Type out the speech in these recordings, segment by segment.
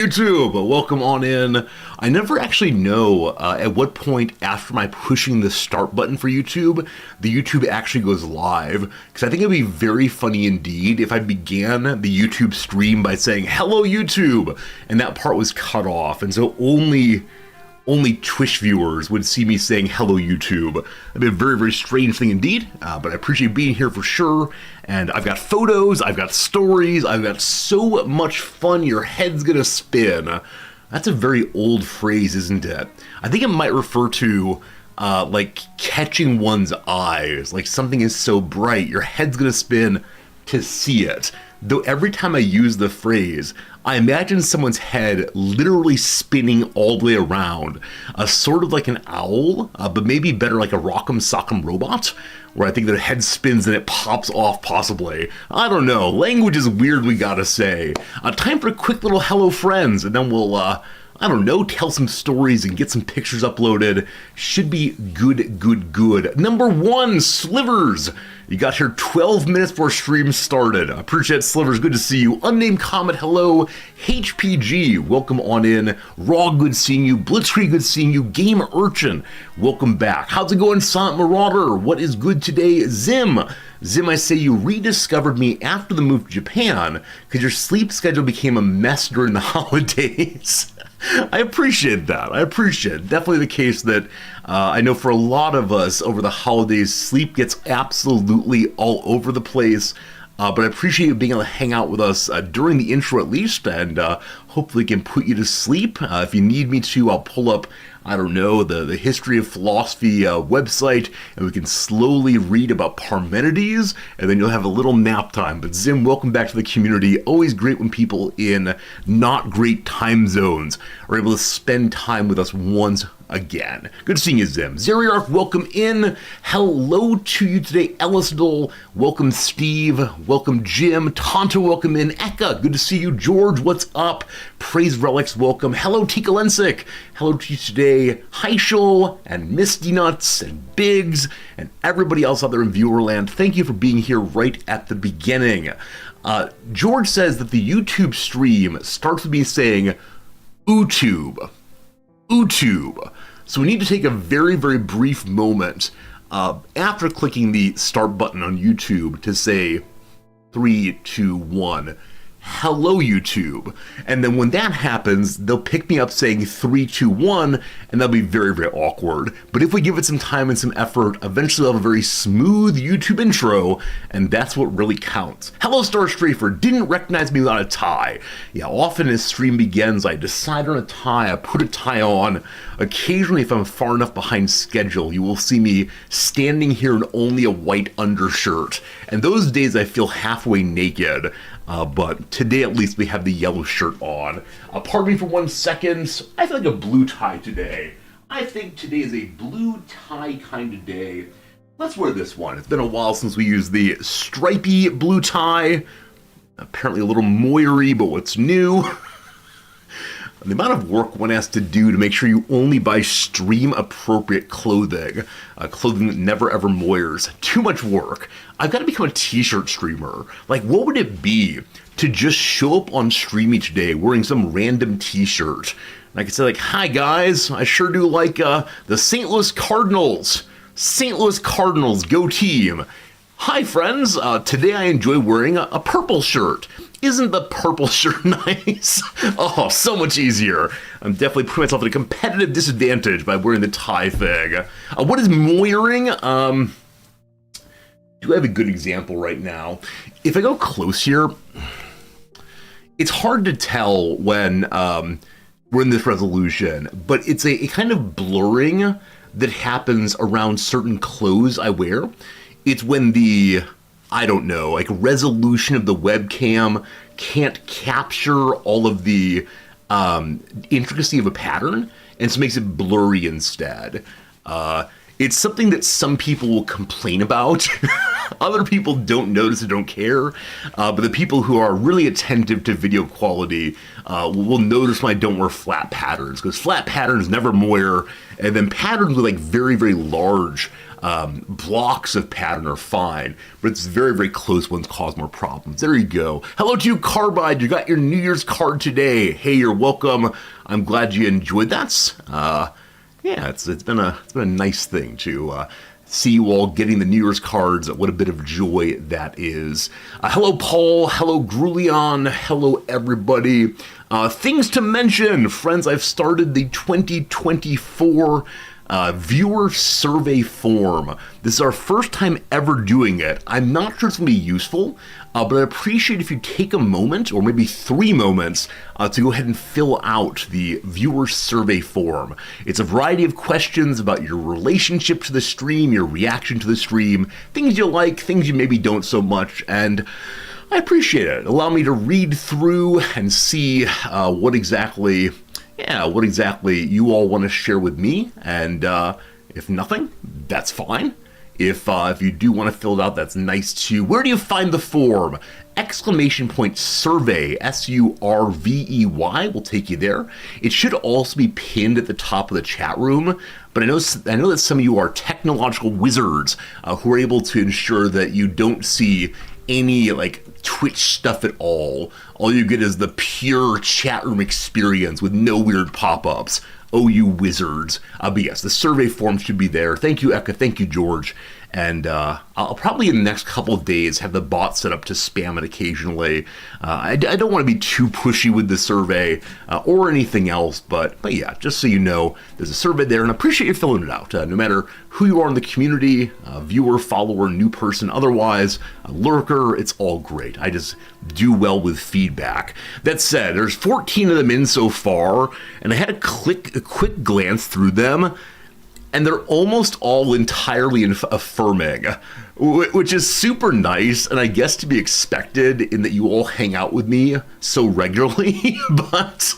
YouTube, welcome on in. I never actually know at what point after my pushing the start button for YouTube, the YouTube actually goes live, because I think it'd be very funny indeed if I began the YouTube stream by saying, "Hello YouTube," and that part was cut off, and so only Twitch viewers would see me saying "Hello YouTube." That'd be a very, very strange thing indeed, but I appreciate being here for sure. And I've got photos, I've got stories, I've got so much fun your head's gonna spin. That's a very old phrase, isn't it? I think it might refer to like catching one's eyes, like something is so bright, your head's gonna spin to see it. Though every time I use the phrase, I imagine someone's head literally spinning all the way around, sort of like an owl, but maybe better like a Rock'em Sock'em Robot, where I think their head spins and it pops off possibly. I don't know, language is weird, we gotta say. Time for a quick little hello friends, and then we'll, I don't know, tell some stories and get some pictures uploaded. Should be good. Number one, Slivers. You got here 12 minutes before stream started. I appreciate it, Slivers. Good to see you. Unnamed comment, hello. HPG, welcome on in. Raw, good seeing you. Blitzkrieg, good seeing you. Game Urchin, welcome back. How's it going, Silent Marauder? What is good today? Zim, I say you rediscovered me after the move to Japan because your sleep schedule became a mess during the holidays. I appreciate that. I appreciate it. Definitely the case that I know for a lot of us over the holidays, sleep gets absolutely all over the place. But I appreciate you being able to hang out with us during the intro at least, and hopefully can put you to sleep. If you need me to, I'll pull up, I don't know, the History of Philosophy website, and we can slowly read about Parmenides, and then you'll have a little nap time. But Zim, welcome back to the community. Always great when people in not great time zones are able to spend time with us once again. Good seeing you, Zim. Zeriarch, welcome in. Hello to you today. Ellis Dole, welcome Steve. Welcome Jim. Tonto, welcome in. Eka, good to see you. George, what's up? Praise Relics, welcome. Hello, Tika Lensic. Hello to you today. Heischel and Misty Nuts and Biggs and everybody else out there in Viewerland. Thank you for being here right at the beginning. George says that the YouTube stream starts with me saying, "YouTube." So we need to take a very, very brief moment after clicking the start button on YouTube to say 3, 2, 1. Hello YouTube. And then when that happens, they'll pick me up saying 3, 2, 1, and that'll be very, very awkward. But if we give it some time and some effort, eventually they'll have a very smooth YouTube intro, and that's what really counts. Hello Star Strafer, didn't recognize me without a tie. Yeah, often as stream begins, I decide on a tie, I put a tie on. Occasionally, if I'm far enough behind schedule, you will see me standing here in only a white undershirt. And those days I feel halfway naked. But today at least we have the yellow shirt on. Pardon me for 1 second. I feel like a blue tie today. I think today is a blue tie kind of day. Let's wear this one. It's been a while since we used the stripy blue tie. Apparently a little moiry, but what's new? The amount of work one has to do to make sure you only buy stream-appropriate clothing. Clothing that never ever moires. Too much work. I've got to become a t-shirt streamer. Like, what would it be to just show up on stream each day wearing some random t-shirt? And I could say like, "Hi guys, I sure do like the St. Louis Cardinals. St. Louis Cardinals, go team. Hi friends, today I enjoy wearing a purple shirt. Isn't the purple shirt nice?" Oh, so much easier. I'm definitely putting myself at a competitive disadvantage by wearing the tie thing. What is moiring? Do I have a good example right now? If I go close here, it's hard to tell when we're in this resolution, but it's a kind of blurring that happens around certain clothes I wear. It's when the, I don't know, like resolution of the webcam can't capture all of the intricacy of a pattern, and so makes it blurry instead. It's something that some people will complain about. Other people don't notice or don't care. But the people who are really attentive to video quality will notice when I don't wear flat patterns, because flat patterns never moire, and then patterns with like very, very large blocks of pattern are fine, but it's very, very close ones cause more problems. There you go. Hello to you, Carbide. You got your New Year's card today. Hey, you're welcome. I'm glad you enjoyed that. Yeah, it's been a nice thing to see you all getting the New Year's cards. What a bit of joy that is. Hello, Paul. Hello, Grulion. Hello, everybody. Things to mention, friends. I've started the 2024 viewer survey form. This is our first time ever doing it. I'm not sure it's going to be useful, but I appreciate if you take a moment, or maybe 3 moments, to go ahead and fill out the viewer survey form. It's a variety of questions about your relationship to the stream, your reaction to the stream, things you like, things you maybe don't so much, and I appreciate it. Allow me to read through and see what exactly you all want to share with me, and if nothing, that's fine. If you do want to fill it out, that's nice too. Where do you find the form? ! Survey, SURVEY, will take you there. It should also be pinned at the top of the chat room, but I know that some of you are technological wizards who are able to ensure that you don't see any like Twitch stuff at all. All you get is the pure chat room experience with no weird pop-ups. Oh, you wizards. But yes, the survey form should be there. Thank you, Eka. Thank you, George. And I'll probably in the next couple of days have the bot set up to spam it occasionally. I don't want to be too pushy with the survey or anything else, but yeah, just so you know, there's a survey there, and I appreciate you filling it out. No matter who you are in the community, viewer, follower, new person, otherwise, a lurker, it's all great. I just do well with feedback. That said, there's 14 of them in so far, and I had a quick glance through them, and they're almost all entirely affirming, which is super nice, and I guess to be expected in that you all hang out with me so regularly, but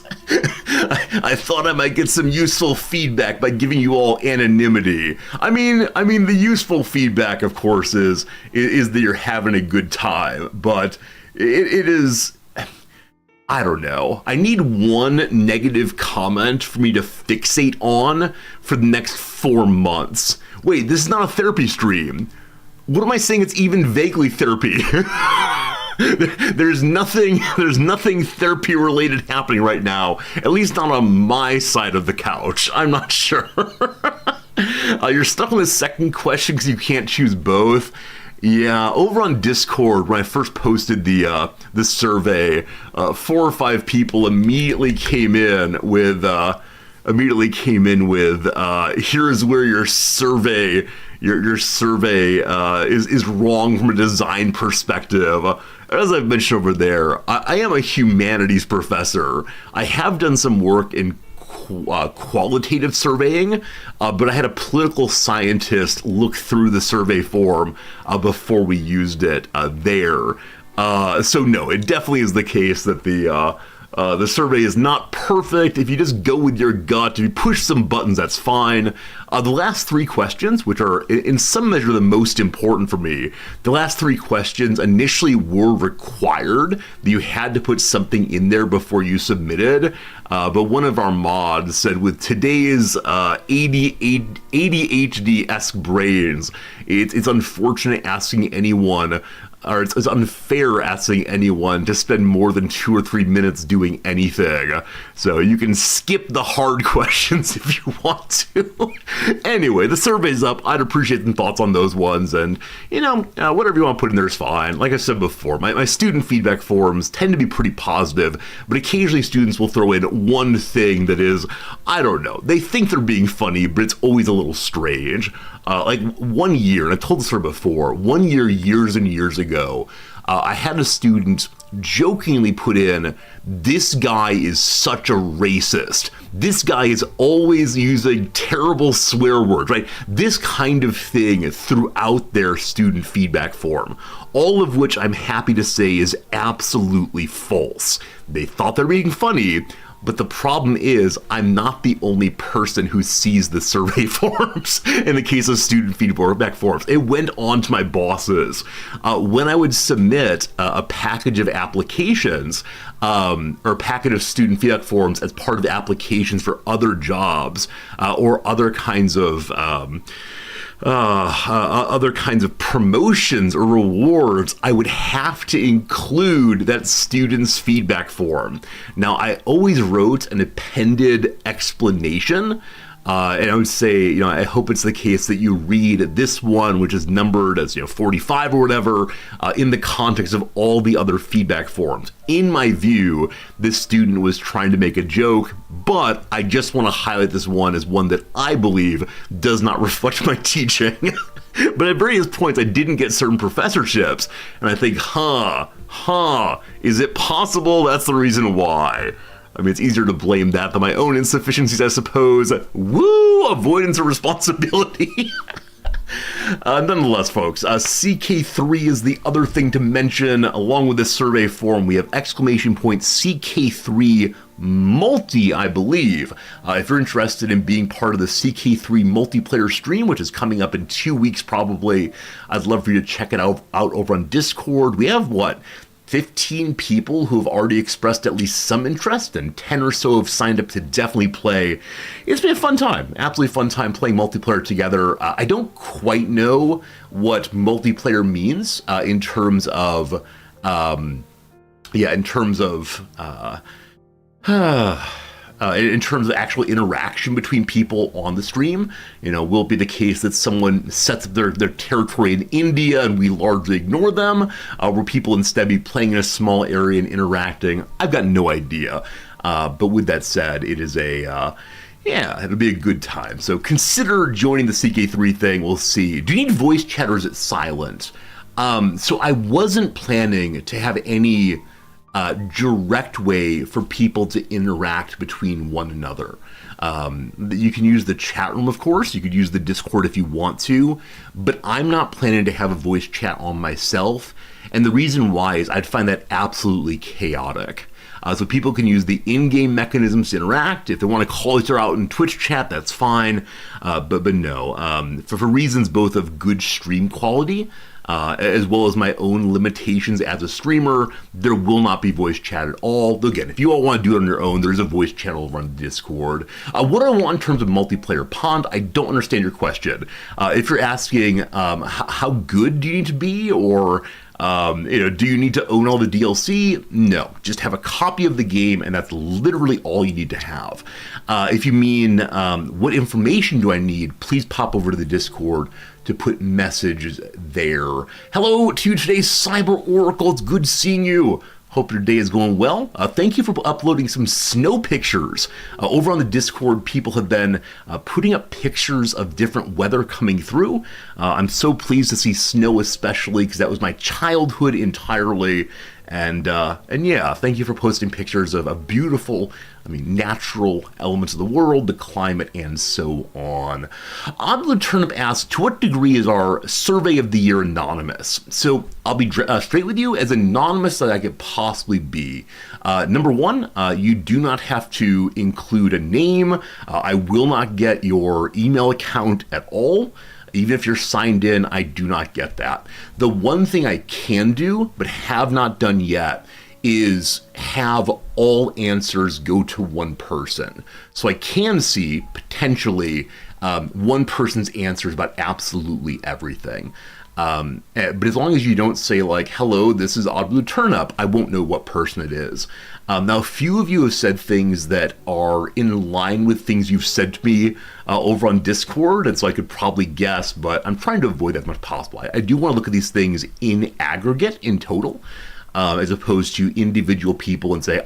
I thought I might get some useful feedback by giving you all anonymity. I mean, the useful feedback, of course, is that you're having a good time, but it is... I don't know. I need one negative comment for me to fixate on for the next 4 months. Wait, this is not a therapy stream. What am I saying? It's even vaguely therapy. There's nothing therapy related happening right now, at least not on my side of the couch. I'm not sure. You're stuck on the second question because you can't choose both. Yeah, over on Discord, when I first posted the survey, 4 or 5 people immediately came in with here's where your survey is wrong from a design perspective. As I've mentioned over there, I am a humanities professor. I have done some work in qualitative surveying, but I had a political scientist look through the survey form before we used it there. So no, it definitely is the case that the survey is not perfect. If you just go with your gut, if you push some buttons, that's fine. The last 3 questions, which are in some measure the most important for me, the last 3 questions initially were required that you had to put something in there before you submitted. But one of our mods said, with today's ADHD-esque brains, it's unfortunate asking anyone, or it's unfair asking anyone to spend more than 2 or 3 minutes doing anything. So you can skip the hard questions if you want to. Anyway, the survey's up. I'd appreciate some thoughts on those ones, and whatever you want to put in there is fine. Like I said before, my student feedback forums tend to be pretty positive, but occasionally students will throw in one thing that is, I don't know, they think they're being funny, but it's always a little strange. Like 1 year, and I've told this story before, 1 year, years and years ago, I had a student jokingly put in, "This guy is such a racist. This guy is always using terrible swear words," right? This kind of thing throughout their student feedback form, all of which I'm happy to say is absolutely false. They thought they were being funny, But the problem is I'm not the only person who sees the survey forms in the case of student feedback forms. It went on to my bosses. When I would submit a package of applications or a packet of student feedback forms as part of applications for other jobs or other kinds of promotions or rewards, I would have to include that student's feedback form. Now, I always wrote an appended explanation. And I would say, I hope it's the case that you read this one, which is numbered as, 45 or whatever, in the context of all the other feedback forms. In my view, this student was trying to make a joke, but I just want to highlight this one as one that I believe does not reflect my teaching. But at various points, I didn't get certain professorships, and I think, is it possible that's the reason why? I mean, it's easier to blame that than my own insufficiencies, I suppose. Woo! Avoidance of responsibility. Nonetheless, folks, CK3 is the other thing to mention. Along with this survey form, we have CK3 Multi, I believe. If you're interested in being part of the CK3 multiplayer stream, which is coming up in 2 weeks probably, I'd love for you to check it out over on Discord. We have, 15 people who have already expressed at least some interest, and 10 or so have signed up to definitely play. It's been a fun time, absolutely fun time playing multiplayer together. I don't quite know what multiplayer means in terms of actual interaction between people on the stream. Will it be the case that someone sets up their territory in India and we largely ignore them? Will people instead be playing in a small area and interacting? I've got no idea. But with that said, it is it'll be a good time. So consider joining the CK3 thing. We'll see. Do you need voice chat or is it silent? So I wasn't planning to have any direct way for people to interact between one another. You can use the chat room, of course. You could use the Discord if you want to, but I'm not planning to have a voice chat on myself. And the reason why is I'd find that absolutely chaotic. So people can use the in-game mechanisms to interact. If they want to call each other out in Twitch chat, that's fine. But no, for reasons both of good stream quality, as well as my own limitations as a streamer, there will not be voice chat at all. Though again, if you all want to do it on your own, there's a voice channel over on Discord. What I want in terms of multiplayer pond, I don't understand your question. If you're asking how good do you need to be, or do you need to own all the DLC? No, just have a copy of the game, and that's literally all you need to have. If you mean what information do I need, please pop over to the Discord to put messages there. Hello to you today, Cyber Oracle. It's good seeing you. Hope your day is going well. Thank you for uploading some snow pictures. Over on the Discord, people have been putting up pictures of different weather coming through. I'm so pleased to see snow, especially because that was my childhood entirely. And yeah, thank you for posting pictures of beautiful, natural elements of the world, the climate, and so on. Oblo Turnip asks, to what degree is our survey of the year anonymous? So I'll be straight with you, as anonymous as I could possibly be. Number one, you do not have to include a name. I will not get your email account at all. Even if you're signed in, I do not get that. The one thing I can do, but have not done yet, is have all answers go to one person. So I can see, potentially, one person's answers about absolutely everything. But as long as you don't say, like, hello, this is Odd Blue Turnip, I won't know what person it is. Now, a few of you have said things that are in line with things you've said to me over on Discord, and so I could probably guess, but I'm trying to avoid that as much as possible. I do want to look at these things in aggregate, in total, as opposed to individual people and say,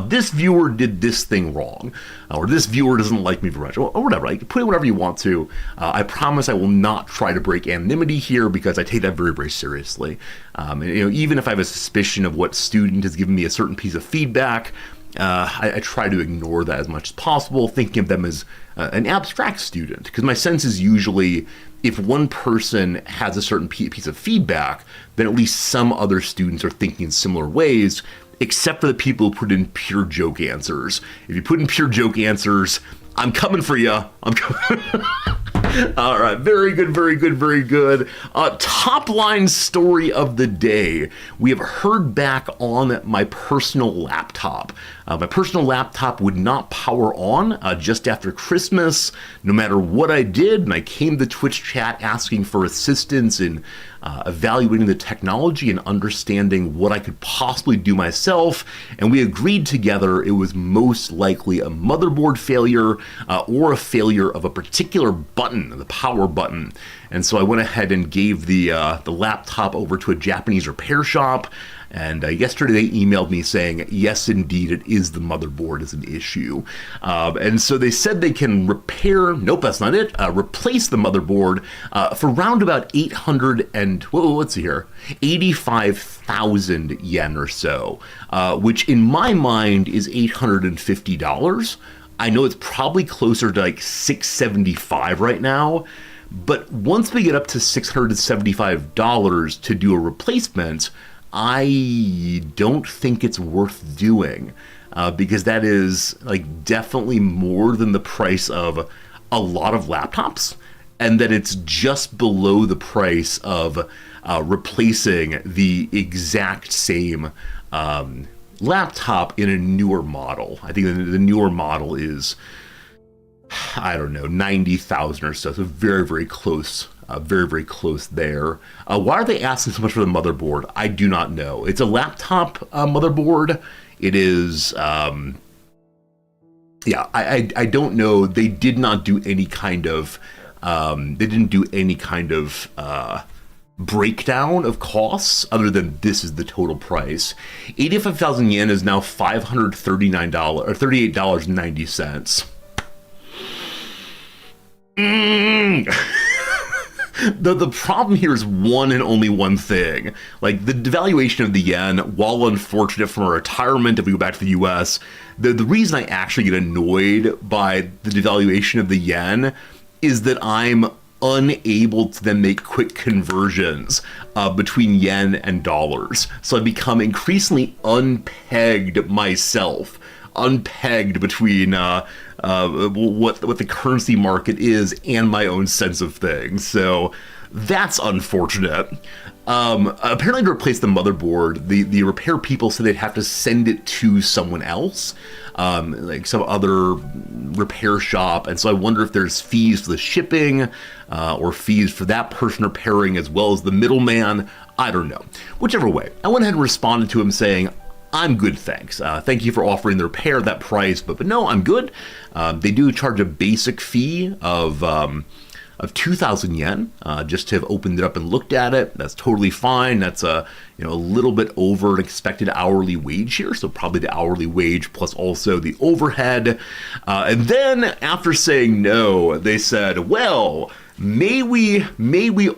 this viewer did this thing wrong, or this viewer doesn't like me very much, or whatever. Like, put in whatever you want to. I promise I will not try to break anonymity here, because I take that very, very seriously. And, even if I have a suspicion of what student has given me a certain piece of feedback, I try to ignore that as much as possible, thinking of them as an abstract student, because my sense is usually if one person has a certain piece of feedback, then at least some other students are thinking in similar ways, except for the people who put in pure joke answers. If you put in pure joke answers, I'm coming for you. I'm coming. All right, very good, very good, very good. Top line story of the day. We have heard back on my personal laptop. My personal laptop would not power on just after Christmas, no matter what I did. And I came to Twitch chat asking for assistance in evaluating the technology and understanding what I could possibly do myself. And we agreed together it was most likely a motherboard failure or a failure of a particular button, the power button. And so I went ahead and gave the laptop over to a Japanese repair shop. And yesterday they emailed me saying, yes, indeed, it is the motherboard is an issue. And so they said they can repair, nope, that's not it, replace the motherboard for around about 85,000 yen or so, which in my mind is $850. I know it's probably closer to like 675 right now. But once we get up to $675 to do a replacement, I don't think it's worth doing because that is like definitely more than the price of a lot of laptops, and that it's just below the price of replacing the exact same laptop in a newer model. I think the newer model is, I don't know, 90,000 or so. So very, very close. Very, very close there. Why are they asking so much for the motherboard? I do not know. It's a laptop motherboard. It is, I don't know. They did not do any kind of, breakdown of costs other than this is the total price. 85,000 yen is now $539 or $38.90. The problem here is one and only one thing. Like, the devaluation of the yen, while unfortunate from a retirement, if we go back to the US, the reason I actually get annoyed by the devaluation of the yen is that I'm unable to then make quick conversions between yen and dollars. So I become increasingly unpegged myself, unpegged between what the currency market is and my own sense of things. So that's unfortunate. Apparently to replace the motherboard, the repair people said they'd have to send it to someone else, like some other repair shop. And so I wonder if there's fees for the shipping or fees for that person repairing as well as the middleman. I don't know. Whichever way, I went ahead and responded to him saying, I'm good, thanks. Thank you for offering the repair at that price, but no, I'm good. They do charge a basic fee of 2,000 yen just to have opened it up and looked at it. That's totally fine. That's a little bit over an expected hourly wage here, so probably the hourly wage plus also the overhead. And then after saying no, they said, well, may we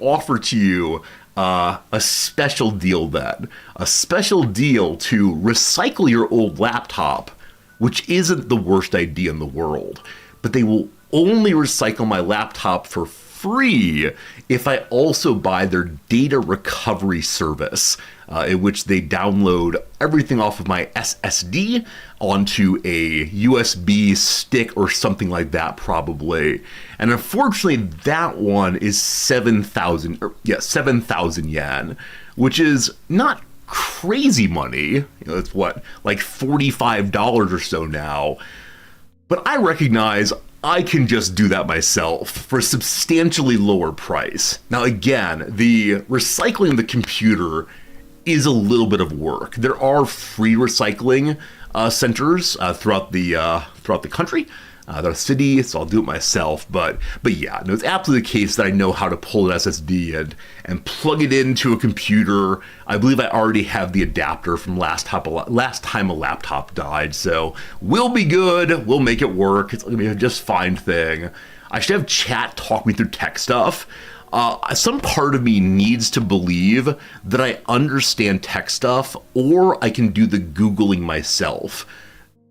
offer to you a special deal then. A special deal to recycle your old laptop, which isn't the worst idea in the world. But they will only recycle my laptop for free if I also buy their data recovery service, in which they download everything off of my SSD onto a USB stick or something like that, probably. And unfortunately, that one is 7,000 yen, which is not crazy money. It's what, like $45 or so now. But I recognize I can just do that myself for a substantially lower price. Now, again, the recycling the computer is a little bit of work. There are free recycling centers throughout the country, the city, so I'll do it myself. But yeah, no, it's absolutely the case that I know how to pull an SSD and plug it into a computer. I believe I already have the adapter from last time a laptop died, so we'll be good. We'll make it work. It's gonna be a just fine thing. I should have chat talk me through tech stuff. Some part of me needs to believe that I understand tech stuff, or I can do the Googling myself.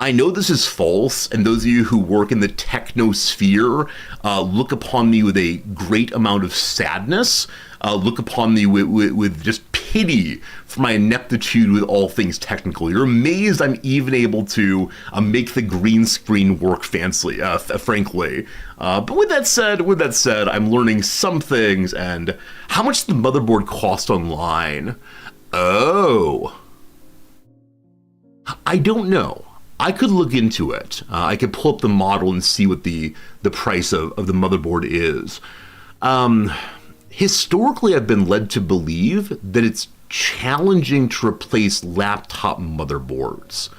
I know this is false, and those of you who work in the technosphere look upon me with a great amount of sadness, look upon me with just pity for my ineptitude with all things technical. You're amazed I'm even able to make the green screen work frankly. But with that said, I'm learning some things. And how much does the motherboard cost online? Oh, I don't know. I could look into it. I could pull up the model and see what the price of the motherboard is. Historically, I've been led to believe that it's challenging to replace laptop motherboards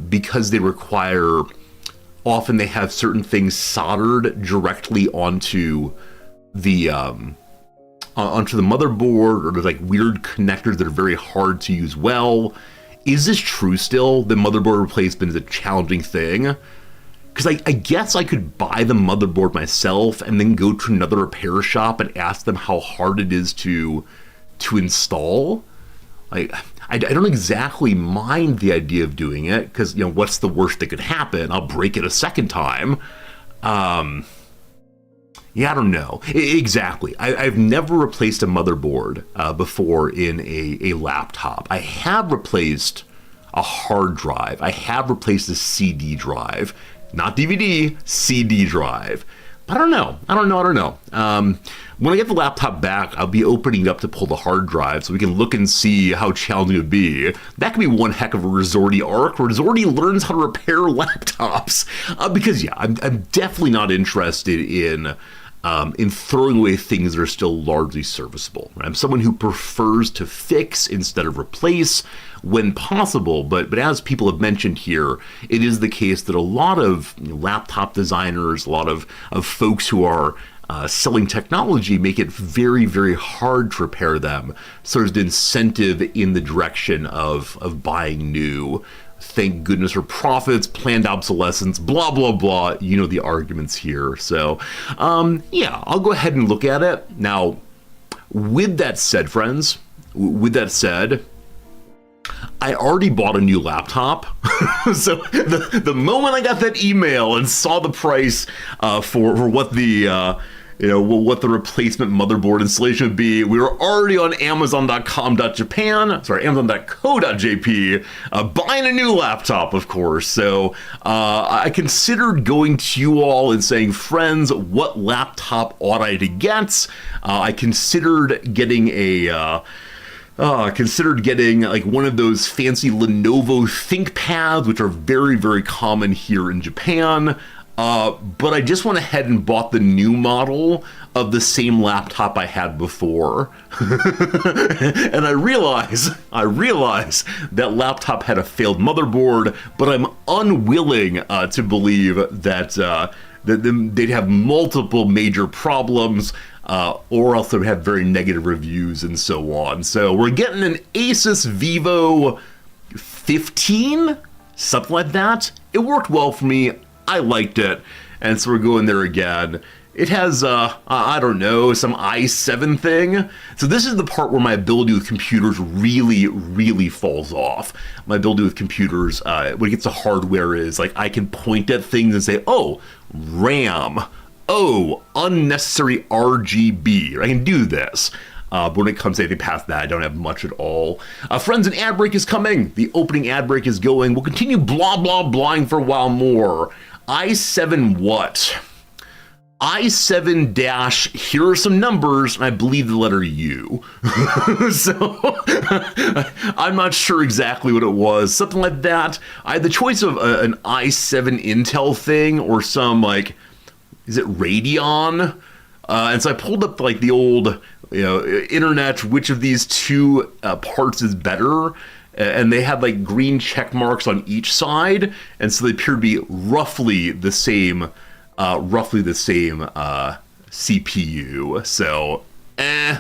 because they require, often they have certain things soldered directly onto the motherboard, or there's like weird connectors that are very hard to use well. Is this true still? The motherboard replacement is a challenging thing? Because I guess I could buy the motherboard myself and then go to another repair shop and ask them how hard it is to install. Like, I don't exactly mind the idea of doing it, because, you know, what's the worst that could happen? I'll break it a second time. Yeah, I don't know. Exactly. I've never replaced a motherboard before in a laptop. I have replaced a hard drive. I have replaced a CD drive. Not DVD, CD drive. But I don't know. When I get the laptop back, I'll be opening it up to pull the hard drive so we can look and see how challenging it would be. That could be one heck of a Resorty arc where Resorty learns how to repair laptops. Because, yeah, I'm definitely not interested in throwing away things that are still largely serviceable. I'm someone who prefers to fix instead of replace when possible, but as people have mentioned here, it is the case that a lot of laptop designers, a lot of folks who are selling technology make it very, very hard to repair them. So there's an incentive in the direction of buying new. Thank goodness for profits, planned obsolescence, blah, blah, blah. You know the arguments here. So, yeah, I'll go ahead and look at it. Now, with that said, friends, I already bought a new laptop. So the moment I got that email and saw the price for what the what the replacement motherboard installation would be, we were already on amazon.co.jp, buying a new laptop, of course. So I considered going to you all and saying, friends, what laptop ought I to get? I considered getting like one of those fancy Lenovo ThinkPads, which are very, very common here in Japan. But I just went ahead and bought the new model of the same laptop I had before. And I realize that laptop had a failed motherboard, but I'm unwilling to believe that they'd have multiple major problems, or else they would have very negative reviews and so on. So we're getting an Asus Vivo 15, something like that. It worked well for me. I liked it, and so we're going there again. It has, I don't know, some i7 thing. So this is the part where my ability with computers really, really falls off. My ability with computers, when it gets to hardware, is like I can point at things and say, oh, RAM. Oh, unnecessary RGB. I can do this. But when it comes to anything past that, I don't have much at all. Friends, an ad break is coming. The opening ad break is going. We'll continue blah, blah, blahing for a while more. i7 what? i7 dash, here are some numbers, and I believe the letter U. So I'm not sure exactly what it was. Something like that. I had the choice of an i7 Intel thing or some, like, is it Radeon? And so I pulled up like the old, internet, which of these two parts is better. And they had like green check marks on each side, and so they appear to be roughly the same CPU. So, I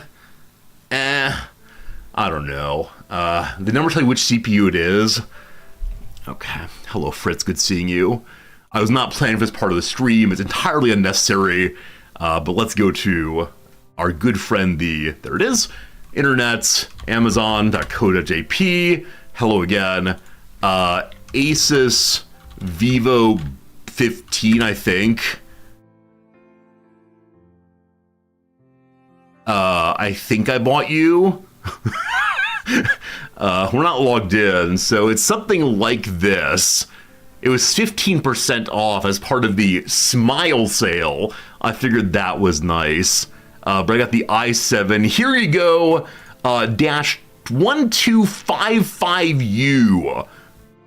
don't know. The number tell you which CPU it is. Okay, hello Fritz, good seeing you. I was not planning for this part of the stream. It's entirely unnecessary. But let's go to our good friend, there it is, internet, amazon.co.jp. Hello again. Asus Vivo 15, I think. I think I bought you. We're not logged in, so it's something like this. It was 15% off as part of the Smile sale. I figured that was nice. But I got the i7. Here you go. Dash 1255U.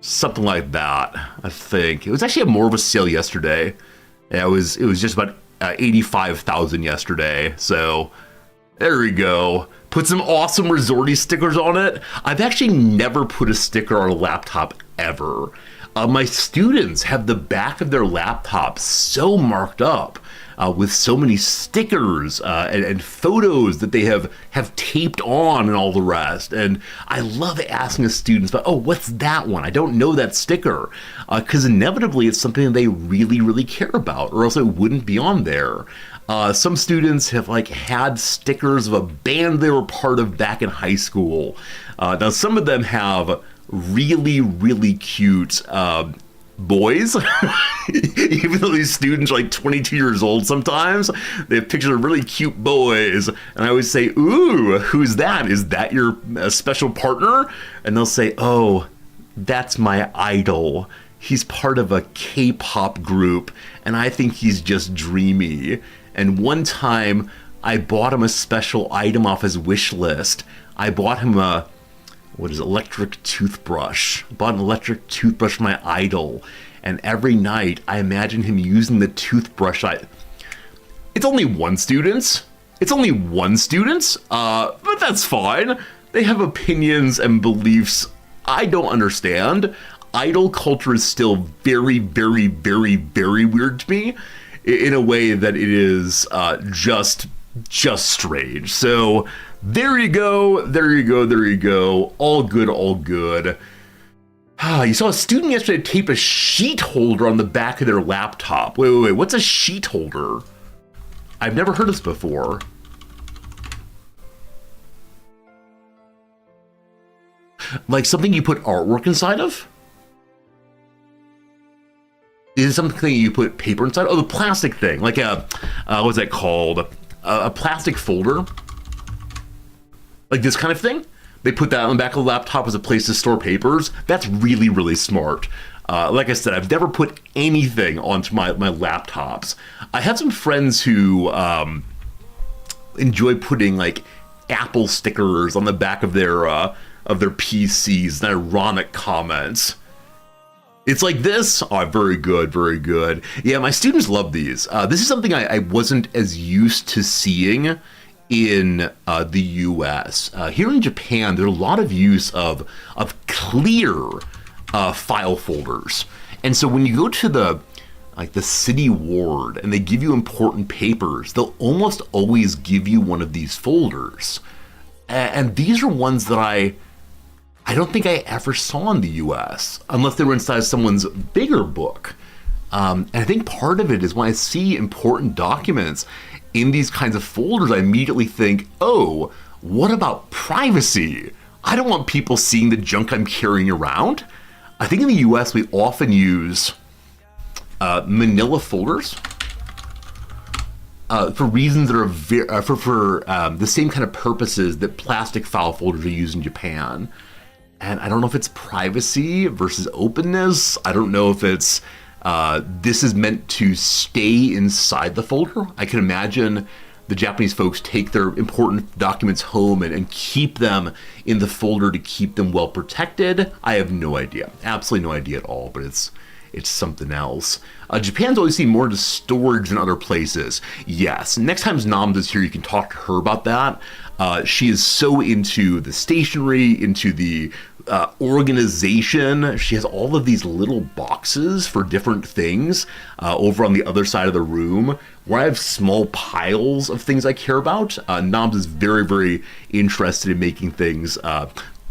Something like that, I think. It was actually more of a sale yesterday. Yeah, it was just about 85,000 yesterday. So there we go. Put some awesome resorty stickers on it. I've actually never put a sticker on a laptop ever. My students have the back of their laptops so marked up with so many stickers and photos that they have taped on and all the rest. And I love asking the students about, oh, what's that one? I don't know that sticker. Because inevitably it's something that they really, really care about, or else it wouldn't be on there. Some students have had stickers of a band they were part of back in high school. Now some of them have really, really cute boys. Even though these students are 22 years old sometimes, they have pictures of really cute boys. And I always say, ooh, who's that? Is that your special partner? And they'll say, oh, that's my idol. He's part of a K-pop group, and I think he's just dreamy. And one time, I bought him a special item off his wish list. I bought him a electric toothbrush. I bought an electric toothbrush for my idol. And every night, I imagine him using the toothbrush. It's only one student. But that's fine. They have opinions and beliefs I don't understand. Idol culture is still very, very, very, very weird to me in a way that it is just strange. So there you go. All good. You saw a student yesterday tape a sheet holder on the back of their laptop. Wait. What's a sheet holder? I've never heard of this before. Like something you put artwork inside of? Is it something you put paper inside? Oh, the plastic thing. Like what's that called? A plastic folder? Like this kind of thing? They put that on the back of the laptop as a place to store papers. That's really, really smart. Like I said, I've never put anything onto my laptops. I have some friends who enjoy putting Apple stickers on the back of their PCs, and ironic comments. It's like this. Oh, very good. Yeah, my students love these. This is something I wasn't as used to seeing in the US. Here in Japan, there's a lot of use of clear file folders. And so when you go to the city ward and they give you important papers, they'll almost always give you one of these folders. And these are ones that I don't think I ever saw in the US, unless they were inside someone's bigger book. And I think part of it is when I see important documents in these kinds of folders, I immediately think, oh, what about privacy? I don't want people seeing the junk I'm carrying around. I think in the US, we often use manila folders for reasons that are for the same kind of purposes that plastic file folders are used in Japan. And I don't know if it's privacy versus openness. I don't know if it's this is meant to stay inside the folder. I can imagine the Japanese folks take their important documents home and keep them in the folder to keep them well protected. I have no idea. Absolutely no idea at all, but it's something else. Japan's always seen more into storage than other places. Yes, next time Nams is here, you can talk to her about that. She is so into the stationery, into the organization. She has all of these little boxes for different things over on the other side of the room where I have small piles of things I care about. Nams is very, very interested in making things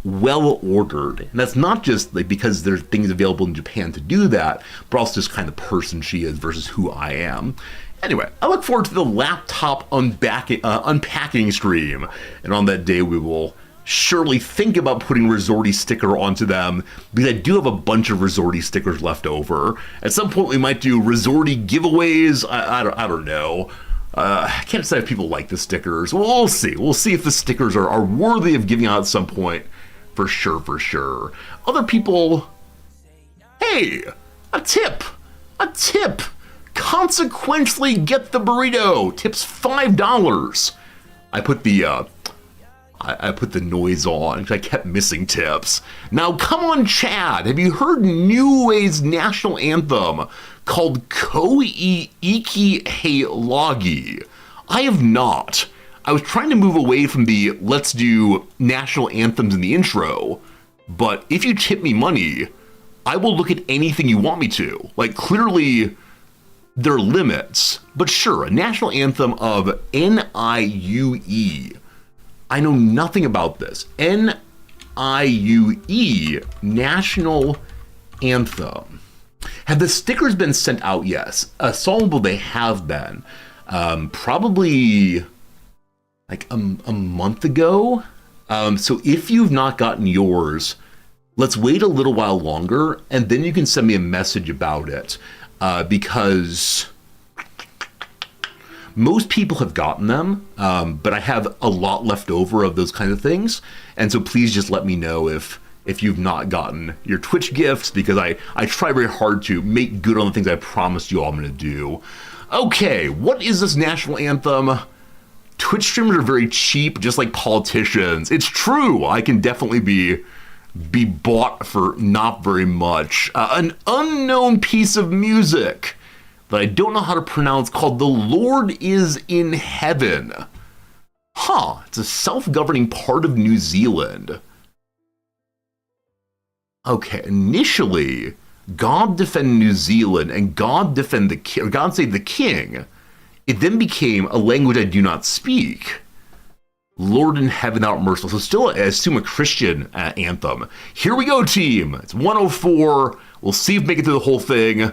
well ordered. And that's not just because there's things available in Japan to do that, but also just kind of person she is versus who I am. Anyway, I look forward to the laptop unpacking stream. And on that day, we will surely think about putting Resorty sticker onto them, because I do have a bunch of Resorty stickers left over. At some point we might do Resorty giveaways. I don't know. I can't decide if people like the stickers. We'll see. We'll see if the stickers are worthy of giving out at some point. For sure. Other people, hey, a tip. Consequently get the burrito. Tips $5. I put the noise on because I kept missing tips. Now, come on, Chad. Have you heard Niue's national anthem called Ko'i Iki He Lagi? I have not. I was trying to move away from the let's do national anthems in the intro, but if you tip me money, I will look at anything you want me to. Like, clearly, there are limits, but sure, a national anthem of Niue. I know nothing about this. Niue, national anthem. Have the stickers been sent out? Yes. Solvable, they have been. Probably like a month ago. So if you've not gotten yours, let's wait a little while longer, and then you can send me a message about it. Because most people have gotten them, but I have a lot left over of those kind of things. And so please just let me know if you've not gotten your Twitch gifts, because I try very hard to make good on the things I promised you all I'm going to do. Okay, what is this national anthem? Twitch streamers are very cheap, just like politicians. It's true. I can definitely be bought for not very much. An unknown piece of music that I don't know how to pronounce called The Lord is in Heaven. It's a self-governing part of New Zealand. Okay, initially, God defend New Zealand and God defend the king, or God save the king. It then became a language I do not speak. Lord in Heaven, thou art merciful. So still, I assume, a Christian anthem. Here we go, team. It's 104. We'll see if we make it through the whole thing.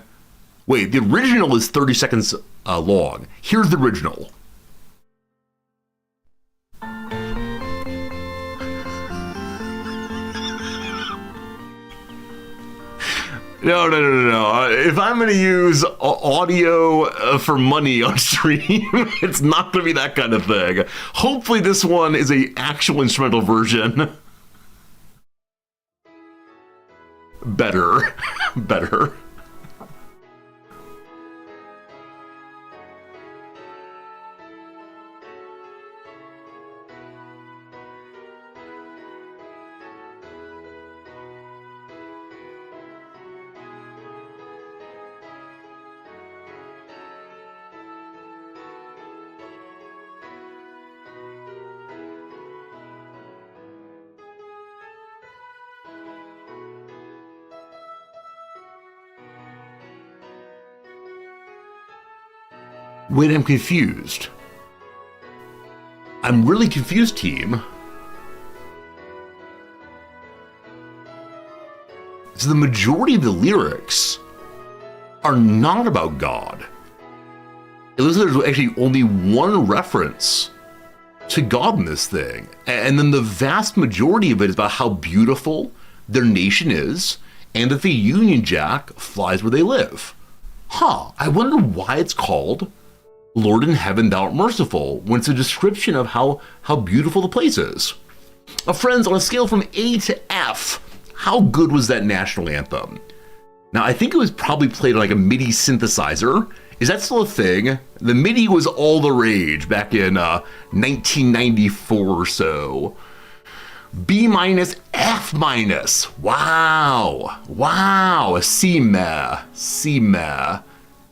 Wait, the original is 30 seconds long. Here's the original. No. If I'm going to use audio for money on stream, it's not going to be that kind of thing. Hopefully this one is an actual instrumental version. Better. Wait, I'm confused. I'm really confused, team. So the majority of the lyrics are not about God. It looks like there's actually only one reference to God in this thing. And then the vast majority of it is about how beautiful their nation is and that the Union Jack flies where they live. I wonder why it's called Lord in Heaven, thou art merciful, when it's a description of how beautiful the place is. Friends, on a scale from A to F, how good was that national anthem? Now, I think it was probably played on like a MIDI synthesizer. Is that still a thing? The MIDI was all the rage back in 1994 or so. B minus, F minus. Wow. A C meh.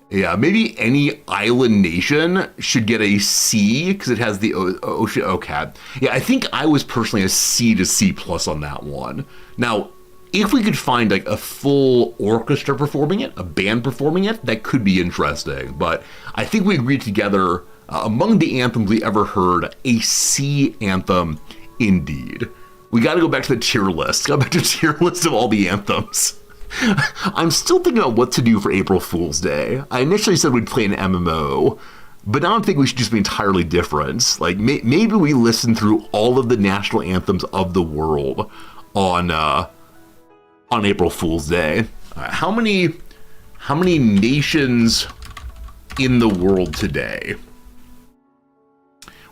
Yeah, maybe any island nation should get a C because it has the ocean. Okay. Yeah, I think I was personally a C to C plus on that one. Now, if we could find like a full orchestra performing it, a band performing it, that could be interesting. But I think we agreed together among the anthems we ever heard, a C anthem indeed. We got to go back to the tier list. Go back to the tier list of all the anthems. I'm still thinking about what to do for April Fool's Day. I initially said we'd play an MMO, But I don't think we should just be entirely different. Like maybe we listen through all of the national anthems of the world on April Fool's Day. How many nations in the world today?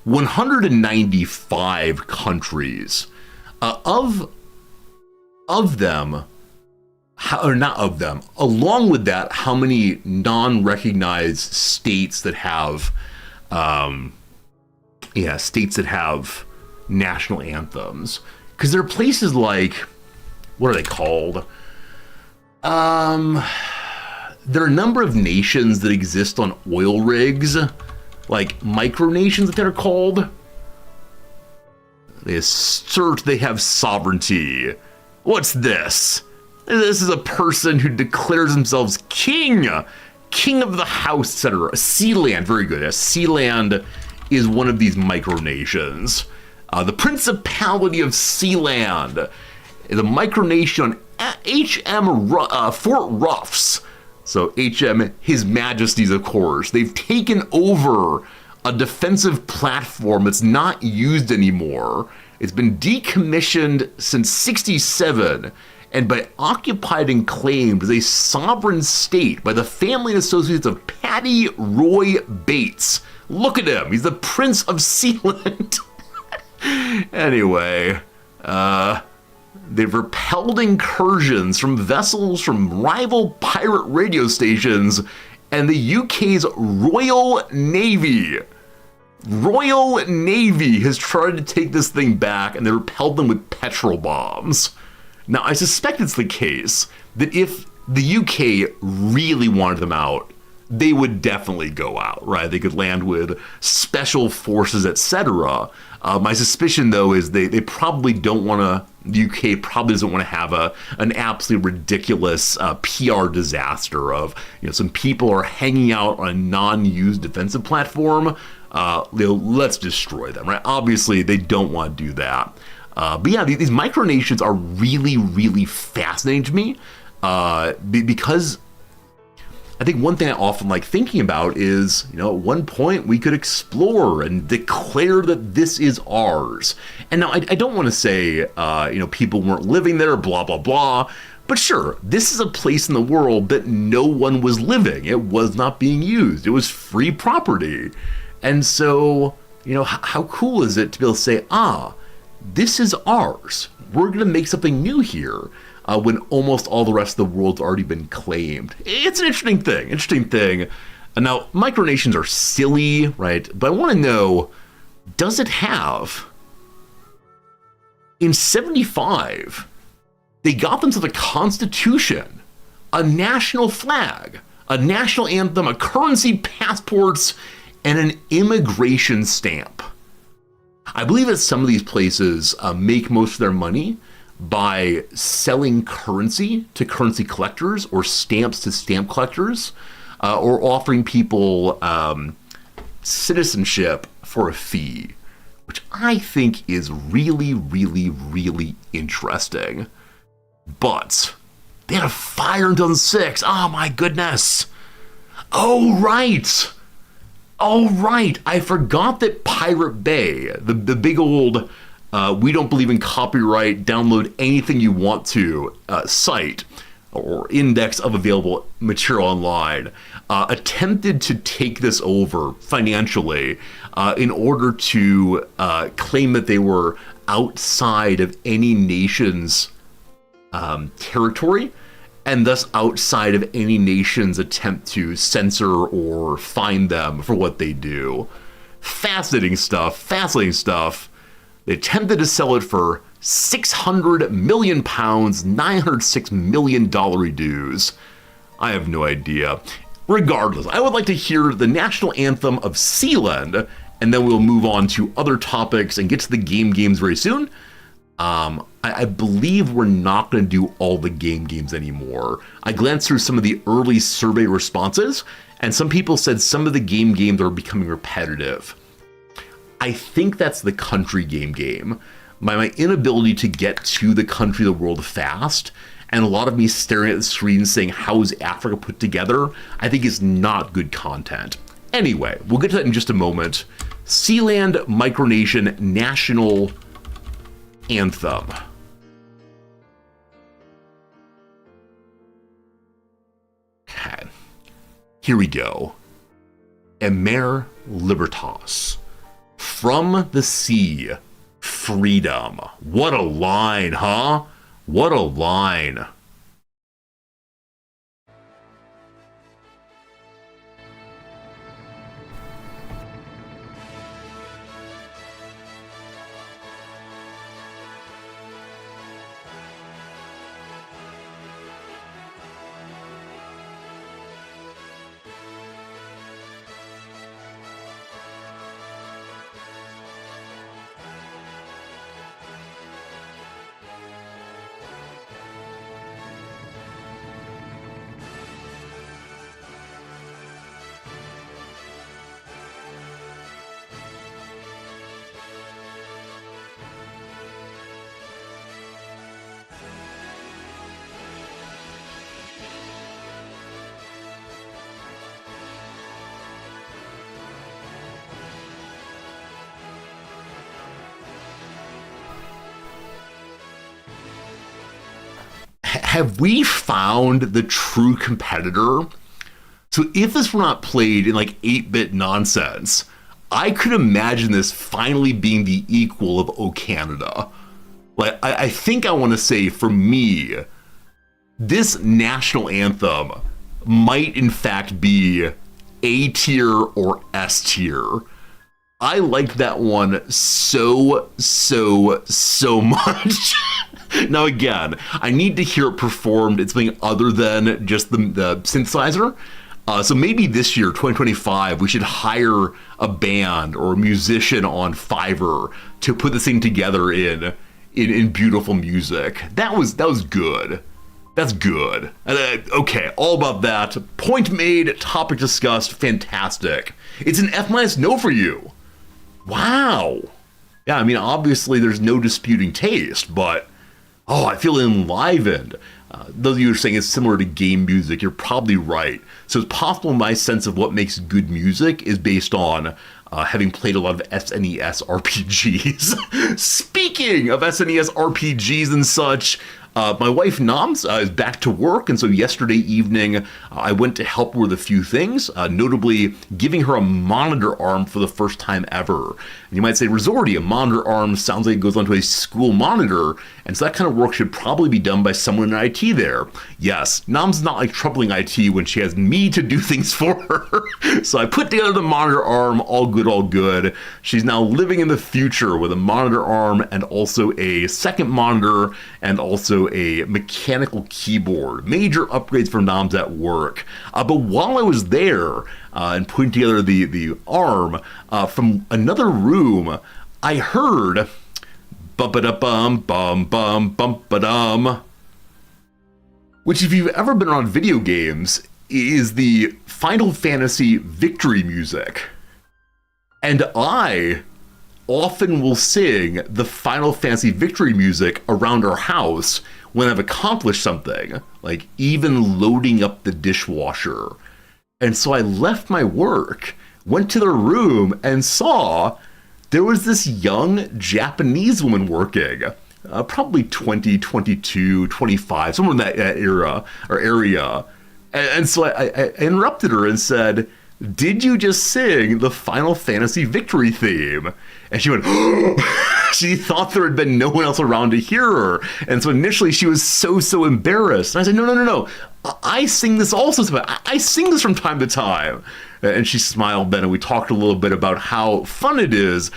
195 countries. Of them, or not of them, along with that, how many non-recognized states that have, states that have national anthems? Because there are places like, what are they called? There are a number of nations that exist on oil rigs, like micronations that they're called. They assert they have sovereignty. What's this? This is a person who declares themselves king of the house, etc. Sealand, very good. Sealand is one of these micronations. The Principality of Sealand is a micronation on HM Fort Ruffs. So HM, His Majesty's, of course. They've taken over a defensive platform that's not used anymore. It's been decommissioned since '67, and by occupied and claimed as a sovereign state by the family and associates of Paddy Roy Bates. Look at him, he's the Prince of Sealand. Anyway, they've repelled incursions from vessels from rival pirate radio stations and the UK's Royal Navy. Royal Navy has tried to take this thing back, and they repelled them with petrol bombs. Now, I suspect it's the case that if the UK really wanted them out, they would definitely go out, right? They could land with special forces, etc. My suspicion, though, is they probably don't want to, the UK probably doesn't want to have an absolutely ridiculous PR disaster of, some people are hanging out on a non-used defensive platform. Let's destroy them, right? Obviously, they don't want to do that. But yeah, these micronations are really, really fascinating to me because I think one thing I often like thinking about is, at one point we could explore and declare that this is ours. And now I don't want to say, people weren't living there, blah, blah, blah. But sure, this is a place in the world that no one was living. It was not being used. It was free property. And so, how cool is it to be able to say, this is ours. We're going to make something new here when almost all the rest of the world's already been claimed. It's an interesting thing. And now, micronations are silly, right? But I want to know, does it have? In 75, they got themselves a constitution, a national flag, a national anthem, a currency, passports, and an immigration stamp. I believe that some of these places make most of their money by selling currency to currency collectors or stamps to stamp collectors, or offering people citizenship for a fee, which I think is really, really, really interesting. But they had a fire in 2006. Oh my goodness. Oh, right. I forgot that Pirate Bay, the big old we don't believe in copyright, download anything you want to site or index of available material online, attempted to take this over financially in order to claim that they were outside of any nation's territory, and thus outside of any nation's attempt to censor or fine them for what they do. Fascinating stuff. They attempted to sell it for £600 million, $906 million dues. I have no idea. Regardless, I would like to hear the national anthem of Sealand, and then we'll move on to other topics and get to the games very soon. I believe we're not going to do all the games anymore. I glanced through some of the early survey responses, and some people said some of the games are becoming repetitive. I think that's the country game. My inability to get to the country of the world fast, and a lot of me staring at the screen saying, how is Africa put together, I think is not good content. Anyway, we'll get to that in just a moment. Sealand Micronation National Anthem. Okay, here we go. Emer Libertas. From the sea, freedom. What a line, huh? What a line. Have we found the true competitor? So if this were not played in like 8-bit nonsense, I could imagine this finally being the equal of O Canada. Like, I think I want to say, for me, this national anthem might in fact be A tier or S tier. I liked that one so much. Now again, I need to hear it performed in something other than just the synthesizer. So maybe this year, 2025, we should hire a band or a musician on Fiverr to put this thing together in beautiful music. That was good. That's good. Okay, all about that. Point made, topic discussed, fantastic. It's an F- no for you. Wow. Yeah, I mean, obviously there's no disputing taste, but I feel enlivened. Those of you who are saying it's similar to game music, you're probably right. So it's possible my sense of what makes good music is based on having played a lot of SNES RPGs. Speaking of SNES RPGs and such, my wife Noms is back to work, and so yesterday evening I went to help her with a few things, notably giving her a monitor arm for the first time ever. And you might say, Resorti, a monitor arm sounds like it goes onto a school monitor, and so that kind of work should probably be done by someone in IT there. Yes, Noms is not like troubling IT when she has me to do things for her. So I put together the monitor arm, all good, all good. She's now living in the future with a monitor arm and also a second monitor and also a mechanical keyboard. Major upgrades for Noms at work. But while I was there and putting together the arm, from another room, I heard bum-ba-da-bum, bum-bum-bum-ba-dum, which, if you've ever been on video games, is the Final Fantasy victory music. And I often will sing the Final Fantasy victory music around our house when I've accomplished something, like even loading up the dishwasher. And so I left my work, went to their room, and saw there was this young Japanese woman working, probably 20, 22, 25, somewhere in that era or area. And so I interrupted her and said, "Did you just sing the Final Fantasy victory theme?" And she went, she thought there had been no one else around to hear her. And so initially she was so embarrassed. And I said, no. I sing this also. I sing this from time to time. And she smiled then, and we talked a little bit about how fun it is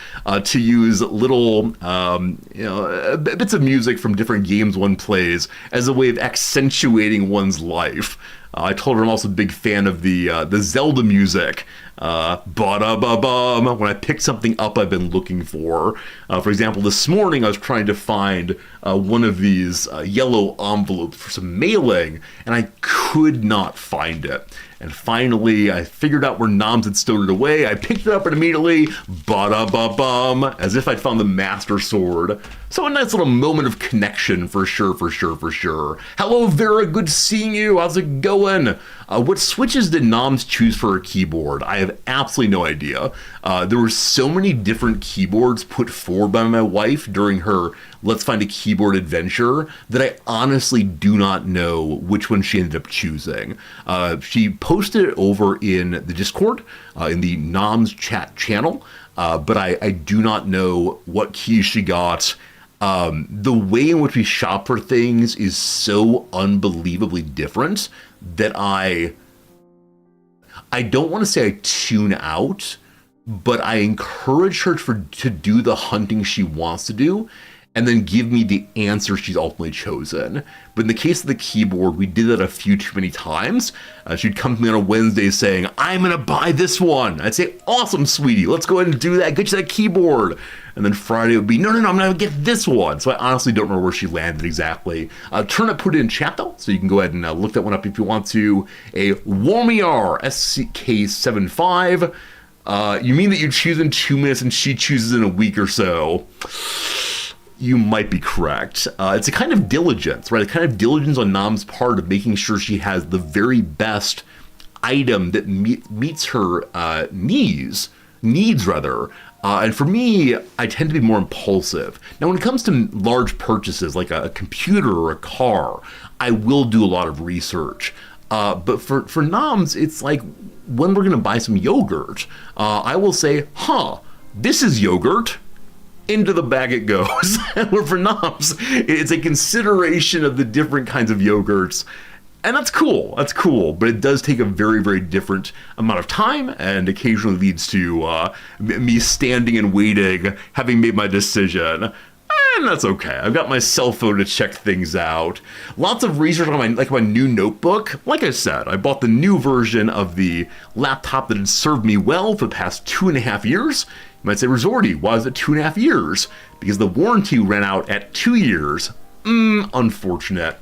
to use little bits of music from different games one plays as a way of accentuating one's life. I told her I'm also a big fan of the Zelda music. Ba-da-ba-bum, when I pick something up I've been looking for. For example, this morning I was trying to find one of these yellow envelopes for some mailing, and I could not find it. And finally, I figured out where Noms had stowed it away. I picked it up and immediately, ba-da-ba-bum, as if I'd found the Master Sword. So a nice little moment of connection for sure, for sure, for sure. Hello, Vera. Good seeing you. How's it going? What switches did Noms choose for her keyboard? I have absolutely no idea. There were so many different keyboards put forward by my wife during her Let's Find a Keyboard adventure that I honestly do not know which one she ended up choosing. She posted it over in the Discord, in the Noms chat channel, but I do not know what keys she got. The way in which we shop for things is so unbelievably different that I don't want to say I tune out, but I encourage her to do the hunting she wants to do and then give me the answer she's ultimately chosen. But in the case of the keyboard, we did that a few too many times. She'd come to me on a Wednesday saying, I'm gonna buy this one. I'd say, awesome, sweetie, let's go ahead and do that, get you that keyboard. And then Friday would be, no, I'm gonna get this one. So I honestly don't know where she landed exactly. Turnip put it in chat though, so you can go ahead and look that one up if you want to. A Warmiar SK75. You mean that you choose in 2 minutes and she chooses in a week or so? You might be correct. It's a kind of diligence, right? A kind of diligence on Nom's part of making sure she has the very best item that meets her needs rather. And for me, I tend to be more impulsive. Now, when it comes to large purchases like a computer or a car, I will do a lot of research. But for Noms, it's like when we're gonna buy some yogurt, I will say, this is yogurt. Into the bag it goes. Where for Noms, it's a consideration of the different kinds of yogurts. And that's cool, but it does take a very, very different amount of time and occasionally leads to me standing and waiting, having made my decision. And that's okay. I've got my cell phone to check things out. Lots of research on my new notebook. Like I said, I bought the new version of the laptop that had served me well for the past 2.5 years. You might say, Resorty, why is it 2.5 years? Because the warranty ran out at 2 years. Unfortunate.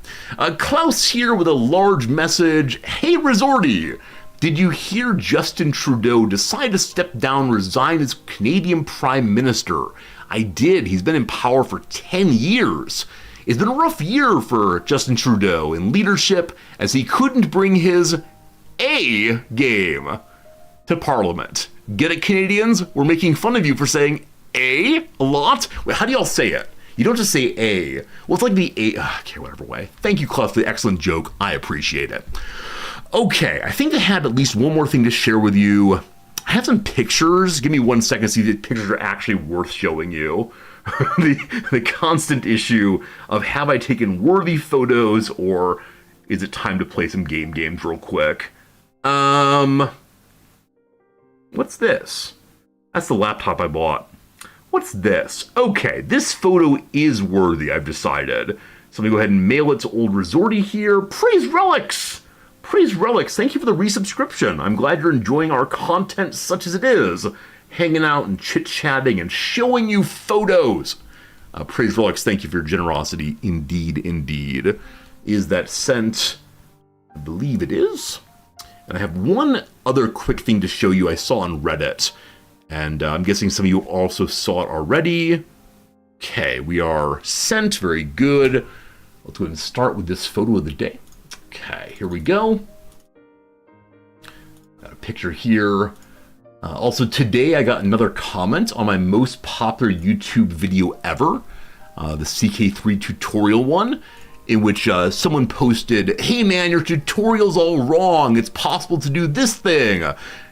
Klaus here with a large message. Hey, Resorty, did you hear Justin Trudeau decide to step down, resign as Canadian Prime Minister? I did. He's been in power for 10 years. It's been a rough year for Justin Trudeau in leadership as he couldn't bring his A game to Parliament. Get it, Canadians? We're making fun of you for saying A lot. Wait, how do y'all say it? You don't just say A. Well, it's like the A. Okay, whatever way. Thank you, Clef, for the excellent joke. I appreciate it. Okay, I think I had at least one more thing to share with you. I have some pictures. Give me 1 second to see if the pictures are actually worth showing you. the constant issue of have I taken worthy photos or is it time to play some games real quick? What's this? That's the laptop I bought. What's this? Okay, this photo is worthy, I've decided. So I'm gonna go ahead and mail it to old Resorty here. Praise Relics! Praise Relics, thank you for the resubscription. I'm glad you're enjoying our content such as it is. Hanging out and chit-chatting and showing you photos. Praise Relics, thank you for your generosity. Indeed, indeed. Is that sent? I believe it is. And I have one other quick thing to show you I saw on Reddit. And I'm guessing some of you also saw it already. Okay, we are sent. Very good. Let's go ahead and start with this photo of the day. Okay, here we go. Got a picture here. Also today I got another comment on my most popular YouTube video ever, the CK3 tutorial one, in which someone posted, hey man, your tutorial's all wrong. It's possible to do this thing.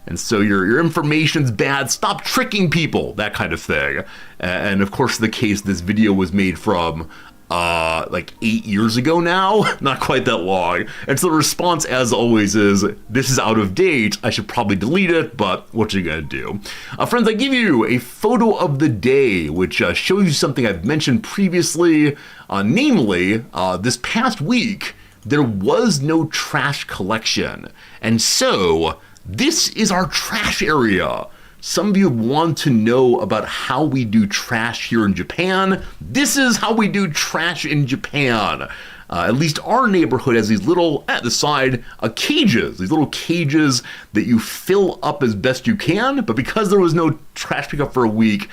And so your information's bad. Stop tricking people, that kind of thing. And of course the case, this video was made from like 8 years ago now, not quite that long. And so the response, as always, is this is out of date. I should probably delete it, but what you gonna do? Friends, I give you a photo of the day, which shows you something I've mentioned previously, namely, this past week, there was no trash collection. And so this is our trash area. Some of you want to know about how we do trash here in Japan. This is how we do trash in Japan. At least our neighborhood has these little, at the side, cages. These little cages that you fill up as best you can. But because there was no trash pickup for a week,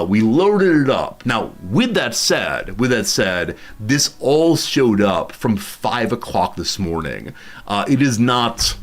we loaded it up. Now, with that said, this all showed up from 5 o'clock this morning. It is not...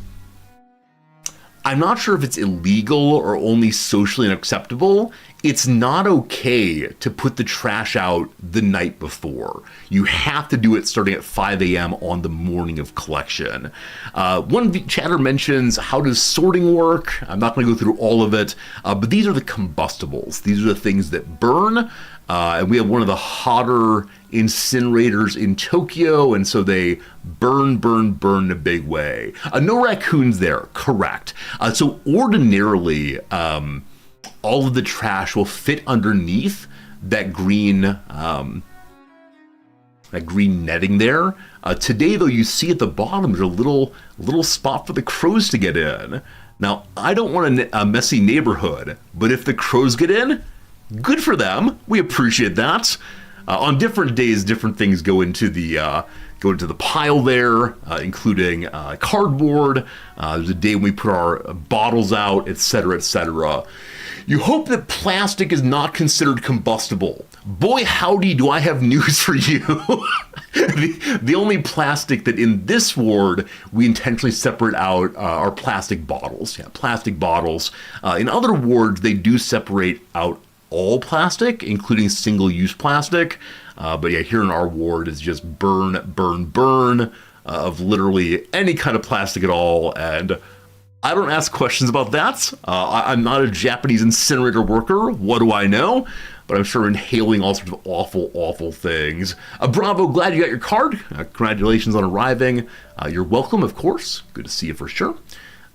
I'm not sure if it's illegal or only socially unacceptable. It's not okay to put the trash out the night before. You have to do it starting at 5 a.m. on the morning of collection. One chatter mentions, how does sorting work? I'm not going to go through all of it, but these are the combustibles. These are the things that burn. And we have one of the hotter incinerators in Tokyo, and so they burn in a big way. No raccoons there, correct. So ordinarily, all of the trash will fit underneath that green netting there. Today, though, you see at the bottom there's a little spot for the crows to get in. Now, I don't want a messy neighborhood, but if the crows get in, good for them. We appreciate that. On different days, different things go into the pile there, including cardboard. There's a day when we put our bottles out, etc., etc. You hope that plastic is not considered combustible. Boy, howdy, do I have news for you. The only plastic that in this ward we intentionally separate out are plastic bottles. Yeah, plastic bottles. In other wards, they do separate out all plastic, including single-use plastic. But yeah, here in our ward is just burn of literally any kind of plastic at all. And I don't ask questions about that. I'm not a Japanese incinerator worker. What do I know? But I'm sure inhaling all sorts of awful things. Bravo, glad you got your card. Congratulations on arriving. You're welcome, of course. Good to see you for sure.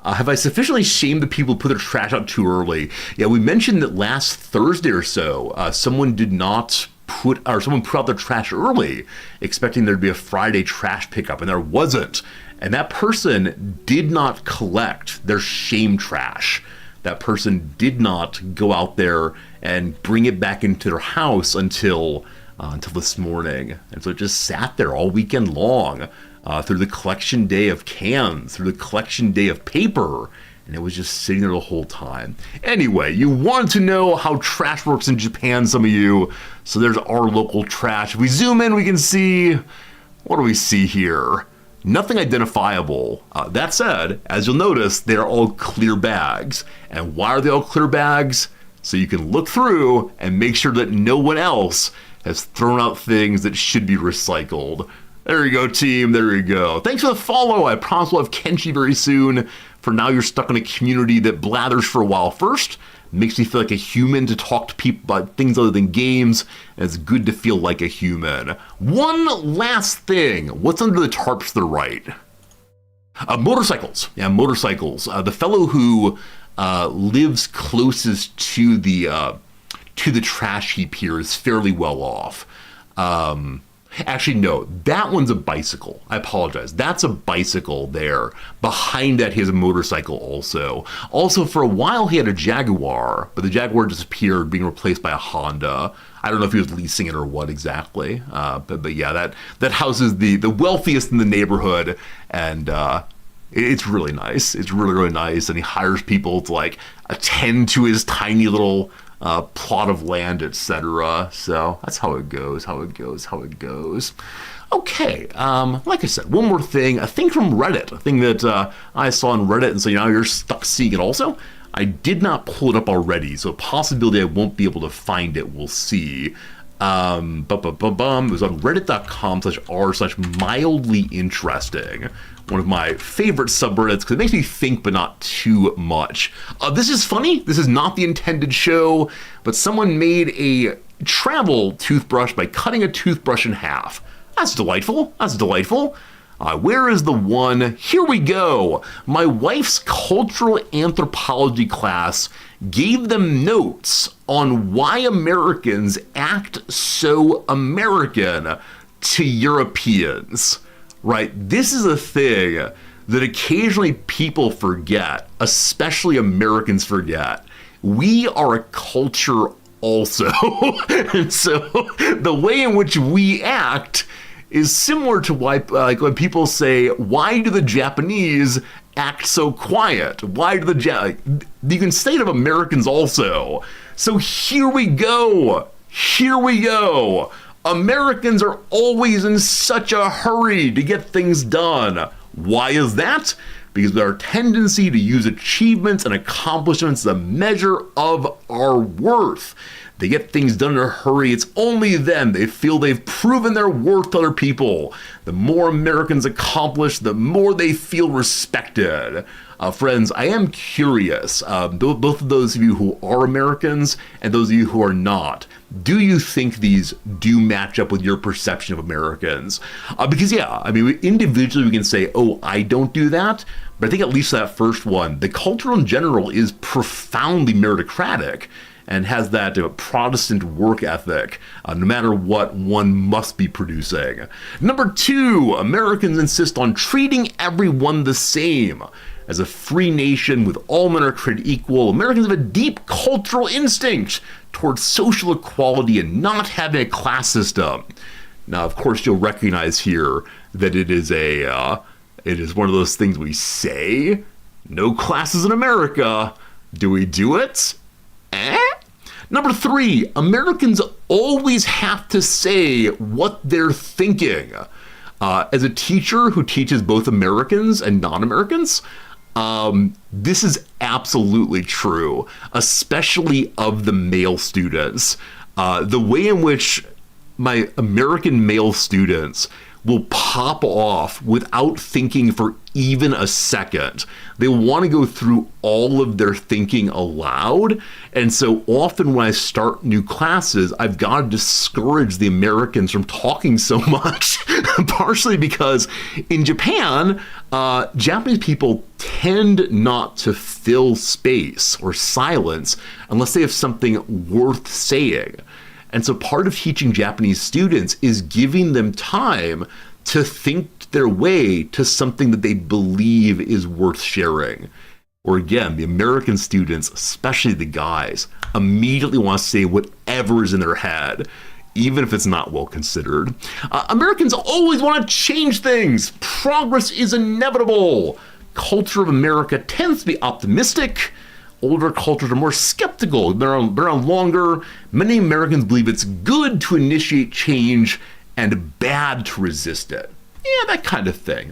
Have I sufficiently shamed the people who put their trash out too early? Yeah, we mentioned that last Thursday or so, someone put out their trash early, expecting there to be a Friday trash pickup, and there wasn't. And that person did not collect their shame trash. That person did not go out there and bring it back into their house until this morning. And so it just sat there all weekend long. Through the collection day of cans, through the collection day of paper, and it was just sitting there the whole time. Anyway, you want to know how trash works in Japan, some of you, so there's our local trash. If we zoom in, we can see, what do we see here? Nothing identifiable. That said, as you'll notice, they're all clear bags. And why are they all clear bags? So you can look through and make sure that no one else has thrown out things that should be recycled. There you go, team. There you go. Thanks for the follow. I promise we'll have Kenshi very soon. For now, you're stuck in a community that blathers for a while first. Makes me feel like a human to talk to people about things other than games. And it's good to feel like a human. One last thing. What's under the tarps to the right? Motorcycles. Yeah, motorcycles. The fellow who lives closest to the trash heap here is fairly well off. Actually, no, that one's a bicycle. I apologize. That's a bicycle there. Behind that, he has a motorcycle also. Also, for a while, he had a Jaguar, but the Jaguar disappeared, being replaced by a Honda. I don't know if he was leasing it or what exactly. But yeah, that house is the wealthiest in the neighborhood, and it's really nice. It's really nice, and he hires people to like attend to his tiny little plot of land, etc. So that's how it goes. Okay, like I said, one more thing, a thing from Reddit, a thing that I saw on Reddit, and so now you're stuck seeing it also. I did not pull it up already, so a possibility I won't be able to find it, we'll see. It was on reddit.com/r/mildly interesting. One of my favorite subreddits because it makes me think, but not too much. This is funny. This is not the intended show, but someone made a travel toothbrush by cutting a toothbrush in half. That's delightful. Where is the one? Here we go. My wife's cultural anthropology class gave them notes on why Americans act so American to Europeans. Right? This is a thing that occasionally people forget, especially Americans forget. We are a culture also. And so the way in which we act is similar to why, like when people say, why do the Japanese act so quiet? Why do you can say it of Americans also. So here we go. Here we go. Americans are always in such a hurry to get things done. Why is that? Because of our tendency to use achievements and accomplishments as a measure of our worth. They get things done in a hurry. It's only then they feel they've proven their worth to other people. The more Americans accomplish, the more they feel respected. Friends, I am curious, both of those of you who are Americans and those of you who are not, do you think these do match up with your perception of Americans? Because yeah, I mean, individually we can say, oh, I don't do that, but I think at least that first one, the culture in general is profoundly meritocratic and has that Protestant work ethic, no matter what one must be producing. Number 2, Americans insist on treating everyone the same. As a free nation with all men are created equal, Americans have a deep cultural instinct towards social equality and not having a class system. Now, of course, you'll recognize here that it is one of those things we say, no classes in America. Do we do it? Number 3, Americans always have to say what they're thinking. As a teacher who teaches both Americans and non-Americans, this is absolutely true, especially of the male students. The way in which my American male students will pop off without thinking for even a second. They want to go through all of their thinking aloud. And so often when I start new classes, I've got to discourage the Americans from talking so much, partially because in Japan, Japanese people tend not to fill space or silence unless they have something worth saying. And so part of teaching Japanese students is giving them time to think their way to something that they believe is worth sharing. Or again, the American students, especially the guys, immediately want to say whatever is in their head, even if it's not well considered. Americans always want to change things. Progress is inevitable. Culture of America tends to be optimistic. Older cultures are more skeptical. They're around longer. Many Americans believe it's good to initiate change and bad to resist it. Yeah, that kind of thing.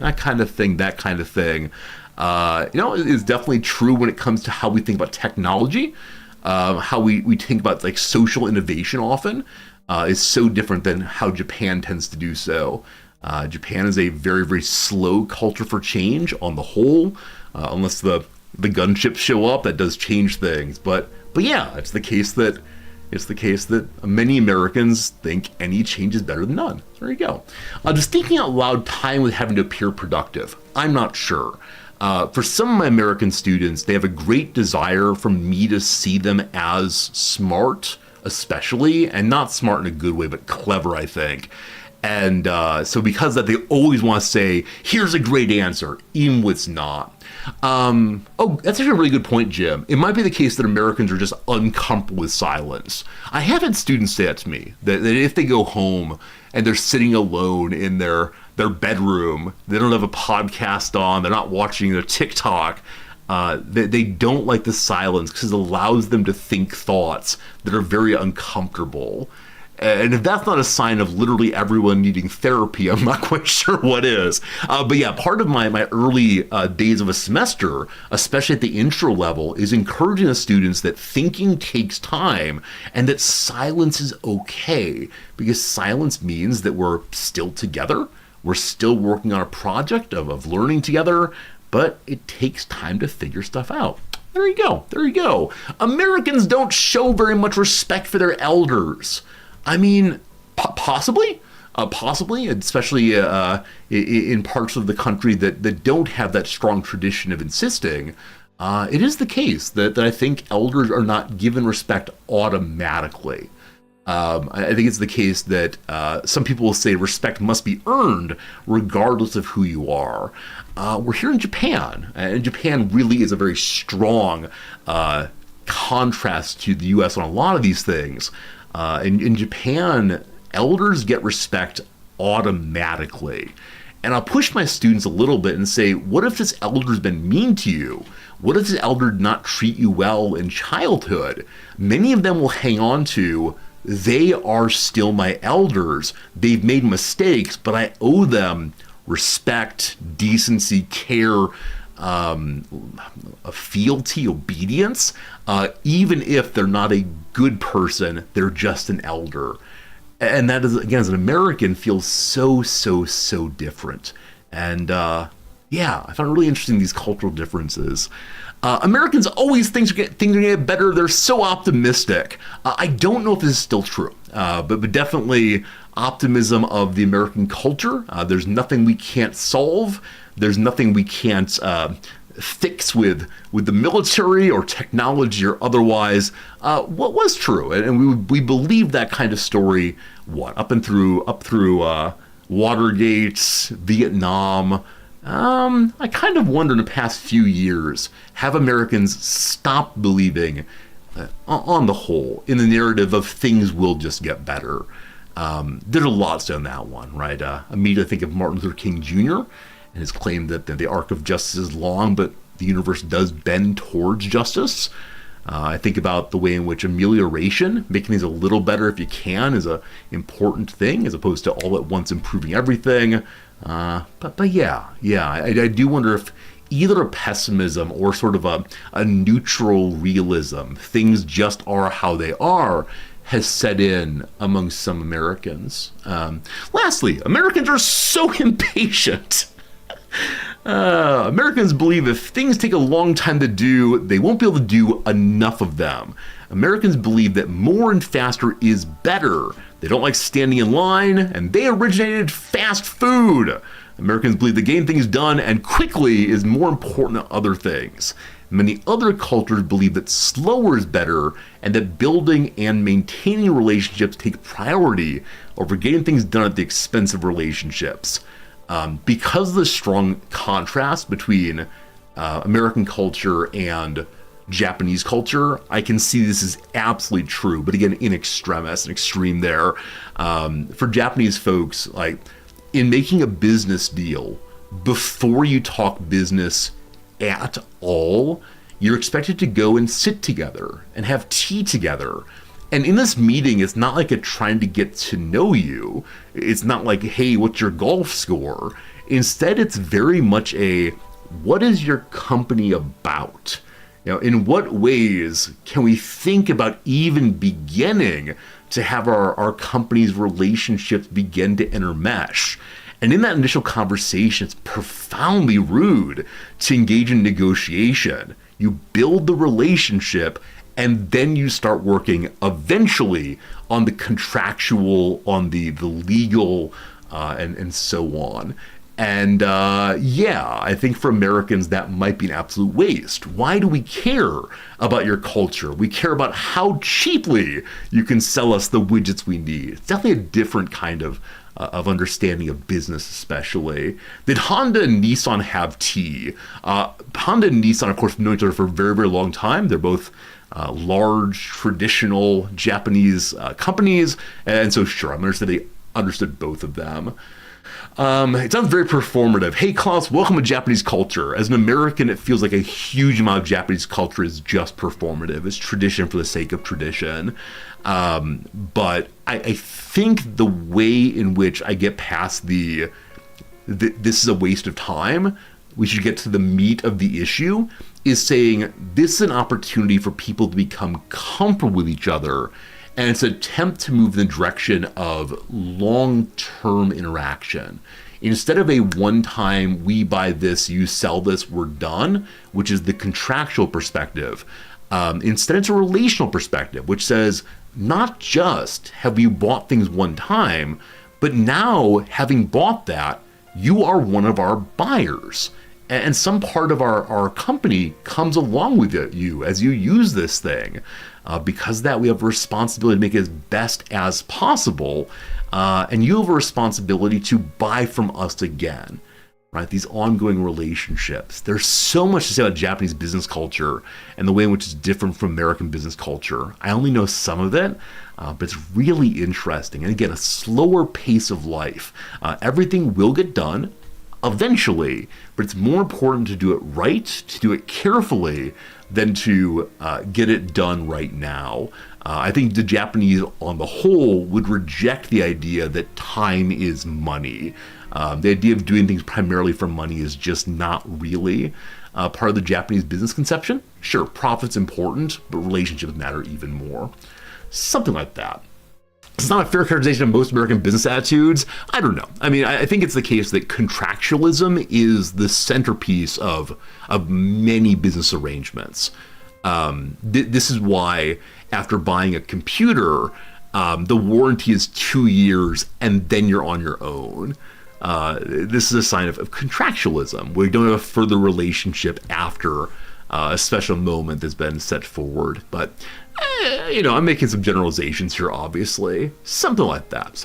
Is definitely true when it comes to how we think about technology. How we think about like social innovation often is so different than how Japan tends to do so. Japan is a very, very slow culture for change on the whole, unless the gunships show up, that does change things. But yeah, it's the case that many Americans think any change is better than none. So there you go. Does thinking out loud tie in with having to appear productive? I'm not sure. For some of my American students, they have a great desire for me to see them as smart, especially, and not smart in a good way, but clever, I think. And so because of that, they always want to say, here's a great answer, even when it's not. That's actually a really good point, Jim. It might be the case that Americans are just uncomfortable with silence. I have had students say that to me, that if they go home and they're sitting alone in their bedroom, they don't have a podcast on, they're not watching their TikTok, they don't like the silence because it allows them to think thoughts that are very uncomfortable. And if that's not a sign of literally everyone needing therapy, I'm not quite sure what is. But yeah, part of my early days of a semester, especially at the intro level, is encouraging the students that thinking takes time and that silence is okay, because silence means that we're still together. We're still working on a project of learning together, but it takes time to figure stuff out. There you go. Americans don't show very much respect for their elders. I mean, possibly, especially in parts of the country that don't have that strong tradition of insisting. It is the case that I think elders are not given respect automatically. I think it's the case that some people will say respect must be earned regardless of who you are. We're here in Japan, and Japan really is a very strong contrast to the U.S. on a lot of these things. In Japan, elders get respect automatically. And I'll push my students a little bit and say, what if this elder's been mean to you? What if this elder did not treat you well in childhood? Many of them will hang on to, they are still my elders. They've made mistakes, but I owe them respect, decency, care, fealty, obedience, even if they're not a good person, they're just an elder. And that is, again, as an American, feels so different. And yeah, I found it really interesting, these cultural differences. Americans always think things are going to get better. They're so optimistic. I don't know if this is still true, but definitely optimism of the American culture. There's nothing we can't solve. There's nothing we can't fix with the military or technology or otherwise. What was true, and we believe that kind of story. Up through Watergate, Vietnam. I kind of wonder in the past few years, have Americans stopped believing, on the whole, in the narrative of things will just get better? There's a lot said on that one, right? Immediately think of Martin Luther King Jr. and his claim that the arc of justice is long, but the universe does bend towards justice. I think about the way in which amelioration, making things a little better if you can, is an important thing, as opposed to all at once improving everything. But yeah, I do wonder if either a pessimism or sort of a neutral realism, things just are how they are, has set in among some Americans. Lastly, Americans are so impatient. Americans believe if things take a long time to do, they won't be able to do enough of them. Americans believe that more and faster is better. They don't like standing in line, and they originated fast food. Americans believe that getting things done and quickly is more important than other things. Many other cultures believe that slower is better, and that building and maintaining relationships take priority over getting things done at the expense of relationships. Because of the strong contrast between American culture and Japanese culture, I can see this is absolutely true. But again, in extremis, an extreme there. For Japanese folks, like in making a business deal, before you talk business at all, you're expected to go and sit together and have tea together. And in this meeting, it's not like a trying to get to know you. It's not like, hey, what's your golf score? Instead, it's very much a, what is your company about? You know, in what ways can we think about even beginning to have our company's relationships begin to intermesh? And in that initial conversation, it's profoundly rude to engage in negotiation. You build the relationship, and then you start working eventually on the contractual, on the legal, and so on. And yeah, I think for Americans, that might be an absolute waste. Why do we care about your culture? We care about how cheaply you can sell us the widgets we need. It's definitely a different kind of understanding of business, especially. Did Honda and Nissan have tea? Honda and Nissan, of course, have known each other for a very long time. They're both large, traditional Japanese companies, and so sure, I'm understood they understood both of them. It sounds very performative. Hey, Klaus, welcome to Japanese culture. As an American, it feels like a huge amount of Japanese culture is just performative. It's tradition for the sake of tradition. But I think the way in which I get past this is a waste of time, we should get to the meat of the issue, is saying this is an opportunity for people to become comfortable with each other, and it's an attempt to move in the direction of long-term interaction. Instead of a one-time, we buy this, you sell this, we're done, which is the contractual perspective. Instead, it's a relational perspective, which says, not just have you bought things one time, but now, having bought that, you are one of our buyers. And some part of our company comes along with you as you use this thing. Because of that, we have a responsibility to make it as best as possible. And you have a responsibility to buy from us again. right? These ongoing relationships. There's so much to say about Japanese business culture and the way in which it's different from American business culture. I only know some of it, but it's really interesting. And again, a slower pace of life. Everything will get done eventually, but it's more important to do it right, to do it carefully, than to get it done right now. I think the Japanese on the whole would reject the idea that time is money. The idea of doing things primarily for money is just not really part of the Japanese business conception. Sure, profit's important, but relationships matter even more. Something like that. It's not a fair characterization of most American business attitudes. I don't know. I mean, I think it's the case that contractualism is the centerpiece of many business arrangements. This is why after buying a computer, the warranty is 2 years and then you're on your own. This is a sign of contractualism, where you don't have a further relationship after a special moment that's been set forward. But, I'm making some generalizations here, obviously. Something like that.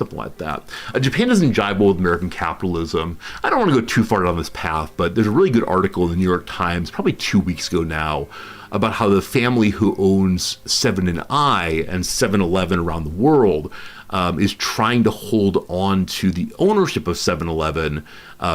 Japan doesn't jive well with American capitalism. I don't want to go too far down this path, but there's a really good article in the New York Times, probably 2 weeks ago now, about how the family who owns 7 & I and 7-Eleven around the world is trying to hold on to the ownership of 7-Eleven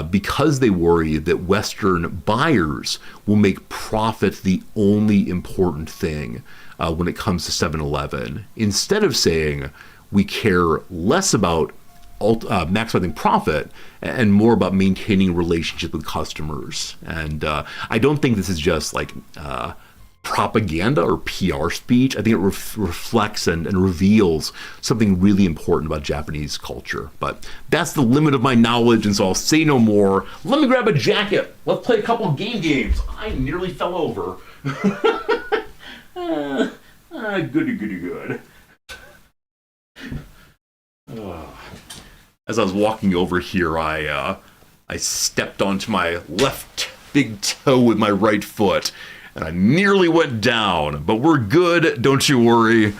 because they worry that Western buyers will make profit the only important thing when it comes to 7-Eleven. Instead of saying we care less about maximizing profit and more about maintaining a relationship with customers. And I don't think this is just like propaganda or PR speech. I think it reflects and reveals something really important about Japanese culture. But that's the limit of my knowledge, and so I'll say no more. Let me grab a jacket. Let's play a couple of games. I nearly fell over. Good. As I was walking over here, I stepped onto my left big toe with my right foot, and I nearly went down, but we're good, don't you worry.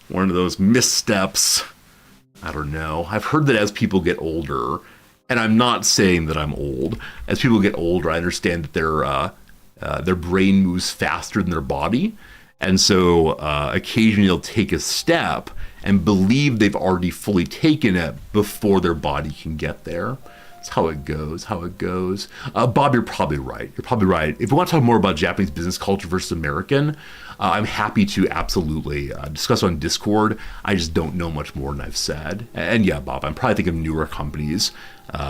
One of those missteps. I don't know. I've heard that as people get older, and I'm not saying that I'm old, as people get older, I understand that their brain moves faster than their body, and so occasionally they'll take a step and believe they've already fully taken it before their body can get there. That's how it goes. Bob, you're probably right. If we want to talk more about Japanese business culture versus American, I'm happy to absolutely discuss on Discord. I just don't know much more than I've said. And yeah, Bob, I'm probably thinking of newer companies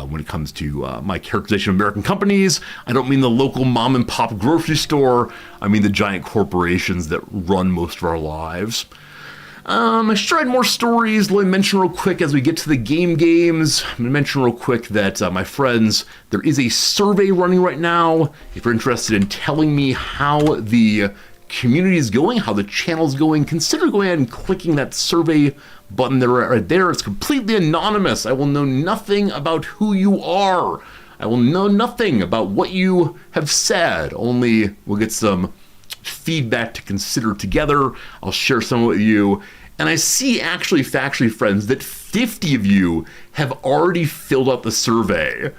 when it comes to my characterization of American companies. I don't mean the local mom and pop grocery store. I mean the giant corporations that run most of our lives. I sure had more stories. Let me mention real quick as we get to the games. I'm going to mention real quick that, my friends, there is a survey running right now. If you're interested in telling me how the community is going, how the channel is going, consider going ahead and clicking that survey button there, right there. It's completely anonymous. I will know nothing about who you are. I will know nothing about what you have said. Only we'll get some feedback to consider together. I'll share some with you. And I see factually, friends, that 50 of you have already filled out the survey.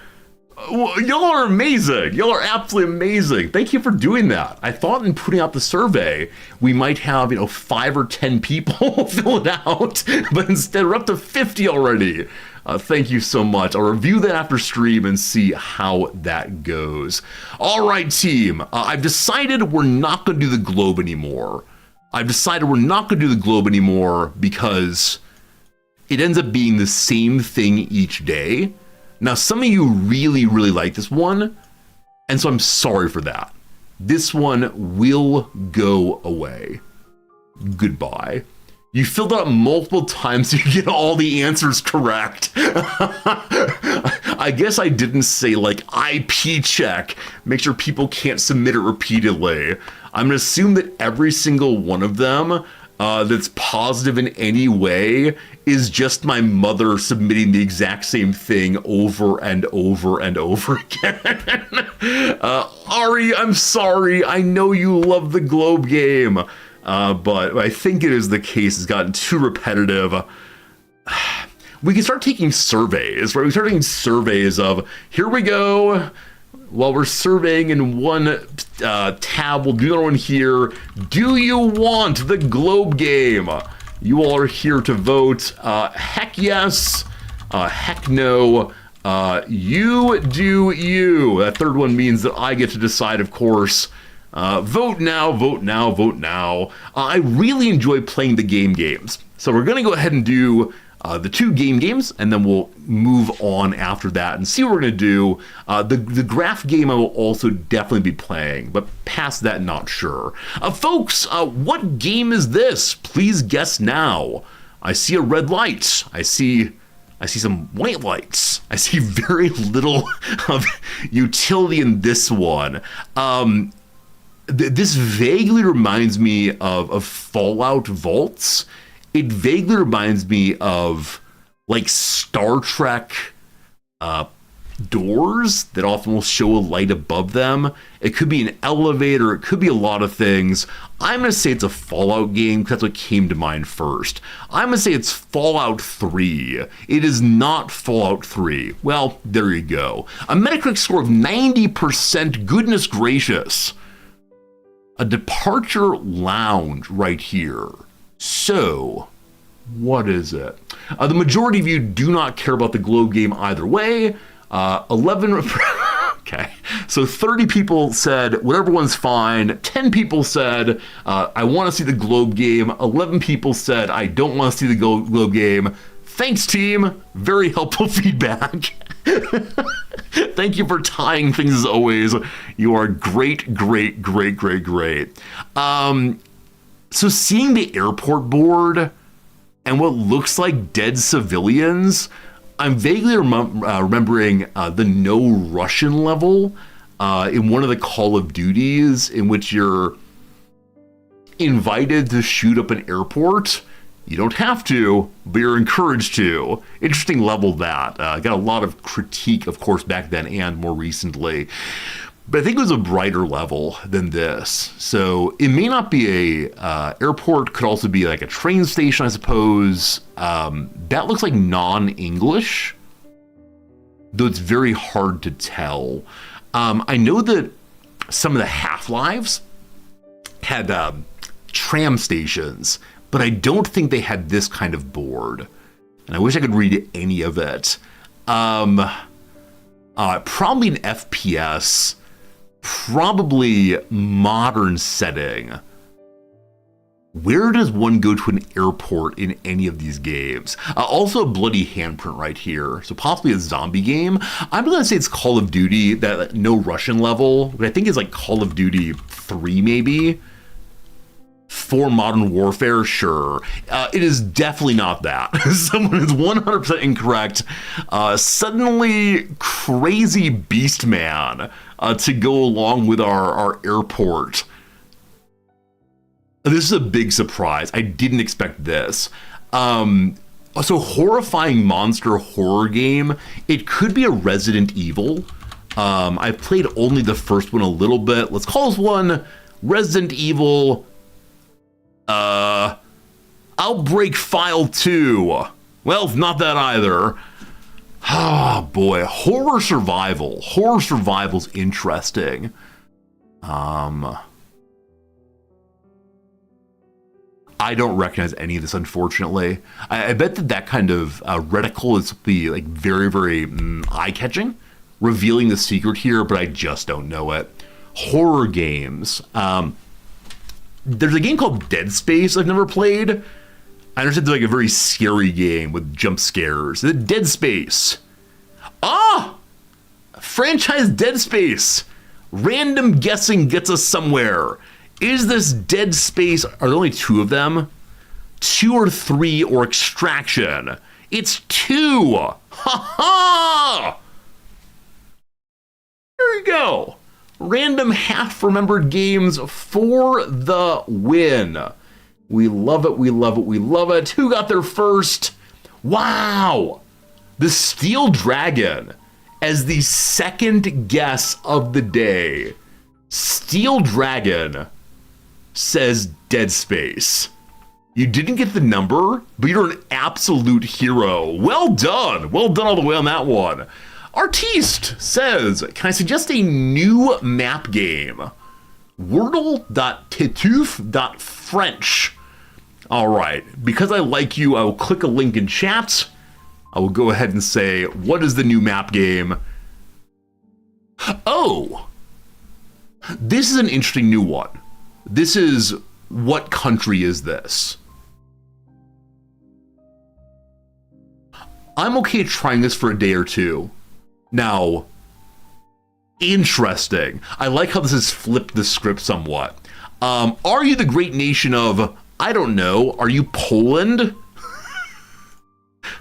Y'all are amazing. Y'all are absolutely amazing. Thank you for doing that. I thought in putting out the survey, we might have, 5 or 10 people fill it out, but instead we're up to 50 already. Thank you so much. I'll review that after stream and see how that goes. All right, team. I've decided we're not going to do the globe anymore. Because it ends up being the same thing each day. Now, some of you really, really like this one, and so I'm sorry for that. This one will go away. Goodbye. You filled out multiple times so you get all the answers correct. I guess I didn't say IP check, make sure people can't submit it repeatedly. I'm gonna assume that every single one of them that's positive in any way is just my mother submitting the exact same thing over and over and over again. Ari, I'm sorry. I know you love the Globe game. But I think it is the case. It's gotten too repetitive. we can start taking surveys, right? We start taking surveys of, here we go. While we're surveying in one tab, we'll do another one here. Do you want the Globe game? You all are here to vote. Heck yes. Heck no. You do you. That third one means that I get to decide, of course. Vote now, vote now, vote now. I really enjoy playing the games. So we're going to go ahead and do the 2 games, and then we'll move on after that and see what we're going to do. The graph game I will also definitely be playing, but past that, not sure. Folks, what game is this? Please guess now. I see a red light. I see some white lights. I see very little of utility in this one. This vaguely reminds me of Fallout Vaults. It vaguely reminds me of like Star Trek doors that often will show a light above them. It could be an elevator. It could be a lot of things. I'm going to say it's a Fallout game because that's what came to mind first. I'm going to say it's Fallout 3. It is not Fallout 3. Well, there you go. A Metacritic score of 90%. Goodness gracious. A departure lounge right here. So, what is it? The majority of you do not care about the Globe game either way. 11... Okay, so 30 people said whatever one's fine. 10 people said I want to see the Globe game. 11 people said I don't want to see the Globe game. Thanks, team. Very helpful feedback. Thank you for tying things as always. You are great, great, great, great, great. So seeing the airport board and what looks like dead civilians, I'm vaguely remembering the No Russian level in one of the Call of Duties in which you're invited to shoot up an airport. You don't have to, but you're encouraged to. Interesting level that. Got a lot of critique, of course, back then and more recently. But I think it was a brighter level than this. So it may not be a airport, could also be like a train station, I suppose. That looks like non-English, though it's very hard to tell. I know that some of the Half-Lives had tram stations, but I don't think they had this kind of board. And I wish I could read any of it. Probably an FPS, probably modern setting. Where does one go to an airport in any of these games? Also a bloody handprint right here. So possibly a zombie game. I'm going to say it's Call of Duty, that No Russian level, but I think it's like Call of Duty 3 maybe. For Modern Warfare, sure. It is definitely not that. Someone is 100% incorrect. Suddenly, crazy Beast Man to go along with our airport. This is a big surprise. I didn't expect this. So horrifying monster horror game. It could be a Resident Evil. I've played only the first one a little bit. Let's call this one Resident Evil... Outbreak File 2. Well, not that either. Oh boy, horror survival. Horror survival's interesting. I don't recognize any of this, unfortunately. I bet that kind of reticle is be like very, very eye-catching, revealing the secret here, but I just don't know it. Horror games. There's a game called Dead Space I've never played. I understand it's like a very scary game with jump scares. Dead Space. Franchise Dead Space. Random guessing gets us somewhere. Is this Dead Space? Are there only 2 of them? 2 or 3 or Extraction? It's 2. Ha ha! There you go. Random half-remembered games for the win. We love it, we love it, we love it. Who got there first? Wow! The Steel Dragon as the second guess of the day. Steel Dragon says Dead Space. You didn't get the number, but you're an absolute hero. Well done. Well done all the way on that one. Artiste says, can I suggest a new map game? Wordle.titouf.french. All right. Because I like you, I will click a link in chat. I will go ahead and say, what is the new map game? Oh, this is an interesting new one. This is, what country is this? I'm okay trying this for a day or two. Now, interesting. I like how this has flipped the script somewhat. Are you the great nation of, I don't know, are you Poland?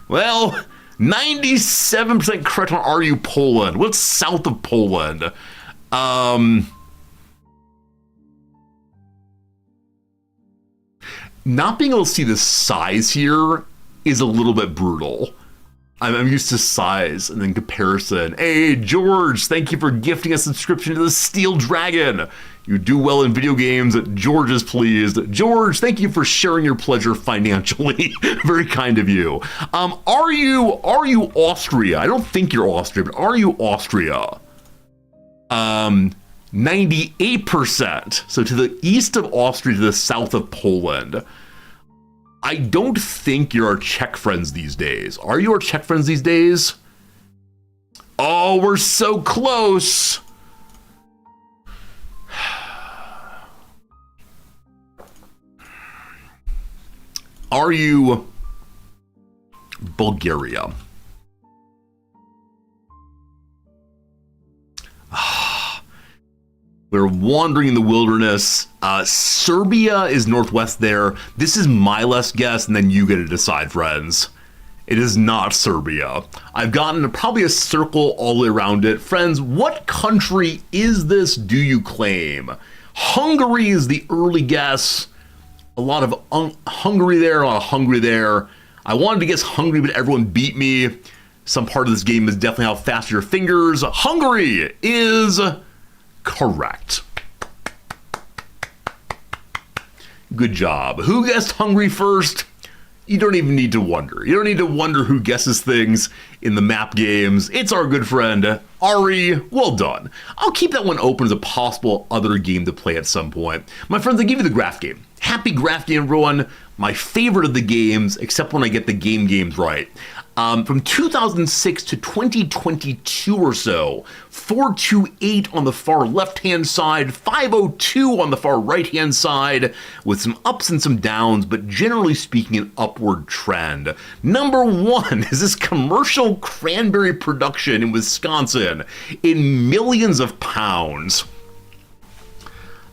Well, 97% correct on are you Poland? What's south of Poland? Not being able to see the size here is a little bit brutal. I'm used to size and then comparison. Hey, George, thank you for gifting a subscription to the Steel Dragon. You do well in video games. George is pleased. George, thank you for sharing your pleasure financially. Very kind of you. Are you Austria? I don't think you're Austria, but are you Austria? 98%. So to the east of Austria, to the south of Poland. I don't think you're our Czech friends these days. Are you our Czech friends these days? Oh, we're so close. Are you Bulgaria? We're wandering in the wilderness. Serbia is northwest there. This is my last guess, and then you get to decide, friends. It is not Serbia. I've gotten probably a circle all the way around it. Friends, what country is this, do you claim? Hungary is the early guess. A lot of Hungary there, a lot of Hungary there. I wanted to guess Hungary, but everyone beat me. Some part of this game is definitely how fast your fingers. Hungary is correct. Good job. Who guessed Hungary first? You don't even need to wonder. You don't need to wonder who guesses things in the map games. It's our good friend, Ari. Well done. I'll keep that one open as a possible other game to play at some point. My friends, I give you the graph game. Happy graph game, everyone. My favorite of the games, except when I get the games right. From 2006 to 2022 or so, 428 on the far left-hand side, 502 on the far right-hand side, with some ups and some downs, but generally speaking, an upward trend. Number one is this commercial cranberry production in Wisconsin in millions of pounds.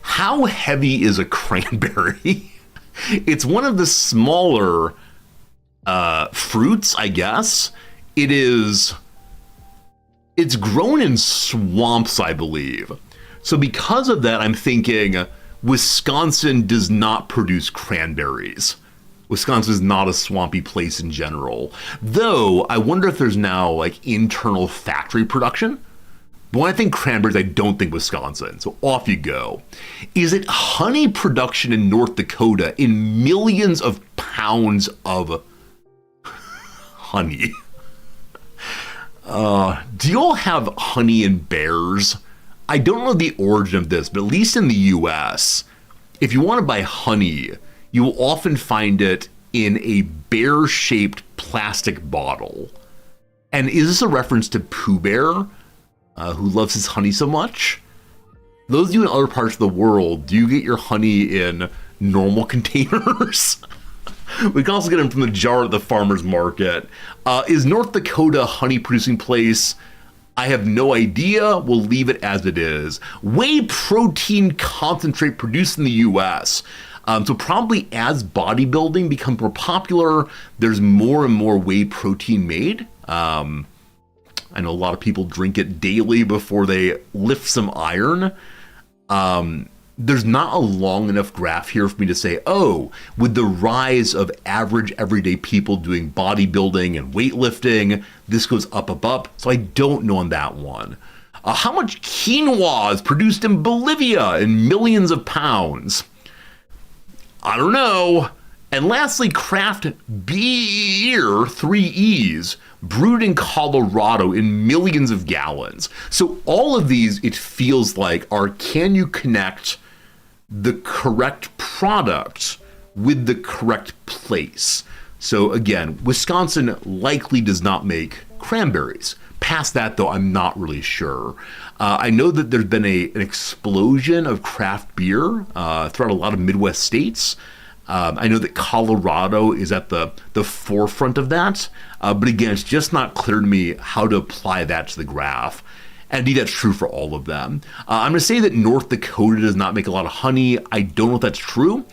How heavy is a cranberry? It's one of the smaller fruits, I guess. It's grown in swamps, I believe. So because of that, I'm thinking Wisconsin does not produce cranberries. Wisconsin is not a swampy place in general. Though, I wonder if there's now like internal factory production. But when I think cranberries, I don't think Wisconsin. So off you go. Is it honey production in North Dakota in millions of pounds of honey? Do you all have honey and bears? I don't know the origin of this, but at least in the US, if you want to buy honey, you will often find it in a bear-shaped plastic bottle. And is this a reference to Pooh Bear, who loves his honey so much? Those of you in other parts of the world, do you get your honey in normal containers? We can also get them from the jar at the farmer's market. Is North Dakota a honey producing place? I have no idea. We'll leave it as it is. Whey protein concentrate produced in the US. So probably as bodybuilding becomes more popular, there's more and more whey protein made. I know a lot of people drink it daily before they lift some iron. There's not a long enough graph here for me to say, oh, with the rise of average everyday people doing bodybuilding and weightlifting, this goes up. So I don't know on that one. How much quinoa is produced in Bolivia in millions of pounds? I don't know. And lastly, craft beer, 3 E's, brewed in Colorado in millions of gallons. So all of these, it feels like, are can you connect the correct product with the correct place? So again, Wisconsin likely does not make cranberries. Past that, though, I'm not really sure. I know that there's been an explosion of craft beer throughout a lot of Midwest states. I know that Colorado is at the forefront of that, but again, it's just not clear to me how to apply that to the graph. And indeed, that's true for all of them. I'm going to say that North Dakota does not make a lot of honey. I don't know if that's true.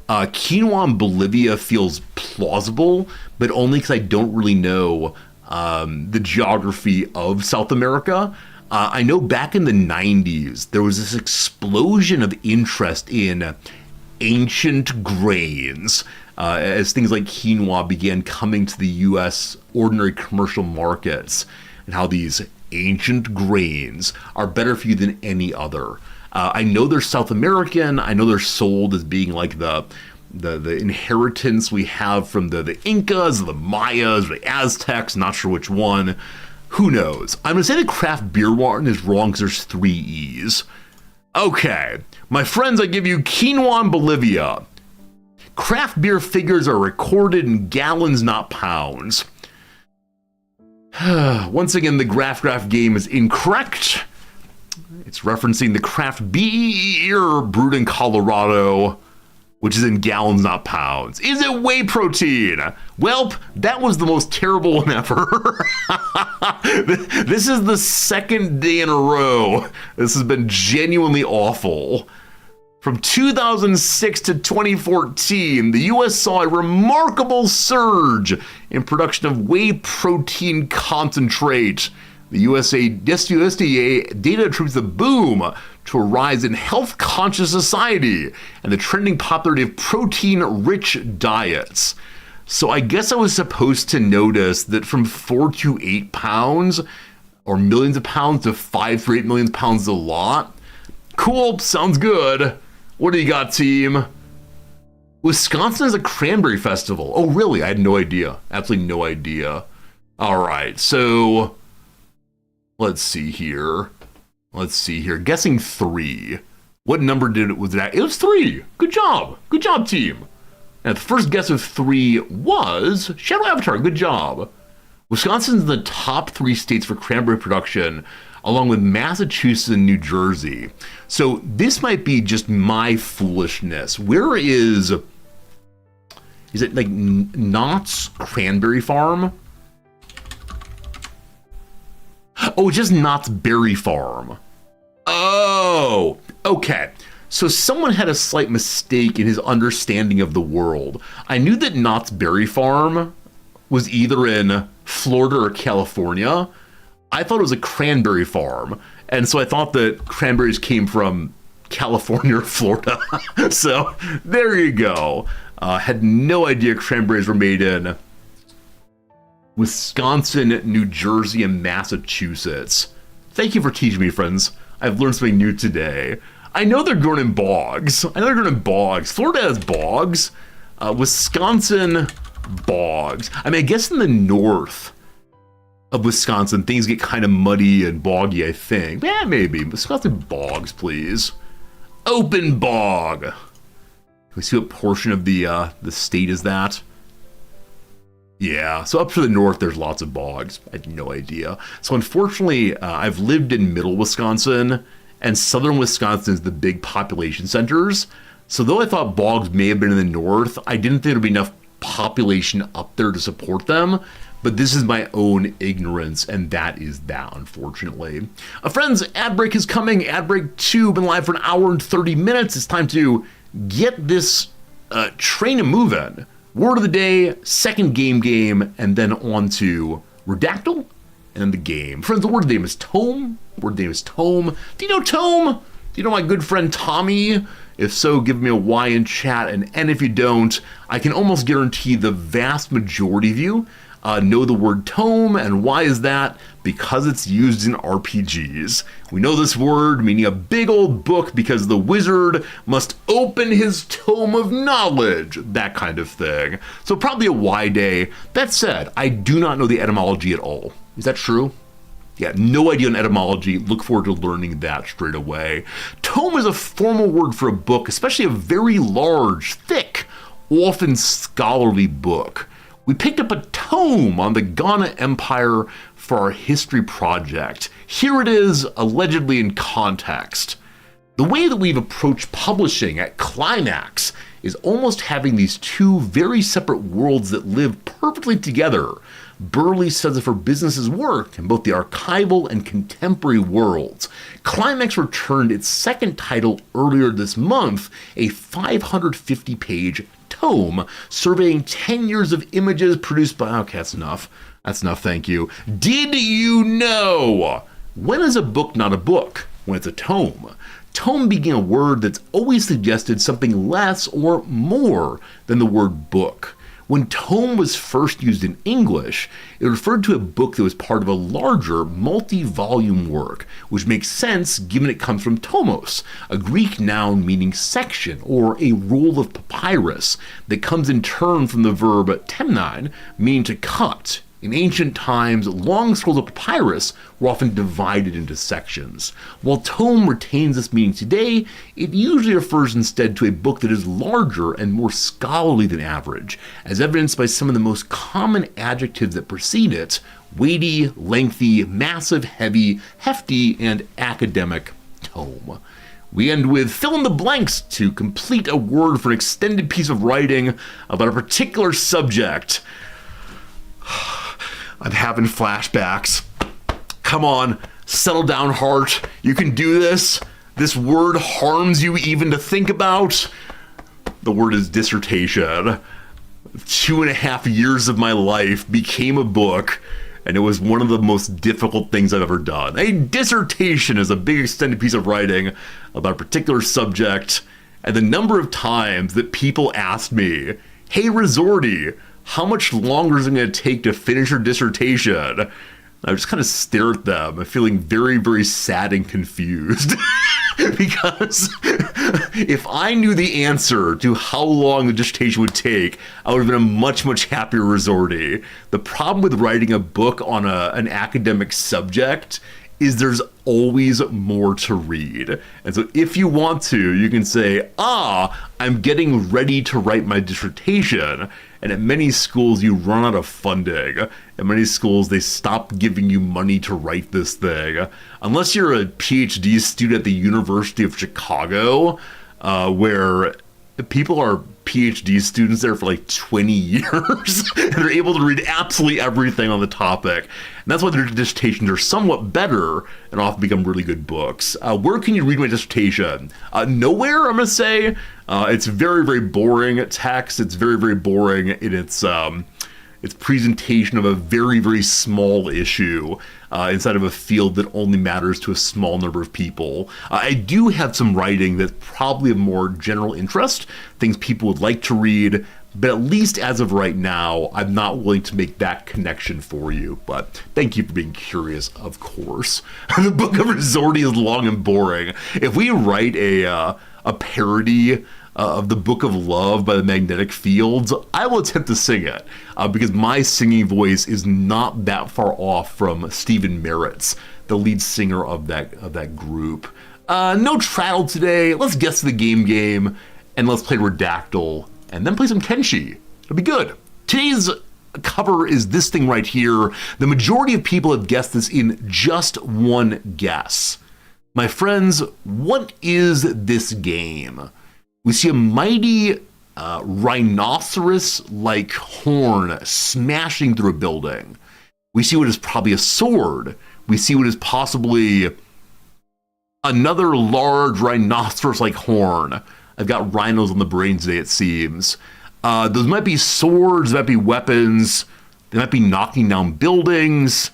Quinoa in Bolivia feels plausible, but only because I don't really know the geography of South America. I know back in the 90s, there was this explosion of interest in ancient grains as things like quinoa began coming to the U.S. ordinary commercial markets, and how these ancient grains are better for you than any other. I know they're South American. I know they're sold as being like the inheritance we have from the Incas, the Mayas, the Aztecs, not sure which one. Who knows? I'm going to say the craft beer one is wrong because there's 3 E's. Okay, my friends, I give you quinoa in Bolivia. Craft beer figures are recorded in gallons, not pounds. Once again, the graph game is incorrect. It's referencing the craft beer brewed in Colorado, which is in gallons, not pounds. Is it whey protein? Welp, that was the most terrible one ever. This is the second day in a row. This has been genuinely awful. From 2006 to 2014, the U.S. saw a remarkable surge in production of whey protein concentrate. The USDA data attributes the boom to a rise in health-conscious society and the trending popularity of protein-rich diets. So I guess I was supposed to notice that from 4 to 8 pounds, or millions of pounds, to 5 to 8 million pounds is a lot. Cool, sounds good. What do you got, team? Wisconsin is a cranberry festival. Oh, really? I had no idea. Absolutely no idea. All right, so let's see here. Guessing 3. What number was it at? It was 3. Good job. Good job, team. And the first guess of 3 was Shadow Avatar. Good job. Wisconsin's in the top 3 states for cranberry production, along with Massachusetts and New Jersey. So this might be just my foolishness. Where is it like Knott's Cranberry Farm? Oh, it's just Knott's Berry Farm. Oh, okay. So someone had a slight mistake in his understanding of the world. I knew that Knott's Berry Farm was either in Florida or California. I thought it was a cranberry farm. And so I thought that cranberries came from California or Florida. So there you go. Had no idea cranberries were made in Wisconsin, New Jersey, and Massachusetts. Thank you for teaching me, friends. I've learned something new today. I know they're grown in bogs. Florida has bogs. Wisconsin, bogs. I mean, I guess in the north of Wisconsin, things get kind of muddy and boggy, I think. Yeah, maybe. Wisconsin bogs, please. Open bog. Can we see what portion of the state is that? Yeah, so up to the north, there's lots of bogs. I had no idea. So unfortunately, I've lived in middle Wisconsin, and southern Wisconsin is the big population centers. So though I thought bogs may have been in the north, I didn't think there would be enough population up there to support them. But this is my own ignorance, and that is that, unfortunately. Friends, ad break is coming. Ad break 2, been live for an hour and 30 minutes. It's time to get this train moving. Word of the day, second game, and then on to Redactyl, and then the game. Friends, the word of the day is tome. Word of the day is tome. Do you know tome? Do you know my good friend Tommy? If so, give me a Y in chat, and if you don't, I can almost guarantee the vast majority of you know the word tome, and why is that? Because it's used in RPGs. We know this word meaning a big old book because the wizard must open his tome of knowledge, that kind of thing. So probably a Y day. That said, I do not know the etymology at all. Is that true? Yeah, no idea on etymology. Look forward to learning that straight away. Tome is a formal word for a book, especially a very large, thick, often scholarly book. We picked up a tome on the Ghana Empire for our history project. Here it is, allegedly in context. The way that we've approached publishing at Climax is almost having these two very separate worlds that live perfectly together. Burleigh says that for businesses work in both the archival and contemporary worlds. Climax returned its second title earlier this month, a 550-page tome surveying 10 years of images produced by... Okay, that's enough. That's enough, thank you. Did you know? When is a book not a book? When it's a tome. Tome being a word that's always suggested something less or more than the word book. When tome was first used in English, it referred to a book that was part of a larger, multi-volume work, which makes sense given it comes from tomos, a Greek noun meaning section or a roll of papyrus that comes in turn from the verb temnine, meaning to cut. In ancient times, long scrolls of papyrus were often divided into sections. While tome retains this meaning today, it usually refers instead to a book that is larger and more scholarly than average, as evidenced by some of the most common adjectives that precede it: weighty, lengthy, massive, heavy, hefty, and academic tome. We end with fill in the blanks to complete a word for an extended piece of writing about a particular subject. I'm having flashbacks. Come on, settle down, heart. You can do this. This word harms you even to think about. The word is dissertation. 2.5 years of my life became a book, and it was one of the most difficult things I've ever done. A dissertation is a big extended piece of writing about a particular subject, and the number of times that people asked me, "Hey, Resorty, how much longer is it going to take to finish your dissertation?" I just kind of stare at them, feeling very, very sad and confused. Because if I knew the answer to how long the dissertation would take, I would have been a much, much happier Resorty. The problem with writing a book on an academic subject is there's always more to read. And so if you want to, you can say, I'm getting ready to write my dissertation. And at many schools, you run out of funding. At many schools, they stop giving you money to write this thing. Unless you're a PhD student at the University of Chicago, where people are PhD students there for like 20 years, and they're able to read absolutely everything on the topic. And that's why their dissertations are somewhat better and often become really good books. Where can you read my dissertation? Nowhere, I'm going to say. It's very, very boring text. It's very, very boring in its presentation of a very, very small issue inside of a field that only matters to a small number of people. I do have some writing that's probably of more general interest, things people would like to read, but at least as of right now, I'm not willing to make that connection for you. But thank you for being curious, of course. The Book of Resorty is long and boring. If we write a parody of the Book of Love by the Magnetic Fields, I will attempt to sing it because my singing voice is not that far off from Stephen Merritt's, the lead singer of that group. No Traddle today. Let's guess the game, and let's play Redactyl, and then play some Kenshi. It'll be good. Today's cover is this thing right here. The majority of people have guessed this in just one guess. My friends, what is this game? We see a mighty rhinoceros-like horn smashing through a building. We see what is probably a sword. We see what is possibly another large rhinoceros-like horn. I've got rhinos on the brain today, it seems. Those might be swords, might be weapons. They might be knocking down buildings.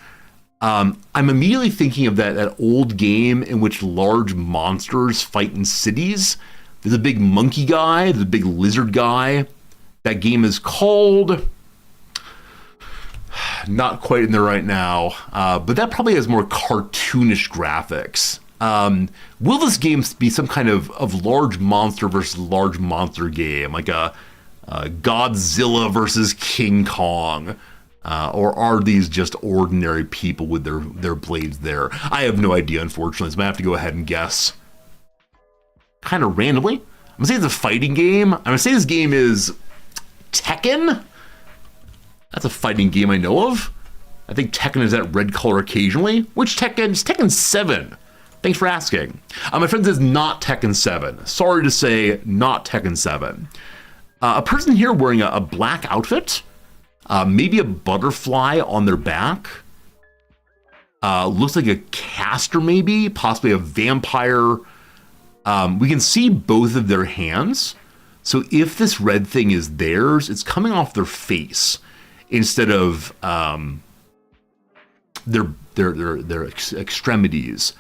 I'm immediately thinking of that old game in which large monsters fight in cities. There's a big monkey guy, there's a big lizard guy. That game is called... not quite in there right now, but that probably has more cartoonish graphics. Will this game be some kind of large monster versus large monster game, like a Godzilla versus King Kong? Or are these just ordinary people with their blades there? I have no idea, unfortunately, so I have to go ahead and guess kind of randomly. I'm gonna say it's a fighting game. I'm gonna say this game is Tekken. That's a fighting game I know of. I think Tekken is that red color occasionally. Which Tekken? It's Tekken 7. Thanks for asking. My friend says not Tekken 7. Sorry to say, not Tekken 7. A person here wearing a black outfit, maybe a butterfly on their back. Looks like a caster maybe, possibly a vampire. We can see both of their hands. So if this red thing is theirs, it's coming off their face instead of their extremities.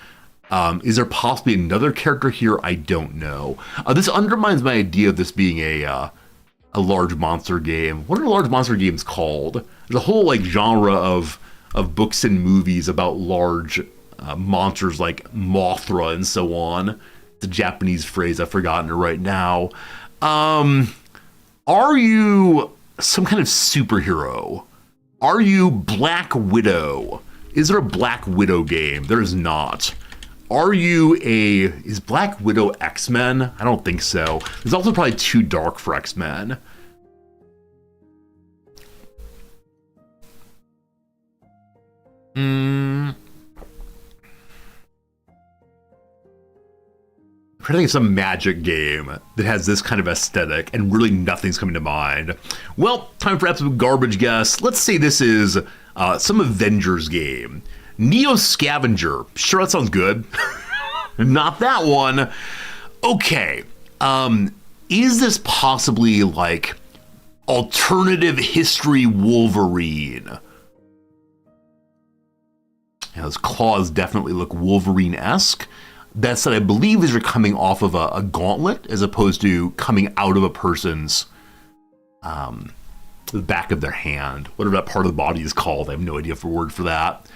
Is there possibly another character here? I don't know. This undermines my idea of this being a large monster game. What are large monster games called? There's a whole genre of books and movies about large monsters like Mothra and so on. It's a Japanese phrase. I've forgotten it right now. Are you some kind of superhero? Are you Black Widow? Is there a Black Widow game? There is not. Are you is Black Widow X-Men? I don't think so. It's also probably too dark for X-Men. I'm trying to think of some magic game that has this kind of aesthetic, and really nothing's coming to mind. Well, time for absolute garbage guess. Let's say this is some Avengers game. Neo Scavenger. Sure, that sounds good. Not that one. Okay. Is this possibly like alternative history Wolverine? Yeah, those claws definitely look Wolverine-esque. That said, I believe these are coming off of a gauntlet as opposed to coming out of a person's the back of their hand. Whatever that part of the body is called. I have no idea for a word for that.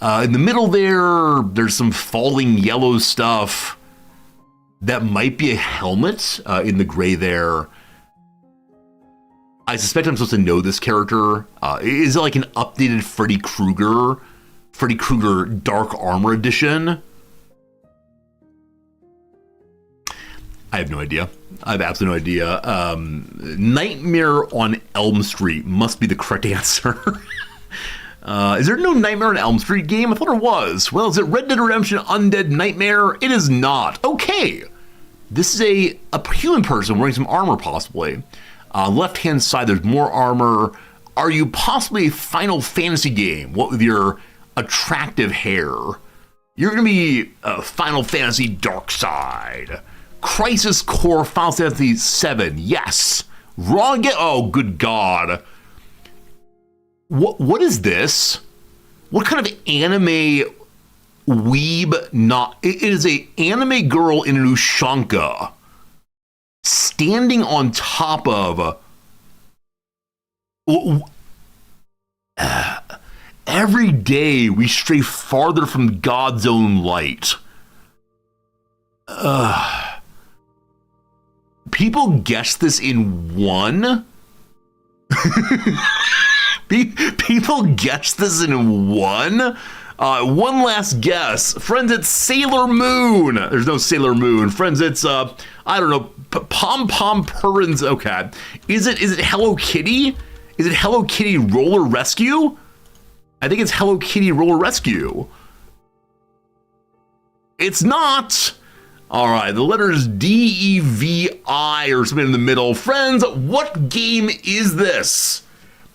In the middle there's some falling yellow stuff. That might be a helmet in the gray there. I suspect I'm supposed to know this character. Is it like an updated Freddy Krueger Dark Armor Edition? I have no idea. I have absolutely no idea. Nightmare on Elm Street must be the correct answer. Is there no Nightmare on Elm Street game? I thought there was. Well, is it Red Dead Redemption Undead Nightmare? It is not. Okay. This is a human person wearing some armor, possibly. Left-hand side, there's more armor. Are you possibly a Final Fantasy game? What with your attractive hair? You're going to be Final Fantasy Dark Side. Crisis Core Final Fantasy 7. Yes. Wrong again. Oh, good God. What is this? What kind of anime weeb not? It is a anime girl in an Ushanka standing on top of every day we stray farther from God's own light. People guess this in one? People guess this in one? One last guess. Friends, it's Sailor Moon. There's no Sailor Moon. Friends, it's, I don't know, Pom Pom Purrins. Okay. Is it Hello Kitty? Is it Hello Kitty Roller Rescue? I think it's Hello Kitty Roller Rescue. It's not. All right, the letters D-E-V-I or something in the middle. Friends, what game is this?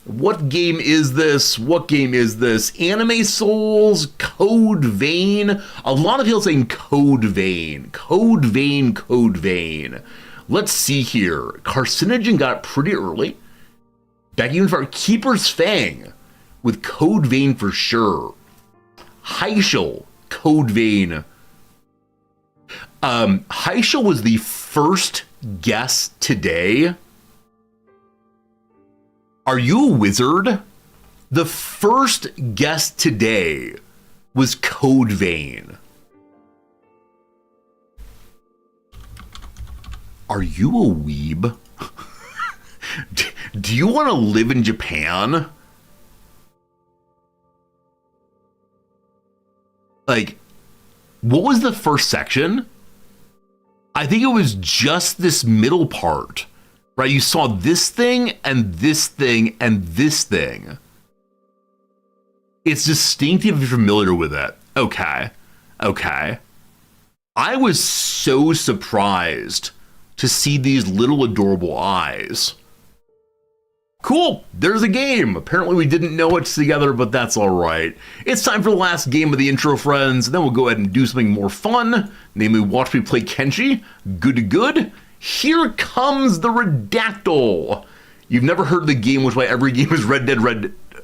What game is this? What game is this? Anime Souls, Code Vein. A lot of people saying Code Vein. Code Vein, Code Vein. Let's see here. Carcinogen got pretty early. Back even for Keeper's Fang with Code Vein for sure. Heishel, Code Vein. Heishel was the first guess today. Are you a wizard? The first guess today was Code Vein. Are you a weeb? Do you want to live in Japan? Like, what was the first section? I think it was just this middle part, right? You saw this thing and this thing and this thing. It's distinctive if you're familiar with it. Okay. I was so surprised to see these little adorable eyes. Cool, there's a game. Apparently we didn't know it together, but that's all right. It's time for the last game of the intro, friends. Then we'll go ahead and do something more fun, namely watch me play Kenshi. Good. Here comes the Redactyl. You've never heard of the game, which why every game is Red Dead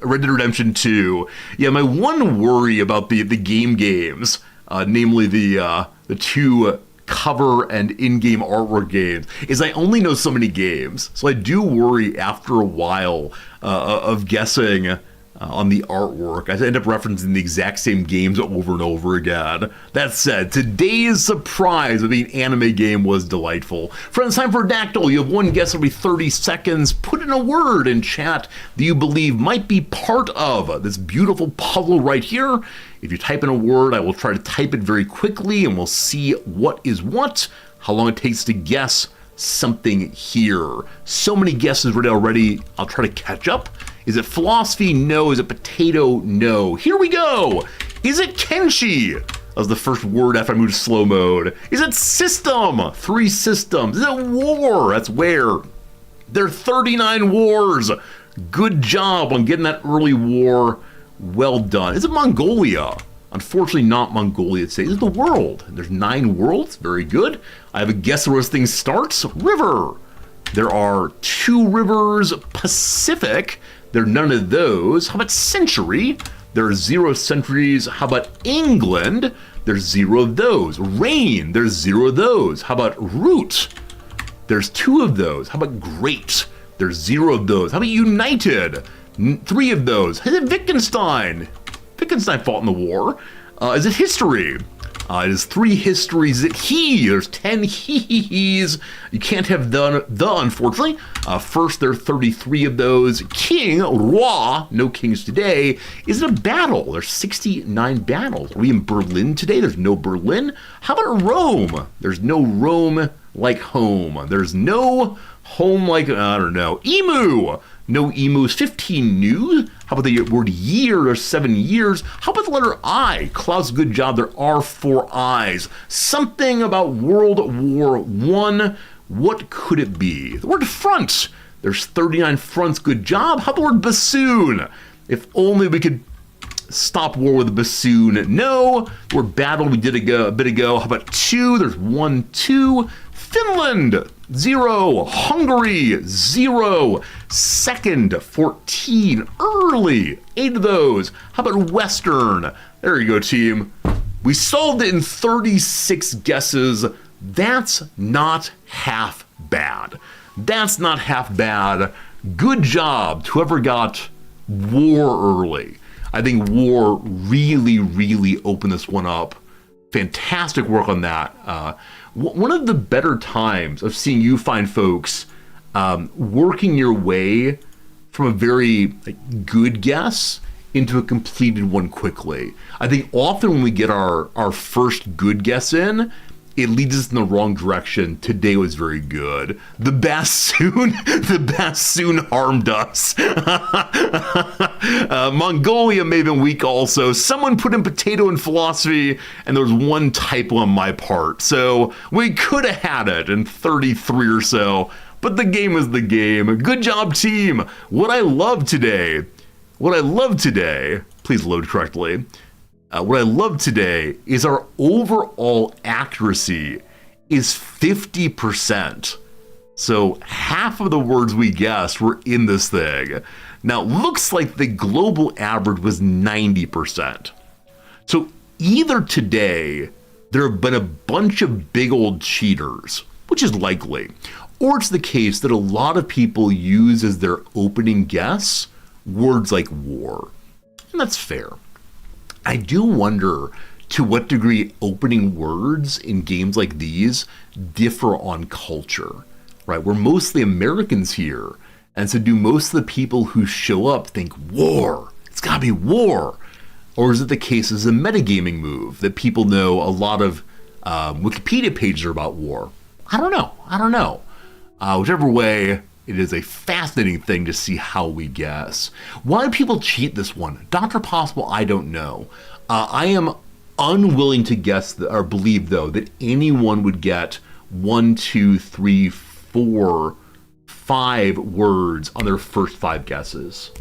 Redemption 2. Yeah, my one worry about the game games, namely the two cover and in-game artwork games, is I only know so many games. So I do worry after a while of guessing on the artwork. I end up referencing the exact same games over and over again. That said, today's surprise of the anime game was delightful. Friends, time for Redactyl. You have one guess every 30 seconds. Put in a word in chat that you believe might be part of this beautiful puzzle right here. If you type in a word, I will try to type it very quickly and we'll see what is what, how long it takes to guess something here. So many guesses ready already. I'll try to catch up. Is it philosophy? No. Is it potato? No. Here we go. Is it Kenshi? That was the first word after I moved to slow mode. Is it system? 3 systems. Is it war? That's where. There are 39 wars. Good job on getting that early war. Well done. Is it Mongolia? Unfortunately not Mongolia today. Is it the world? There's 9 worlds. Very good. I have a guess where this thing starts. River. There are 2 rivers. Pacific. There are none of those. How about century? There are 0 centuries. How about England? There's 0 of those. Rain. There's 0 of those. How about root? There's 2 of those. How about great? There's 0 of those. How about united? 3 of those. Is it Wittgenstein? Wittgenstein fought in the war. Is it history? It is 3 histories. Is it he? There's 10 he's. You can't have the unfortunately. First, there are 33 of those. King, roi, no kings today. Is it a battle? There's 69 battles. Are we in Berlin today? There's no Berlin. How about Rome? There's no Rome like home. There's no home like, I don't know, emu. No emus. 15 new. How about the word year? There's 7 years. How about the letter I? Klaus, good job. There are 4 I's. Something about World War I. What could it be? The word front. There's 39 fronts. Good job. How about the word bassoon? If only we could stop war with a bassoon. No. The word battle we did a bit ago. How about 2? There's 1, 2. Finland, 0. Hungary, 0. Second, 14. Early, 8 of those. How about Western? There you go, team. We solved it in 36 guesses. That's not half bad. That's not half bad. Good job to whoever got war early. I think war really opened this one up. Fantastic work on that. One of the better times of seeing you find folks working your way from a very good guess into a completed one quickly. I think often when we get our first good guess in, it leads us in the wrong direction. Today was very good. The bassoon harmed us. Mongolia may have been weak also. Someone put in potato in philosophy, and there was 1 typo on my part. So we could have had it in 33 or so, but the game is the game. Good job, team. What I love today, please load correctly. What I love today is our overall accuracy is 50%. So half of the words we guessed were in this thing. Now, it looks like the global average was 90%. So either today, there have been a bunch of big old cheaters, which is likely, or it's the case that a lot of people use as their opening guess words like war. And that's fair. I do wonder to what degree opening words in games like these differ on culture, right? We're mostly Americans here. And so do most of the people who show up think war? It's gotta be war. Or is it the case as a metagaming move that people know a lot of Wikipedia pages are about war? I don't know. Whichever way, it is a fascinating thing to see how we guess. Why do people cheat this one? Dr. Possible, I don't know. I am unwilling to guess or believe, though, that anyone would get 1, 2, 3, 4, 5 words on their first 5 guesses.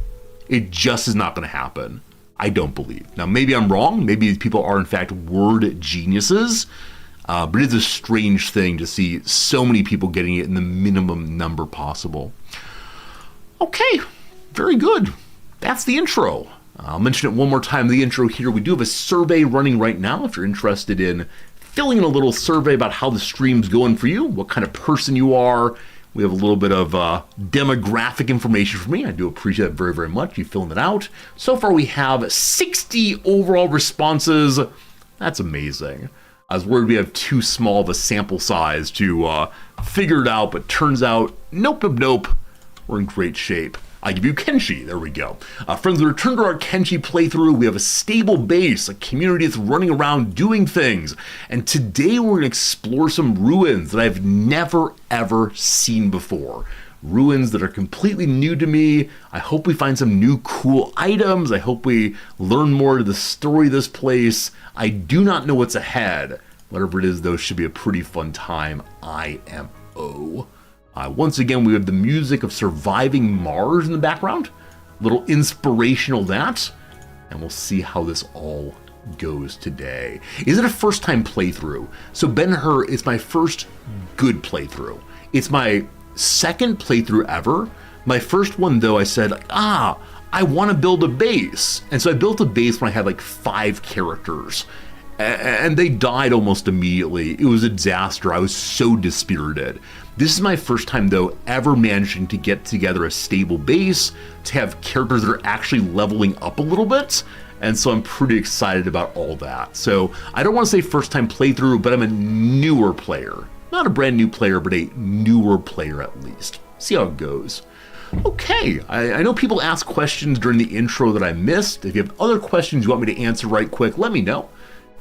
It just is not going to happen. I don't believe. Now, maybe I'm wrong. Maybe these people are, in fact, word geniuses. But it is a strange thing to see so many people getting it in the minimum number possible. Okay, very good. That's the intro. I'll mention it one more time, the intro here. We do have a survey running right now if you're interested in filling in a little survey about how the stream's going for you, what kind of person you are. We have a little bit of demographic information for me. I do appreciate that very, very much. You filling it out. So far, we have 60 overall responses. That's amazing. I was worried we have too small of a sample size to figure it out, but turns out, nope. We're in great shape. I give you Kenshi. There we go. Friends, we return to our Kenshi playthrough. We have a stable base, a community that's running around doing things. And today we're going to explore some ruins that I've never, ever seen before. Ruins that are completely new to me. I hope we find some new cool items. I hope we learn more of the story of this place. I do not know what's ahead. Whatever it is, though, should be a pretty fun time. IMO. Once again, we have the music of Surviving Mars in the background. A little inspirational that. And we'll see how this all goes today. Is it a first-time playthrough? So Ben-Hur is my first good playthrough. It's my second playthrough ever. My first one, though, I said, I want to build a base. And so I built a base when I had like 5 characters. And they died almost immediately. It was a disaster. I was so dispirited. This is my first time, though, ever managing to get together a stable base, to have characters that are actually leveling up a little bit. And so I'm pretty excited about all that. So I don't want to say first time playthrough, but I'm a newer player. Not a brand new player, but a newer player at least. See how it goes. Okay, I know people ask questions during the intro that I missed. If you have other questions you want me to answer right quick, let me know.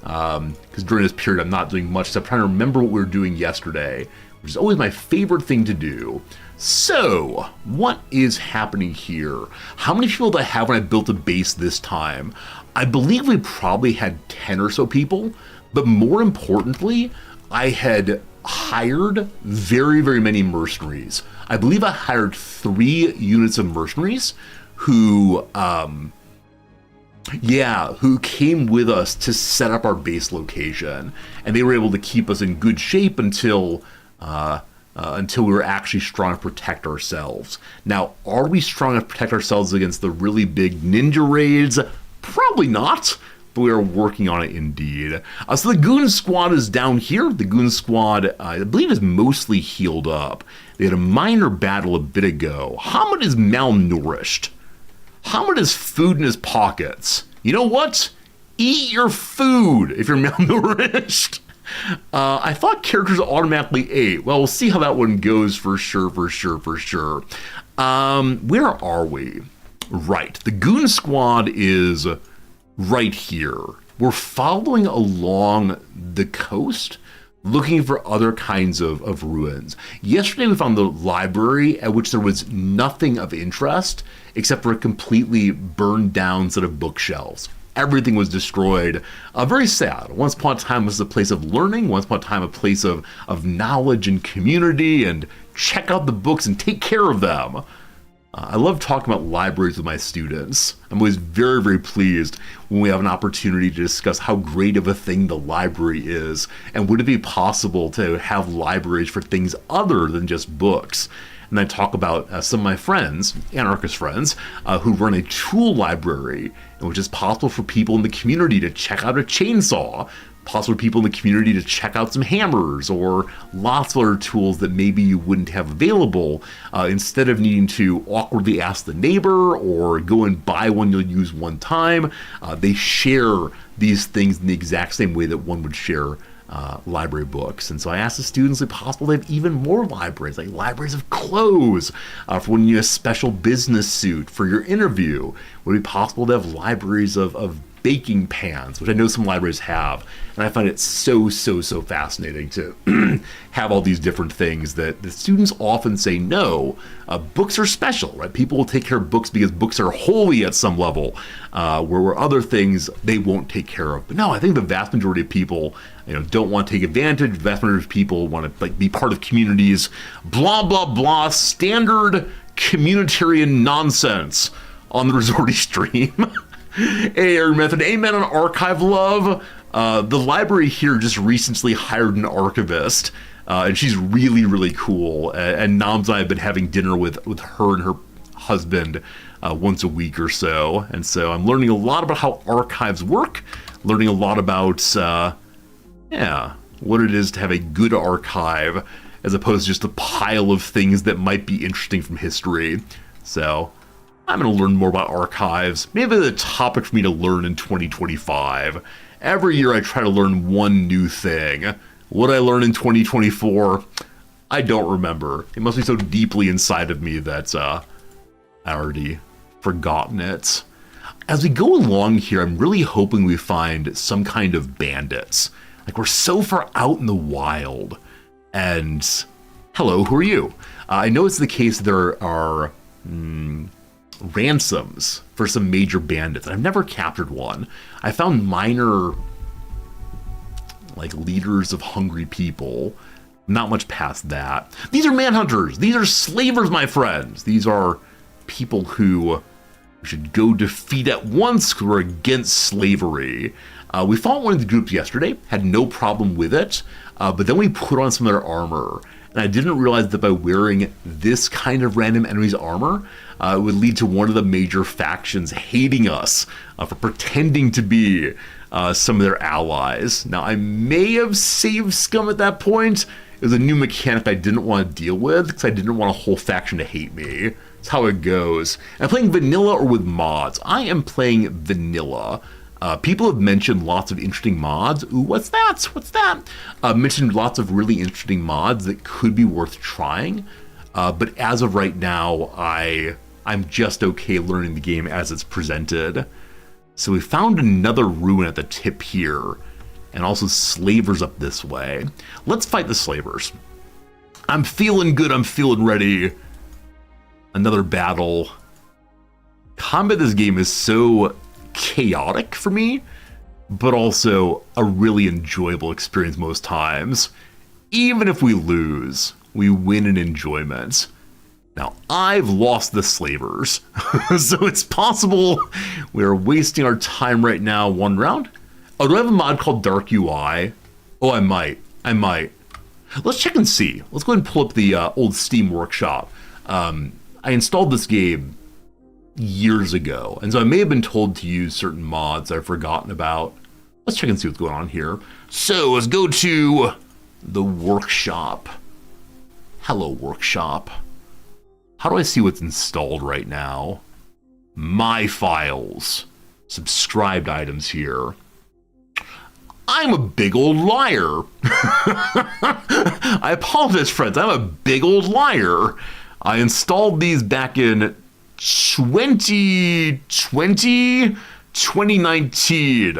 Because during this period I'm not doing much, so I'm trying to remember what we were doing yesterday, which is always my favorite thing to do. So, what is happening here? How many people did I have when I built a base this time? I believe we probably had 10 or so people, but more importantly, I had hired very, very many mercenaries. I believe I hired 3 units of mercenaries who came with us to set up our base location, and they were able to keep us in good shape until we were actually strong to protect ourselves. Now, are we strong enough to protect ourselves against the really big ninja raids? Probably not, but we are working on it indeed. So the Goon Squad is down here. The Goon Squad, I believe, is mostly healed up. They had a minor battle a bit ago. Hamid is malnourished. Hamid has food in his pockets. You know what? Eat your food if you're malnourished. I thought characters automatically ate. Well, we'll see how that one goes for sure. Where are we? Right. The Goon Squad is right here. We're following along the coast, looking for other kinds of ruins. Yesterday we found the library at which there was nothing of interest except for a completely burned down set of bookshelves. Everything was destroyed. Very sad. Once upon a time was a place of learning. Once upon a time a place of knowledge and community, and check out the books and take care of them. I love talking about libraries with my students. I'm always very, very pleased when we have an opportunity to discuss how great of a thing the library is, and would it be possible to have libraries for things other than just books. And I talk about some of my friends, anarchist friends, who run a tool library, in which it's possible for people in the community to check out a chainsaw, possibly people in the community to check out some hammers or lots of other tools that maybe you wouldn't have available. Instead of needing to awkwardly ask the neighbor or go and buy one you'll use one time, they share these things in the exact same way that one would share library books. And so I asked the students if possible to have even more libraries, like libraries of clothes for when you have a special business suit for your interview. Would it be possible to have libraries of baking pans, which I know some libraries have, and I find it so fascinating to have all these different things that the students often say no. Books are special, right? People will take care of books because books are holy at some level, where other things they won't take care of. But no, I think the vast majority of people, don't want to take advantage. The vast majority of people want to be part of communities. Blah blah blah. Standard communitarian nonsense on the Resorty stream. Hey, Aaron Method, amen on archive love. The library here just recently hired an archivist, and she's really cool. And Noms and I have been having dinner with her and her husband once a week or so. And so I'm learning a lot about how archives work, learning a lot about, what it is to have a good archive, as opposed to just a pile of things that might be interesting from history. So I'm going to learn more about archives. Maybe the topic for me to learn in 2025. Every year I try to learn one new thing. What I learn in 2024, I don't remember. It must be so deeply inside of me that I already forgotten it. As we go along here, I'm really hoping we find some kind of bandits. Like, we're so far out in the wild. And hello, who are you? I know it's the case there are ransoms for some major bandits. I've never captured one. I found minor, leaders of hungry people. Not much past that. These are manhunters. These are slavers, my friends. These are people who we should go defeat at once who are against slavery. We fought one of the groups yesterday, had no problem with it, but then we put on some of their armor. And I didn't realize that by wearing this kind of random enemy's armor, it would lead to one of the major factions hating us for pretending to be some of their allies. Now, I may have saved scum at that point. It was a new mechanic I didn't want to deal with because I didn't want a whole faction to hate me. That's how it goes. I'm playing vanilla or with mods. I am playing vanilla. People have mentioned lots of interesting mods. Ooh, what's that? What's that? Mentioned lots of really interesting mods that could be worth trying. But as of right now, I'm just okay learning the game as it's presented. So we found another ruin at the tip here, and also slavers up this way. Let's fight the slavers. I'm feeling good. I'm feeling ready. Another battle. Combat this game is so chaotic for me, but also a really enjoyable experience most times. Even if we lose, we win in enjoyment. Now, I've lost the slavers, so it's possible we're wasting our time right now one round. Oh, do I have a mod called Dark UI? Oh, I might. Let's check and see. Let's go ahead and pull up the old Steam Workshop. I installed this game years ago, and so I may have been told to use certain mods I've forgotten about. Let's check and see what's going on here. So let's go to the workshop. Hello, workshop. How do I see what's installed right now? My files. Subscribed items here. I'm a big old liar. I apologize, friends. I'm a big old liar. I installed these back in 2019.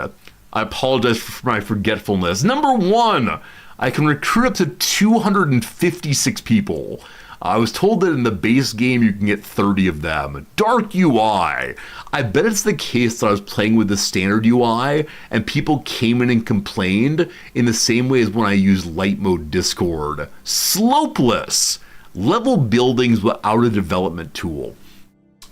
I apologize for my forgetfulness. Number one, I can recruit up to 256 people. I was told that in the base game you can get 30 of them. Dark UI. I bet it's the case that I was playing with the standard UI and people came in and complained in the same way as when I used light mode Discord. Slopeless. Level buildings without a development tool.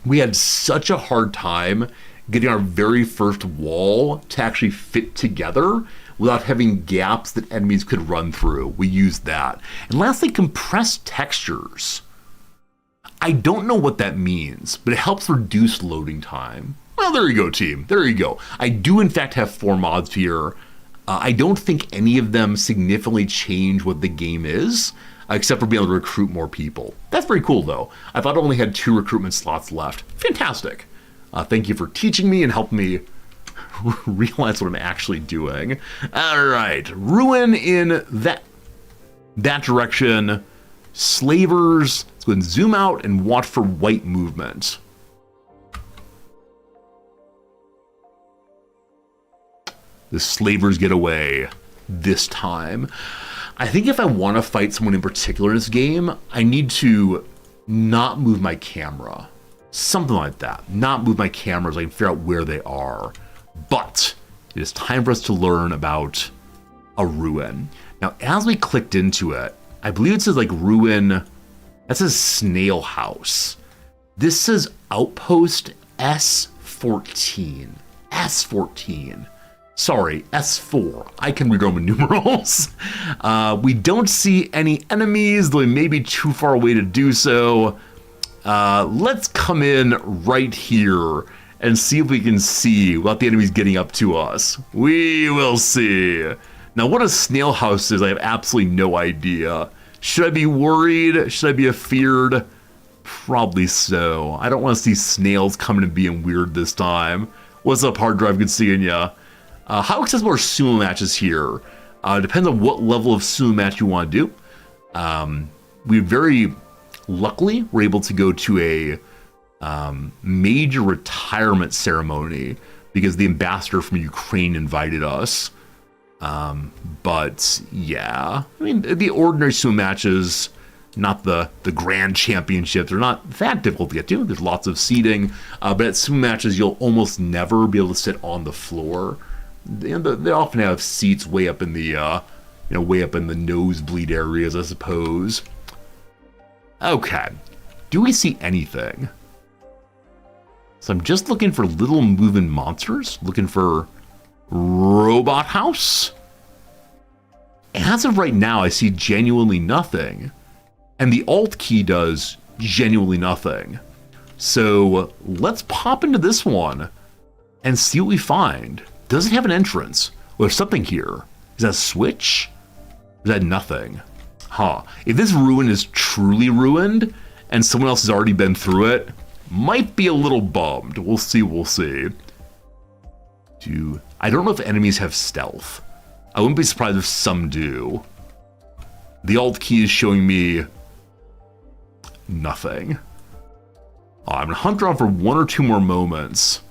We had such a hard time getting our very first wall to actually fit together without having gaps that enemies could run through. We used that. And lastly, compressed textures. I don't know what that means, but it helps reduce loading time. Well, there you go, team. There you go. I do, in fact, have 4 mods here. I don't think any of them significantly change what the game is, except for being able to recruit more people. That's very cool, though. I thought I only had 2 recruitment slots left. Fantastic. Thank you for teaching me and helping me realize what I'm actually doing. All right, ruin in that direction. Slavers. Let's go ahead and zoom out and watch for white movement. The slavers get away this time. I think if I want to fight someone in particular in this game, I need to not move my camera. Something like that. Not move my camera so I can figure out where they are. But it is time for us to learn about a ruin. Now, as we clicked into it, I believe it says like ruin. That says snail house. This says outpost S14. S14. Sorry, S4. I can read Roman numerals. We don't see any enemies, though we may be too far away to do so. Let's come in right here and see if we can see what the enemy's getting up to us. We will see. Now, what a snail house is, I have absolutely no idea. Should I be worried? Should I be afeared? Probably so. I don't want to see snails coming and being weird this time. What's up, hard drive? Good seeing ya. How accessible are sumo matches here? Depends on what level of sumo match you want to do. We very luckily were able to go to a major retirement ceremony because the ambassador from Ukraine invited us. But yeah, I mean, the ordinary sumo matches, not the grand championships, they're not that difficult to get to. There's lots of seating, but at sumo matches, you'll almost never be able to sit on the floor. They often have seats way up in the, way up in the nosebleed areas, I suppose. Okay, do we see anything? So I'm just looking for little moving monsters, looking for robot house. As of right now, I see genuinely nothing, and the Alt key does genuinely nothing. So let's pop into this one and see what we find. Does it have an entrance? Well, there's something here. Is that a switch? Is that nothing? Huh. If this ruin is truly ruined and someone else has already been through it, might be a little bummed. We'll see, we'll see. I don't know if enemies have stealth. I wouldn't be surprised if some do. The Alt key is showing me nothing. I'm gonna hunt around for 1 or 2 more moments.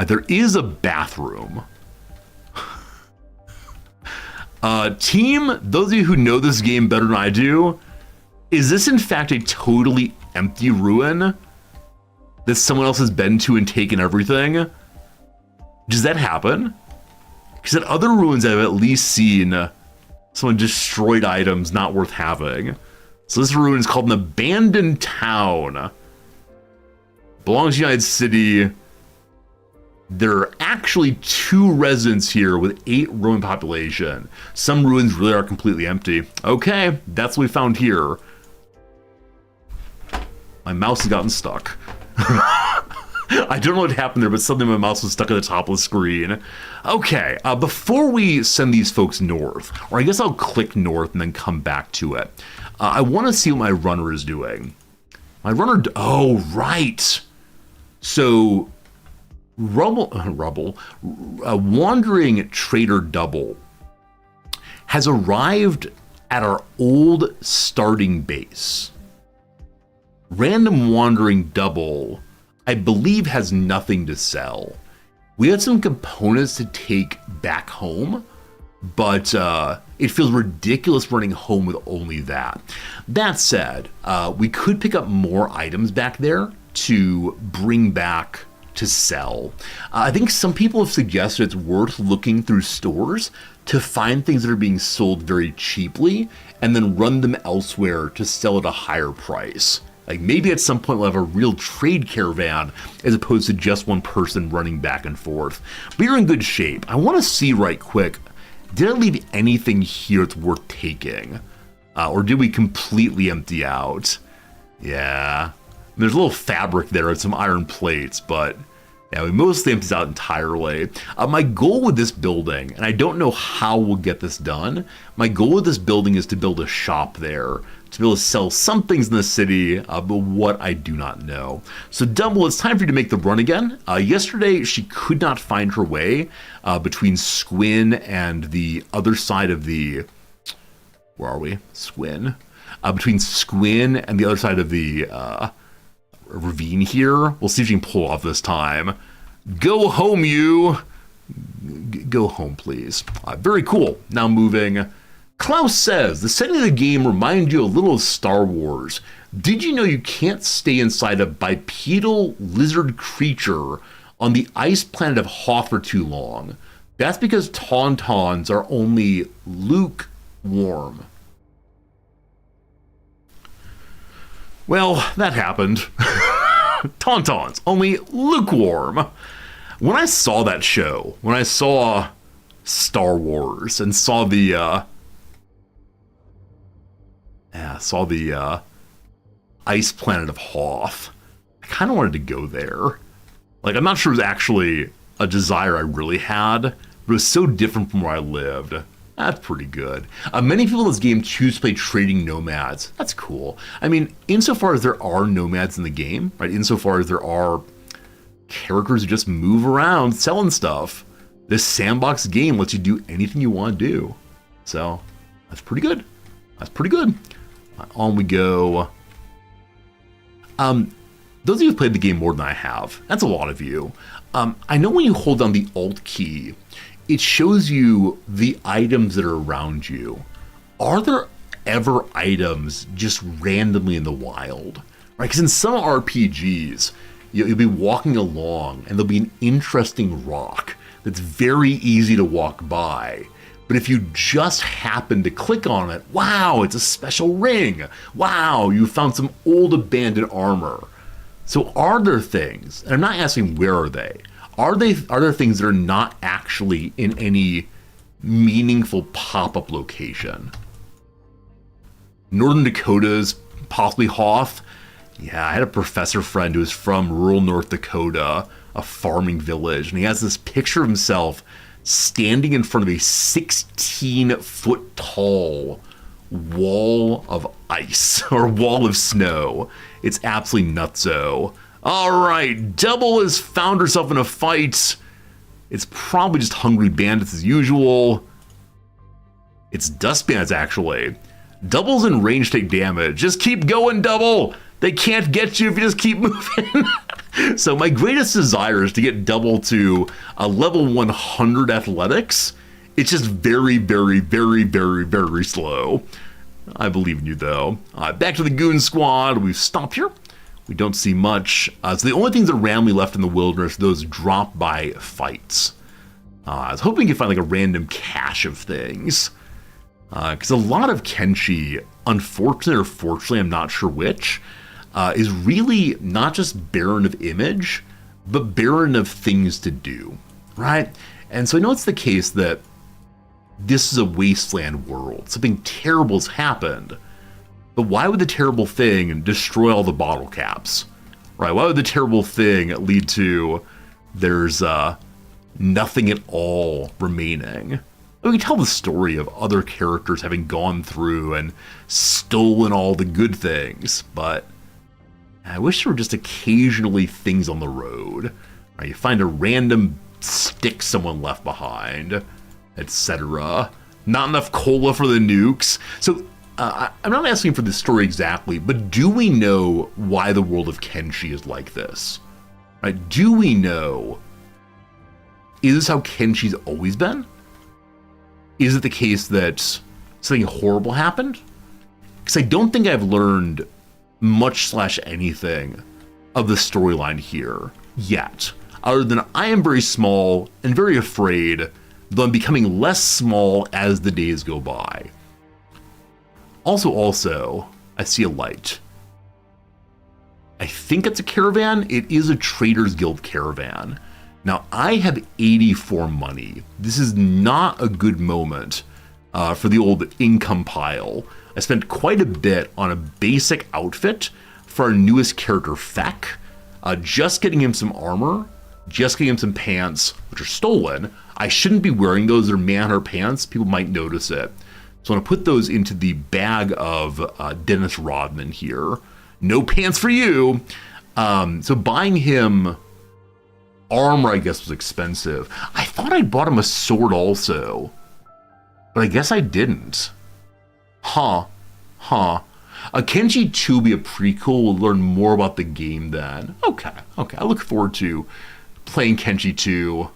There is a bathroom. Team, those of you who know this game better than I do, is this in fact a totally empty ruin that someone else has been to and taken everything? Does that happen? Because at other ruins I've at least seen someone destroyed items not worth having. So this ruin is called an abandoned town. Belongs to United City. There are actually 2 residents here with 8 Roman population. Some ruins really are completely empty. Okay, that's what we found here. My mouse has gotten stuck. I don't know what happened there, but suddenly my mouse was stuck at the top of the screen. Okay, before we send these folks north, or I guess I'll click north and then come back to it. I want to see what my runner is doing. My runner, oh, right. So, Wandering Trader Double has arrived at our old starting base. Random Wandering Double, I believe, has nothing to sell. We had some components to take back home, but it feels ridiculous running home with only that. That said, we could pick up more items back there to bring back to sell. I think some people have suggested it's worth looking through stores to find things that are being sold very cheaply and then run them elsewhere to sell at a higher price. Like maybe at some point we'll have a real trade caravan as opposed to just one person running back and forth. But you're in good shape. I want to see right quick, did I leave anything here that's worth taking? Or did we completely empty out? Yeah. There's a little fabric there and some iron plates, but Yeah, we mostly empties out entirely. My goal with this building, and I don't know how we'll get this done, my goal with this building is to build a shop there, to be able to sell some things in the city, but what I do not know. So Dumble, it's time for you to make the run again. Yesterday, she could not find her way between Squin and the other side of the... Where are we? Squin. Between Squin and the other side of the ravine here. We'll see if you can pull off this time. Go home, you! Go home, please. Very cool. Now moving... Klaus says, the setting of the game reminds you a little of Star Wars. Did you know you can't stay inside a bipedal lizard creature on the ice planet of Hoth for too long? That's because Tauntauns are only lukewarm. Well, that happened. Tauntauns, only lukewarm. When I saw that show, when I saw Star Wars and saw the ice planet of Hoth, I kind of wanted to go there. Like, I'm not sure it was actually a desire I really had, but it was so different from where I lived. That's pretty good. Many people in this game choose to play trading nomads. That's cool. I mean, insofar as there are nomads in the game, right? Insofar as there are characters who just move around selling stuff, this sandbox game lets you do anything you want to do. So, that's pretty good. That's pretty good. On we go. Those of you who've played the game more than I have, that's a lot of you. I know when you hold down the Alt key, it shows you the items that are around you. Are there ever items just randomly in the wild? Right? Because in some RPGs, you'll be walking along and there'll be an interesting rock that's very easy to walk by. But if you just happen to click on it, wow, it's a special ring. Wow, you found some old abandoned armor. So are there things, and I'm not asking where are they, are there things that are not actually in any meaningful pop-up location? Northern Dakota's possibly Hoth. Yeah, I had a professor friend who was from rural North Dakota, a farming village, and he has this picture of himself standing in front of a 16-foot tall wall of ice, or wall of snow. It's absolutely nutso. All right, Double has found herself in a fight. It's probably just hungry bandits as usual. It's dust bandits, actually. Double's in range to take damage. Just keep going, Double. They can't get you if you just keep moving. So my greatest desire is to get Double to a level 100 athletics. It's just very, very, very, very, very slow. I believe in you, though. Back to the Goon Squad. We've stopped here. We don't see much. So the only things that are randomly left in the wilderness, those drop by fights. I was hoping you could find like a random cache of things. Because a lot of Kenshi, unfortunately or fortunately, I'm not sure which, is really not just barren of image, but barren of things to do, right? And so I know it's the case that this is a wasteland world. Something terrible has happened. But why would the terrible thing destroy all the bottle caps? Right? Why would the terrible thing lead to there's nothing at all remaining? We can tell the story of other characters having gone through and stolen all the good things, but I wish there were just occasionally things on the road. Right? You find a random stick someone left behind, etc. Not enough cola for the nukes. So I'm not asking for the story exactly, but do we know why the world of Kenshi is like this? Right? Do we know, is this how Kenshi's always been? Is it the case that something horrible happened? Because I don't think I've learned much / anything of the storyline here yet, other than I am very small and very afraid, though I'm becoming less small as the days go by. Also, I see a light. I think it's a caravan. It is a Traders Guild caravan. Now, I have 84 money. This is not a good moment for the old income pile. I spent quite a bit on a basic outfit for our newest character, Feck. Just getting him some armor just getting him some pants, which are stolen. I shouldn't be wearing those. They're Manhunter pants. People might notice it. So I'm going to put those into the bag of Dennis Rodman here. No pants for you. So buying him armor, I guess, was expensive. I thought I bought him a sword also, but I guess I didn't. Huh. Kenshi 2 will be a prequel. We'll learn more about the game then. Okay. I look forward to playing Kenshi 2,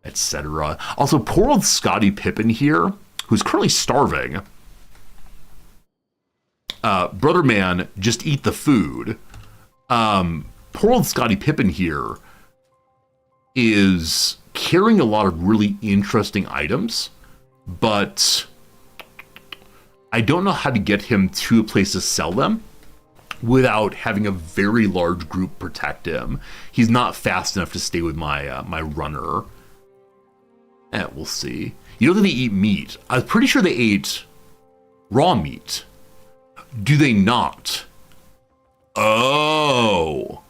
etc. Also, poor old Scottie Pippen here, who's currently starving. Brother man, just eat the food. Poor old Scottie Pippen here is carrying a lot of really interesting items, but I don't know how to get him to a place to sell them without having a very large group protect him. He's not fast enough to stay with my my runner. We'll see. You know that they eat meat. I was pretty sure they ate raw meat. Do they not? Oh.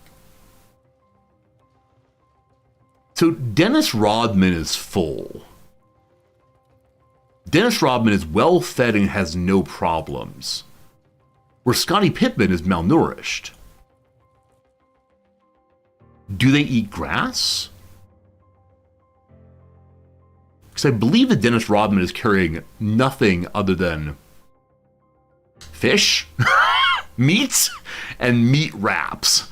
So Dennis Rodman is full. Dennis Rodman is well fed and has no problems, where Scottie Pippen is malnourished. Do they eat grass? Because I believe that Dennis Rodman is carrying nothing other than fish, meat, and meat wraps.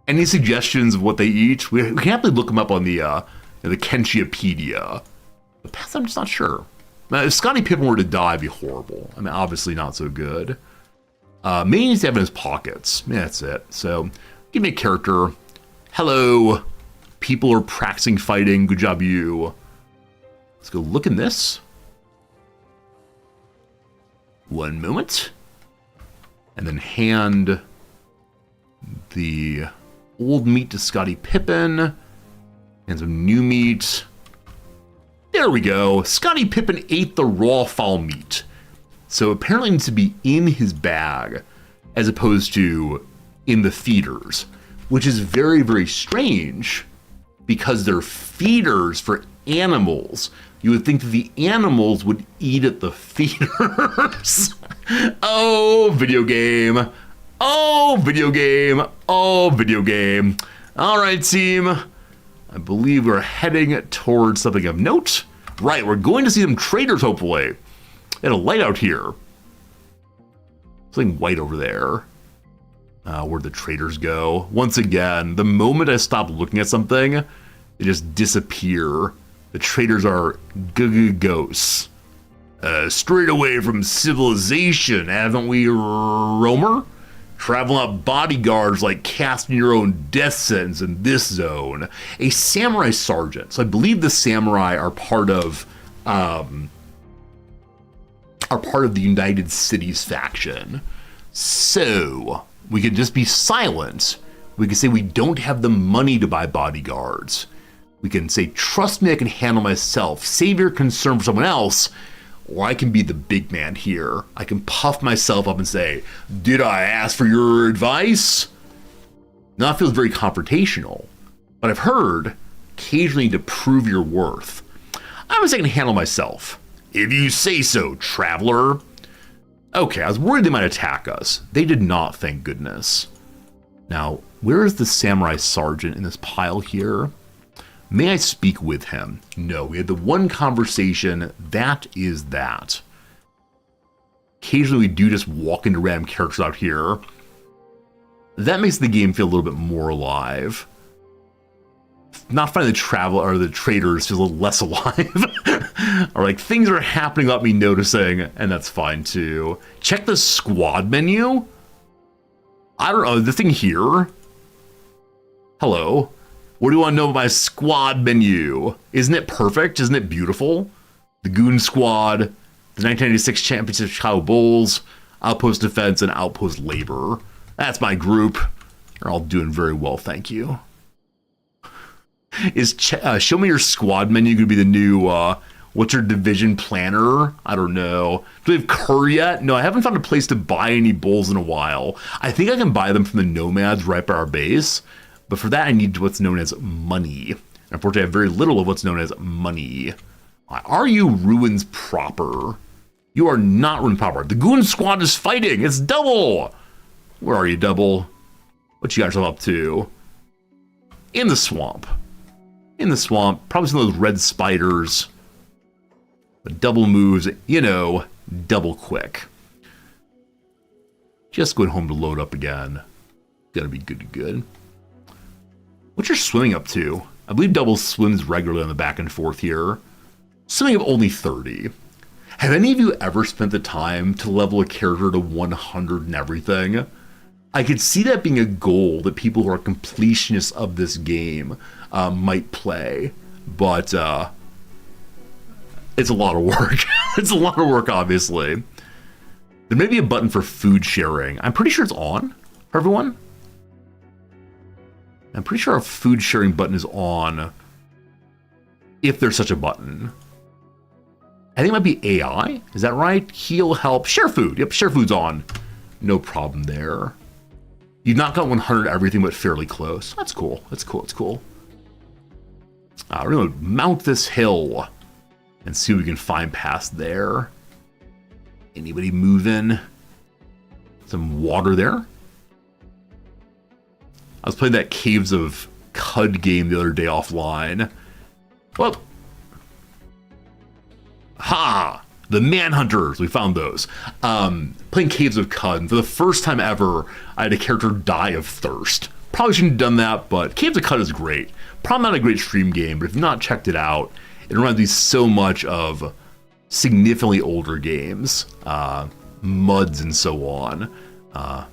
Any suggestions of what they eat? We can happily look them up on the Kenshipedia. But I'm just not sure. Now, if Scottie Pippen were to die, it'd be horrible. I mean, obviously not so good. Maybe he needs to have in his pockets. Yeah, that's it. So, give me a character. Hello. People are practicing fighting. Good job, you. Let's go look in this. One moment. And then hand the old meat to Scottie Pippen. And some new meat. There we go. Scottie Pippen ate the raw fowl meat. So apparently it needs to be in his bag as opposed to in the feeders, which is very, very strange because they're feeders for animals. You would think that the animals would eat at the feeders. Oh, video game. Oh, video game. Oh, video game. All right, team. I believe we're heading towards something of note. Right, we're going to see some traders, hopefully. And a light out here. Something white over there. Where'd the traders go? Once again, the moment I stop looking at something, they just disappear. The traders are ghosts. Straight away from civilization, haven't we, Romer? Traveling out bodyguards like casting your own death sentence in this zone. A samurai sergeant. So I believe the samurai are part of the United Cities faction. So we could just be silent. We could say we don't have the money to buy bodyguards. We can say, trust me, I can handle myself. Save your concern for someone else. Or I can be the big man here. I can puff myself up and say, did I ask for your advice? Now it feels very confrontational. But I've heard, occasionally to prove your worth. I was saying I can handle myself. If you say so, traveler. Okay, I was worried they might attack us. They did not, thank goodness. Now, where is the samurai sergeant in this pile here? May I speak with him? No, we had the one conversation. That is that. Occasionally we do just walk into random characters out here. That makes the game feel a little bit more alive. Not finding the travel or the traders feels a little less alive. Or like things are happening without me noticing, and that's fine too. Check the squad menu. I don't know, the thing here. Hello. What do you want to know about my squad menu? Isn't it perfect? Isn't it beautiful? The Goon Squad, the 1996 Championship Chicago Bulls, Outpost Defense, and Outpost Labor. That's my group. They're all doing very well, thank you. Is show me your squad menu going to be the new, what's your division planner? I don't know. Do we have Cur yet? No, I haven't found a place to buy any bulls in a while. I think I can buy them from the Nomads right by our base. But for that, I need what's known as money. Unfortunately, I have very little of what's known as money. Are you Ruins proper? You are not Ruins proper. The Goon Squad is fighting. It's Double. Where are you, Double? What you guys are up to? In the swamp. In the swamp. Probably some of those red spiders. But Double moves, you know, double quick. Just going home to load up again. Gotta be good to good. What's your swimming up to? I believe Double swims regularly on the back and forth here. Swimming of only 30. Have any of you ever spent the time to level a character to 100 and everything? I could see that being a goal that people who are completionists of this game might play, but it's a lot of work. It's a lot of work, obviously. There may be a button for food sharing. I'm pretty sure it's on for everyone. I'm pretty sure our food sharing button is on, if there's such a button. I think it might be AI. Is that right? Heal, help, share food. Yep, share food's on. No problem there. You've not got 100 everything, but fairly close. That's cool. That's cool. That's cool. We're going to mount this hill and see what we can find past there. Anybody moving? Some water there. I was playing that Caves of Cud game the other day offline. Well, ha! The Manhunters, we found those. Playing Caves of Cud, and for the first time ever, I had a character die of thirst. Probably shouldn't have done that, but Caves of Cud is great. Probably not a great stream game, but if you've not checked it out, it reminds me so much of significantly older games, MUDs and so on.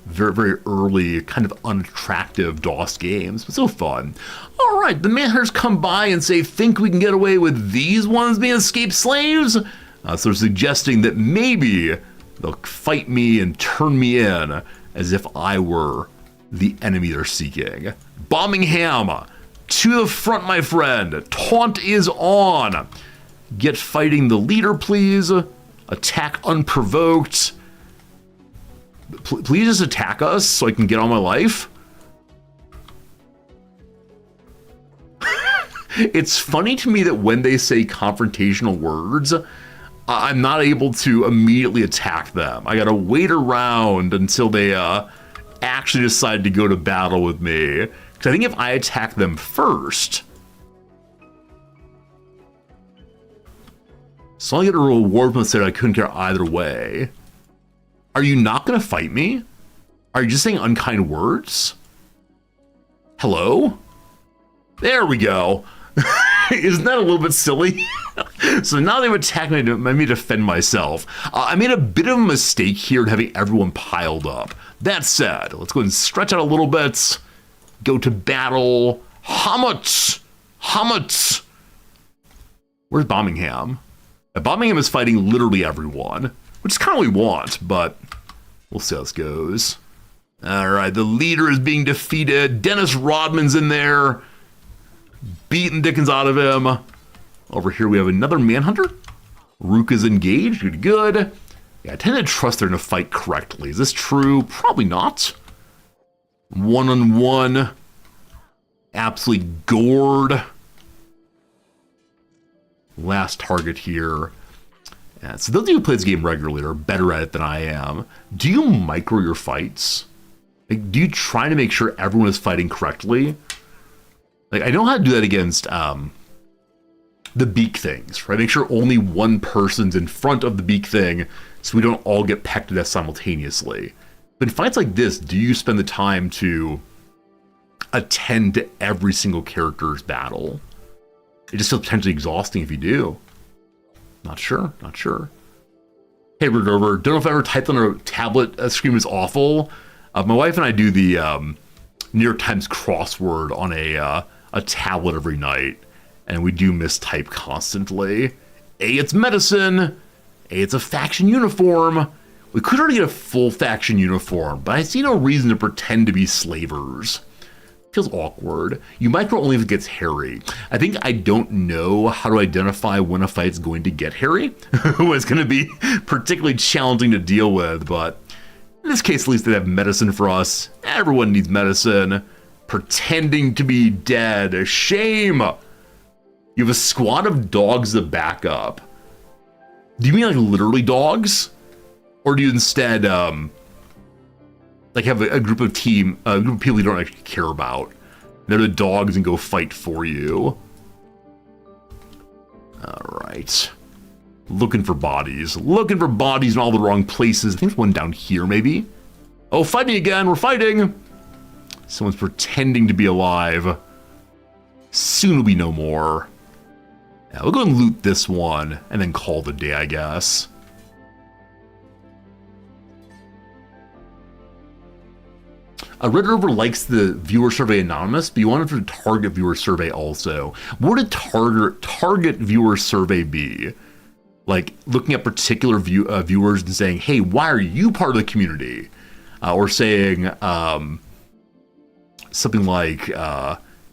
Very, very early, kind of unattractive DOS games, but so fun. All right, the Manhunters come by and say, think we can get away with these ones being escaped slaves? So they're suggesting that maybe they'll fight me and turn me in as if I were the enemy they're seeking. Bombingham, to the front, my friend. Taunt is on. Get fighting the leader, please. Attack unprovoked. Please just attack us so I can get on my life. It's funny to me that when they say confrontational words, I'm not able to immediately attack them. I gotta wait around until they actually decide to go to battle with me. Because I think if I attack them first, so I get a reward from the set I couldn't care either way. Are you not gonna fight me? Are you just saying unkind words? Hello? There we go. Isn't that a little bit silly? So now they've attacked me to let me defend myself. I made a bit of a mistake here in having everyone piled up. That said, let's go and stretch out a little bit. Go to battle. Hamut! Hamut! Where's Bombingham? Bombingham is fighting literally everyone, which is kind of what we want, but we'll see how this goes. All right, the leader is being defeated. Dennis Rodman's in there, beating Dickens out of him. Over here we have another Manhunter. Rook is engaged. Good, good. Yeah, I tend to trust they're going to fight correctly. Is this true? Probably not. One-on-one. Absolutely gored. Last target here. Yeah, so those of you who play this game regularly are better at it than I am. Do you micro your fights? Like, do you try to make sure everyone is fighting correctly? Like, I know how to do that against the beak things, right? Make sure only one person's in front of the beak thing so we don't all get pecked to death simultaneously. But in fights like this, do you spend the time to attend to every single character's battle? It just feels potentially exhausting if you do. Not sure, not sure. Hey, Rover, don't know if I ever typed on a tablet. Screen was awful. My wife and I do the New York Times crossword on a tablet every night, and we do mistype constantly. A, it's medicine. A, it's a faction uniform. We could already get a full faction uniform, but I see no reason to pretend to be slavers. Feels awkward. You micro only if it gets hairy. I think I don't know how to identify when a fight's going to get hairy, when it's going to be particularly challenging to deal with, but in this case, at least they have medicine for us. Everyone needs medicine. Pretending to be dead. Shame! You have a squad of dogs to back up. Do you mean like literally dogs? Or do you instead like have a group of people you don't actually care about? They're the dogs and go fight for you. Alright. Looking for bodies. Looking for bodies in all the wrong places. I think there's one down here, maybe. Oh, fighting again. We're fighting. Someone's pretending to be alive. Soon will be no more. Yeah, we'll go and loot this one and then call the day, I guess. Reddit Rover likes the viewer survey anonymous, but you want it to target viewer survey also. What would a target viewer survey be? Like looking at particular viewers and saying, hey, why are you part of the community? Or saying something like, you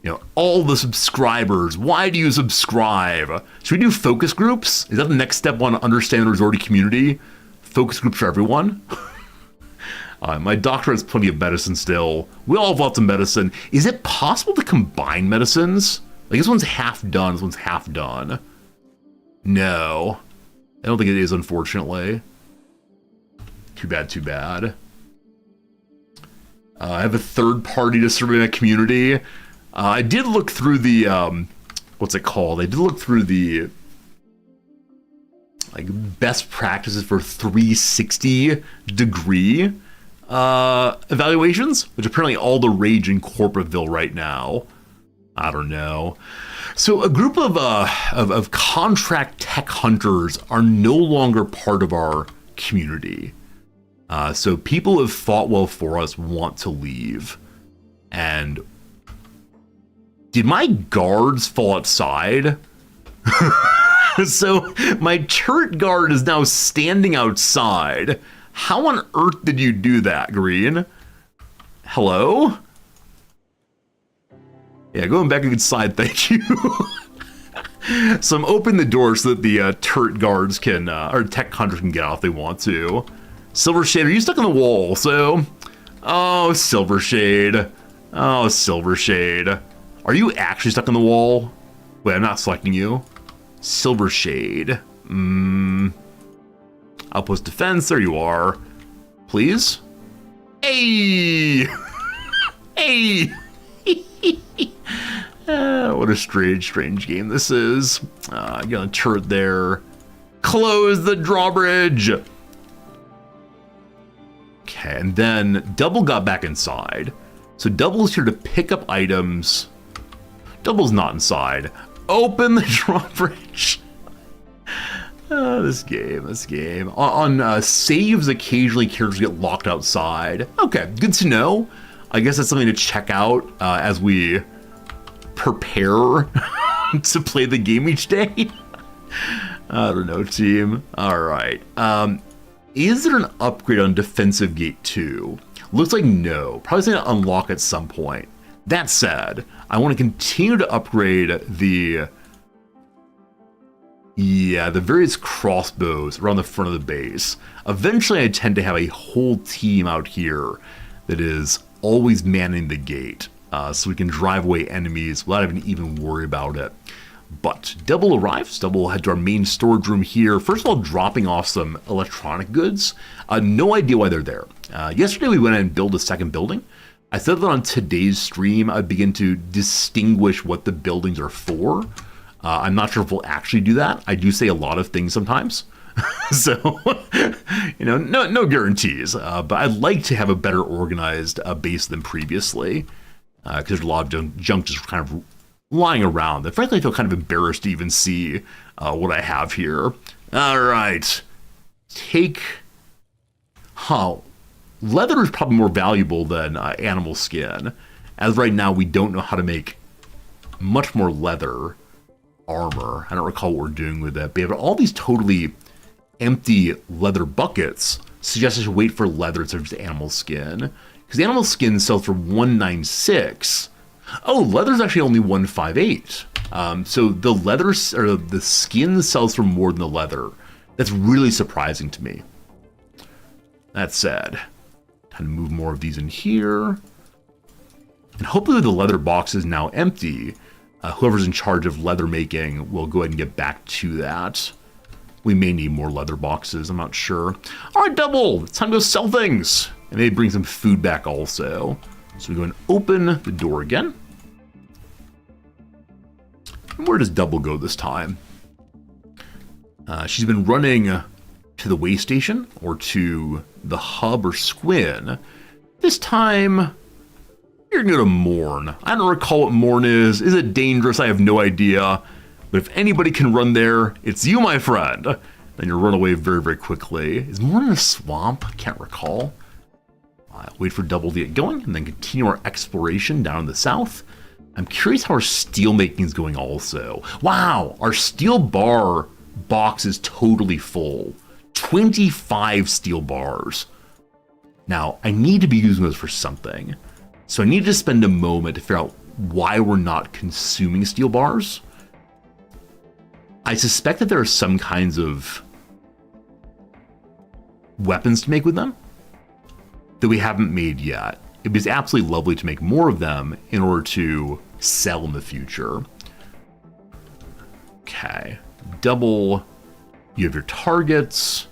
know, all the subscribers, why do you subscribe? Should we do focus groups? Is that the next step on understand the Resorty community? Focus groups for everyone? My doctor has plenty of medicine still. We all have lots of medicine. Is it possible to combine medicines? Like this one's half done, this one's half done. No. I don't think it is, unfortunately. Too bad, too bad. I have a third party to survey my community. I did look through the, what's it called? I did look through the like best practices for 360-degree evaluations, which apparently all the rage in Corporateville right now. I don't know. So a group of contract tech hunters are no longer part of our community. So people who have fought well for us want to leave. And did my guards fall outside? So my turret guard is now standing outside. How on earth did you do that, Green? Hello? Yeah, going back inside, thank you. So I'm opening the door so that the turret guards can, or tech hunters can get out if they want to. Silvershade, are you stuck on the wall? So, oh, Silvershade. Oh, Silvershade. Are you actually stuck on the wall? Wait, I'm not selecting you. Silvershade. Outpost defense, there you are. Please? Hey! Hey! What a strange game this is. Got a turret there. Close the drawbridge! Okay, and then Double got back inside. So Double's here to pick up items. Double's not inside. Open the drawbridge. This game. On saves, occasionally characters get locked outside. Okay, good to know. I guess that's something to check out as we prepare to play the game each day. I don't know, team. All right. Is there an upgrade on Defensive Gate 2? Looks like no. Probably going to unlock at some point. That said, I want to continue to upgrade the various crossbows around the front of the base. Eventually, I tend to have a whole team out here that is always manning the gate, so we can drive away enemies without having to even worry about it. But Double arrives. Double will head to our main storage room here. First of all, dropping off some electronic goods. No idea why they're there. Yesterday, we went in and built a second building. I said that on today's stream, I'd begin to distinguish what the buildings are for. I'm not sure if we'll actually do that. I do say a lot of things sometimes. So, you know, no guarantees. But I'd like to have a better organized base than previously. Because there's a lot of junk just kind of lying around. And frankly, I feel kind of embarrassed to even see what I have here. All right. Leather is probably more valuable than animal skin. As right now, we don't know how to make much more leather armor. I don't recall what we're doing with it. But yeah, but all these totally empty leather buckets suggest I should wait for leather instead of just animal skin. Because the animal skin sells for $196. Oh, leather's actually only $158. So the leather, or the skin sells for more than the leather. That's really surprising to me. That said, time to move more of these in here. And hopefully the leather box is now empty. Whoever's in charge of leather making will go ahead and get back to that. We may need more leather boxes, I'm not sure. All right, Double, it's time to go sell things. And maybe bring some food back also. So we go and open the door again. And where does Double go this time? She's been running to the way station or to the hub or Squin. This time, you're gonna go to Morn. I don't recall what Morn is. Is it dangerous? I have no idea. But if anybody can run there, it's you, my friend. Then you'll run away very, very quickly. Is Morn in a swamp? I can't recall. I'll wait for Double to get going and then continue our exploration down in the south. I'm curious how our steel making is going also. Wow, our steel bar box is totally full. 25 steel bars. Now, I need to be using those for something. So I need to spend a moment to figure out why we're not consuming steel bars. I suspect that there are some kinds of weapons to make with them that we haven't made yet. It'd be absolutely lovely to make more of them in order to sell in the future. Okay, Double, you have your targets.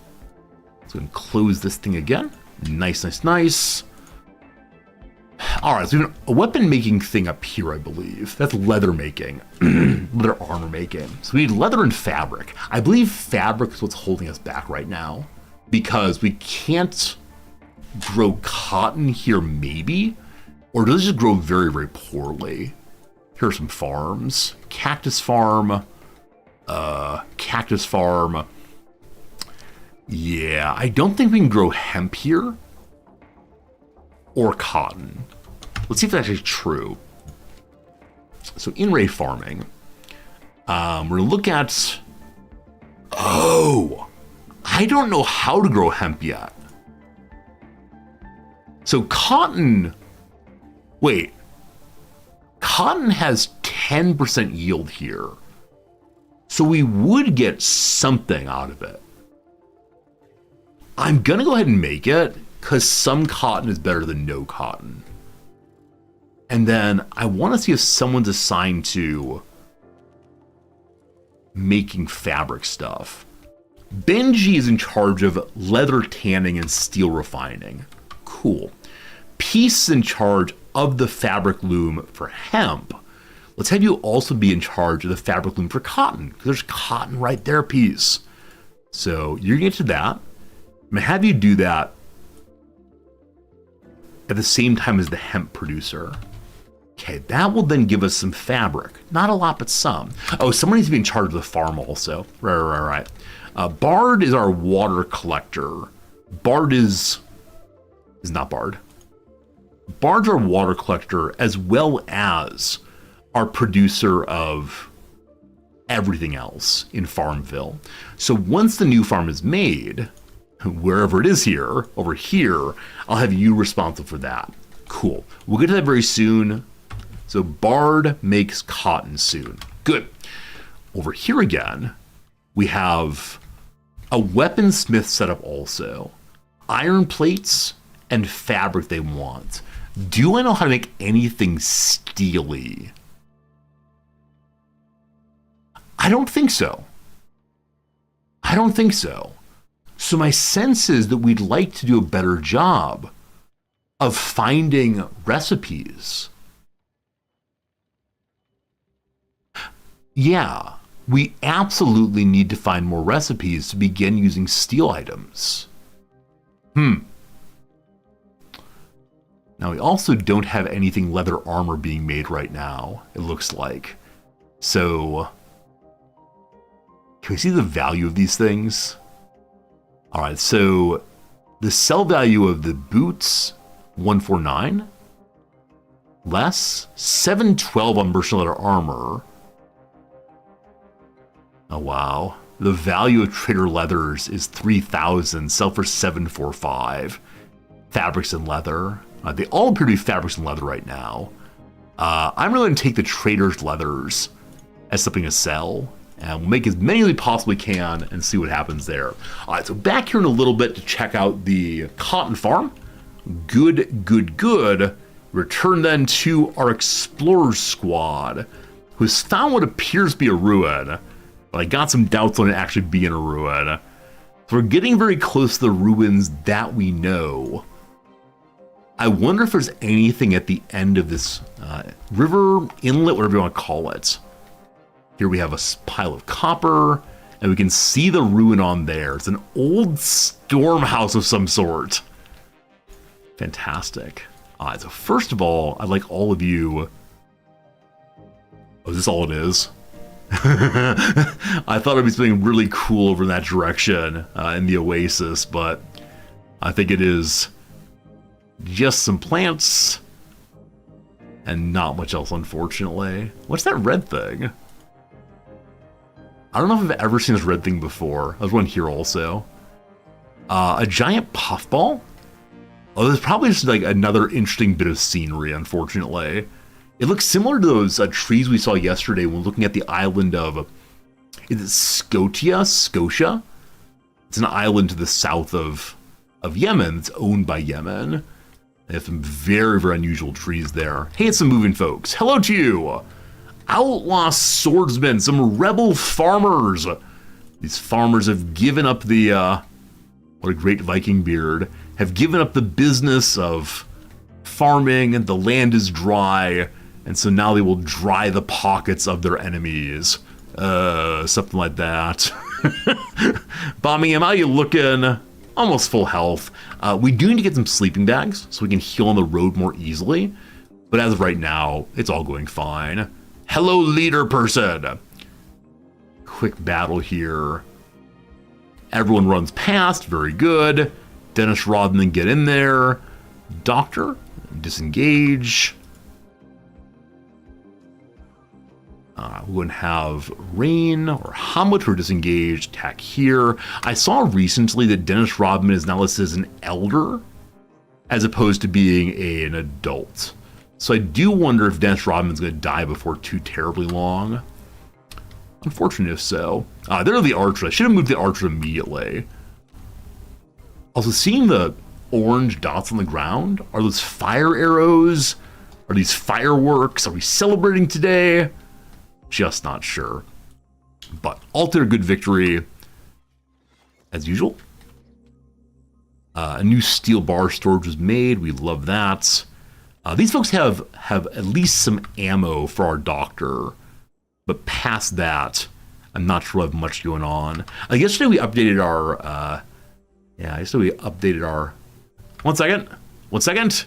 Let's go and close this thing again. Nice, nice, nice. All right, so we have a weapon making thing up here, I believe. That's leather making, leather armor making. So we need leather and fabric. I believe fabric is what's holding us back right now because we can't grow cotton here, maybe, or does it just grow very, very poorly? Here are some farms. Cactus farm. Cactus farm. Yeah, I don't think we can grow hemp here. Or cotton. Let's see if that's actually true. So in-ray farming. We're gonna look at... Oh! I don't know how to grow hemp yet. So cotton... Wait. Cotton has 10% yield here. So we would get something out of it. I'm gonna go ahead and make it, because some cotton is better than no cotton. And then I want to see if someone's assigned to making fabric stuff. Benji is in charge of leather tanning and steel refining. Cool. Peace is in charge of the fabric loom for hemp. Let's have you also be in charge of the fabric loom for cotton, because there's cotton right there, Peace. So you're going to get to that. I'm going to have you do that at the same time as the hemp producer. Okay, that will then give us some fabric. Not a lot, but some. Oh, someone needs to be in charge of the farm also. Right. Bard is our water collector. Bard is not Bard. Bard's our water collector as well as our producer of everything else in Farmville. So once the new farm is made, wherever it is here, over here, I'll have you responsible for that. Cool. We'll get to that very soon. So Bard makes cotton soon. Good. Over here again, we have a weaponsmith setup also. Iron plates and fabric they want. Do I know how to make anything steely? I don't think so. So my sense is that we'd like to do a better job of finding recipes. Yeah, we absolutely need to find more recipes to begin using steel items. Now we also don't have anything leather armor being made right now, it looks like. So, can we see the value of these things? All right, so the sell value of the boots, 149. Less, 712 on merchant leather armor. Oh, wow. The value of trader leathers is 3,000, sell for 745. Fabrics and leather. They all appear to be fabrics and leather right now. I'm really going to take the trader's leathers as something to sell. And we'll make as many as we possibly can and see what happens there. All right, so back here in a little bit to check out the cotton farm. Good. We're Return then to our Explorers Squad, who has found what appears to be a ruin, but I got some doubts on it actually being a ruin. So we're getting very close to the ruins that we know. I wonder if there's anything at the end of this river, inlet, whatever you want to call it. Here we have a pile of copper, and we can see the ruin on there. It's an old storm house of some sort. Fantastic. So first of all, I'd like all of you... Oh, is this all it is? I thought it'd be something really cool over in that direction in the oasis, but I think it is just some plants and not much else, unfortunately. What's that red thing? I don't know if I've ever seen this red thing before. There's one here also. A giant puffball? Oh, there's probably just like another interesting bit of scenery, unfortunately. It looks similar to those trees we saw yesterday when looking at the island of... Is it Scotia? It's an island to the south of Yemen. It's owned by Yemen. They have some very, very unusual trees there. Hey, it's some moving folks. Hello to you! Outlaw swordsmen, some rebel farmers. These farmers have given up the... what a great Viking beard. Have given up the business of farming, and the land is dry, and so now they will dry the pockets of their enemies. Something like that. Bombingham, how you looking? Almost full health. We do need to get some sleeping bags so we can heal on the road more easily, but as of right now, it's all going fine. Hello, leader person. Quick battle here. Everyone runs past, very good. Dennis Rodman, get in there. Doctor, disengage. We wouldn't have Rain or Hamlet who are disengaged. Attack here. I saw recently that Dennis Rodman is now listed as an elder as opposed to being an adult. So I do wonder if Dennis Rodman's going to die before too terribly long. Unfortunate if so. There are the archers. I should have moved the archers immediately. Also, seeing the orange dots on the ground, are those fire arrows? Are these fireworks? Are we celebrating today? Just not sure. But altogether good victory, as usual. A new steel bar storage was made. We love that. These folks have at least some ammo for our doctor. But past that, I'm not sure we have much going on. Yesterday we updated our... yesterday we updated our... One second.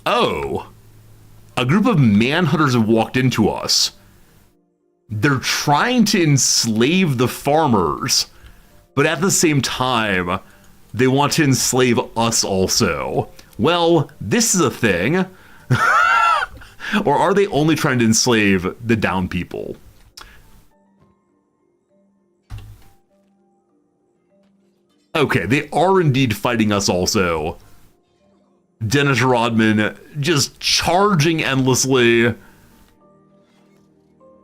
Oh. A group of manhunters have walked into us. They're trying to enslave the farmers. But at the same time, they want to enslave us also. Well, this is a thing. Or are they only trying to enslave the down people? Okay, they are indeed fighting us also. Dennis Rodman just charging endlessly.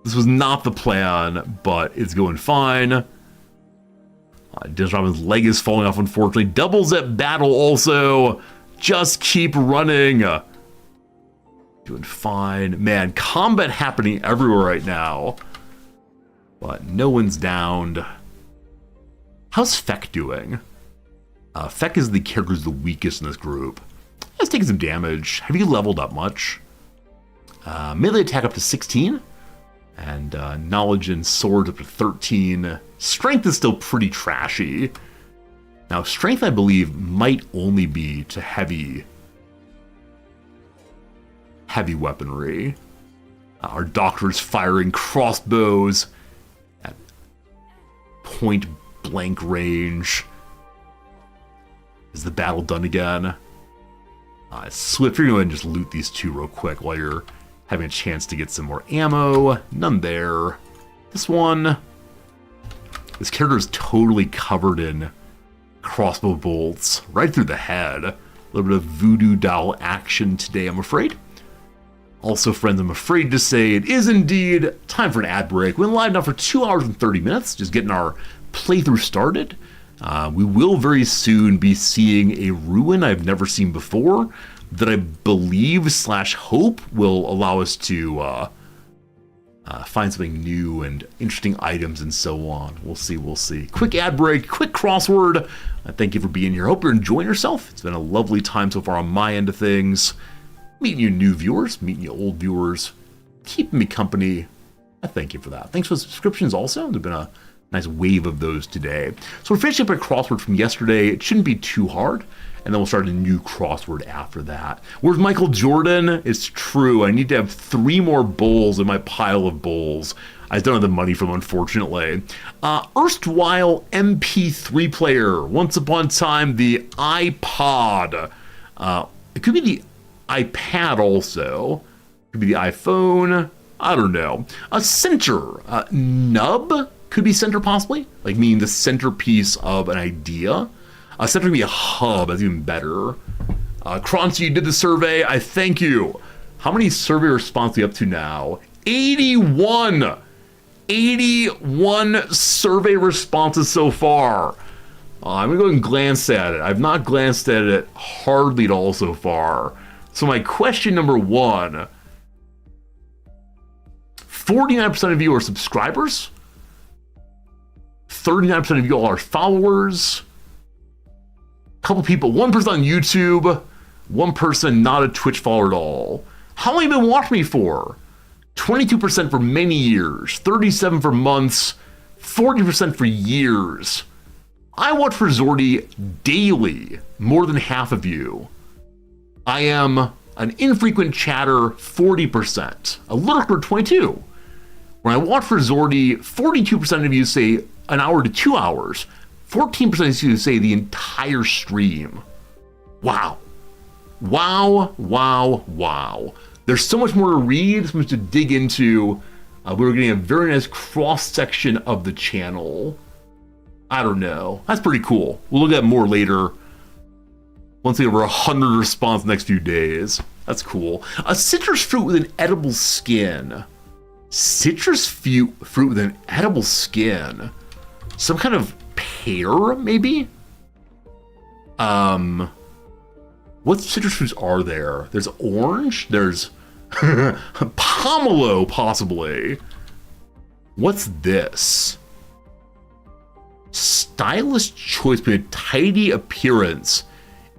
This was not the plan, but it's going fine. Dennis Rodman's leg is falling off, unfortunately. Doubles at battle also. Just keep running. Doing fine. Man, combat happening everywhere right now. But no one's downed. How's Feck doing? Feck is the character who's the weakest in this group. He's taking some damage. Have you leveled up much? Melee attack up to 16. And knowledge and swords up to 13. Strength is still pretty trashy. Now, strength, I believe, might only be to heavy weaponry. Our doctor is firing crossbows at point blank range. Is the battle done again? Swift, you're going to just loot these two real quick while you're having a chance to get some more ammo. None there. This one. This character is totally covered in crossbow bolts right through the head. A little bit of voodoo doll action today, I'm afraid. Also, friends, I'm afraid to say it is indeed time for an ad break. We've been live now for 2 hours and 30 minutes, just getting our playthrough started. We will very soon be seeing a ruin I've never seen before that I believe / hope will allow us to find something new and interesting items and so on. We'll see, we'll see. Quick ad break, quick crossword. Thank you for being here. Hope you're enjoying yourself. It's been a lovely time so far on my end of things. Meeting you new viewers, meeting you old viewers, keeping me company. I thank you for that. Thanks for the subscriptions also. There's been a nice wave of those today. So we're finishing up a crossword from yesterday. It shouldn't be too hard. And then we'll start a new crossword after that. Where's Michael Jordan? It's true. I need to have 3 more bowls in my pile of bowls. I don't have the money for them, unfortunately. Erstwhile MP3 player. Once upon a time, the iPod. It could be the iPad also. It could be the iPhone. I don't know. A center. Nub could be center possibly. Like meaning the centerpiece of an idea. Center could be a hub. That's even better. Croncy, you did the survey. I thank you. How many survey responses are we up to now? 81. 81 survey responses so far. I'm going to go and glance at it. I've not glanced at it hardly at all so far. So my question number 1. 49% of you are subscribers. 39% of you all are followers. Couple people, 1 person on YouTube, 1 person not a Twitch follower at all. How long have you been watching me for? 22% for many years, 37% for months, 40% for years. I watch for Zordy daily, more than half of you. I am an infrequent chatter, 40%, a lurker, 22%. When I watch for Zordy, 42% of you say an hour to 2 hours. 14% of you say the entire stream. Wow. Wow, wow, wow. There's so much more to read, so much to dig into. We're getting a very nice cross-section of the channel. I don't know. That's pretty cool. We'll look at more later. Once we get over 100 responses the next few days. That's cool. A citrus fruit with an edible skin. Citrus fruit with an edible skin. Some kind of pear, maybe? What citrus fruits are there? There's orange, there's pomelo, possibly. What's this? Stylish choice between a tidy appearance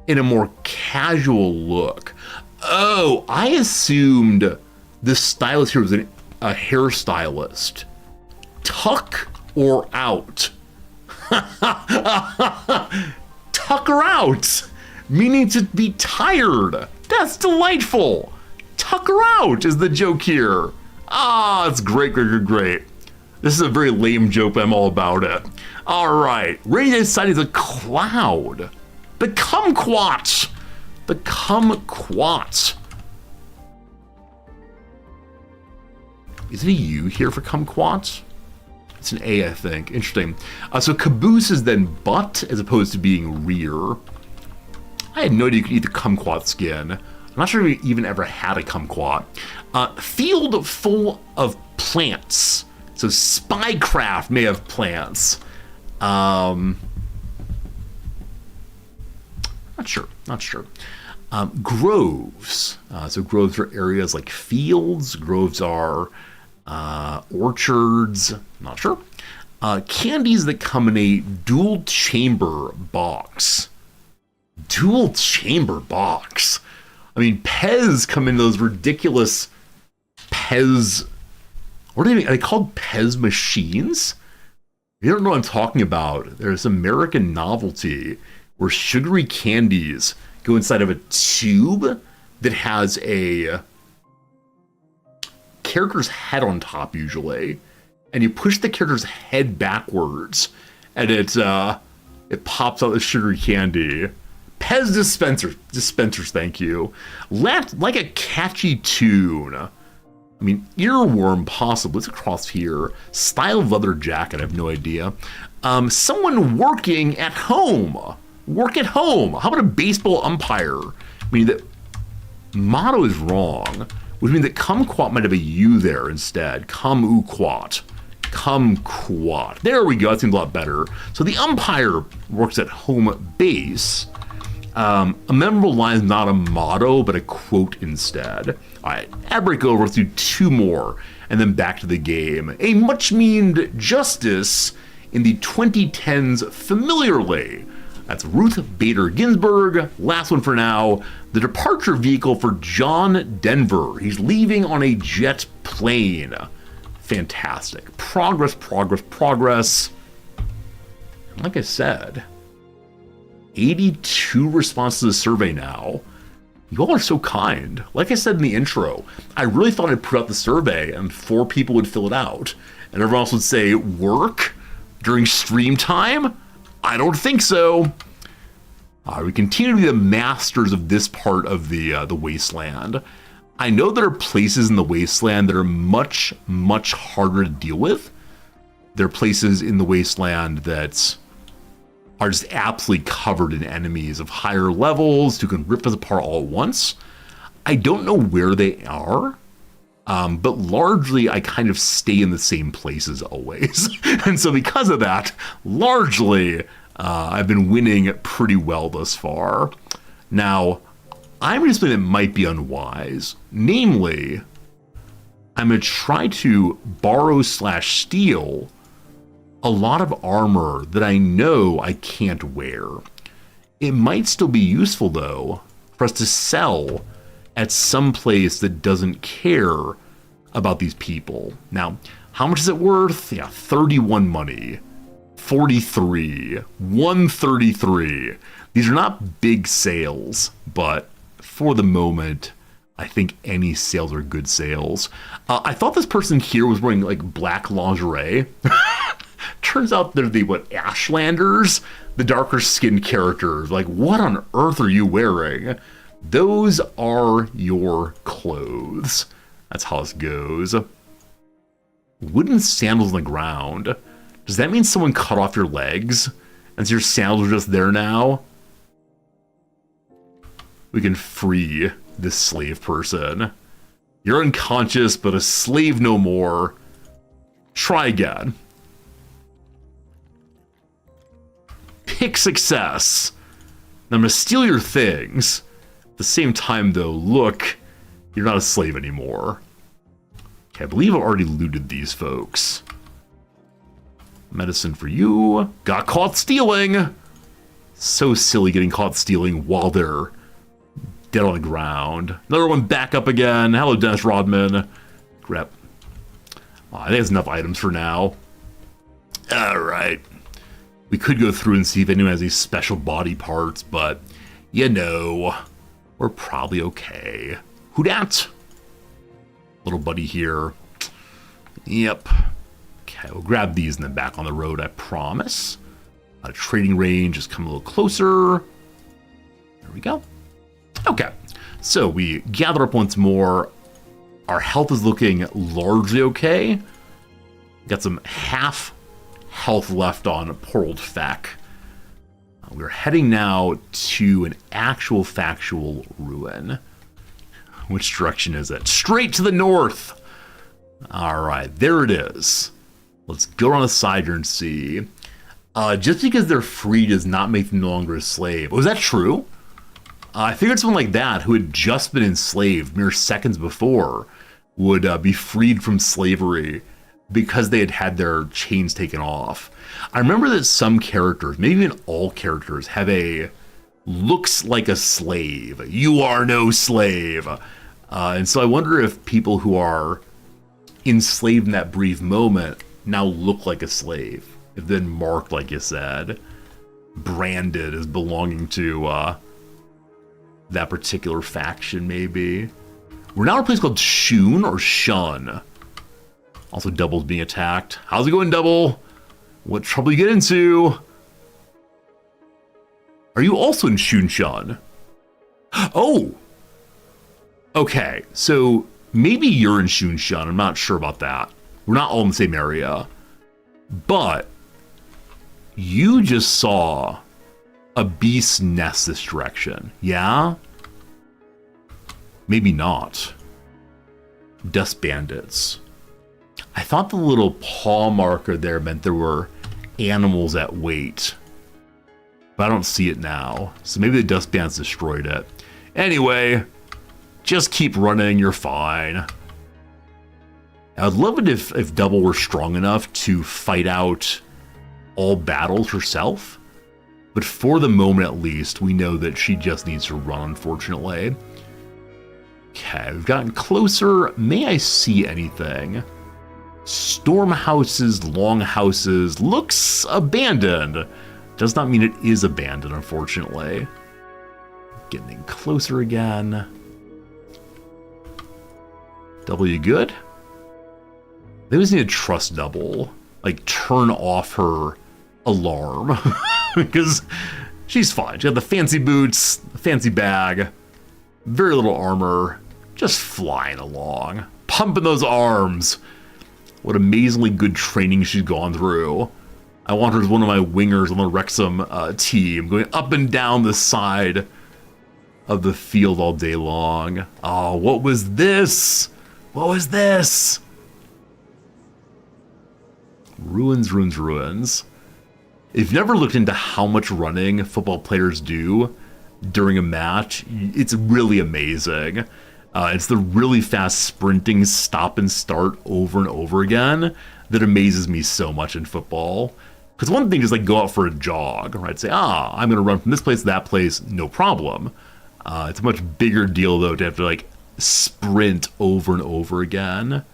and a more casual look. Oh, I assumed the stylist here was a hairstylist. Tuck or out? Tuck her out, meaning to be tired. That's delightful. Tuck her out is the joke here. Ah, it's great, great, great, great. This is a very lame joke, but I'm all about it. All right, radiated side is a cloud. The kumquat. The kumquat. Is it a U here for kumquat? It's an A, I think. Interesting. So caboose is then butt as opposed to being rear. I had no idea you could eat the kumquat skin. I'm not sure if we even ever had a kumquat. Field full of plants. So spycraft may have plants. Not sure. Groves. So groves are areas like fields. Groves are orchards. Not sure. Candies that come in a dual chamber box. Dual chamber box. I mean, Pez come in those ridiculous Pez. What are they called? Pez machines? You don't know what I'm talking about. There's American Novelty where sugary candies go inside of a tube that has a character's head on top usually, and you push the character's head backwards, and it pops out the sugary candy. Pez dispensers, thank you. Like a catchy tune. I mean, earworm possible. It's across here. Style of leather jacket, I have no idea. Someone working at home. Work at home. How about a baseball umpire? I mean, the motto is wrong, which means that kumquat might have a U there instead. Kumquat. kumquat. There we go. That seems a lot better. So the umpire works at home base. A memorable line is not a motto, but a quote instead. All right, ad break over. Let's do 2 more, and then back to the game. A much-memed justice in the 2010s familiarly. That's Ruth Bader Ginsburg. Last one for now. The departure vehicle for John Denver. He's leaving on a jet plane. Fantastic. Progress, progress, progress. Like I said, 82 responses to the survey now. You all are so kind. Like I said in the intro, I really thought I'd put out the survey and 4 people would fill it out. And everyone else would say, work during stream time? I don't think so. We continue to be the masters of this part of the wasteland. I know there are places in the wasteland that are much, much harder to deal with. There are places in the wasteland that are just absolutely covered in enemies of higher levels who can rip us apart all at once. I don't know where they are, but largely I kind of stay in the same places always. And so because of that, largely I've been winning pretty well thus far. Now, I'm going to something that might be unwise. Namely, I'm going to try to borrow/steal a lot of armor that I know I can't wear. It might still be useful, though, for us to sell at some place that doesn't care about these people. Now, how much is it worth? Yeah, 31 money, 43, 133. These are not big sales, but for the moment, I think any sales are good sales. I thought this person here was wearing like black lingerie. Turns out they're the, Ashlanders? The darker skinned characters. Like, what on earth are you wearing? Those are your clothes. That's how this goes. Wooden sandals on the ground. Does that mean someone cut off your legs? And so your sandals are just there now? We can free this slave person. You're unconscious, but a slave no more. Try again. Pick success. Now I'm gonna steal your things. At the same time though, look, you're not a slave anymore. Okay, I believe I've already looted these folks. Medicine for you. Got caught stealing. So silly getting caught stealing while they're dead on the ground. Another one back up again. Hello, Dennis Rodman. Grab. Oh, I think that's enough items for now. Alright. We could go through and see if anyone has these special body parts, but you know, we're probably okay. Who dat? Little buddy here. Yep. Okay, we'll grab these and then back on the road, I promise. Trading range is coming a little closer. There we go. Okay, so we gather up once more. Our health is looking largely okay. Got some half health left on poor old Feck. We're heading now to an actual factual ruin. Which direction is it? Straight to the north! Alright, there it is. Let's go around the side here and see. Just because they're free does not make them no longer a slave. Was that true? I figured someone like that, who had just been enslaved mere seconds before, would be freed from slavery because they had had their chains taken off. I remember that some characters, maybe even all characters, have a looks like a slave. You are no slave. And so I wonder if people who are enslaved in that brief moment now look like a slave. If then marked, like you said, branded as belonging to that particular faction, maybe. We're now in a place called Shun or Shun. Also, Double's being attacked. How's it going, Double? What trouble you get into? Are you also in Shun Shun? Oh! Okay, so maybe you're in Shun Shun. I'm not sure about that. We're not all in the same area. But you just saw a beast nest this direction. Yeah? Maybe not. Dust bandits. I thought the little paw marker there meant there were animals at weight, but I don't see it now. So maybe the dustbands destroyed it. Anyway, just keep running, you're fine. I'd love it if Double were strong enough to fight out all battles herself. But for the moment, at least, we know that she just needs to run, unfortunately. Okay, we've gotten closer. May I see anything? Storm houses, long houses. Looks abandoned. Does not mean it is abandoned, unfortunately. Getting closer again. Double, you good? They just need to trust Double. Like, turn off her alarm. Because she's fine. She got the fancy boots, the fancy bag, very little armor, just flying along. Pumping those arms. What amazingly good training she's gone through. I want her as one of my wingers on the Wrexham team, going up and down the side of the field all day long. Oh, what was this? What was this? Ruins, ruins, ruins. If you've never looked into how much running football players do during a match, it's really amazing. It's the really fast sprinting stop and start over and over again that amazes me so much in football. Because one thing is like go out for a jog, right? Say, I'm going to run from this place to that place, no problem. It's a much bigger deal, though, to have to like sprint over and over again.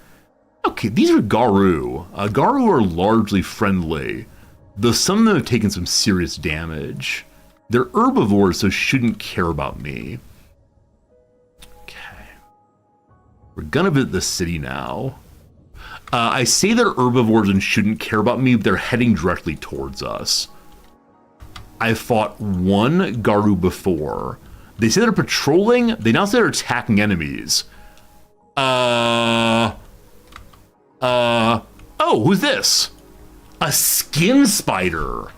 Okay, these are Garu. Garu are largely friendly, though some of them have taken some serious damage. They're herbivores, so shouldn't care about me. Okay. We're gonna visit the city now. I say they're herbivores and shouldn't care about me, but they're heading directly towards us. I've fought one Garu before. They say they're patrolling, they now say they're attacking enemies. Oh, who's this? A skin spider.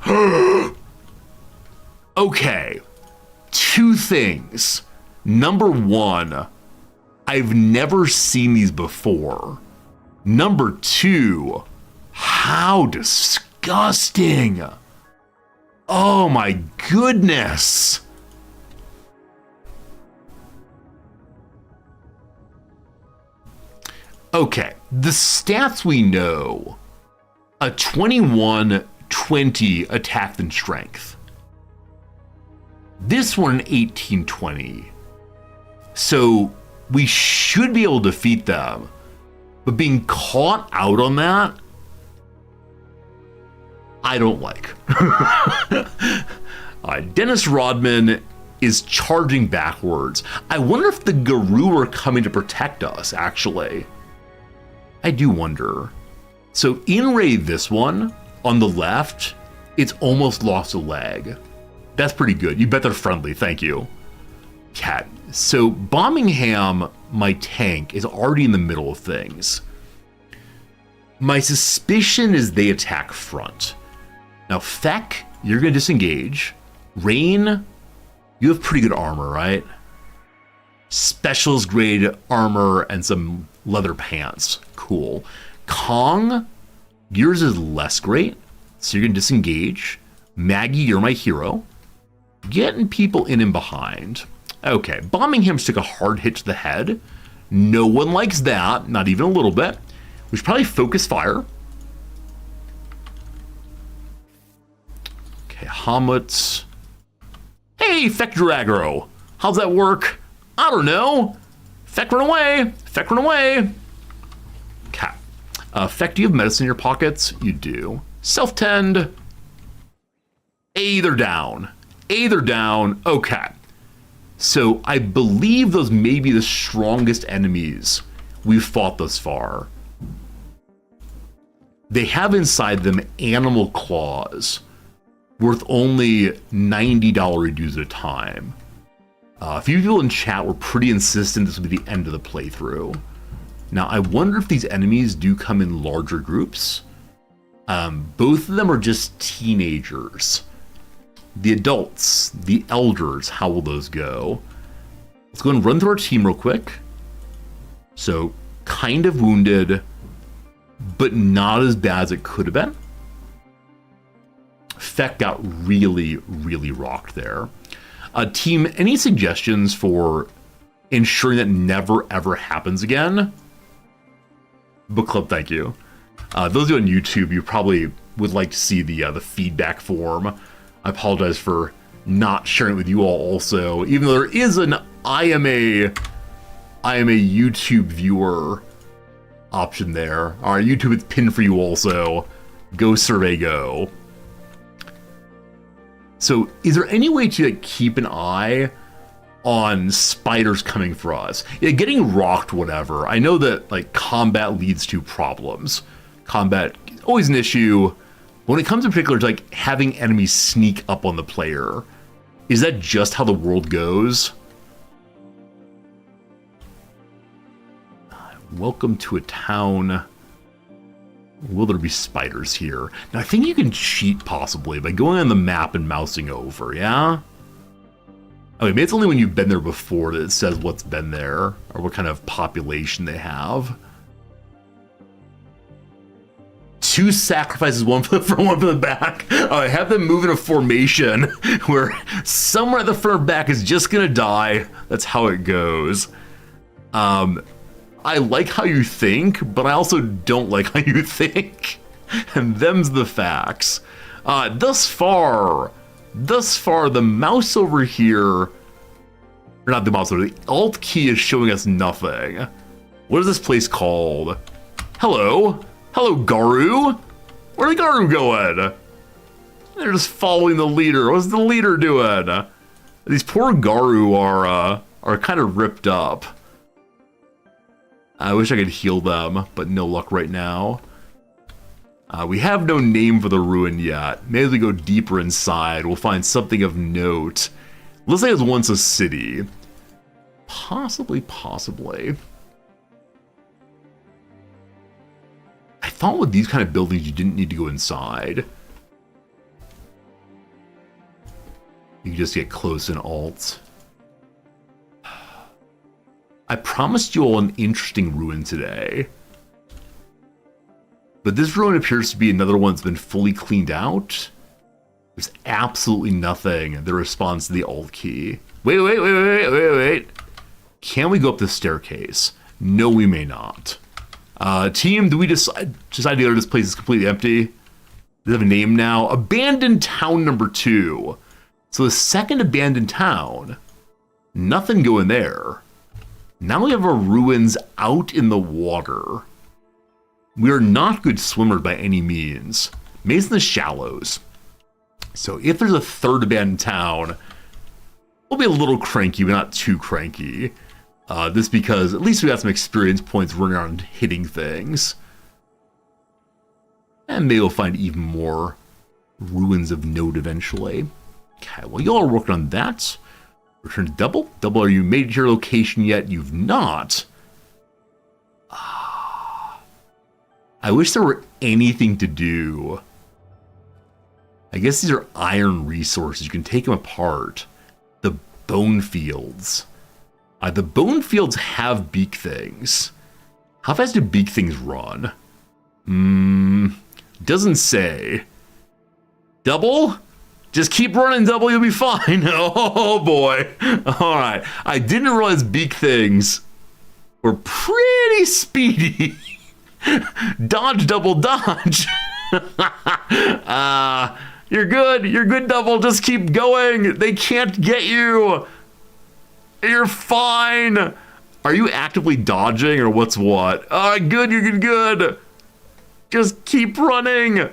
Okay, two things. Number one, I've never seen these before. Number two, how disgusting. Oh my goodness. Okay, the stats we know. A 21-20 attack and strength. This one, 18-20. So we should be able to defeat them. But being caught out on that, I don't like. Dennis Rodman is charging backwards. I wonder if the Garu are coming to protect us, actually. I do wonder. So in raid this one, on the left, it's almost lost a leg. That's pretty good. You bet they're friendly, thank you. Cat. So Birmingham, my tank, is already in the middle of things. My suspicion is they attack front. Now Feck, you're gonna disengage. Rain, you have pretty good armor, right? Specials grade armor and some leather pants. Cool. Kong, yours is less great, so you're gonna disengage. Maggie, you're my hero. Getting people in and behind. Okay, Birmingham's took a hard hit to the head. No one likes that, not even a little bit. We should probably focus fire. Okay, Hamlet. Hey, Feck Dragro. How's that work? I don't know. Feck run away. Feck run away. Okay. Feck, do you have medicine in your pockets? You do. Self-tend. They're down. They're down. Okay. So I believe those may be the strongest enemies we've fought thus far. They have inside them animal claws worth only $90 dues at a time. A few people in chat were pretty insistent this would be the end of the playthrough. Now, I wonder if these enemies do come in larger groups. Both of them are just teenagers. The adults, the elders, how will those go? Let's go and run through our team real quick. So, kind of wounded, but not as bad as it could have been. Feck got really, really rocked there. Team, any suggestions for ensuring that never ever happens again? Book club, thank you. Those of you on YouTube, you probably would like to see the feedback form. I apologize for not sharing it with you all also, even though there is an I am a YouTube viewer option there. All right, YouTube is pinned for you also. Go survey, go. So is there any way to keep an eye on spiders coming for us? Yeah, getting rocked, whatever. I know that like combat leads to problems. Combat, always an issue. When it comes in particular to like having enemies sneak up on the player, is that just how the world goes? Welcome to a town. Will there be spiders here? Now, I think you can cheat possibly by going on the map and mousing over, yeah? I mean, maybe it's only when you've been there before that it says what's been there or what kind of population they have. 2 sacrifices, one for the front, one for the back. I have them move in a formation where someone at the front or back is just gonna die. That's how it goes. I like how you think, but I also don't like how you think. And them's the facts. Thus far, the mouse over here, or not the mouse over, the Alt key is showing us nothing. What is this place called? Hello? Hello, Garu? Where'd the Garu going? They're just following the leader. What's the leader doing? These poor Garu are kind of ripped up. I wish I could heal them, but no luck right now. We have no name for the ruin yet. Maybe as we go deeper inside, we'll find something of note. Looks like it was once a city. Possibly. I thought with these kind of buildings, you didn't need to go inside. You can just get close and alt. I promised you all an interesting ruin today. But this ruin appears to be another one that's been fully cleaned out. There's absolutely nothing that responds to the alt key. Wait. Can we go up the staircase? No, we may not. Team, do we decide together this place is completely empty? Does it have a name now? Abandoned Town number 2. So the second abandoned town, nothing going there. Now we have our ruins out in the water. We are not good swimmers by any means. Maybe it's in the shallows. So if there's a third abandoned town, we'll be a little cranky, but not too cranky. This because at least we got some experience points running around hitting things. And maybe we'll find even more ruins of note eventually. Okay, well, y'all are working on that. Return to Double. Double, are you made it to your location yet? You've not. I wish there were anything to do. I guess these are iron resources. You can take them apart. The bone fields. The bone fields have beak things. How fast do beak things run? Doesn't say. Double? Just keep running, Double, you'll be fine. Oh boy. Alright. I didn't realize beak things were pretty speedy. Dodge, Double, dodge. You're good, Double, just keep going. They can't get you. You're fine. Are you actively dodging or what's what? Good, you're good. Just keep running.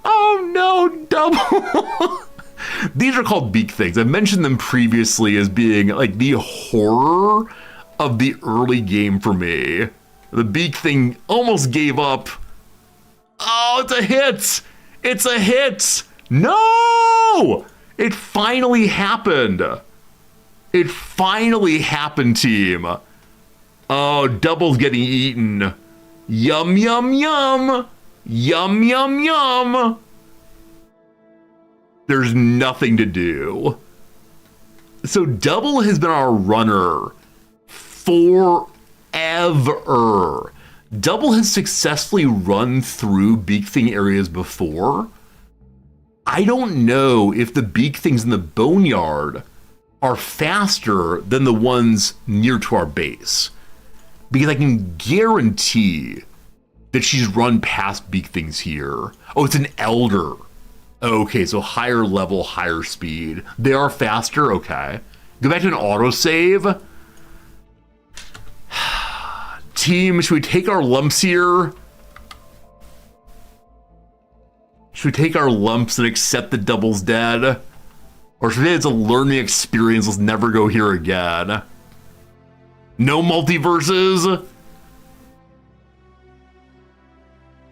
Oh no, Double. These are called beak things. I mentioned them previously as being like the horror of the early game for me. The beak thing almost gave up. Oh, it's a hit. It's a hit. No! It finally happened. It finally happened, team. Oh, Double's getting eaten. Yum, yum, yum. Yum, yum, yum. There's nothing to do. So Double has been our runner forever. Double has successfully run through Beak Thing areas before. I don't know if the Beak Things in the Boneyard are faster than the ones near to our base. Because I can guarantee that she's run past Beak Things here. Oh, it's an Elder. Okay, so higher level, higher speed. They are faster? Okay. Go back to an autosave. Team, should we take our lumps here? Should we take our lumps and accept that Double's dead? Or should we say it's a learning experience, let's never go here again? No multiverses?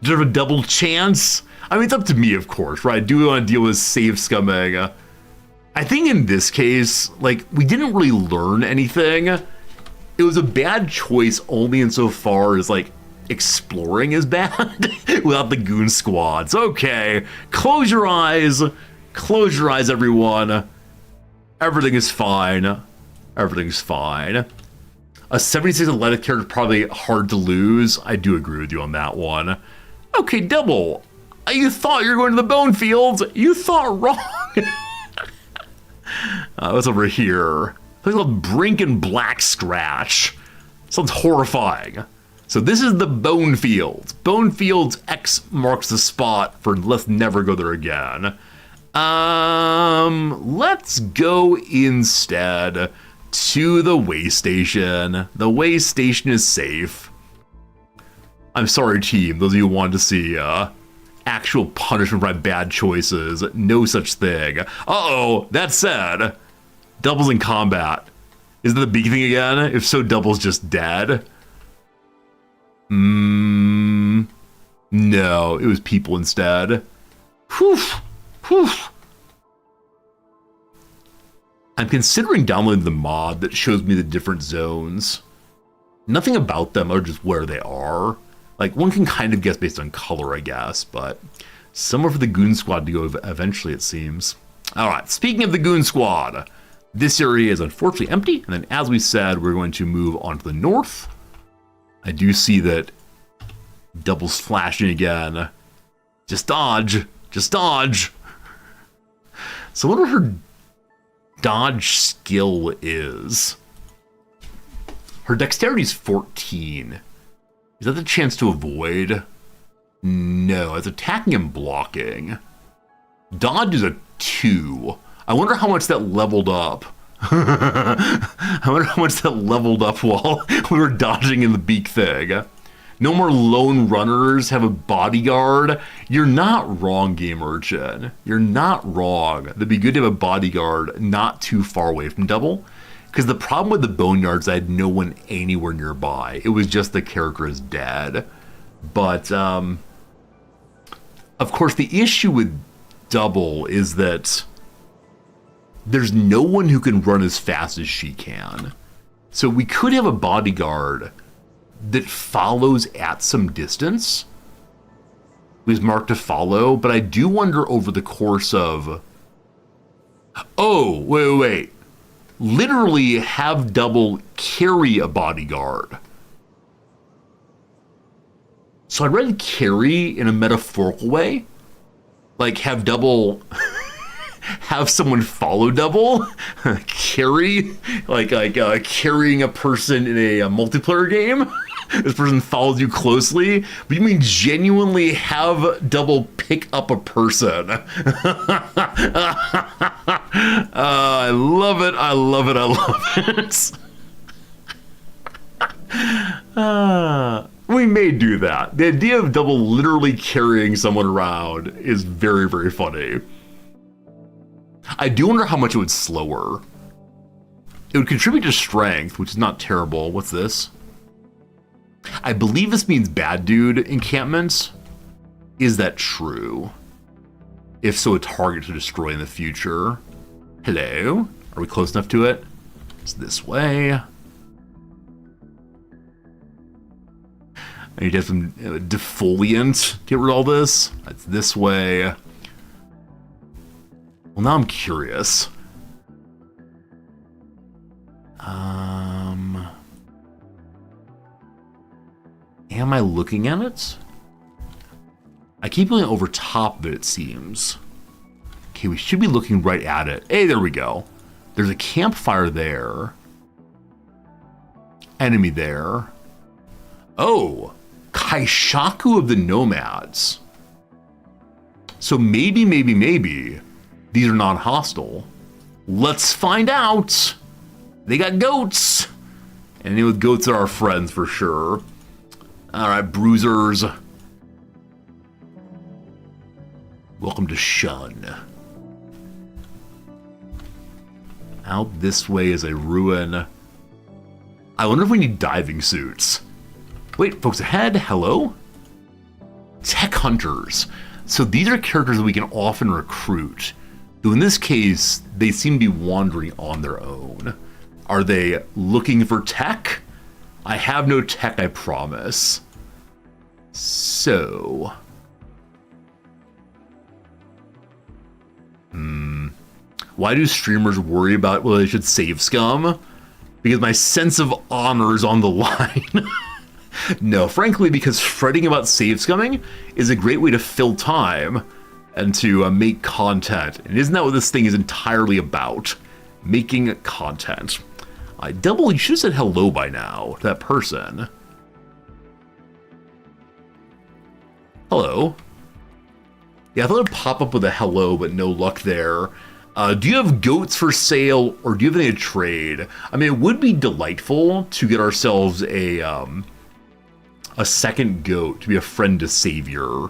Do you have a double chance? I mean, it's up to me, of course, right? Do we want to deal with save scumming? I think in this case, like, we didn't really learn anything. It was a bad choice only insofar as, like, exploring is bad without the goon squads. Okay, close your eyes. Close your eyes, everyone. Everything is fine. Everything's fine. A 76 athletic character is probably hard to lose. I do agree with you on that one. Okay, Double. You thought you were going to the bone fields. You thought wrong. What's over here? Something called Brink and Black Scratch. Sounds horrifying. So this is the Bone Fields. Bone Fields X marks the spot for let's never go there again. Let's go instead to the way station. The way station is safe. I'm sorry, team. Those of you who wanted to see actual punishment for my bad choices. No such thing. Uh-oh, that said, Double's in combat. Is that the big thing again? If so, Double's just dead. No, it was people instead. Whew. Whew. I'm considering downloading the mod that shows me the different zones. Nothing about them are just where they are. Like, one can kind of guess based on color, I guess, but somewhere for the Goon Squad to go eventually, it seems. Alright, speaking of the Goon Squad, this area is unfortunately empty, and then as we said, we're going to move on to the north. I do see that Double's flashing again. Just dodge. Just dodge. So I wonder what her dodge skill is. Her dexterity is 14. Is that the chance to avoid? No, it's attacking and blocking. Dodge is a 2. I wonder how much that leveled up. I wonder how much that leveled up while we were dodging in the beak thing. No more lone runners, have a bodyguard. You're not wrong, Game Urchin. You're not wrong. It'd be good to have a bodyguard not too far away from Double. Because the problem with the Boneyards, I had no one anywhere nearby. It was just the character is dead. But, of course, the issue with Double is that there's no one who can run as fast as she can. So we could have a bodyguard that follows at some distance. Who's marked to follow, but I do wonder over the course of... Oh, wait. Literally have Double carry a bodyguard. So I'd rather carry in a metaphorical way. Like have Double... have someone follow Double, carry, like carrying a person in a multiplayer game. This person follows you closely, but you mean genuinely have Double pick up a person. I love it. I love it. I love it. We may do that. The idea of Double literally carrying someone around is very, very funny. I do wonder how much it would slow her. It would contribute to strength, which is not terrible. What's this? I believe this means bad dude encampments. Is that true? If so, a target to destroy in the future. Hello? Are we close enough to it? It's this way. I need to have some defoliant to get rid of all this. It's this way. Well, now I'm curious. Am Am I looking at it? I keep going over top of it, it seems. Okay, we should be looking right at it. Hey, there we go. There's a campfire there. Enemy there. Oh, Kaishaku of the Nomads. So maybe these are not hostile. Let's find out. They got goats. And with goats are our friends for sure. All right, bruisers. Welcome to Shun. Out this way is a ruin. I wonder if we need diving suits. Wait, folks ahead, hello? Tech hunters. So these are characters that we can often recruit. Though in this case, they seem to be wandering on their own. Are they looking for tech? I have no tech, I promise. So... Why do streamers worry about whether they should save scum? Because my sense of honor is on the line. No, frankly, because fretting about save scumming is a great way to fill time and to make content. And isn't that what this thing is entirely about? Making content. You should have said hello by now to that person. Hello. Yeah, I thought it'd pop up with a hello, but no luck there. Do you have goats for sale, or do you have anything to trade? I mean, it would be delightful to get ourselves a second goat to be a friend to Savior.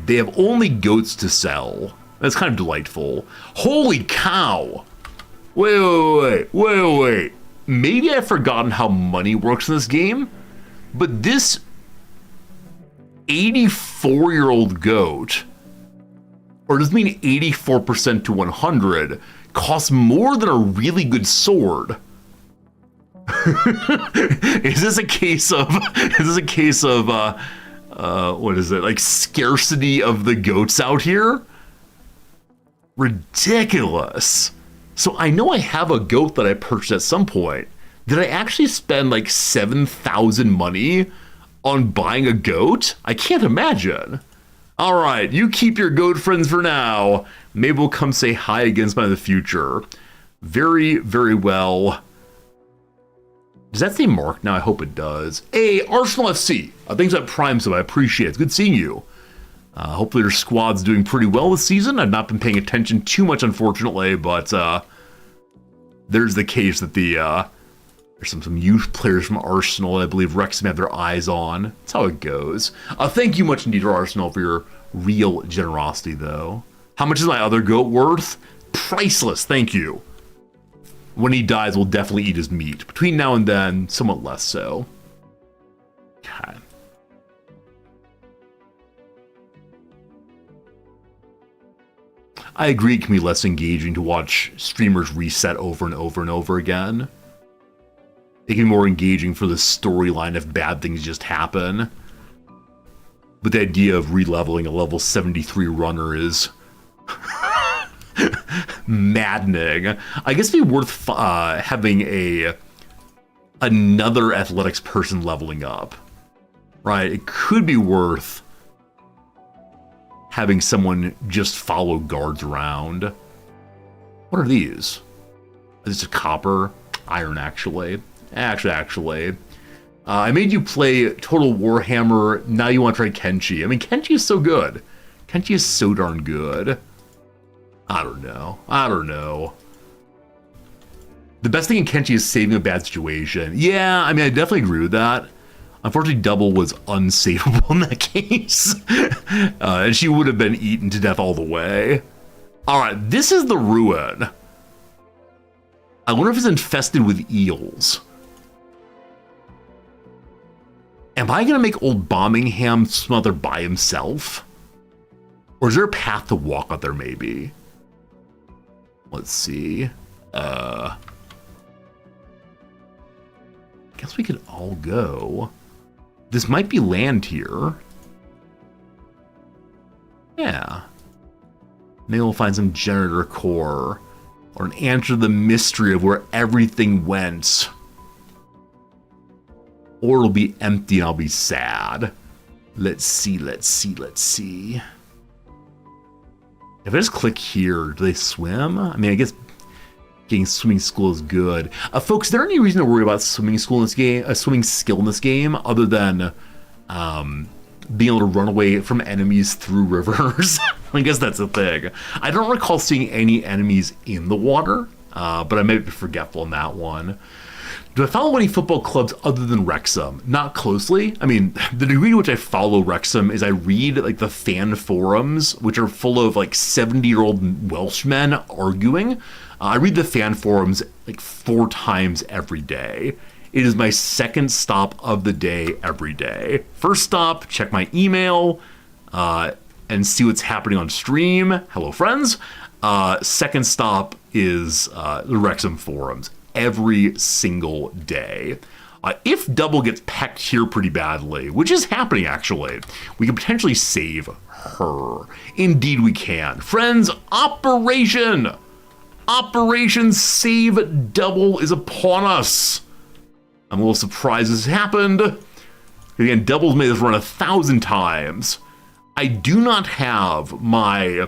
They have only goats to sell. That's kind of delightful. Holy cow! Wait. Maybe I've forgotten how money works in this game, but this 84-year-old goat, or does it mean 84% to 100, costs more than a really good sword? Is this a case of what is it, like scarcity of the goats out here? Ridiculous. So I know I have a goat that I purchased at some point. Did I actually spend like 7,000 money on buying a goat? I can't imagine. All right, you keep your goat friends for now. Maybe we'll come say hi against in the future. Very, very well. Does that say Mark now? I hope it does. Hey, Arsenal FC. Thanks for that Prime sub. I appreciate it. It's good seeing you. Hopefully your squad's doing pretty well this season. I've not been paying attention too much, unfortunately, but there's the case that there's some youth players from Arsenal I believe Wrexham have their eyes on. That's how it goes. Thank you much indeed to Arsenal for your real generosity, though. How much is my other goat worth? Priceless, thank you. When he dies, we'll definitely eat his meat. Between now and then, somewhat less so. Okay. I agree it can be less engaging to watch streamers reset over and over and over again. It can be more engaging for the storyline if bad things just happen. But the idea of re-leveling a level 73 runner is maddening. I guess it'd be worth having another athletics person leveling up. Right? It could be worth having someone just follow guards around. What are these? Is this a copper? Iron, actually. Actually. I made you play Total Warhammer. Now you want to try Kenshi. I mean, Kenshi is so good. Kenshi is so darn good. I don't know. The best thing in Kenshi is saving a bad situation. Yeah, I mean, I definitely agree with that. Unfortunately, Double was unsavable in that case. And she would have been eaten to death all the way. All right, this is the ruin. I wonder if it's infested with eels. Am I going to make old Bombingham smother by himself? Or is there a path to walk out there, maybe? Let's see. I guess we could all go. This might be land here. Yeah. Maybe we'll find some generator core. Or an answer to the mystery of where everything went. or it'll be empty and I'll be sad. Let's see. If I just click here, do they swim? I mean, I guess getting swimming school is good. Folks, is there any reason to worry about swimming school in this game, swimming skill in this game, other than being able to run away from enemies through rivers? I guess that's a thing. I don't recall seeing any enemies in the water, but I may be forgetful on that one. Do I follow any football clubs other than Wrexham? Not closely. I mean, the degree to which I follow Wrexham is I read like the fan forums, which are full of like 70-year-old Welshmen arguing. I read the fan forums like 4 times every day. It is my second stop of the day every day. First stop, check my email and see what's happening on stream. Hello, friends. Second stop is the Wrexham forums. Every single day. If Double gets pecked here pretty badly, which is happening actually, we can potentially save her. Indeed we can. Friends, Operation Save Double is upon us. I'm a little surprised this happened. Again, Double's made this run 1,000 times. I do not have my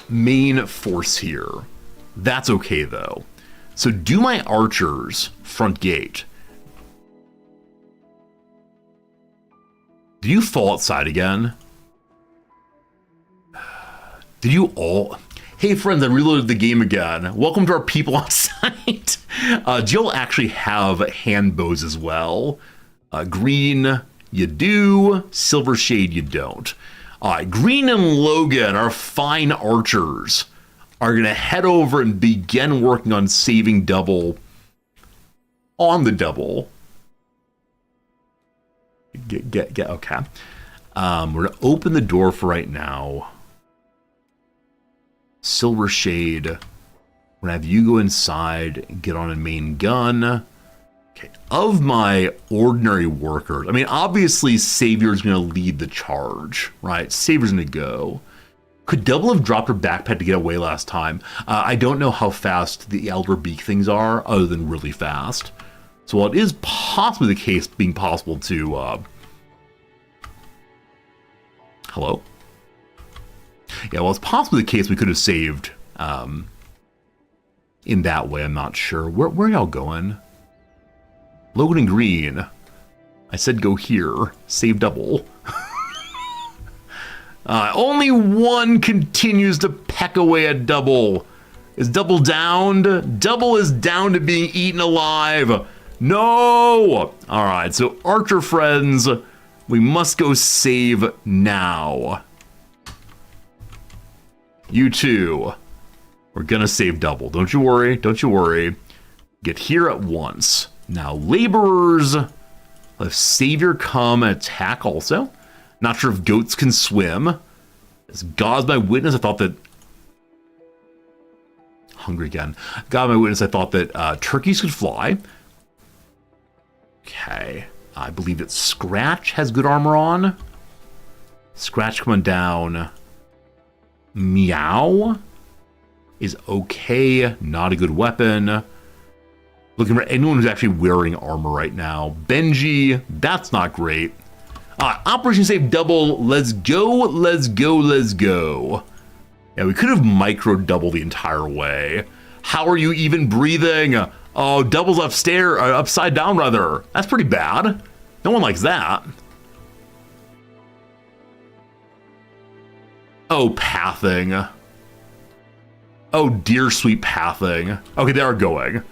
main force here. That's okay though. So do my archers front gate. Did you fall outside again? Did you all? Hey friends, I reloaded the game again. Welcome to our people on site. Do you all actually have hand bows as well? Green, you do. Silver Shade, you don't. All right, Green and Logan are fine archers. Are going to head over and begin working on saving Double on the double. Get okay. We're going to open the door for right now. Silver Shade. We're going to have you go inside and get on a main gun. Okay. Of my ordinary workers, I mean, obviously Savior's going to lead the charge, right? Savior's going to go. Could Double have dropped her backpack to get away last time? I don't know how fast the Elder Beak things are, other than really fast. So while it is possibly the case being possible to... Hello? Yeah, well, it's possibly the case we could have saved in that way. I'm not sure. Where are y'all going? Logan and Green. I said go here. Save Double. Only one continues to peck away at Double. Is Double downed? Double is down to being eaten alive. No! All right, so Archer friends, we must go save now. You two, we're gonna save Double. Don't you worry, don't you worry. Get here at once. Now, laborers, let Savior come and attack also. Not sure if goats can swim. As God's my witness, I thought that... Hungry again. God my witness, I thought that turkeys could fly. Okay. I believe that Scratch has good armor on. Scratch coming down. Meow is okay. Not a good weapon. Looking for anyone who's actually wearing armor right now. Benji, that's not great. Operation Save Double, let's go, let's go, let's go. Yeah, we could have micro-doubled the entire way. How are you even breathing? Oh, Double's upstairs, upside down rather. That's pretty bad. No one likes that. Oh, pathing. Oh, dear sweet pathing. Okay, they are going.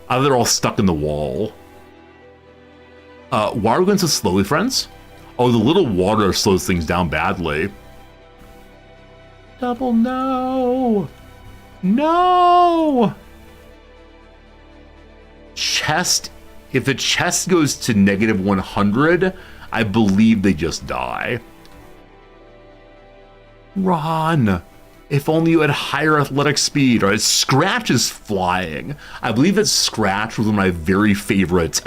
They're all stuck in the wall. Why are we going so slowly, friends? Oh, the little water slows things down badly. Double, no! No! Chest. If the chest goes to negative 100, I believe they just die. Run! If only you had higher athletic speed. All right, Scratch is flying. I believe that Scratch was one of my very favorite...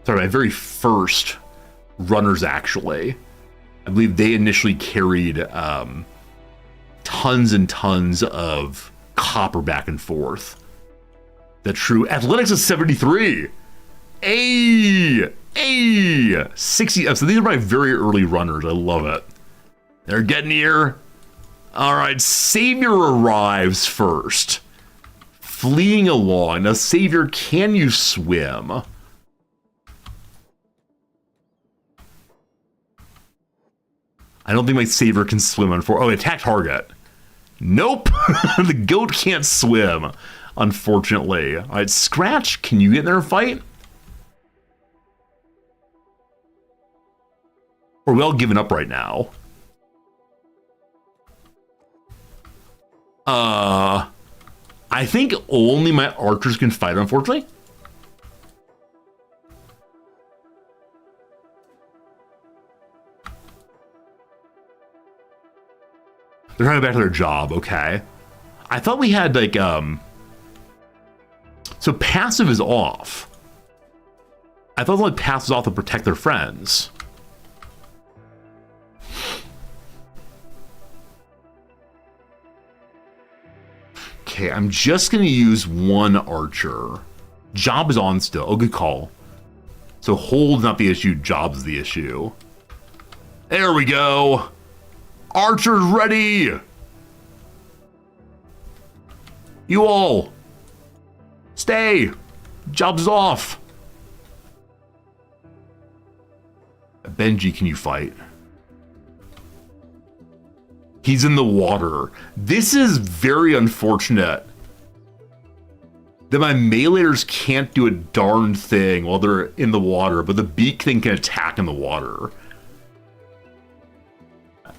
my very first runners, actually. I believe they initially carried tons and tons of copper back and forth. The true athletics is 73. A 60. So these are my very early runners. I love it. They're getting here. All right, Savior arrives first. Fleeing along. Now, Savior, can you swim? I don't think my Savior can swim. Oh, attack target. Nope. The goat can't swim, unfortunately. All right, Scratch, can you get in there and fight? Or are we all giving up right now? I think only my archers can fight, unfortunately. They're trying to go back to their job, okay. I thought we had, like, so passive is off. I thought like passive was off to protect their friends. Okay, I'm just going to use one archer. Job is on still. Oh, good call. So hold's not the issue, job's the issue. There we go. Archer's ready. You all. Stay. Job's off. Benji, can you fight? He's in the water. This is very unfortunate that my meleeers can't do a darn thing while they're in the water, but the beak thing can attack in the water.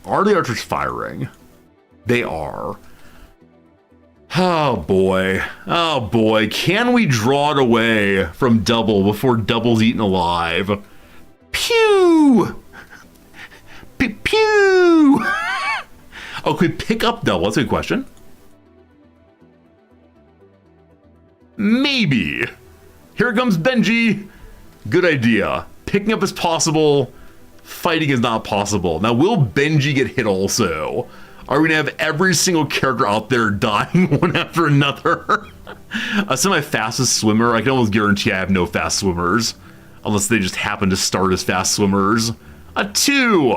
Are the archers firing? They are. Oh boy. Oh boy. Can we draw it away from Double before Double's eaten alive? Pew! Pew! Oh, could we pick up Double? That's a good question. Maybe. Here comes Benji. Good idea. Picking up is possible. Fighting is not possible. Now, will Benji get hit also? Are we going to have every single character out there dying one after another? Some of my fastest swimmer, I can almost guarantee I have no fast swimmers. Unless they just happen to start as fast swimmers. A 2.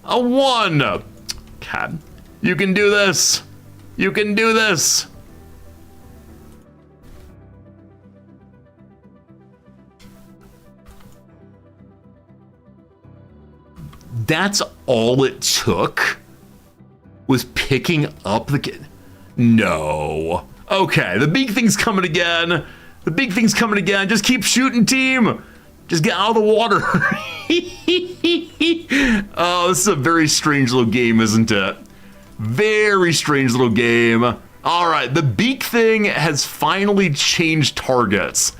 A 1. Cat, you can do this. You can do this. That's all it took? Was picking up the kid? No. Okay, the big thing's coming again. The big thing's coming again. Just keep shooting, team. Just get out of the water. Oh, this is a very strange little game, isn't it? Very strange little game. All right, the beak thing has finally changed targets.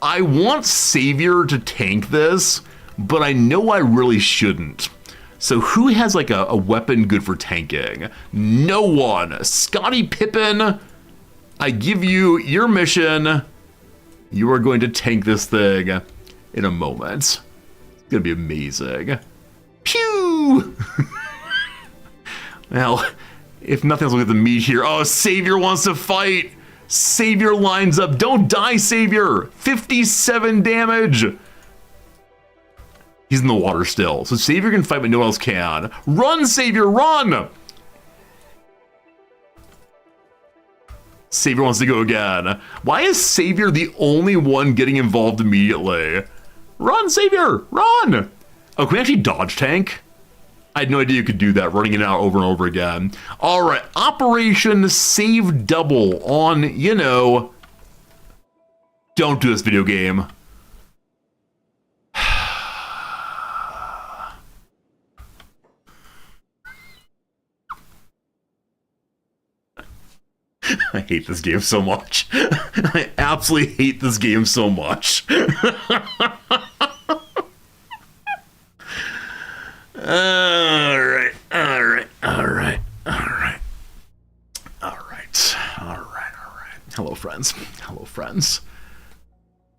I want Savior to tank this, but I know I really shouldn't. So who has like a weapon good for tanking? No one. Scottie Pippen, I give you your mission. You are going to tank this thing in a moment. It's gonna be amazing. Pew! Well, if nothing else, we'll get the meat here. Oh, Savior wants to fight. Savior lines up. Don't die, Savior. 57 damage. He's in the water still. So Savior can fight, but no one else can. Run, Savior, run! Savior wants to go again. Why is Savior the only one getting involved immediately? Run, Savior, run! Oh, can we actually dodge tank? I had no idea you could do that, running it out over and over again. All right, Operation Save Double on, you know, don't do this video game. I hate this game so much. I absolutely hate this game so much. Alright. Hello, friends.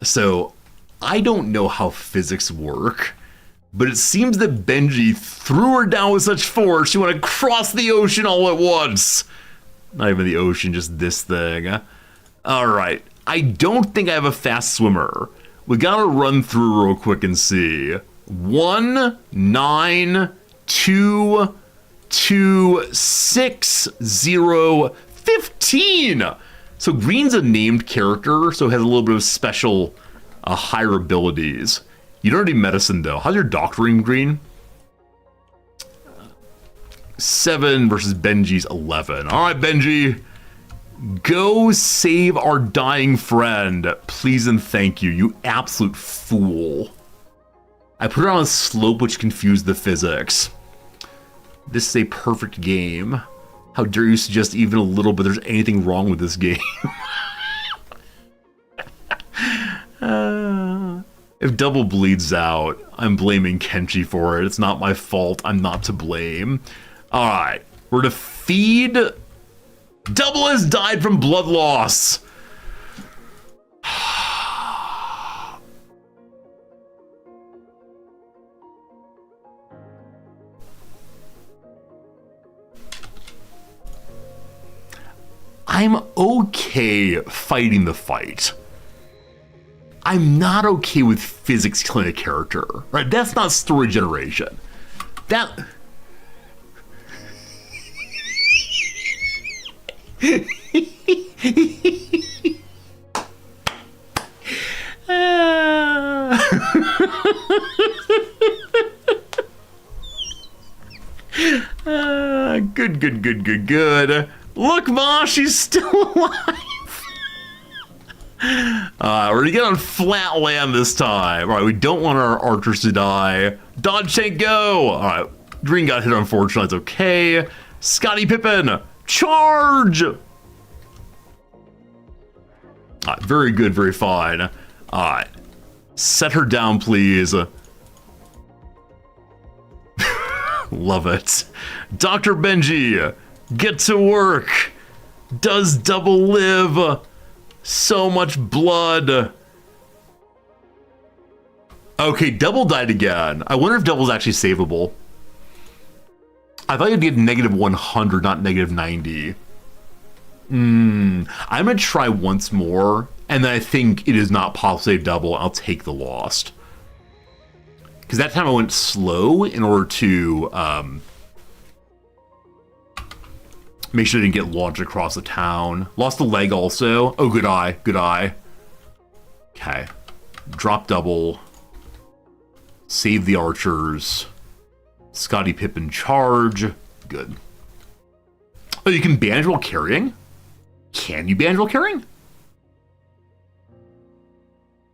So, I don't know how physics work, but it seems that Benji threw her down with such force she wanted to cross the ocean all at once. Not even the ocean, just this thing. Alright. I don't think I have a fast swimmer. We gotta run through real quick and see. 1, 9, 2, 2, 6, 0, 15. So Green's a named character, so has a little bit of special higher abilities. You don't need medicine though. How's your doctoring, Green? 7 versus Benji's 11. All right, Benji. Go save our dying friend. Please and thank you, you absolute fool. I put it on a slope which confused the physics. This is a perfect game. How dare you suggest even a little bit there's anything wrong with this game? If Double bleeds out, I'm blaming Kenshi for it. It's not my fault. I'm not to blame. All right, we're to feed. Double has died from blood loss. I'm okay fighting the fight. I'm not okay with physics killing a character, right? That's not story generation. That... Good. Look, Ma, she's still alive. We're gonna get on flat land this time. All right, we don't want our archers to die. Dodge, tank, go. All right, Green got hit, unfortunately. It's okay. Scottie Pippen, charge. All right, very good, very fine. All right, set her down, please. Love it. Dr. Benji, get to work. Does Double live? So much blood. Okay, Double died again. I wonder if Double's actually savable. I thought you'd get negative 100, not negative 90. I'm gonna try once more, and then I think it is not possible to save Double. I'll take the lost. Because that time I went slow in order to make sure I didn't get launched across the town. Lost a leg also. Oh, good eye, good eye. Okay. Drop Double. Save the archers. Scottie Pippen charge. Good. Oh, you can bandage while carrying? Can you bandage while carrying?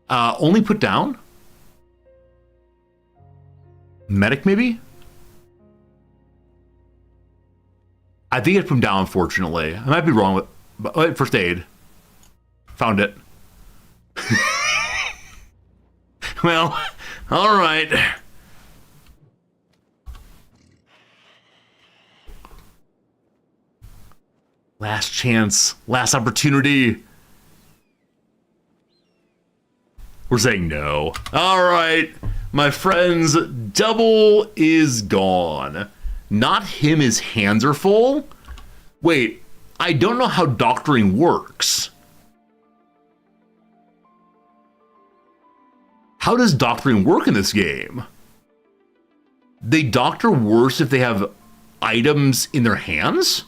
Only put down? Medic, maybe? I think it put him down, unfortunately. I might be wrong with... But, first aid. Found it. Well, all right. Last chance. Last opportunity. We're saying no. All right. My friends, Double is gone. Not him, his hands are full. Wait, I don't know how doctoring works. How does doctoring work in this game? They doctor worse if they have items in their hands?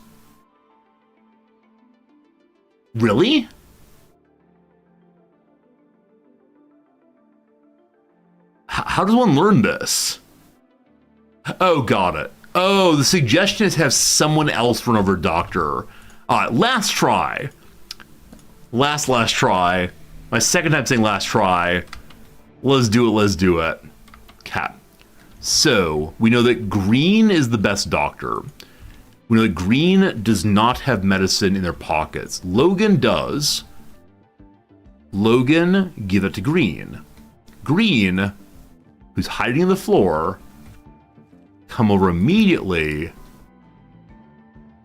Really? How does one learn this? Oh, got it. Oh, the suggestion is have someone else run over doctor. All right, last try. Last try. My second time saying last try. Let's do it. Okay. So, we know that Green is the best doctor. We know that Green does not have medicine in their pockets. Logan does. Logan, give it to Green. Green, who's hiding in the floor, come over immediately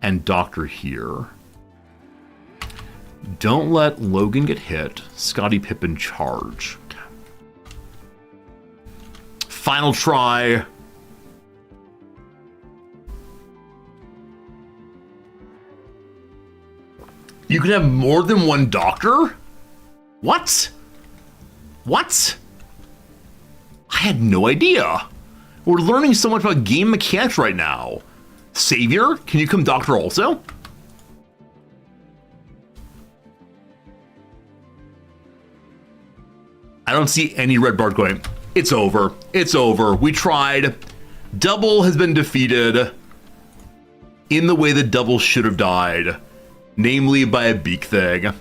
and doctor here. Don't let Logan get hit. Scottie Pippen charge. Final try. You can have more than one doctor? What? What? I had no idea. We're learning so much about game mechanics right now. Savior, can you come doctor also? I don't see any red bar going. It's over. It's over. We tried. Double has been defeated in the way that Double should have died, namely by a beak thing.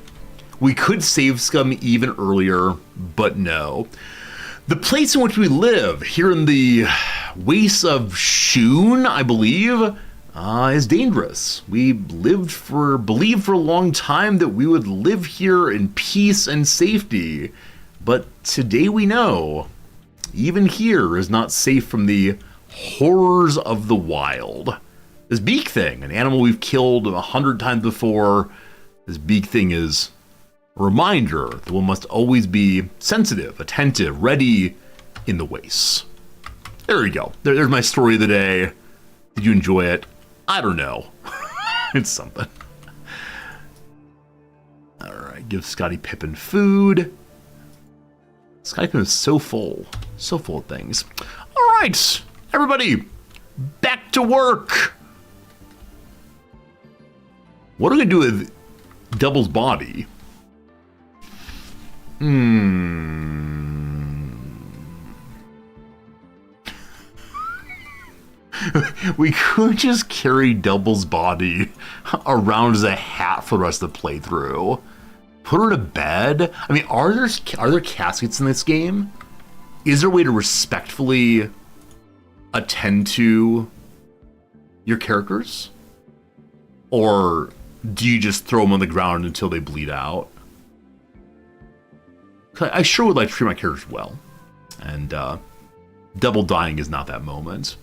We could save Scum even earlier, but no. The place in which we live, here in the wastes of Shun, I believe, is dangerous. We believed for a long time that we would live here in peace and safety. But today we know, even here is not safe from the horrors of the wild. This beak thing, an animal we've killed 100 times before, this beak thing is a reminder that one must always be sensitive, attentive, ready in the wastes. There we go. There's my story of the day. Did you enjoy it? I don't know. It's something. All right, give Scottie Pippen food. Scottie Pippen is so full of things. All right, everybody, back to work. What are we gonna do with Double's body? We could just carry Double's body around as a hat for the rest of the playthrough. Put her to bed? I mean, are there caskets in this game? Is there a way to respectfully attend to your characters? Or do you just throw them on the ground until they bleed out? I sure would like to treat my characters well. And Double dying is not that moment.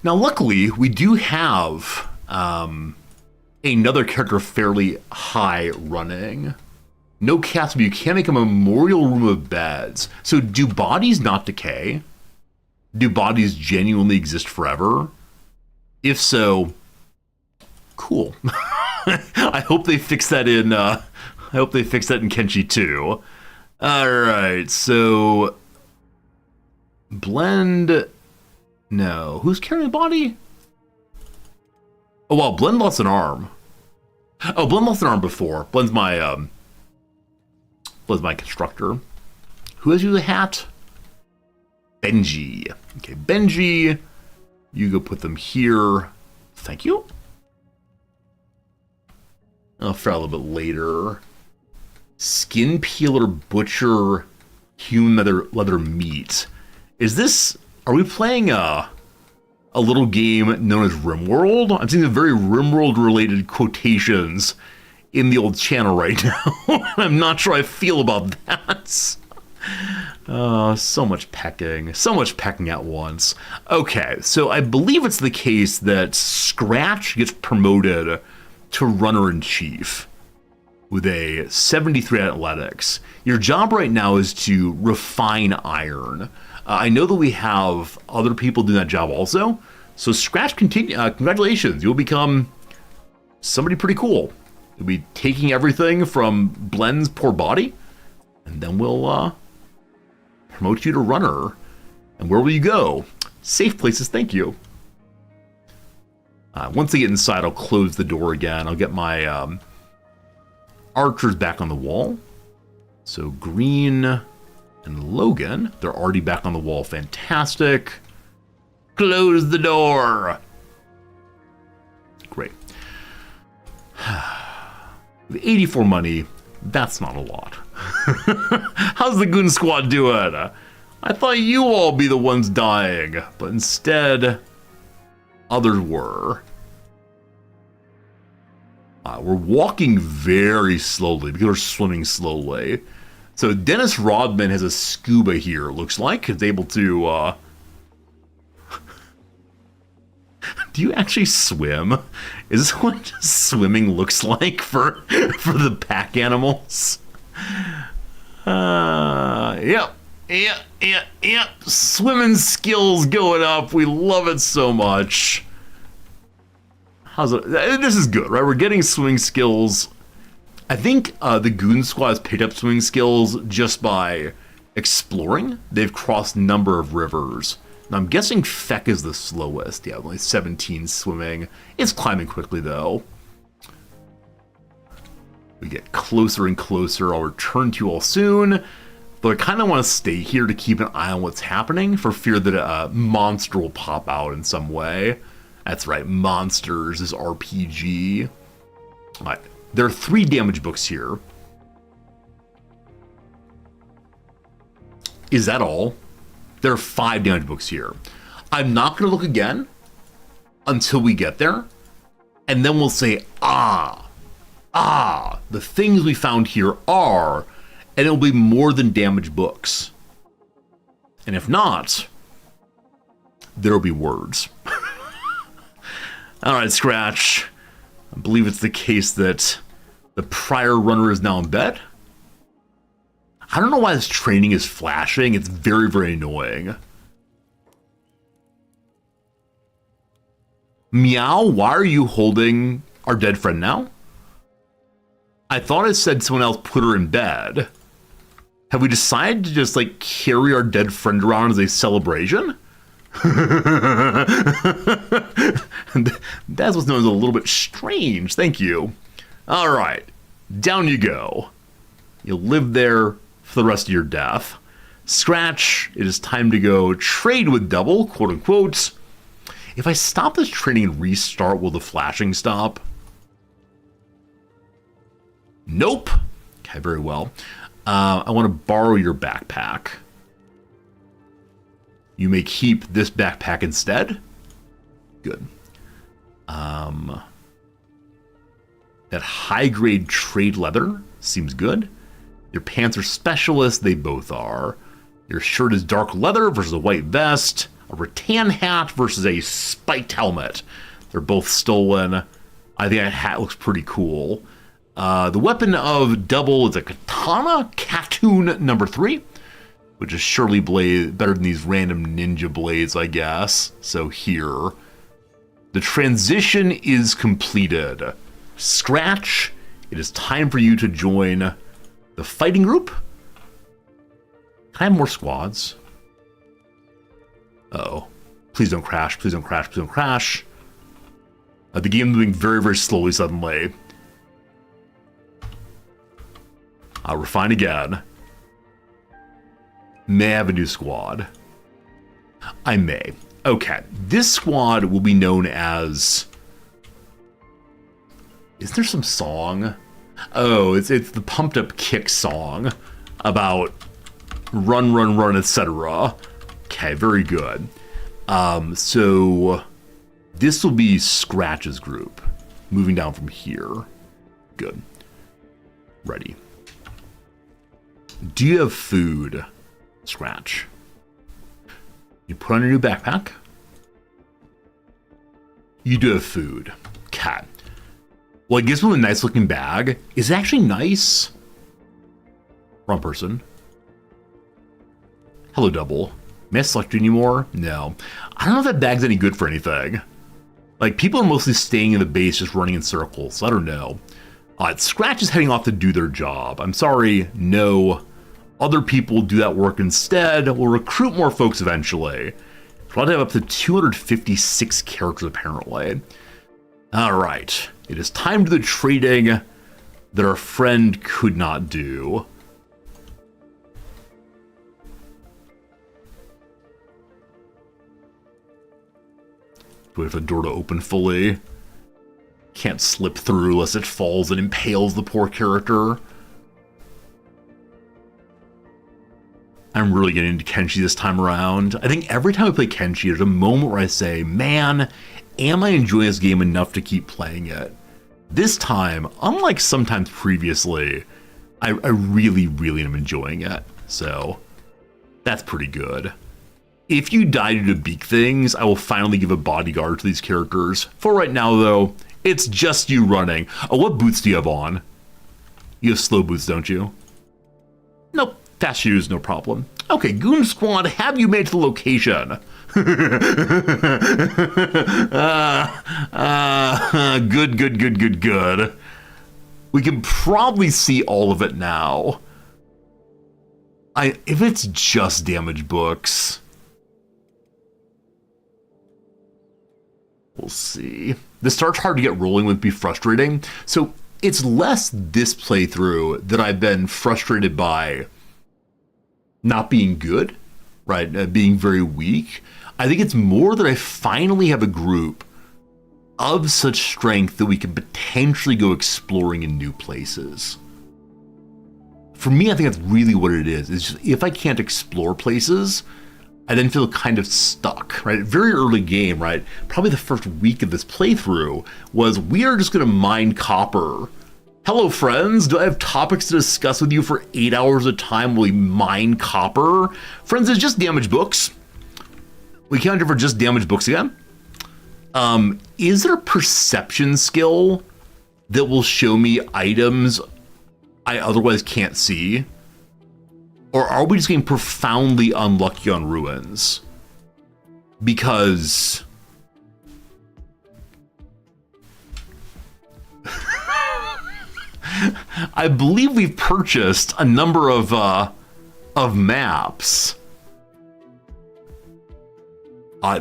Now, luckily, we do have another character fairly high running. No cast, but you can make a memorial room of beds. So do bodies not decay? Do bodies genuinely exist forever? If so, cool. I hope they fix that in Kenshi 2. All right, so Blend. No, who's carrying the body? Oh well, Blend lost an arm. Oh, Blend lost an arm before. Blend's my constructor. Who has you the hat? Benji. Okay, Benji. You go put them here. Thank you. I'll figure out a little bit later. Skin peeler butcher human leather meat. Is this? Are we playing a little game known as RimWorld? I'm seeing the very RimWorld related quotations in the old channel right now. I'm not sure I feel about that. So much pecking at once. Okay, so I believe it's the case that Scratch gets promoted to runner-in-chief with a 73 athletics. Your job right now is to refine iron. I know that we have other people doing that job also. So Scratch, congratulations. You'll become somebody pretty cool. You'll be taking everything from Blend's poor body, and then we'll promote you to runner. And where will you go? Safe places, thank you. Once I get inside, I'll close the door again. I'll get my archers back on the wall. So Green and Logan, they're already back on the wall. Fantastic. Close the door. Great. With 84 money, that's not a lot. How's the Goon Squad doing? I thought you all be the ones dying, but instead, others were. We're walking very slowly because we're swimming slowly. So Dennis Rodman has a scuba here, it looks like. He's able to, Do you actually swim? Is this what swimming looks like for the pack animals? Yep. Swimming skills going up. We love it so much. How's it? This is good, right? We're getting swimming skills. I think the Goon Squad has picked up swimming skills just by exploring. They've crossed a number of rivers. Now, I'm guessing Feck is the slowest. Yeah, only 17 swimming. It's climbing quickly, though. We get closer and closer. I'll return to you all soon. But I kind of want to stay here to keep an eye on what's happening for fear that a monster will pop out in some way. That's right, monsters is RPG. All right, there are 3 damage books here. Is that all? There are 5 damage books here. I'm not going to look again until we get there. And then we'll say, the things we found here are, and it'll be more than damage books. And if not, there'll be words. All right, Scratch. I believe it's the case that the prior runner is now in bed. I don't know why this training is flashing. It's very, very annoying. Meow, why are you holding our dead friend now? I thought it said someone else put her in bed. Have we decided to just, like, carry our dead friend around as a celebration? That's what's known as a little bit strange. Thank you. All right. Down you go. You'll live there for the rest of your death. Scratch, it is time to go trade with Double, quote unquote. If I stop this training and restart, will the flashing stop? Nope. Okay, very well. I want to borrow your backpack. You may keep this backpack instead. Good. That high-grade trade leather seems good. Your pants are specialist. They both are. Your shirt is dark leather versus a white vest. A rattan hat versus a spiked helmet. They're both stolen. I think that hat looks pretty cool. The weapon of Double is a katana, Katoon number 3, which is surely better than these random ninja blades, I guess. So here, the transition is completed. Scratch, it is time for you to join the fighting group. Can I have more squads? Uh-oh. Please don't crash, please don't crash, please don't crash. The game moving very, very slowly suddenly. I'll refine again. May I have a new squad? I may. Okay, this squad will be known as... Is there some song? Oh, it's the Pumped Up Kick song about run, run, run, etc. Okay, very good. So this will be Scratch's group. Moving down from here. Good. Ready. Do you have food, Scratch? You put on your new backpack. You do have food. Cat. Well, it gives them a nice looking bag. Is it actually nice? Wrong person. Hello, Double. May I select you anymore? No. I don't know if that bag's any good for anything. Like, people are mostly staying in the base just running in circles, so I don't know. Scratch is heading off to do their job. I'm sorry, no. Other people do that work instead. We'll recruit more folks eventually. We'll have up to 256 characters, apparently. Alright. It is time to the trading that our friend could not do. Do we have the door to open fully? Can't slip through unless it falls and impales the poor character. I'm really getting into Kenshi this time around. I think every time I play Kenshi, there's a moment where I say, man, am I enjoying this game enough to keep playing it? This time, unlike sometimes previously, I really, really am enjoying it. So, that's pretty good. If you die due to beak things, I will finally give a bodyguard to these characters. For right now, though, it's just you running. Oh, what boots do you have on? You have slow boots, don't you? Nope. Fast shoes, no problem. Okay, Goon Squad, have you made to the location? Good. We can probably see all of it now. If it's just damage books, we'll see. The start's hard to get rolling would be frustrating. So it's less this playthrough that I've been frustrated by not being good, right? Being very weak. I think it's more that I finally have a group of such strength that we can potentially go exploring in new places. For me, I think that's really what it is. It's just, if I can't explore places, I then feel kind of stuck, right? Very early game, right? Probably the first week of this playthrough was, we are just going to mine copper. Hello, friends. Do I have topics to discuss with you for 8 hours at a time while we mine copper? Friends, it's just damage books. We can't do for just damage books again. Is there a perception skill that will show me items I otherwise can't see? Or are we just getting profoundly unlucky on ruins? Because I believe we've purchased a number of maps.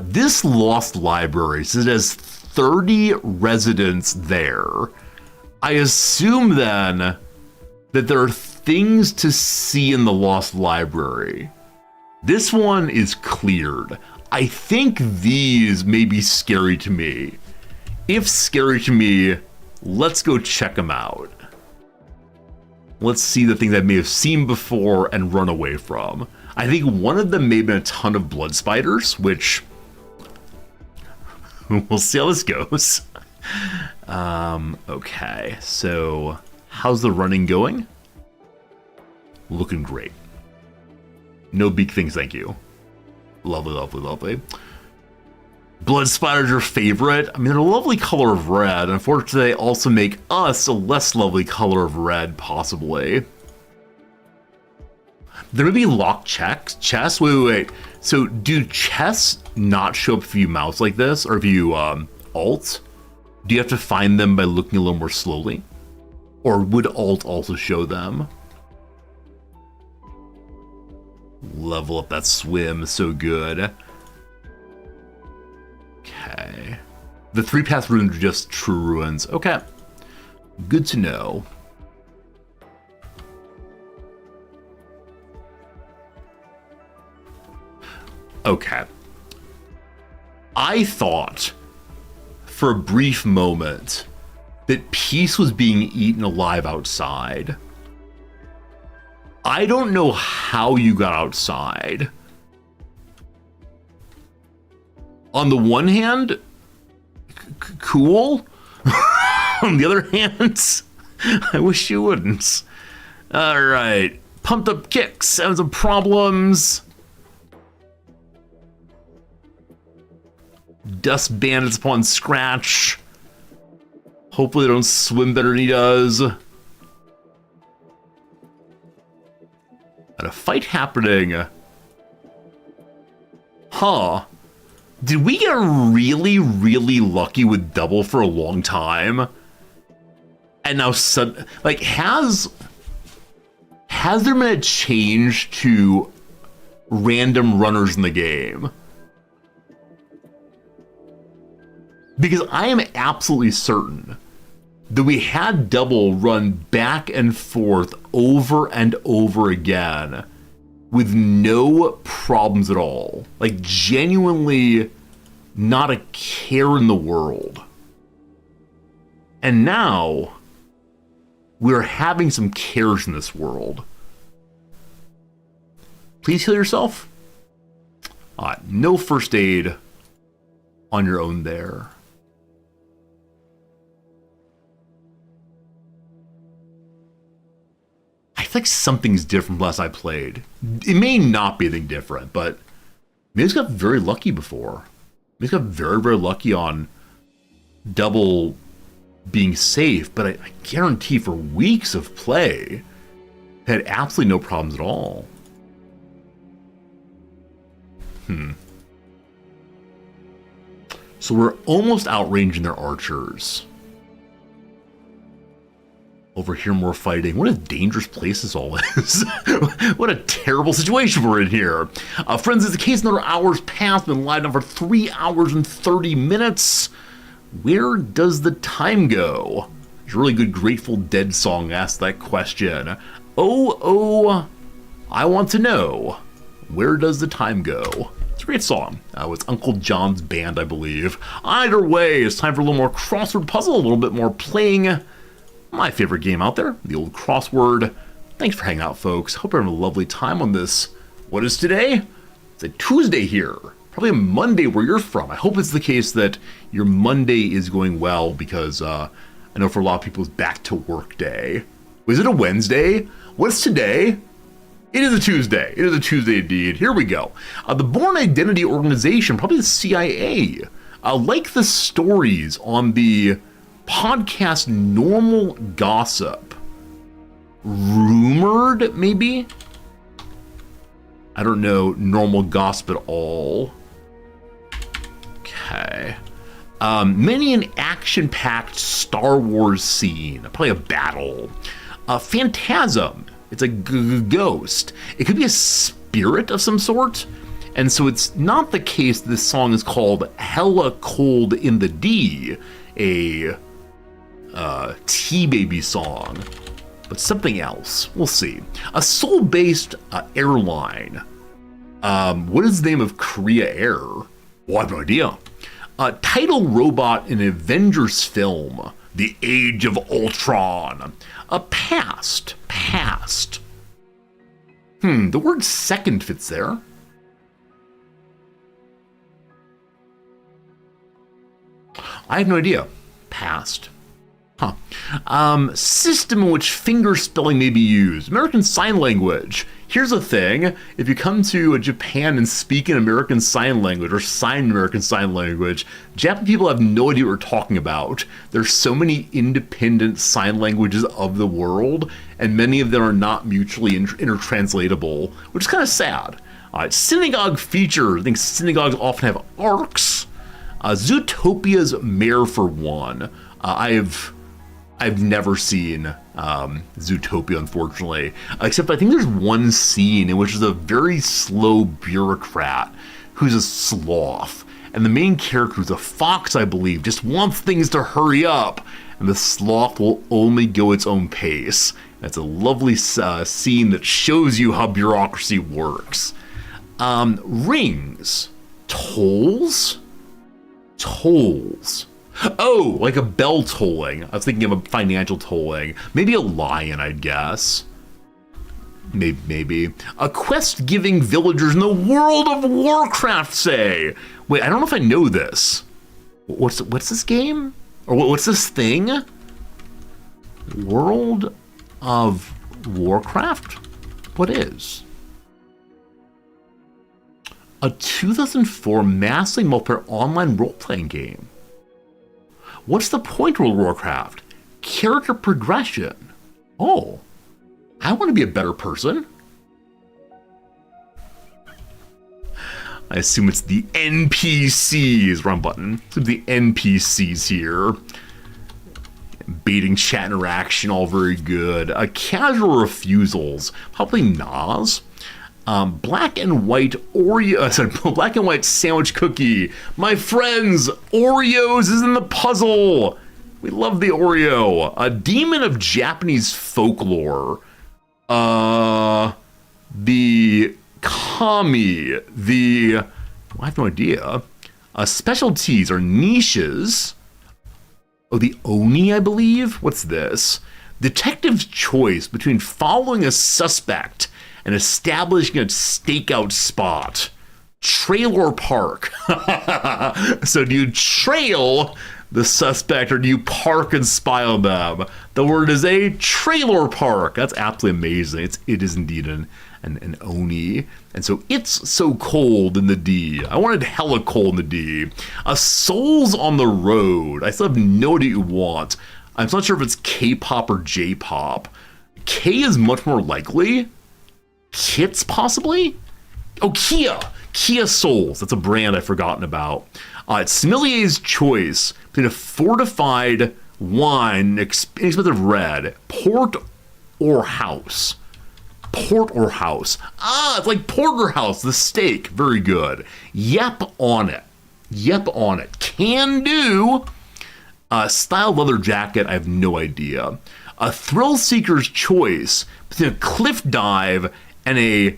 This Lost Library says it has 30 residents there. I assume then that there are things to see in the Lost Library. This one is cleared. I think these may be scary to me. If scary to me, let's go check them out. Let's see the things I may have seen before and run away from. I think one of them may have been a ton of blood spiders, which we'll see how this goes. Okay, so how's the running going? Looking great. No big things, thank you. Lovely, lovely, lovely. Blood spiders are favorite. I mean, they're a lovely color of red. Unfortunately, they also make us a less lovely color of red, possibly. There may be locked chests. Wait. So do chests not show up if you mouse like this, or if you alt? Do you have to find them by looking a little more slowly? Or would alt also show them? Level up that swim, so good. Okay. The 3-path ruins are just true ruins. Okay. Good to know. Okay. I thought for a brief moment that Peace was being eaten alive outside. I don't know how you got outside. On the one hand, cool. On the other hand, I wish you wouldn't. All right. Pumped up kicks, having some problems. Dust bandits upon scratch. Hopefully they don't swim better than he does. And a fight happening. Huh. Did we get really, really lucky with double for a long time? And now, like, has there been a change to random runners in the game? Because I am absolutely certain that we had double run back and forth over and over again with no problems at all. Like, genuinely not a care in the world. And now we're having some cares in this world. Please heal yourself. No first aid on your own there. I feel like something's different from last I played. It may not be anything different, but maybe it's got very lucky before. Maybe it's got very, very lucky on double being safe, but I guarantee for weeks of play, had absolutely no problems at all. So we're almost outranging their archers. Over here, more fighting. What a dangerous place this all is. What a terrible situation we're in here. Friends, as the case, another hour's passed. Been live now for 3 hours and 30 minutes. Where does the time go? There's a really good Grateful Dead song asks that question. Oh, I want to know. Where does the time go? It's a great song. It's Uncle John's band, I believe. Either way, it's time for a little more crossword puzzle, a little bit more playing. My favorite game out there, the old crossword. Thanks for hanging out, folks. Hope you're having a lovely time on this. What is today? It's a Tuesday here. Probably a Monday where you're from. I hope it's the case that your Monday is going well because I know for a lot of people it's back to work day. Was it a Wednesday? What's today? It is a Tuesday. It is a Tuesday indeed. Here we go. The Bourne Identity Organization, probably the CIA, like the stories on the podcast Normal Gossip. Rumored, maybe? I don't know Normal Gossip at all. Okay. Many an action-packed Star Wars scene. Probably a battle. Phantasm. It's a ghost. It could be a spirit of some sort. And so it's not the case this song is called Hella Cold in the D, a T-Baby song, but something else. We'll see. A Seoul-based airline. What is the name of Korea Air? Well, I have no idea. Title robot in an Avengers film, The Age of Ultron. Past. The word second fits there. I have no idea. Past. System in which finger spelling may be used. American Sign Language. Here's the thing. If you come to Japan and speak in American Sign Language or sign American Sign Language, Japanese people have no idea what we're talking about. There's so many independent sign languages of the world, and many of them are not mutually intertranslatable, which is kind of sad. Synagogue features. I think synagogues often have arcs. Zootopia's Mayor for One. I've never seen Zootopia, unfortunately, except I think there's one scene in which there's a very slow bureaucrat who's a sloth, and the main character, who's a fox, I believe, just wants things to hurry up, and the sloth will only go its own pace. That's a lovely scene that shows you how bureaucracy works. Rings. Tolls? Oh, like a bell tolling. I was thinking of a financial tolling. Maybe a lion, I'd guess. Maybe. A quest giving villagers in the World of Warcraft say. Wait, I don't know if I know this. What's this game? Or what's this thing? World of Warcraft? What is? A 2004 massively multiplayer online role-playing game. What's the point of World of Warcraft? Character progression. Oh, I want to be a better person. I assume it's the NPCs. Wrong button. It's the NPCs here. Baiting chat interaction, all very good. Casual refusals. Probably Nas. Black and white Oreo, black and white sandwich cookie. My friends, Oreos is in the puzzle. We love the Oreo. A demon of Japanese folklore. The kami. I have no idea. Specialties or niches. Oh, the oni, I believe. What's this? Detective's choice between following a suspect and establishing a stakeout spot. Trailer park. So do you trail the suspect or do you park and spy on them? The word is a trailer park. That's absolutely amazing. It is indeed an oni. And so it's so cold in the D. I wanted hella cold in the D. Souls on the road. I still have no idea what you want. I'm not sure if it's K-pop or J-pop. K is much more likely. Kits, possibly? Oh, Kia Souls. That's a brand I've forgotten about. It's Sommeliers Choice between a fortified wine, inexpensive red, port or house. Port or house. Ah, it's like porterhouse, the steak. Very good. Yep on it. Yep on it. Can do. Style leather jacket, I have no idea. A thrill seeker's choice between a cliff dive and a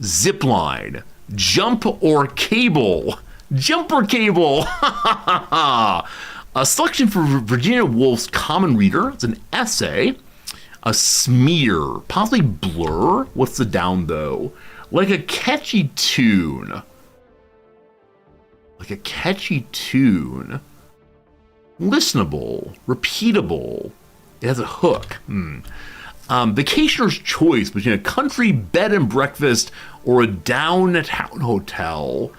zip line. Jump or cable. Jump or cable. A selection for Virginia Woolf's Common Reader. It's an essay. A smear. Possibly blur. What's the down though? Like a catchy tune. Like a catchy tune. Listenable, repeatable. It has a hook. Vacationer's choice between a country bed and breakfast or a downtown hotel.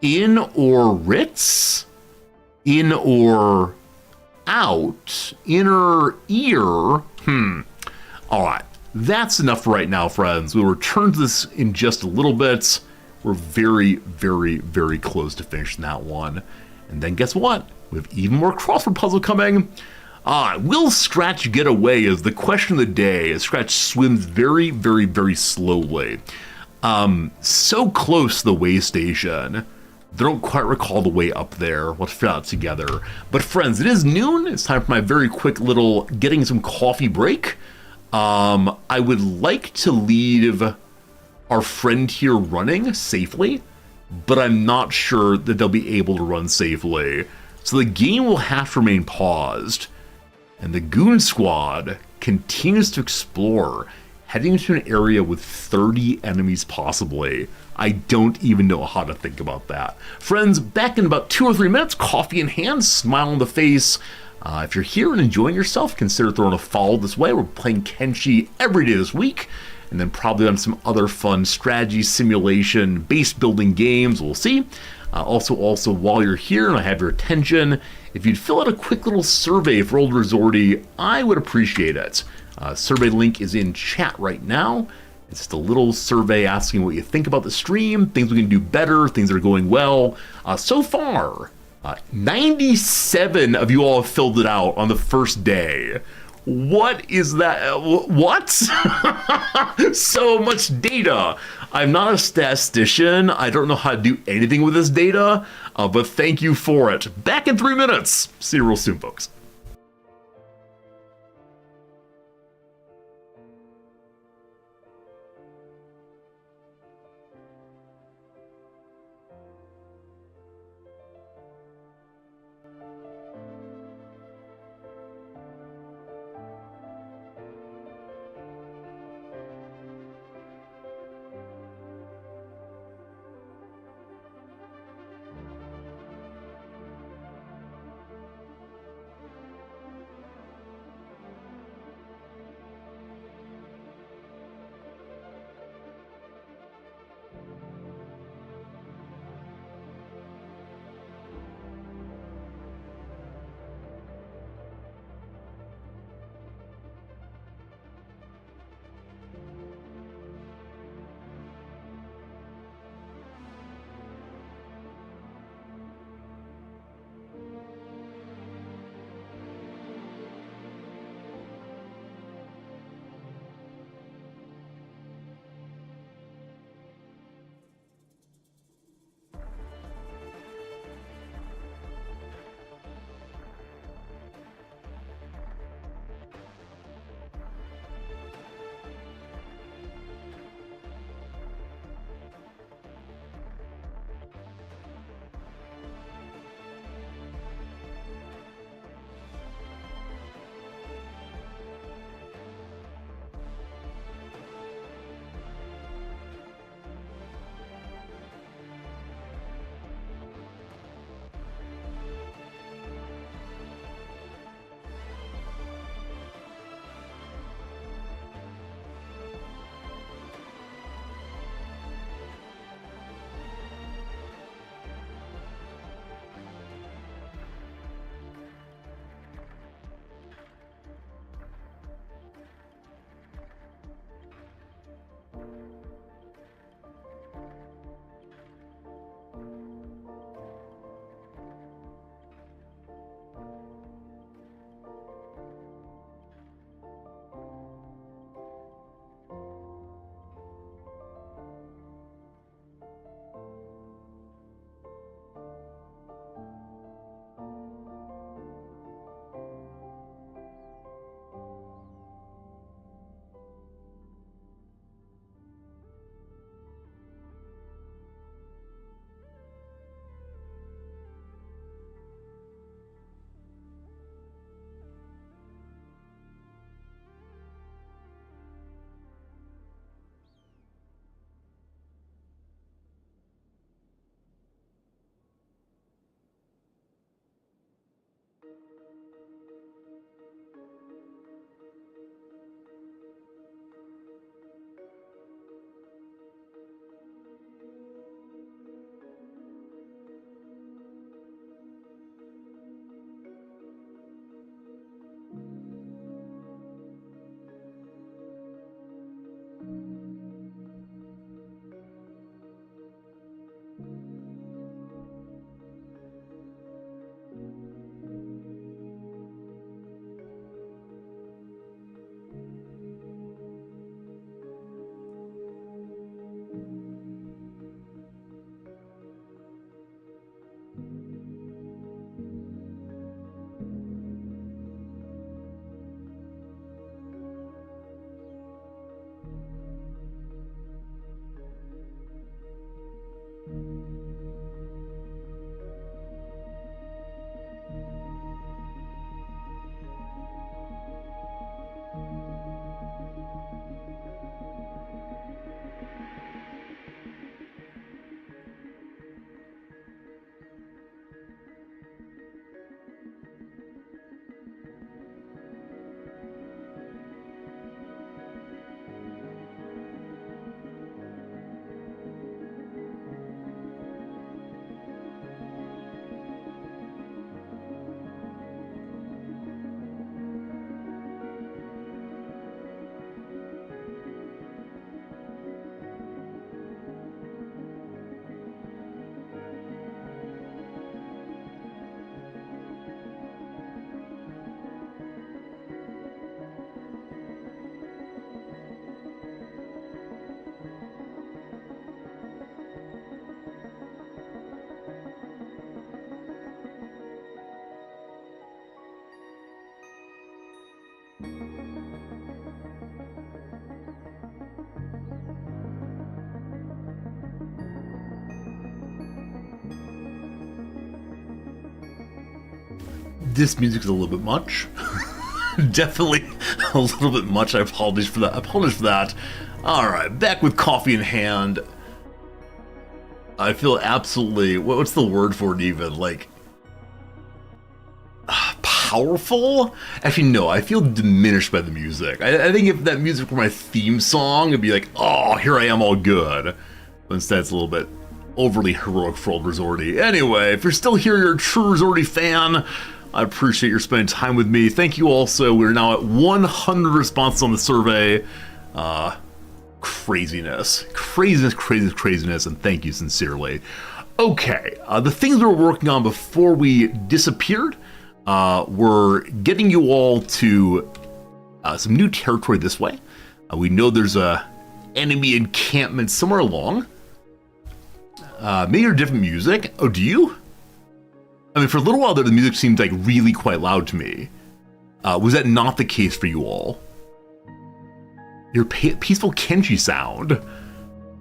In or Ritz? In or out? Inner ear? All right. That's enough for right now, friends. We'll return to this in just a little bit. We're very, very, very close to finishing that one. And then guess what? We have even more crossword puzzle coming. Will Scratch get away is the question of the day as Scratch swims very, very, very slowly. So close to the way station. They don't quite recall the way up there. We'll figure it out together. But friends, it is noon. It's time for my very quick little getting some coffee break. I would like to leave our friend here running safely, but I'm not sure that they'll be able to run safely. So the game will have to remain paused, and the Goon Squad continues to explore, heading into an area with 30 enemies possibly. I don't even know how to think about that. Friends, back in about 2 or 3 minutes, coffee in hand, smile on the face. If you're here and enjoying yourself, consider throwing a follow this way. We're playing Kenshi every day this week, and then probably on some other fun strategy, simulation, base building games. We'll see. Also, while you're here and I have your attention, if you'd fill out a quick little survey for Old Resorty, I would appreciate it. Survey link is in chat right now. It's just a little survey asking what you think about the stream, things we can do better, things that are going well. So far, 97 of you all have filled it out on the first day. What is that? What? So much data. I'm not a statistician. I don't know how to do anything with this data, but thank you for it. Back in 3 minutes. See you real soon, folks. This music's a little bit much. Definitely a little bit much. I apologize for that. Alright, back with coffee in hand. I feel absolutely... what's the word for it even? Like... powerful? Actually, no, I feel diminished by the music. I think if that music were my theme song, it'd be like, oh, here I am all good. But instead, it's a little bit overly heroic for old Resorty. Anyway, if you're still here, you're a true Resorty fan. I appreciate your spending time with me. Thank you also. We're now at 100 responses on the survey. Craziness, and thank you sincerely. Okay, the things we were working on before we disappeared were getting you all to some new territory this way. We know there's a enemy encampment somewhere along. Maybe a different music. Oh, do you? I mean, for a little while there, the music seemed like really quite loud to me. Was that not the case for you all? Your peaceful Kenshi sound.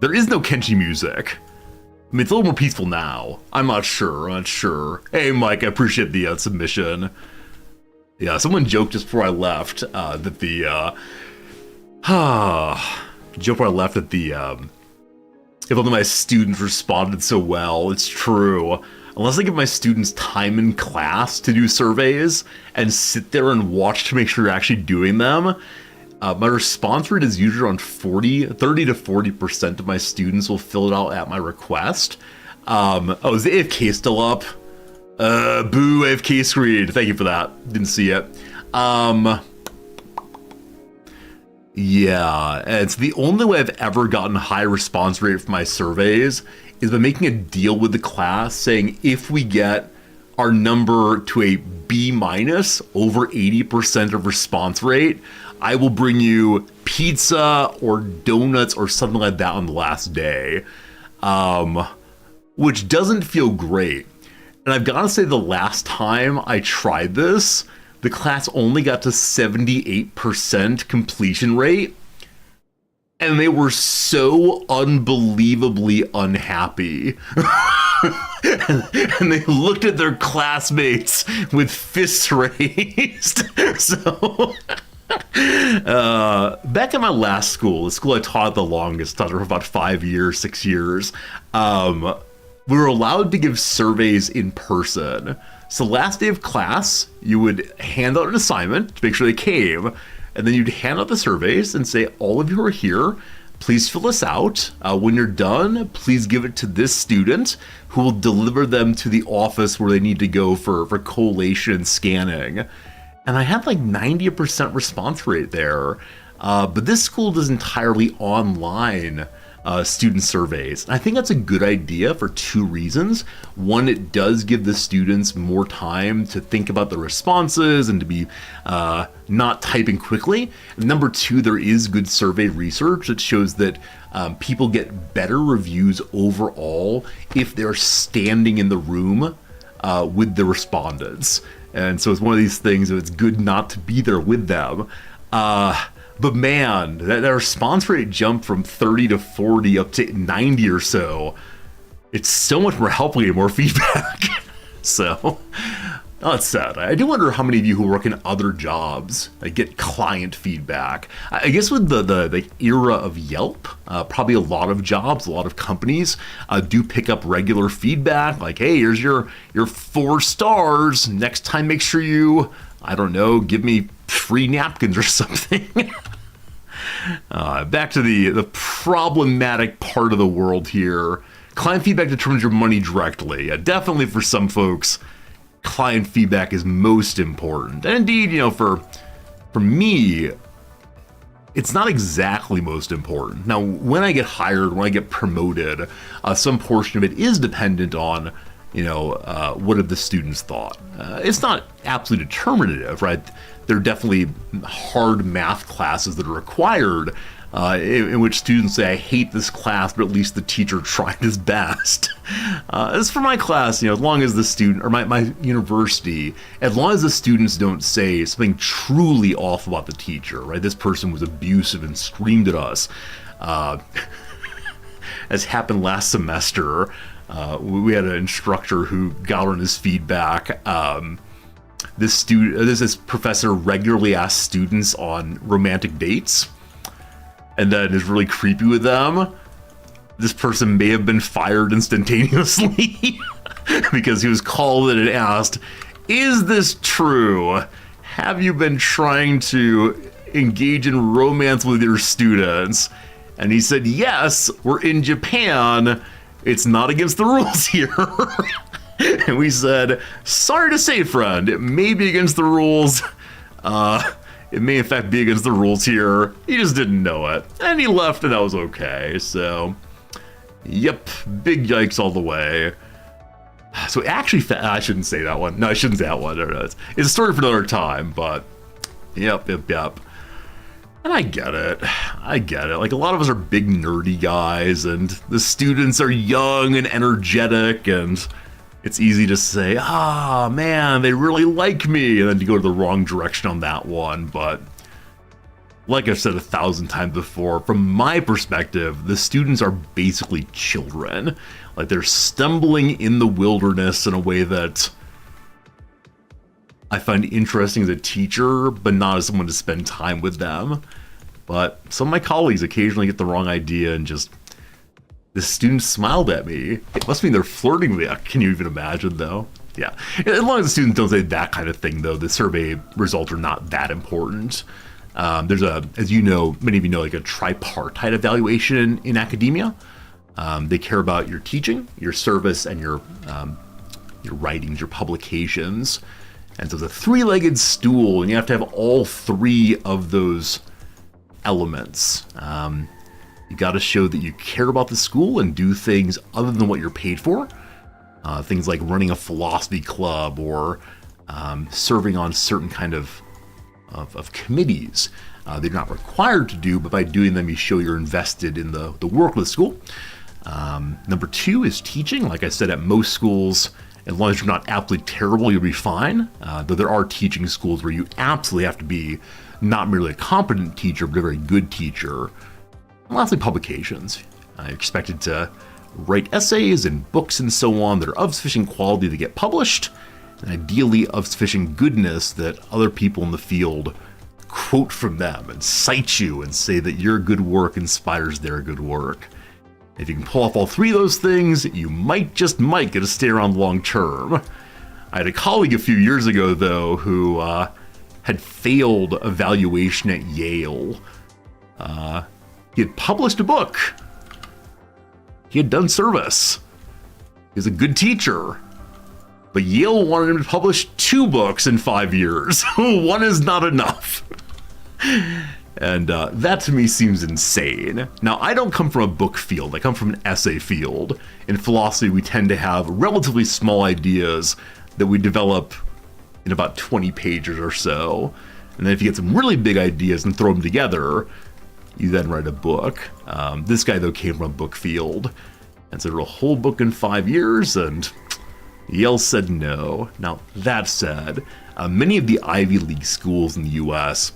There is no Kenshi music. I mean, it's a little more peaceful now. I'm not sure. Hey, Mike, I appreciate the submission. Yeah, someone joked just before I left that the... if only my students responded so well. It's true. Unless I give my students time in class to do surveys and sit there and watch to make sure you're actually doing them, my response rate is usually around 30 to 40% of my students will fill it out at my request. Oh, is the AFK still up? Boo, AFK screen. Thank you for that. Didn't see it. Yeah, it's the only way I've ever gotten high response rate for my surveys is by making a deal with the class saying if we get our number to a B minus, over 80% of response rate, I will bring you pizza or donuts or something like that on the last day, which doesn't feel great. And I've got to say the last time I tried this, the class only got to 78% completion rate, and they were so unbelievably unhappy. and they looked at their classmates with fists raised. So, back at my last school, the school I taught the longest, taught for about 6 years, we were allowed to give surveys in person. So last day of class, you would hand out an assignment to make sure they came, and then you'd hand out the surveys and say, all of you are here, please fill this out. When you're done, please give it to this student who will deliver them to the office where they need to go for collation and scanning. And I had like 90% response rate there. But this school does entirely online student surveys. And I think that's a good idea for two reasons. One, it does give the students more time to think about the responses and to be not typing quickly. And number two, there is good survey research that shows that people get better reviews overall if they're standing in the room with the respondents. And so it's one of these things that it's good not to be there with them. But man, that response rate jumped from 30 to 40 up to 90 or so. It's so much more helpful to get more feedback. So, that's sad. I do wonder how many of you who work in other jobs get client feedback. I guess with the era of Yelp, probably a lot of jobs, a lot of companies do pick up regular feedback. Like, hey, here's your 4 stars. Next time, make sure you, I don't know, give me free napkins or something. Back to the problematic part of the world here. Client feedback determines your money directly. Definitely for some folks, client feedback is most important. And indeed, for me, it's not exactly most important. Now, when I get hired, when I get promoted, some portion of it is dependent on what have the students thought. It's not absolutely determinative, right? There are definitely hard math classes that are required in which students say, I hate this class, but at least the teacher tried his best. As for my class, as long as the student, or my university, as long as the students don't say something truly awful about the teacher, right? This person was abusive and screamed at us, as happened last semester. We had an instructor who got on his feedback. This professor regularly asks students on romantic dates, and then is really creepy with them. This person may have been fired instantaneously because he was called in and asked, "Is this true? Have you been trying to engage in romance with your students?" And he said, "Yes, we're in Japan. It's not against the rules here." And we said, "Sorry to say, friend, it may be against the rules. It may in fact be against the rules here. You just didn't know it." And he left, and that was okay. So, yep, big yikes all the way. So actually, I shouldn't say that one. No, I shouldn't say that one. It's a story for another time, but yep. And I get it. Like, a lot of us are big nerdy guys, and the students are young and energetic, and it's easy to say, man, they really like me, and then to go to the wrong direction on that one. But like I've said 1,000 times before, from my perspective, the students are basically children. Like, they're stumbling in the wilderness in a way that I find interesting as a teacher, but not as someone to spend time with them. But some of my colleagues occasionally get the wrong idea and just, the students smiled at me. It must mean they're flirting with me. Can you even imagine, though? Yeah. As long as the students don't say that kind of thing, though, the survey results are not that important. There's as you know, many of you know, like a tripartite evaluation in academia. They care about your teaching, your service, and your writings, your publications. And so it's a 3-legged stool, and you have to have all 3 of those elements. You got to show that you care about the school and do things other than what you're paid for. Things like running a philosophy club or serving on certain kind of committees. They're not required to do, but by doing them, you show you're invested in the work of the school. Number 2 is teaching. Like I said, at most schools, as long as you're not absolutely terrible, you'll be fine. Though there are teaching schools where you absolutely have to be not merely a competent teacher, but a very good teacher. And lastly, publications. You're expected to write essays and books and so on that are of sufficient quality to get published, and ideally of sufficient goodness that other people in the field quote from them and cite you and say that your good work inspires their good work. If you can pull off all 3 of those things, you might get to stay around long term. I had a colleague a few years ago, though, who had failed evaluation at Yale. He had published a book. He had done service. He was a good teacher. But Yale wanted him to publish 2 books in 5 years. 1 is not enough. And that to me seems insane. Now, I don't come from a book field. I come from an essay field. In philosophy, we tend to have relatively small ideas that we develop in about 20 pages or so. And then if you get some really big ideas and throw them together, you then write a book. This guy, though, came from a book field. And so wrote a whole book in 5 years, and Yale said no. Now, that said, many of the Ivy League schools in the US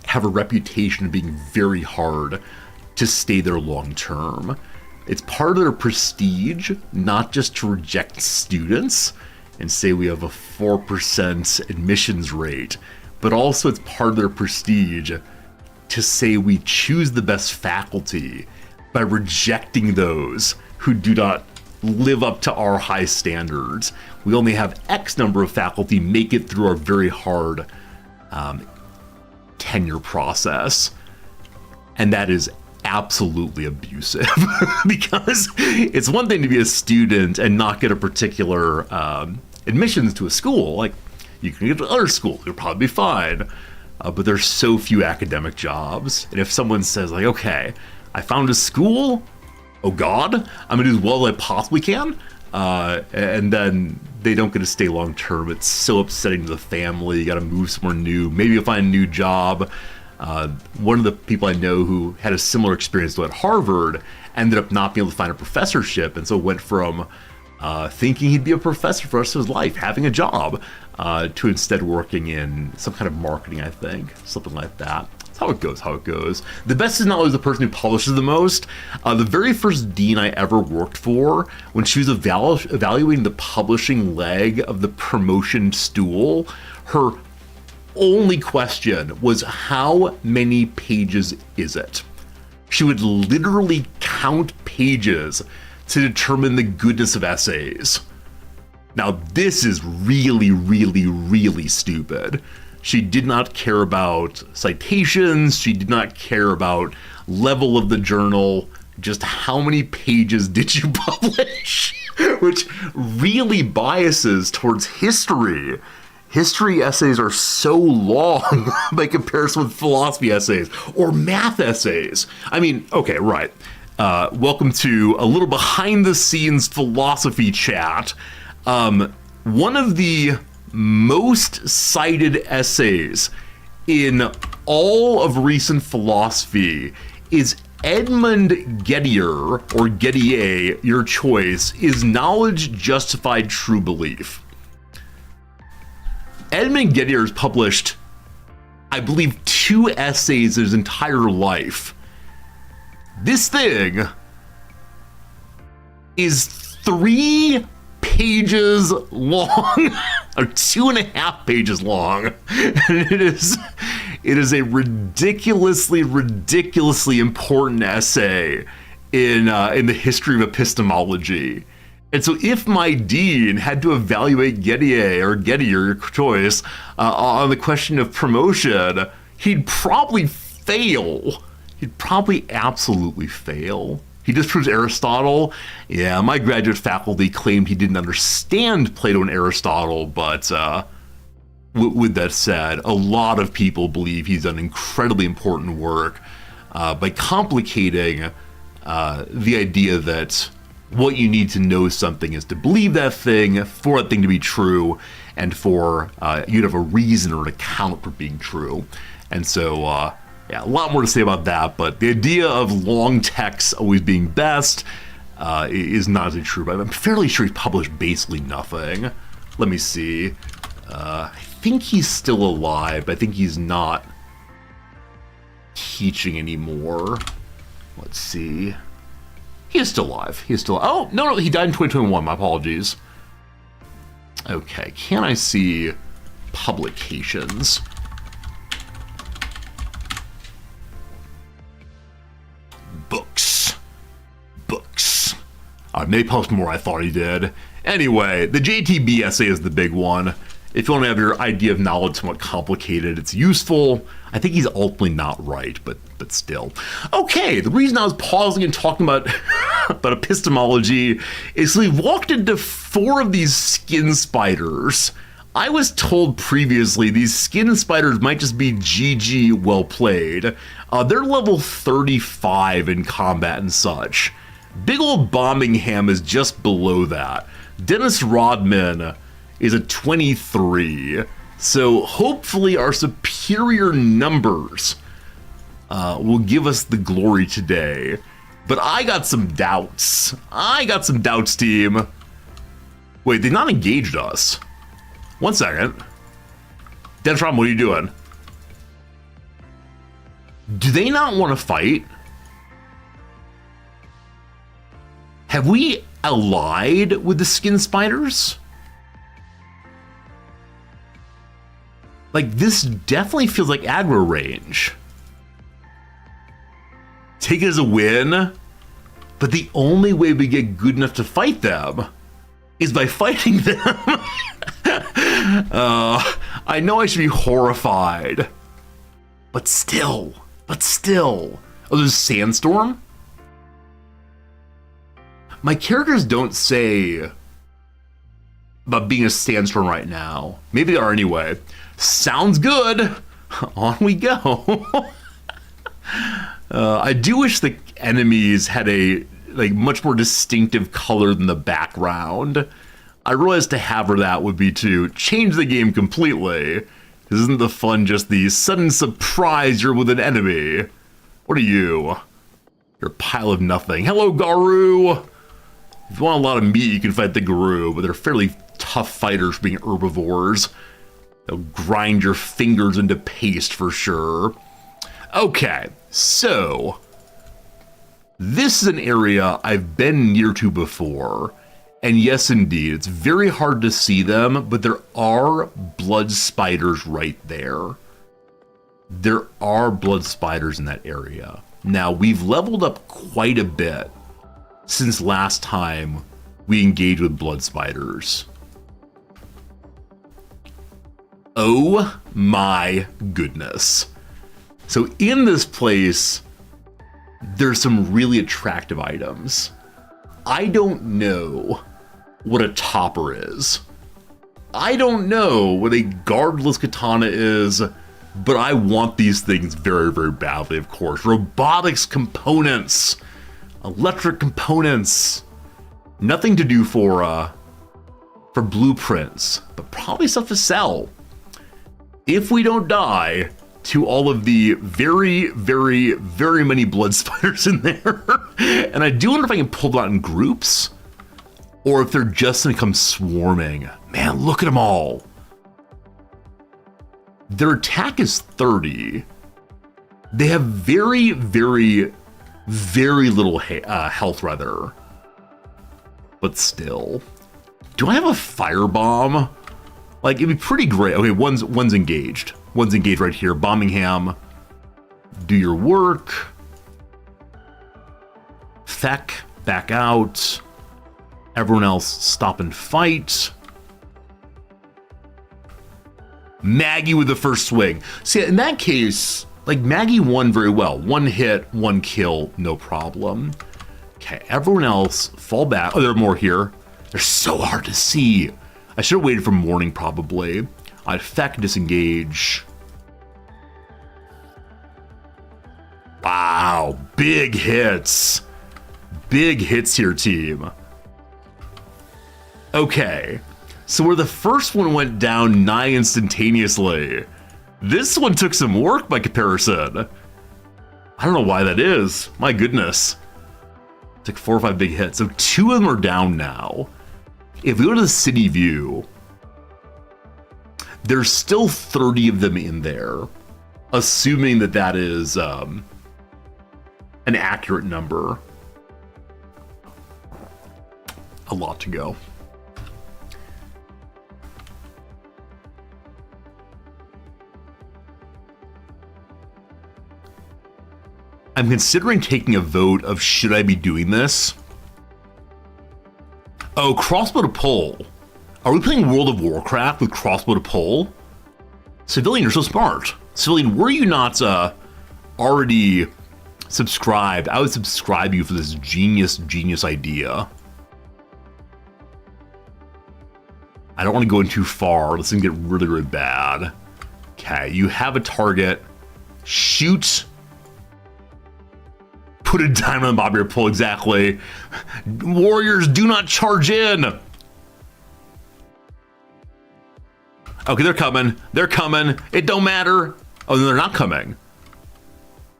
have a reputation of being very hard to stay there long term. It's part of their prestige, not just to reject students and say we have a 4% admissions rate, but also it's part of their prestige to say we choose the best faculty by rejecting those who do not live up to our high standards. We only have X number of faculty make it through our very hard tenure process. And that is absolutely abusive because it's one thing to be a student and not get a particular admissions to a school. Like, you can get to other schools, you'll probably be fine. But there's so few academic jobs. And if someone says, like, okay, I found a school, oh God, I'm gonna do as well as I possibly can, and then they don't get to stay long term. It's so upsetting to the family. You gotta move somewhere new. Maybe you'll find a new job. One of the people I know who had a similar experience at Harvard ended up not being able to find a professorship, and so went from thinking he'd be a professor for the rest of his life, having a job, to instead working in some kind of marketing, I think, something like that. That's how it goes. The best is not always the person who publishes the most. The very first dean I ever worked for, when she was evaluating the publishing leg of the promotion stool, her only question was, how many pages is it? She would literally count pages to determine the goodness of essays. Now, this is really, really, really stupid. She did not care about citations. She did not care about level of the journal. Just how many pages did you publish? Which really biases towards history. History essays are so long by comparison with philosophy essays or math essays. I mean, okay, right. Welcome to a little behind the scenes philosophy chat. One of the most cited essays in all of recent philosophy is Edmund Gettier, or Gettier, your choice, Is Knowledge Justified True Belief? Edmund Gettier has published, I believe, 2 essays in his entire life. This thing is 3 pages long, or 2.5 pages long, and it is a ridiculously important essay in the history of epistemology. And so, if my dean had to evaluate Gettier, your choice, on the question of promotion, he'd probably fail. He'd probably absolutely fail. He disproves Aristotle. Yeah, my graduate faculty claimed he didn't understand Plato and Aristotle, but with that said, a lot of people believe he's done incredibly important work by complicating the idea that what you need to know something is to believe that thing, for that thing to be true, and for you to have a reason or an account for being true. And so, yeah, a lot more to say about that, but the idea of long texts always being best is not as true, but I'm fairly sure he's published basically nothing. Let me see. I think he's still alive, but I think he's not teaching anymore. Let's see. He is still alive. He is still... Oh, no, he died in 2021. My apologies. Okay, can I see publications? Books. Maybe post more I thought he did. Anyway, the JTB essay is the big one. If you want to have your idea of knowledge somewhat complicated, it's useful. I think he's ultimately not right, but still. Okay, the reason I was pausing and talking about, about epistemology is we've walked into 4 of these skin spiders. I was told previously these skin spiders might just be GG well played. They're level 35 in combat and such. Big old Bombingham is just below that. Dennis Rodman is a 23. So hopefully our superior numbers will give us the glory today. But I got some doubts. Team. Wait, they not engaged us. 1 second. Dennis Rodman, what are you doing? Do they not want to fight? Have we allied with the skin spiders? Like, this definitely feels like aggro range. Take it as a win, but the only way we get good enough to fight them is by fighting them. I know I should be horrified, but still. Oh, there's a sandstorm? My characters don't say about being a sandstorm right now. Maybe they are anyway. Sounds good. On we go. I do wish the enemies had a much more distinctive color than the background. I realized to hammer that would be to change the game completely. Isn't the fun just the sudden surprise you're with an enemy? What are you? You're a pile of nothing. Hello, Garu! If you want a lot of meat, you can fight the Garu, but they're fairly tough fighters being herbivores. They'll grind your fingers into paste for sure. Okay, so this is an area I've been near to before. And yes, indeed, it's very hard to see them, but there are blood spiders right there. There are blood spiders in that area. Now, we've leveled up quite a bit since last time we engaged with blood spiders. Oh my goodness. So in this place, there's some really attractive items. I don't know what a topper is. I don't know what a guardless katana is, but I want these things very, very badly, of course. Robotics components, electric components, nothing to do for blueprints, but probably stuff to sell. If we don't die to all of the very, very, very many blood spiders in there. And I do wonder if I can pull them out in groups or if they're just gonna come swarming. Man, look at them all. Their attack is 30. They have very, very, very little health, rather. But still. Do I have a firebomb? Like, it'd be pretty great. Okay, one's engaged. One's engaged right here. Bombingham, do your work. Feck, back out. Everyone else, stop and fight. Maggie with the first swing. See, in that case, like, Maggie won very well. 1 hit, 1 kill, no problem. Okay, everyone else, fall back. Oh, there are more here. They're so hard to see. I should have waited for morning, probably. I'd feck, disengage. Wow, big hits. Big hits here, team. Okay, so where the first one went down nigh instantaneously, this one took some work by comparison. I don't know why that is. My goodness. Took 4 or 5 big hits. So 2 of them are down now. If we go to the city view, there's still 30 of them in there, assuming that that is an accurate number. A lot to go. I'm considering taking a vote of should I be doing this. Oh, crossbow to pole. Are we playing World of Warcraft with crossbow to pole? Civilian, you're so smart. Civilian, were you not already subscribed? I would subscribe you for this genius idea. I don't want to go in too far. This can get really, really bad. Okay, you have a target. Shoot. Put a diamond on the bottom of your pole, exactly. Warriors, do not charge in. Okay, they're coming. They're coming. It don't matter. Oh, no, they're not coming.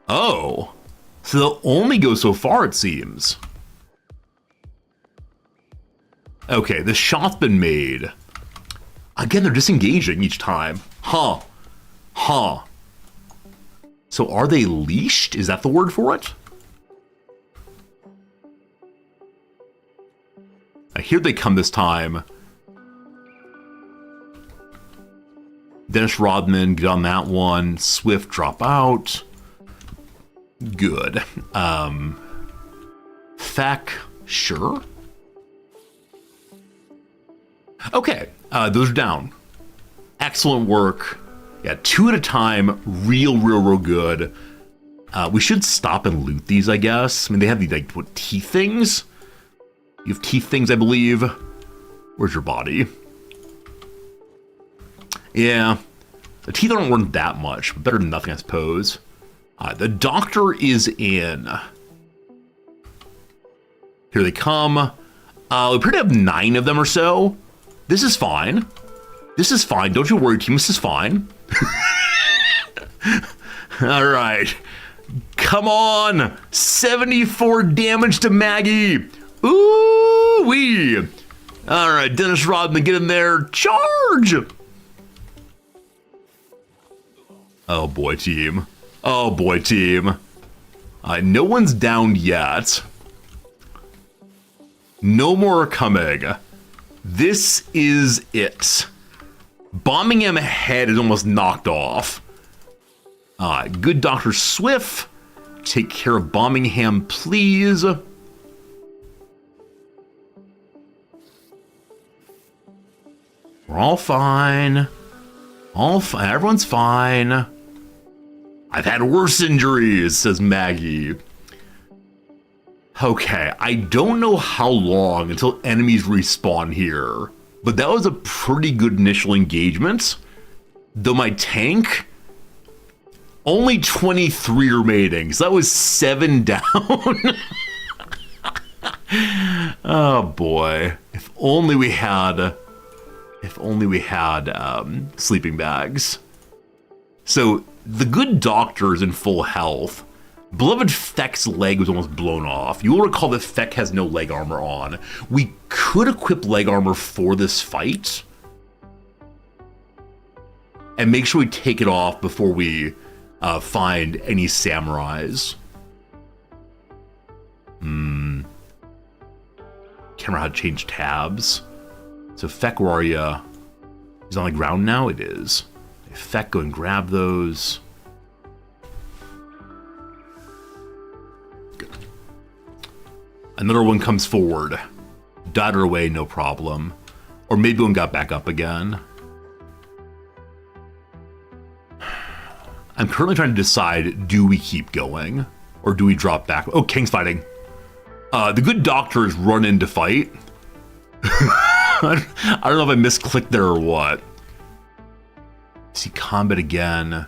Oh. So they'll only go so far, it seems. Okay, the shot's been made. Again, they're disengaging each time. Huh. Huh. So are they leashed? Is that the word for it? Here they come this time. Dennis Rodman, get on that one. Swift, drop out. Good. Feck, sure. Okay, those are down. Excellent work. Yeah, 2 at a time. Real good. We should stop and loot these, I guess. I mean, they have these, like, what, teeth things? You have teeth things, I believe. Where's your body? Yeah. The teeth aren't worth that much, but better than nothing, I suppose. The doctor is in. Here they come. We appear to have 9 of them or so. This is fine. This is fine. Don't you worry, team. This is fine. All right. Come on. 74 damage to Maggie. Ooh-wee. All right, Dennis Rodman, get in there. Charge. Oh, boy, team. Oh, boy, team. No one's downed yet. No more are coming. This is it. Bombing him ahead is almost knocked off. Good Dr. Swift. Take care of Birmingham, please. We're all fine. All fine. Everyone's fine. I've had worse injuries, says Maggie. Okay, I don't know how long until enemies respawn here, but that was a pretty good initial engagement. Though my tank, only 23 remaining, so that was 7 down. Oh boy, if only we had sleeping bags. So the good doctor is in full health. Beloved Feck's leg was almost blown off. You will recall that Feck has no leg armor on. We could equip leg armor for this fight and make sure we take it off before we find any samurais. Can't remember how to change tabs. So Feck, where are you? He's on the ground now? It is. Feck, go and grab those. Good. Another one comes forward. Died her away, no problem. Or maybe one got back up again. I'm currently trying to decide, do we keep going? Or do we drop back? Oh, King's fighting. The good doctor is run in to fight. I don't know if I misclicked there or what. See combat again.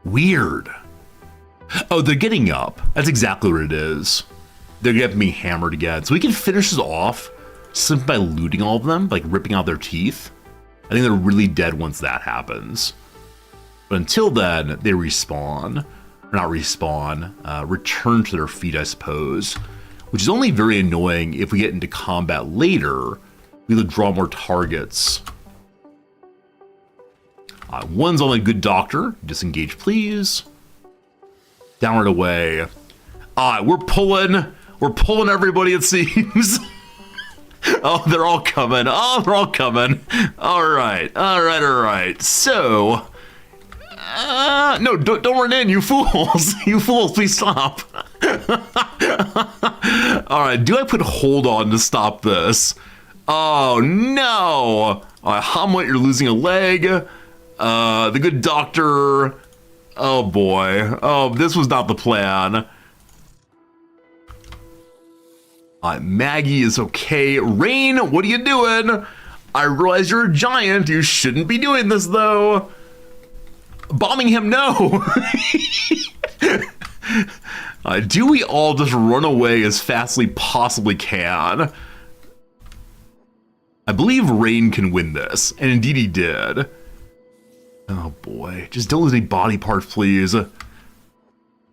Weird. Oh, they're getting up. That's exactly what it is. They're getting me hammered again. So we can finish this off simply by looting all of them, like ripping out their teeth. I think they're really dead once that happens. But until then, they respawn. Or not respawn. Return to their feet, I suppose. Which is only very annoying if we get into combat later. We'll draw more targets. One's on a good doctor. Disengage, please. Down right away. We're pulling. We're pulling everybody, it seems. Oh, they're all coming. Oh, they're all coming. All right. All right. All right. So, no, don't run in, you fools. You fools, please stop. All right, do I put hold on to stop this? Oh, no. Hamlet, you're losing a leg. The good doctor. Oh, boy. Oh, this was not the plan. Maggie is okay. Rain, what are you doing? I realize you're a giant. You shouldn't be doing this, though. Bombing him, no. Do we all just run away as fast as we possibly can? I believe Rain can win this, and indeed he did. Oh boy, just don't lose any body parts, please.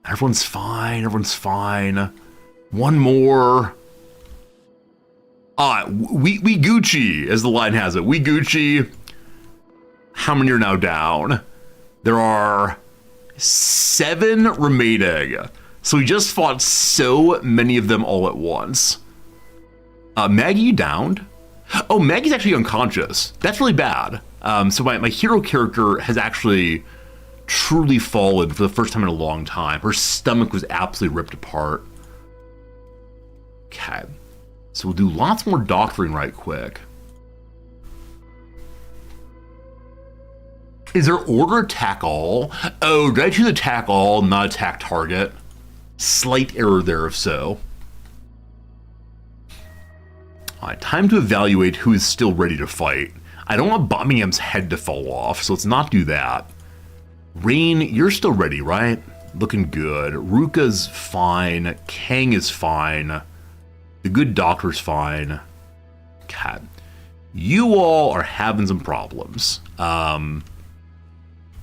Everyone's fine, everyone's fine. One more. We Gucci, as the line has it. We Gucci. How many are now down? There are 7 remaining. So we just fought so many of them all at once. Maggie, you downed? Oh, Maggie's actually unconscious. That's really bad. So my hero character has actually truly fallen for the first time in a long time. Her stomach was absolutely ripped apart. Okay. So we'll do lots more doctoring right quick. Is there order attack all? Oh, did I choose attack all, not attack target? Slight error there if so. Alright, time to evaluate who is still ready to fight. I don't want Bombingham's head to fall off, so let's not do that. Rain, you're still ready, right? Looking good. Ruka's fine. Kang is fine. The good doctor's fine. Okay. You all are having some problems.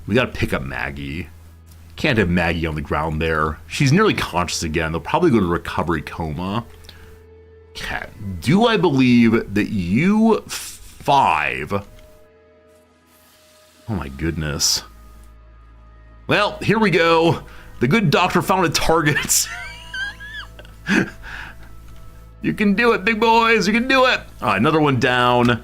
We gotta pick up Maggie. Can't have Maggie on the ground there. She's nearly conscious again. They'll probably go to recovery coma. Okay. Do I believe that you 5... Oh my goodness. Well, here we go. The good doctor found a target. You can do it, big boys. You can do it. All right, another one down.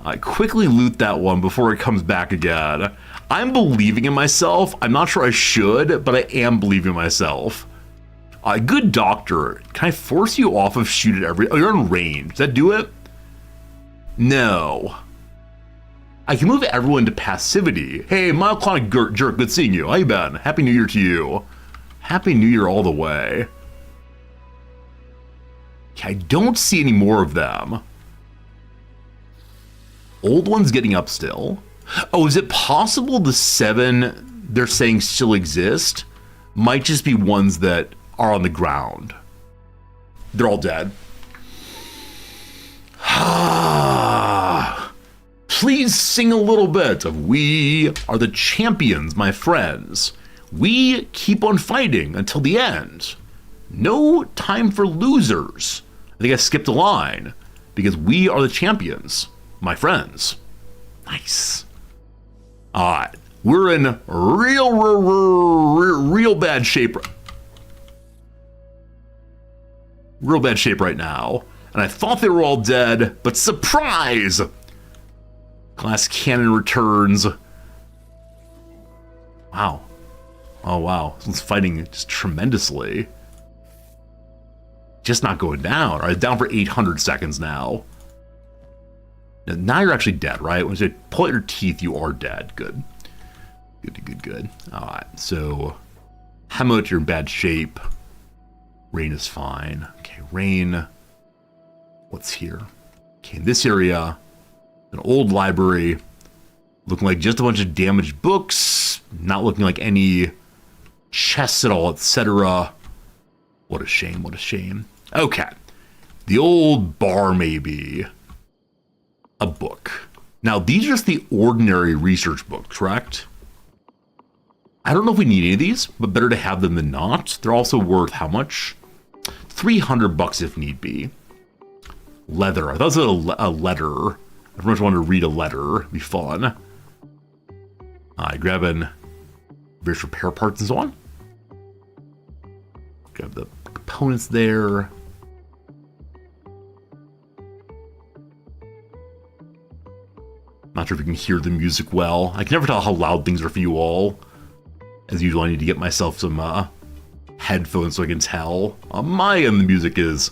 I quickly loot that one before it comes back again. I'm believing in myself. I'm not sure I should, but I am believing in myself. Good doctor. Can I force you off of shoot at every... Oh, you're in range. Does that do it? No. I can move everyone to passivity. Hey, mild-clonic jerk, good seeing you. How you been? Happy New Year to you. Happy New Year all the way. Okay, I don't see any more of them. Old one's getting up still. Oh, is it possible the 7 they're saying still exist might just be ones that are on the ground? They're all dead. Please sing a little bit of "We are the champions, my friends. We keep on fighting until the end. No time for losers." I think I skipped a line because we are the champions, my friends. Nice. All right, we're in real bad shape. Real bad shape right now. And I thought they were all dead, but surprise! Glass cannon returns. Wow. Oh, wow. This one's fighting just tremendously. Just not going down. All right, down for 800 seconds now. Now you're actually dead, right? When you pull out your teeth, you are dead. Good. Good. All right, so Hamlet, you're in bad shape. Rain is fine. Okay, Rain. What's here? Okay, in this area, an old library, looking like just a bunch of damaged books, not looking like any chests at all, etc. What a shame, what a shame. Okay, the old bar maybe. A book. Now, these are just the ordinary research books, correct? I don't know if we need any of these, but better to have them than not. They're also worth how much? $300 if need be. Leather. I thought it was a letter. I much wanted to read a letter. It'd be fun. Grabbing various repair parts and so on. Grab the components there. Not sure if you can hear the music well. I can never tell how loud things are for you all. As usual, I need to get myself some headphones so I can tell. On my end, the music is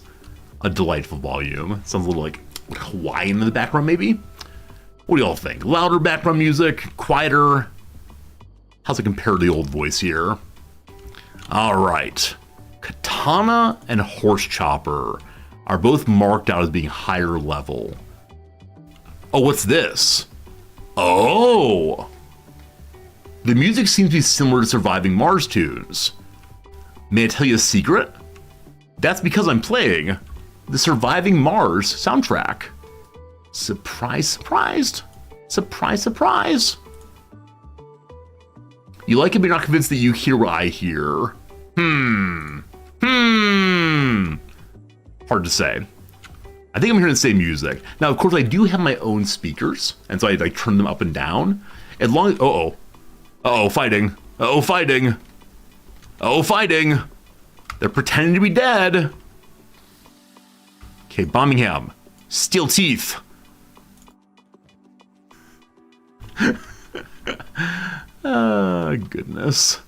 a delightful volume. Sounds a little like Hawaiian in the background, maybe? What do y'all think? Louder background music? Quieter? How's it compare to the old voice here? Alright. Katana and Horse Chopper are both marked out as being higher level. Oh, what's this? Oh! The music seems to be similar to Surviving Mars tunes. May I tell you a secret? That's because I'm playing the Surviving Mars soundtrack. Surprise, surprised. Surprise, surprise. You like it, but you're not convinced that you hear what I hear. Hard to say. I think I'm hearing the same music. Now, of course, I do have my own speakers, and so I like turn them up and down. As long as, uh-oh, fighting. Uh-oh, fighting. Uh-oh, fighting. They're pretending to be dead. Okay, Birmingham. Steel teeth. Goodness.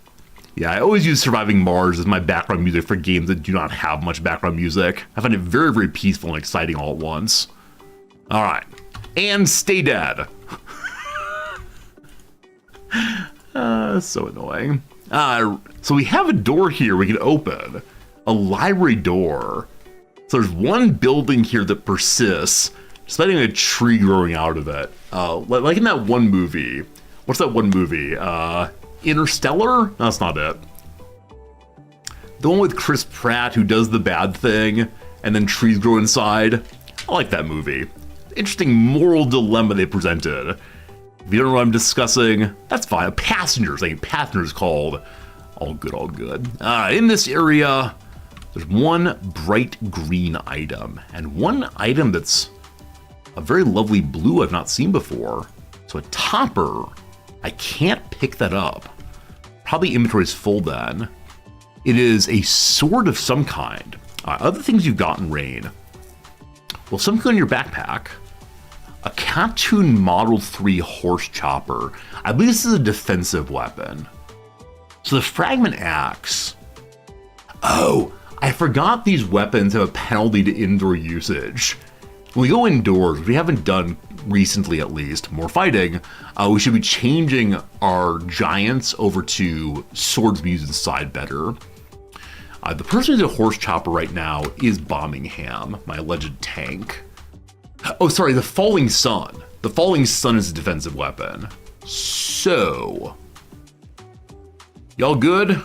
Yeah, I always use Surviving Mars as my background music for games that do not have much background music. I find it very, very peaceful and exciting all at once. All right. And stay dead. So annoying. So we have a door here we can open. A library door. So there's one building here that persists, despite a tree growing out of it. Like in that one movie. What's that one movie? Interstellar? No, that's not it. The one with Chris Pratt who does the bad thing and then trees grow inside. I like that movie. Interesting moral dilemma they presented. If you don't know what I'm discussing, that's fine. Passengers, I think Passengers called. All good, all good. In this area, there's one bright green item and one item that's a very lovely blue I've not seen before. So a topper. I can't pick that up. Probably inventory's full then. It is a sword of some kind. Other things you've gotten, Rain. Well, something in your backpack. A Cartoon Model 3 Horse Chopper. I believe this is a defensive weapon. So the Fragment Axe. Oh, I forgot these weapons have a penalty to indoor usage. When we go indoors, which we haven't done recently at least, more fighting, we should be changing our giants over to swords we use inside better. The person who's a horse chopper right now is Birmingham, my alleged tank. Oh, sorry, the Falling Sun. The Falling Sun is a defensive weapon. So, y'all good?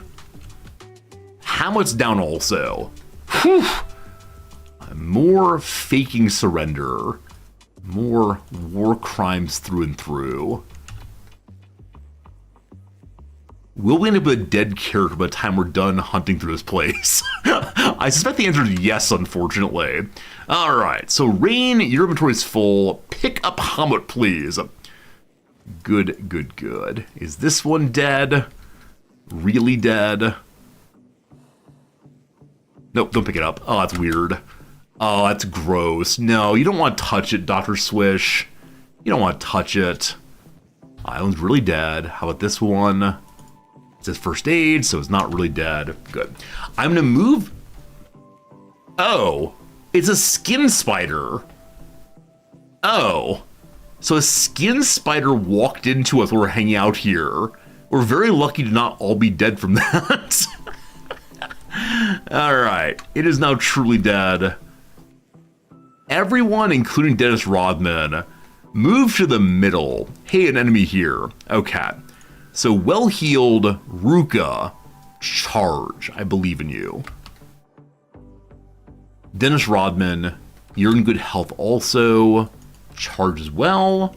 Hamlet's down also. Whew. More faking surrender. More war crimes through and through. Will we end up with a dead character by the time we're done hunting through this place? I suspect the answer is yes, unfortunately. Alright, so Rain, your inventory is full. Pick up Hamlet, please. Good, good, good. Is this one dead? Really dead? Nope, don't pick it up. Oh, that's weird. Oh, that's gross. No, you don't want to touch it, Dr. Swish. You don't want to touch it. That one's really dead. How about this one? It says first aid, so it's not really dead. Good. I'm going to move. Oh, it's a skin spider. Oh, so a skin spider walked into us while we're hanging out here. We're very lucky to not all be dead from that. All right, it is now truly dead. Everyone, including Dennis Rodman, move to the middle. Hey, an enemy here. Okay. So, well-healed Ruka, charge. I believe in you. Dennis Rodman, you're in good health also. Charge as well.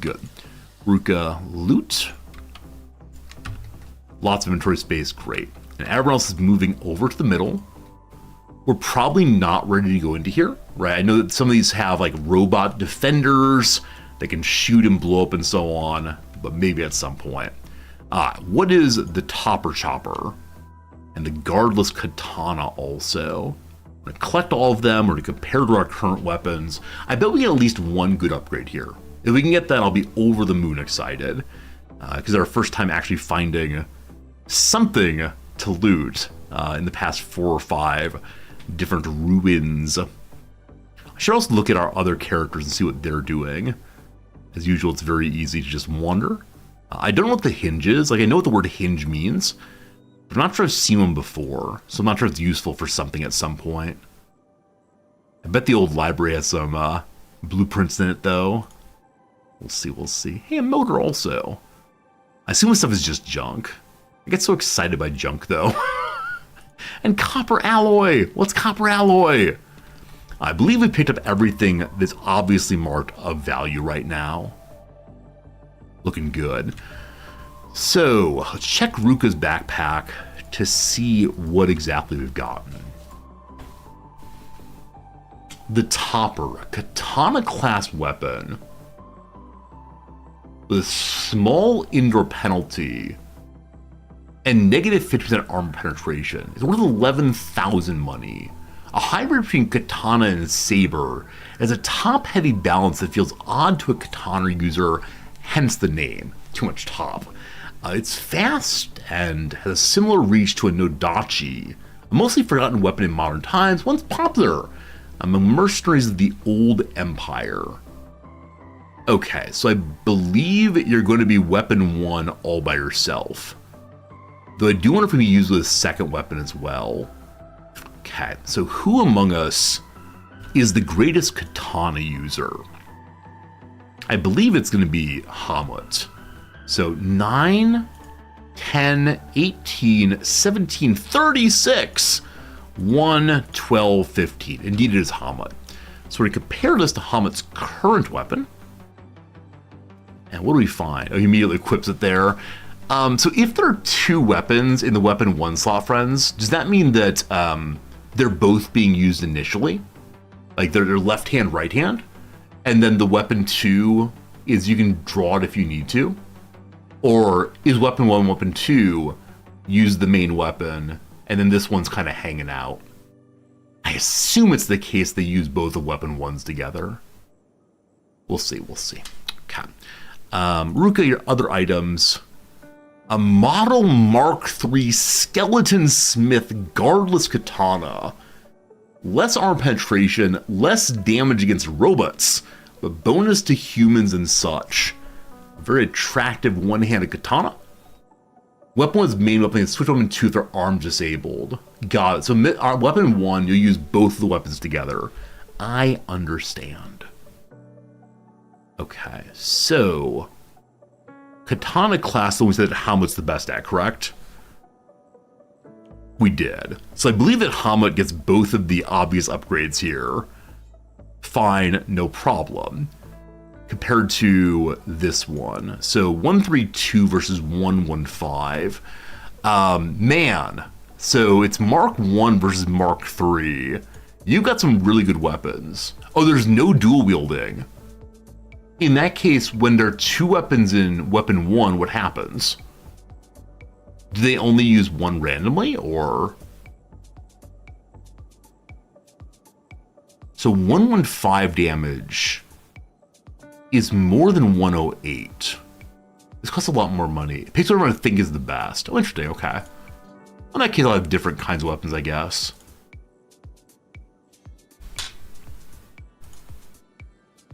Good. Ruka, loot. Lots of inventory space, great. And everyone else is moving over to the middle. We're probably not ready to go into here, right? I know that some of these have like robot defenders that can shoot and blow up and so on, but maybe at some point. What is the Topper Chopper? And the Guardless Katana also. I'm gonna collect all of them, or to compare to our current weapons. I bet we get at least one good upgrade here. If we can get that, I'll be over the moon excited. Because it's our first time actually finding something to loot in the past 4 or 5 different ruins. I should also look at our other characters and see what they're doing. As usual, it's very easy to just wander. I don't know what the hinge is. Like, I know what the word hinge means, but I'm not sure I've seen one before, so I'm not sure it's useful for something at some point. I bet the old library has some blueprints in it, though. We'll see, we'll see. Hey, a motor also. I assume this stuff is just junk. I get so excited by junk, though. And copper alloy! What's copper alloy? I believe we picked up everything that's obviously marked of value right now. Looking good. So, let's check Ruka's backpack to see what exactly we've gotten. The Topper, a katana-class weapon with small indoor penalty and negative 50% armor penetration. It's worth 11,000 money. A hybrid between katana and saber has a top-heavy balance that feels odd to a katana user, hence the name. Too much top. It's fast and has a similar reach to a Nodachi, a mostly forgotten weapon in modern times, once popular among mercenaries of the old empire. Okay, so I believe you're going to be weapon 1 all by yourself. Though I do wonder if we can use with a second weapon as well. Okay, so who among us is the greatest katana user? I believe it's going to be Hamut. So 9, 10, 18, 17, 36, 1, 12, 15. Indeed, it is Hamut. So we compare this to Hamut's current weapon. And what do we find? Oh, he immediately equips it there. So if there are 2 weapons in the weapon 1 slot, friends, does that mean that they're both being used initially? Like they're left hand, right hand? And then the weapon 2 is you can draw it if you need to? Or is weapon 1, weapon 2 use the main weapon, and then this one's kind of hanging out? I assume it's the case they use both the weapon 1s together. We'll see, we'll see. Okay. Ruka, your other items. A model Mark III Skeleton Smith guardless katana. Less armor penetration, less damage against robots, but bonus to humans and such. A very attractive one-handed katana. Weapon 1's main weapon, switch weapon 2 if their arm disabled. Got it. So our weapon 1, you'll use both of the weapons together. I understand. Okay, so katana class, we said Hamut's the best at, correct? We did. So I believe that Hamut gets both of the obvious upgrades here. Fine, no problem. Compared to this one. So 132 versus 115. Man, so it's Mark 1 versus Mark 3. You've got some really good weapons. Oh, there's no dual wielding. In that case, when there are 2 weapons in weapon 1, what happens? Do they only use one randomly, or? So 115 damage is more than 108. This costs a lot more money. It picks whatever I think is the best. Oh, interesting, okay. In that case, I'll have different kinds of weapons, I guess.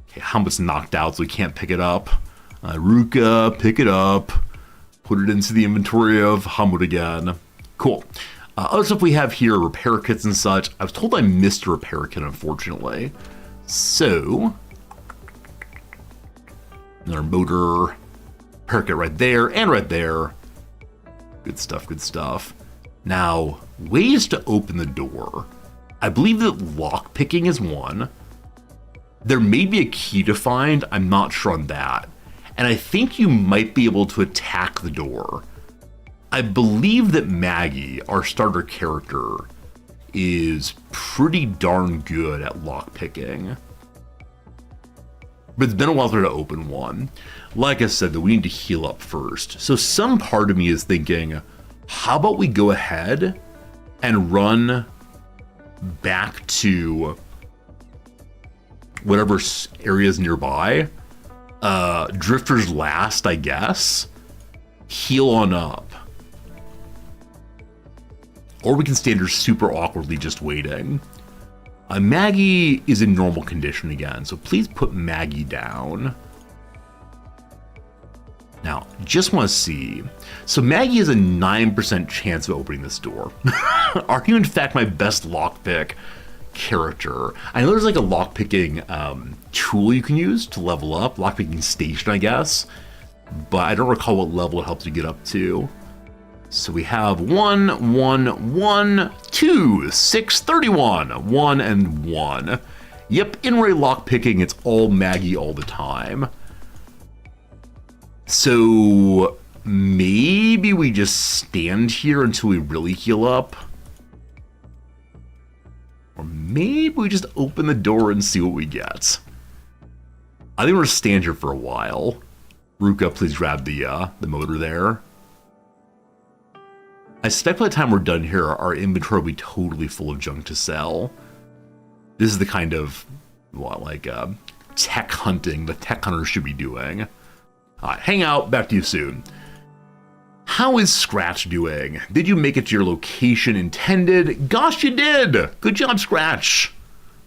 Okay, Hamut's knocked out, so we can't pick it up. Ruka, pick it up. Put it into the inventory of Hamut again. Cool. Other stuff we have here, repair kits and such. I was told I missed a repair kit, unfortunately. So, another motor. Repair kit right there and right there. Good stuff, good stuff. Now, ways to open the door. I believe that lock picking is one. There may be a key to find. I'm not sure on that. And I think you might be able to attack the door. I believe that Maggie, our starter character, is pretty darn good at lockpicking. But it's been a while for her to open one. Like I said, though, we need to heal up first. So some part of me is thinking, how about we go ahead and run back to whatever areas nearby. Drifters last, I guess. Heal on up. Or we can stand here super awkwardly just waiting. Maggie is in normal condition again, so please put Maggie down. Now, just want to see. So Maggie has a 9% chance of opening this door. Are you in fact my best lockpick character? I know there's like a lockpicking tool you can use to level up, lockpicking station, I guess, but I don't recall what level it helps you get up to. So we have 1, 1, 1, 2, 6, 31, 1, and 1. Yep, in-ray lockpicking, it's all Maggie all the time. So maybe we just stand here until we really heal up. Or maybe we just open the door and see what we get. I think we're gonna stand here for a while. Ruka, please grab the motor there. I suspect by the time we're done here, our inventory will be totally full of junk to sell. This is the kind of, tech hunting the tech hunters should be doing. Hang out, back to you soon. How is Scratch doing? Did you make it to your location intended? Gosh, you did! Good job, Scratch.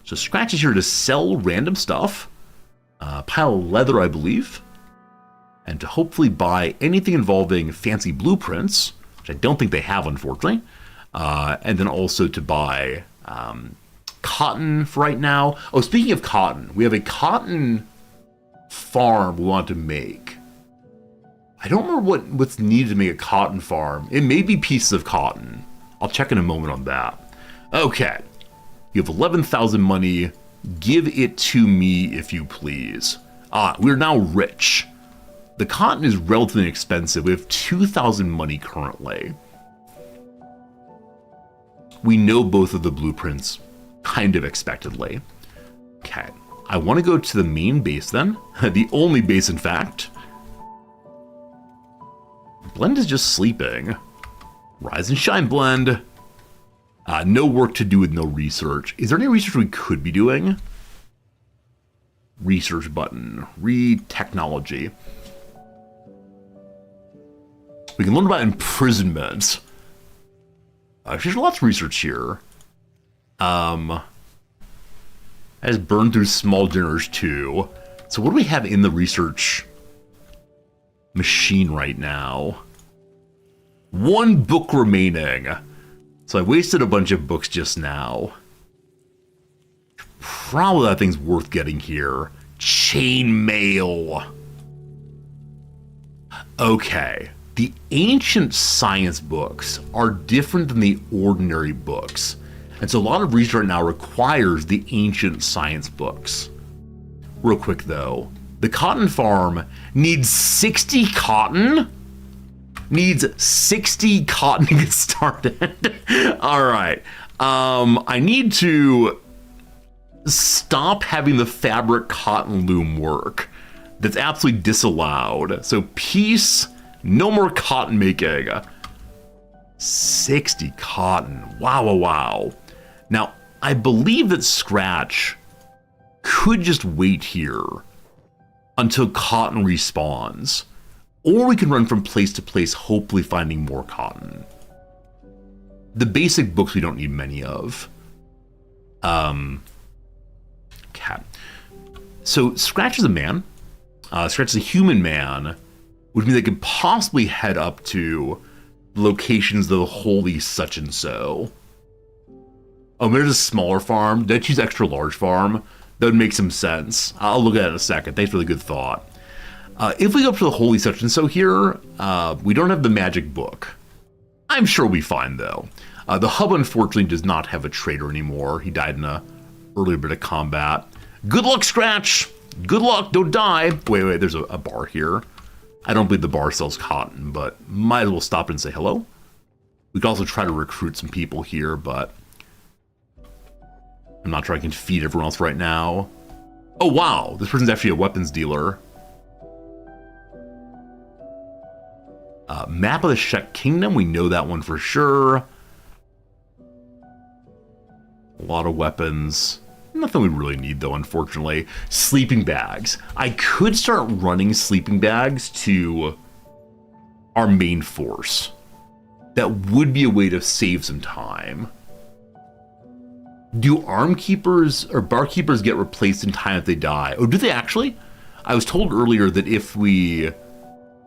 So Scratch is here to sell random stuff. Pile of leather, I believe. And to hopefully buy anything involving fancy blueprints, which I don't think they have, unfortunately. And then also to buy cotton for right now. Oh, speaking of cotton, we have a cotton farm we want to make. I don't remember what's needed to make a cotton farm. It may be pieces of cotton. I'll check in a moment on that. Okay. You have 11,000 money. Give it to me if you please. We're now rich. The cotton is relatively expensive. We have 2,000 money currently. We know both of the blueprints kind of expectedly. Okay. I want to go to the main base then. The only base, in fact. Blend is just sleeping. Rise and shine, Blend. No work to do with no research. Is there any research we could be doing? Research button. Read technology. We can learn about imprisonment. There's lots of research here. Has burned through small dinners too. So what do we have in the research machine right now? 1 book remaining. So I wasted a bunch of books just now. Probably that thing's worth getting here. Chainmail. Okay. The ancient science books are different than the ordinary books. And so a lot of research right now requires the ancient science books. Real quick though, the cotton farm needs 60 cotton? Needs 60 cotton to get started. All right. I need to stop having the fabric cotton loom work. That's absolutely disallowed. So peace, no more cotton making. 60 cotton. Wow, wow, wow. Now, I believe that Scratch could just wait here until cotton respawns. Or we can run from place to place, hopefully finding more cotton. The basic books we don't need many of. Okay. So Scratch is a man. Scratch is a human man, which means they could possibly head up to locations of the holy such and so. Oh, there's a smaller farm. Did I choose extra large farm? That would make some sense. I'll look at it in a second. Thanks for the good thought. If we go up to the holy such and so here, we don't have the magic book. I'm sure we'll be fine though. The hub unfortunately does not have a trader anymore. He died in a earlier bit of combat. Good luck, Scratch. Good luck. Don't die. Wait. There's a bar here. I don't believe the bar sells cotton, but might as well stop and say hello. We could also try to recruit some people here, but I'm not sure I can feed everyone else right now. Oh, wow. This person's actually a weapons dealer. Map of the Shek Kingdom. We know that one for sure. A lot of weapons. Nothing we really need, though, unfortunately. Sleeping bags. I could start running sleeping bags to our main force. That would be a way to save some time. Do arm keepers or barkeepers get replaced in time if they die? Oh, do they actually? I was told earlier that if we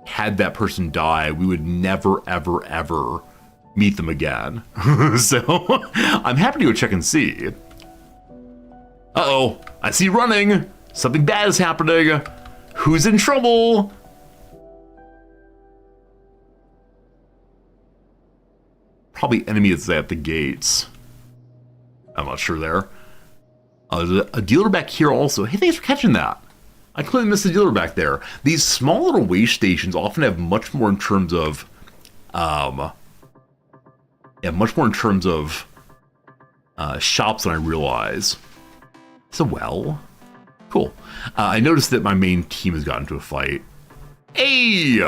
had that person die, we would never, ever, ever meet them again. So I'm happy to go check and see. Uh-oh, I see running. Something bad is happening. Who's in trouble? Probably enemy is at the gates. I'm not sure there. There's a dealer back here also. Hey, thanks for catching that. I clearly missed a dealer back there. These small little way stations often have much more in terms of, shops than I realize. So, well, cool. I noticed that my main team has gotten into a fight. Hey,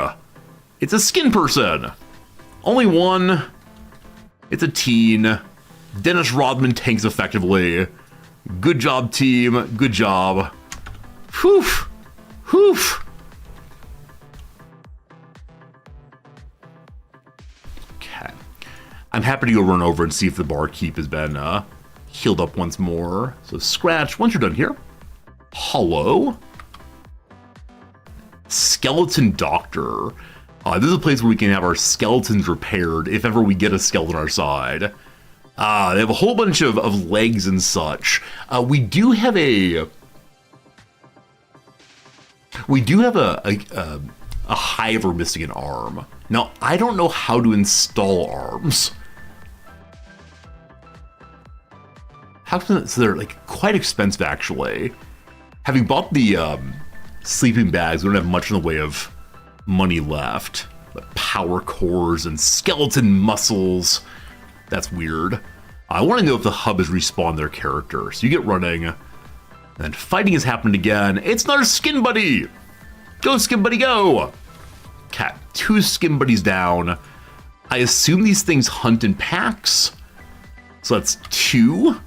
it's a skin person. Only one. It's a teen. Dennis Rodman tanks effectively. Good job, team. Good job. Whew. Whew. Okay. I'm happy to go run over and see if the barkeep has been healed up once more. So scratch. Once you're done here. Hello. Skeleton Doctor. This is a place where we can have our skeletons repaired if ever we get a skeleton on our side. They have a whole bunch of legs and such. We do have a hive or missing an arm. Now, I don't know how to install arms. So they're like quite expensive actually. Having bought the sleeping bags, we don't have much in the way of money left. But power cores and skeleton muscles. That's weird. I want to know if the hub has respawned their character. So you get running. And fighting has happened again. It's not a skin buddy! Go, skin buddy, go! Okay, 2 skin buddies down. I assume these things hunt in packs. So that's 2.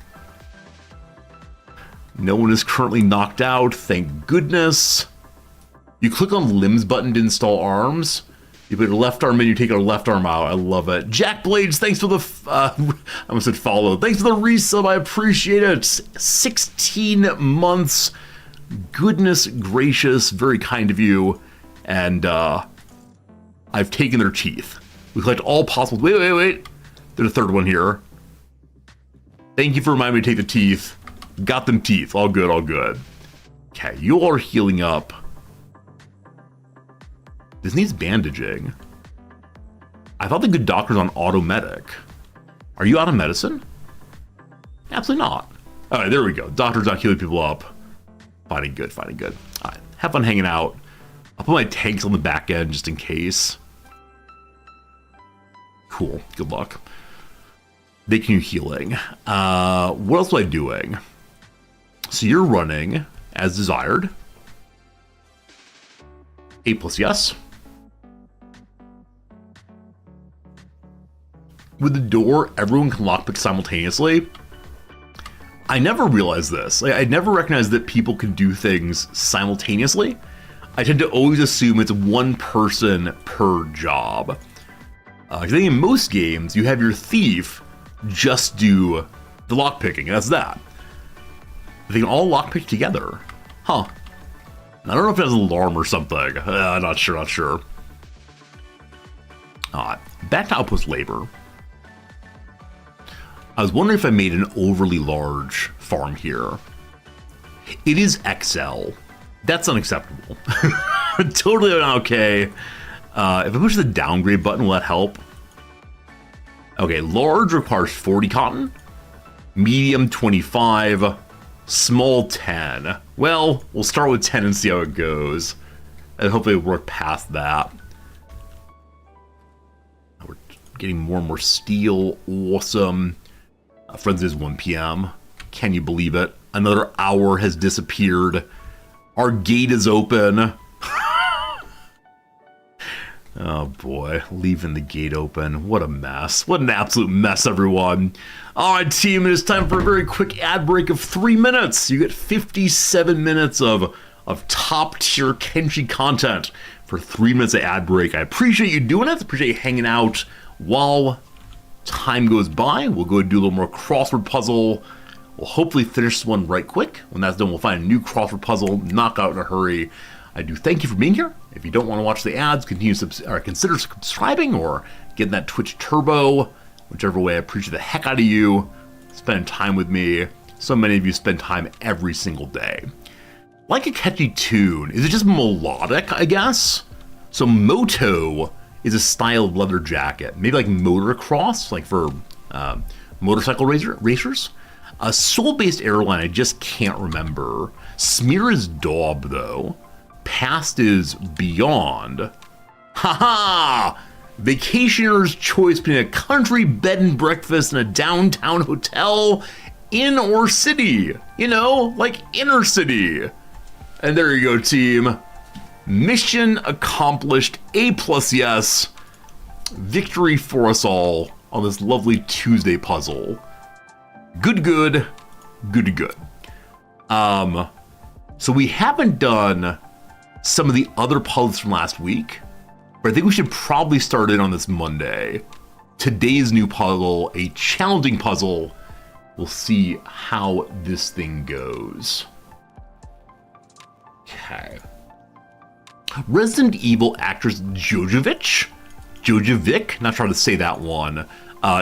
No one is currently knocked out, thank goodness. You click on limbs button to install arms. You put your left arm in, you take your left arm out. I love it. Jack Blades, thanks for the, I almost said follow. Thanks for the resub, I appreciate it. 16 months. Goodness gracious, very kind of you. And I've taken their teeth. We collect all possible, wait. There's a third one here. Thank you for reminding me to take the teeth. Got them teeth, all good, all good. Okay, you are healing up. This needs bandaging. I thought the good doctor's on auto medic. Are you out of medicine? Absolutely not. All right, there we go. Doctor's not healing people up. Fighting good, fighting good. All right, have fun hanging out. I'll put my tanks on the back end just in case. Cool, good luck. They can do healing. What else am I doing? So you're running as desired. 8+ yes. With the door, everyone can lockpick simultaneously. I never realized this. I never recognized that people can do things simultaneously. I tend to always assume it's one person per job. I think in most games, you have your thief just do the lockpicking, and that's that. They can all lockpick together. Huh. I don't know if it has an alarm or something. Not sure. Back to Outpost Labor. I was wondering if I made an overly large farm here. It is XL. That's unacceptable. Totally not okay. If I push the downgrade button, will that help? Okay, large requires 40 cotton. Medium, 25. Small, 10. Well, we'll start with 10 and see how it goes. And hopefully it'll work past that. We're getting more and more steel. Awesome. Friends, it is 1 p.m. Can you believe it? Another hour has disappeared. Our gate is open. Oh boy, leaving the gate open. What a mess. What an absolute mess, everyone. All right, team, it is time for a very quick ad break of 3 minutes. You get 57 minutes of top-tier Kenshi content for 3 minutes of ad break. I appreciate you doing it. I appreciate you hanging out, while time goes by, we'll go do a little more crossword puzzle. We'll hopefully finish this one right quick. When that's done, we'll find a new crossword puzzle, knock out in a hurry. I do thank you for being here. If you don't want to watch the ads, consider subscribing or getting that Twitch Turbo. Whichever way, I appreciate the heck out of you spending time with me. So many of you spend time every single day. Like a catchy tune, is it just melodic, I guess? So moto is a style of leather jacket, maybe like motocross, like for motorcycle racers. A Seoul-based airline, I just can't remember. Smear is daub though. Past is beyond. Haha! Vacationer's choice between a country bed and breakfast and a downtown hotel, in or city. You know, like inner city. And there you go, team. Mission accomplished. A+, yes. Victory for us all on this lovely Tuesday puzzle. Good. So we haven't done some of the other puzzles from last week, but I think we should probably start in on this Monday. Today's new puzzle, a challenging puzzle. We'll see how this thing goes. Okay. Resident Evil actress Jojovic, not sure how to say that one,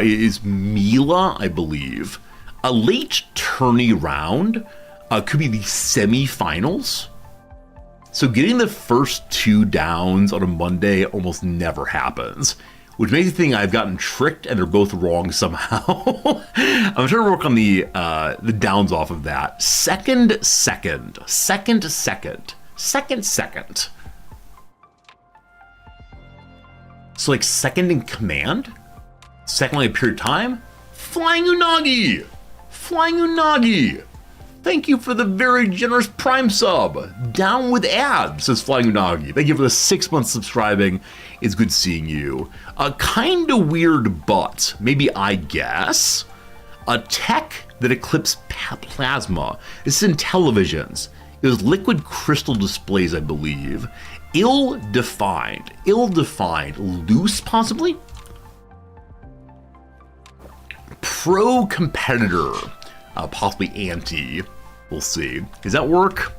is Mila, I believe. A late tourney round could be the semi-finals. So getting the first 2 downs on a Monday almost never happens, which makes me think I've gotten tricked and they're both wrong somehow. I'm trying to work on the downs off of that. Second. So like second in command? Second like a period of time? Flying Unagi! Thank you for the very generous Prime sub. Down with ads, says Flying Unagi. Thank you for the 6 months subscribing. It's good seeing you. A kinda weird but, maybe I guess, a tech that eclipsed plasma. This is in televisions. It was liquid crystal displays, I believe. Ill-defined, loose possibly? Pro-competitor, possibly anti. We'll see. Does that work?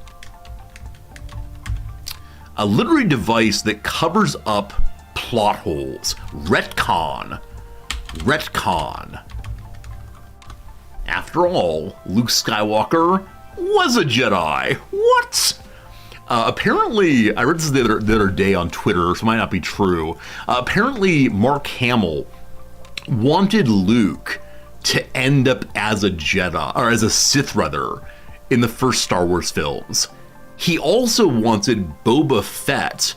A literary device that covers up plot holes. Retcon. After all, Luke Skywalker was a Jedi. What? Apparently, I read this the other day on Twitter, so it might not be true. Apparently, Mark Hamill wanted Luke to end up as a Jedi, or as a Sith rather, in the first Star Wars films. He also wanted Boba Fett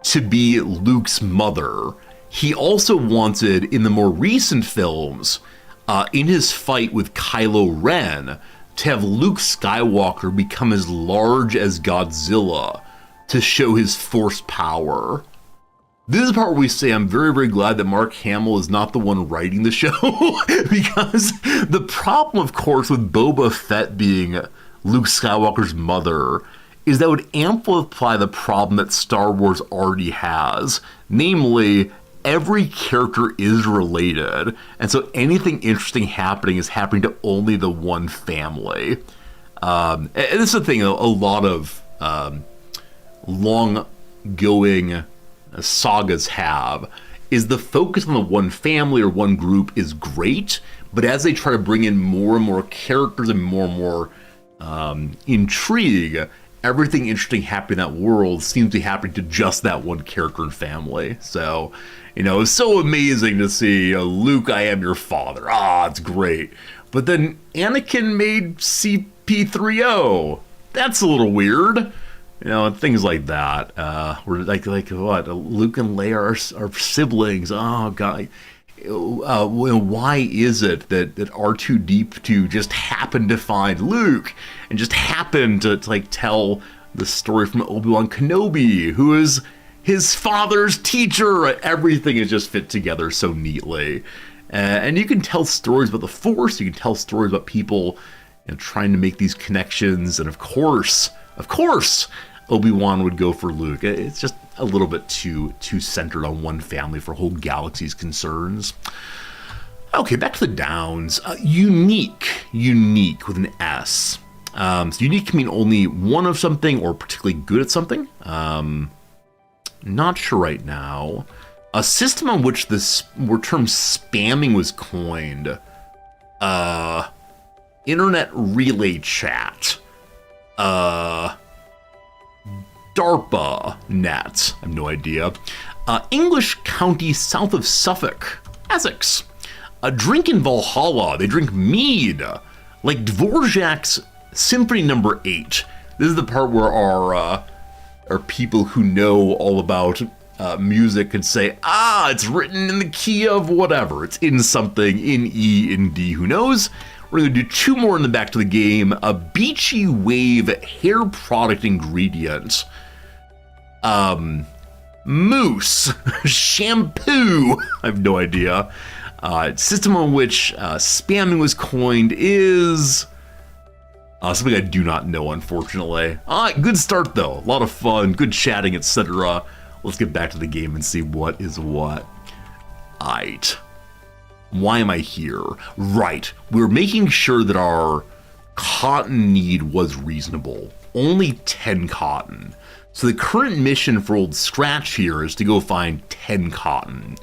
to be Luke's mother. He also wanted, in the more recent films, in his fight with Kylo Ren, to have Luke Skywalker become as large as Godzilla to show his Force power. This is the part where we say I'm very, very glad that Mark Hamill is not the one writing the show, because the problem, of course, with Boba Fett being Luke Skywalker's mother is that would amplify the problem that Star Wars already has. Namely, every character is related, and so anything interesting happening is happening to only the one family. And this is the thing, a lot of long-going sagas have, is the focus on the one family or one group is great, but as they try to bring in more and more characters and more intrigue, everything interesting happening in that world seems to be happening to just that one character and family. So, you know, it's so amazing to see Luke, I am your father. It's great. But then Anakin made CP3O. That's a little weird. You know, things like that. We're like what? Luke and Leia are siblings. Oh god. Why is it that R2D2 just happened to find Luke and just happened to like tell the story from Obi-Wan Kenobi, who is his father's teacher? Everything is just fit together so neatly. And you can tell stories about the Force. You can tell stories about people, you know, trying to make these connections. And of course, Obi-Wan would go for Luke. It's just a little bit too centered on one family for whole galaxy's concerns. Okay, back to the downs. Unique with an S. So unique can mean only one of something or particularly good at something. Not sure right now. A system on which this term spamming was coined. Internet relay chat. DARPA net. I have no idea. English county south of Suffolk. Essex. A drink in Valhalla. They drink mead. Like Dvorak's Symphony No. 8. This is the part where our people who know all about music could say, it's written in the key of whatever. It's in something, in E, in D, who knows? We're going to do 2 more in the back to the game. A Beachy Wave hair product ingredient. Mousse. Shampoo. I have no idea. System on which spamming was coined is... something I do not know, unfortunately. Good start, though. A lot of fun, good chatting, etc. Let's get back to the game and see what is what. Aight. Why am I here? Right, we're making sure that our cotton need was reasonable. Only 10 cotton. So the current mission for Old Scratch here is to go find 10 cotton.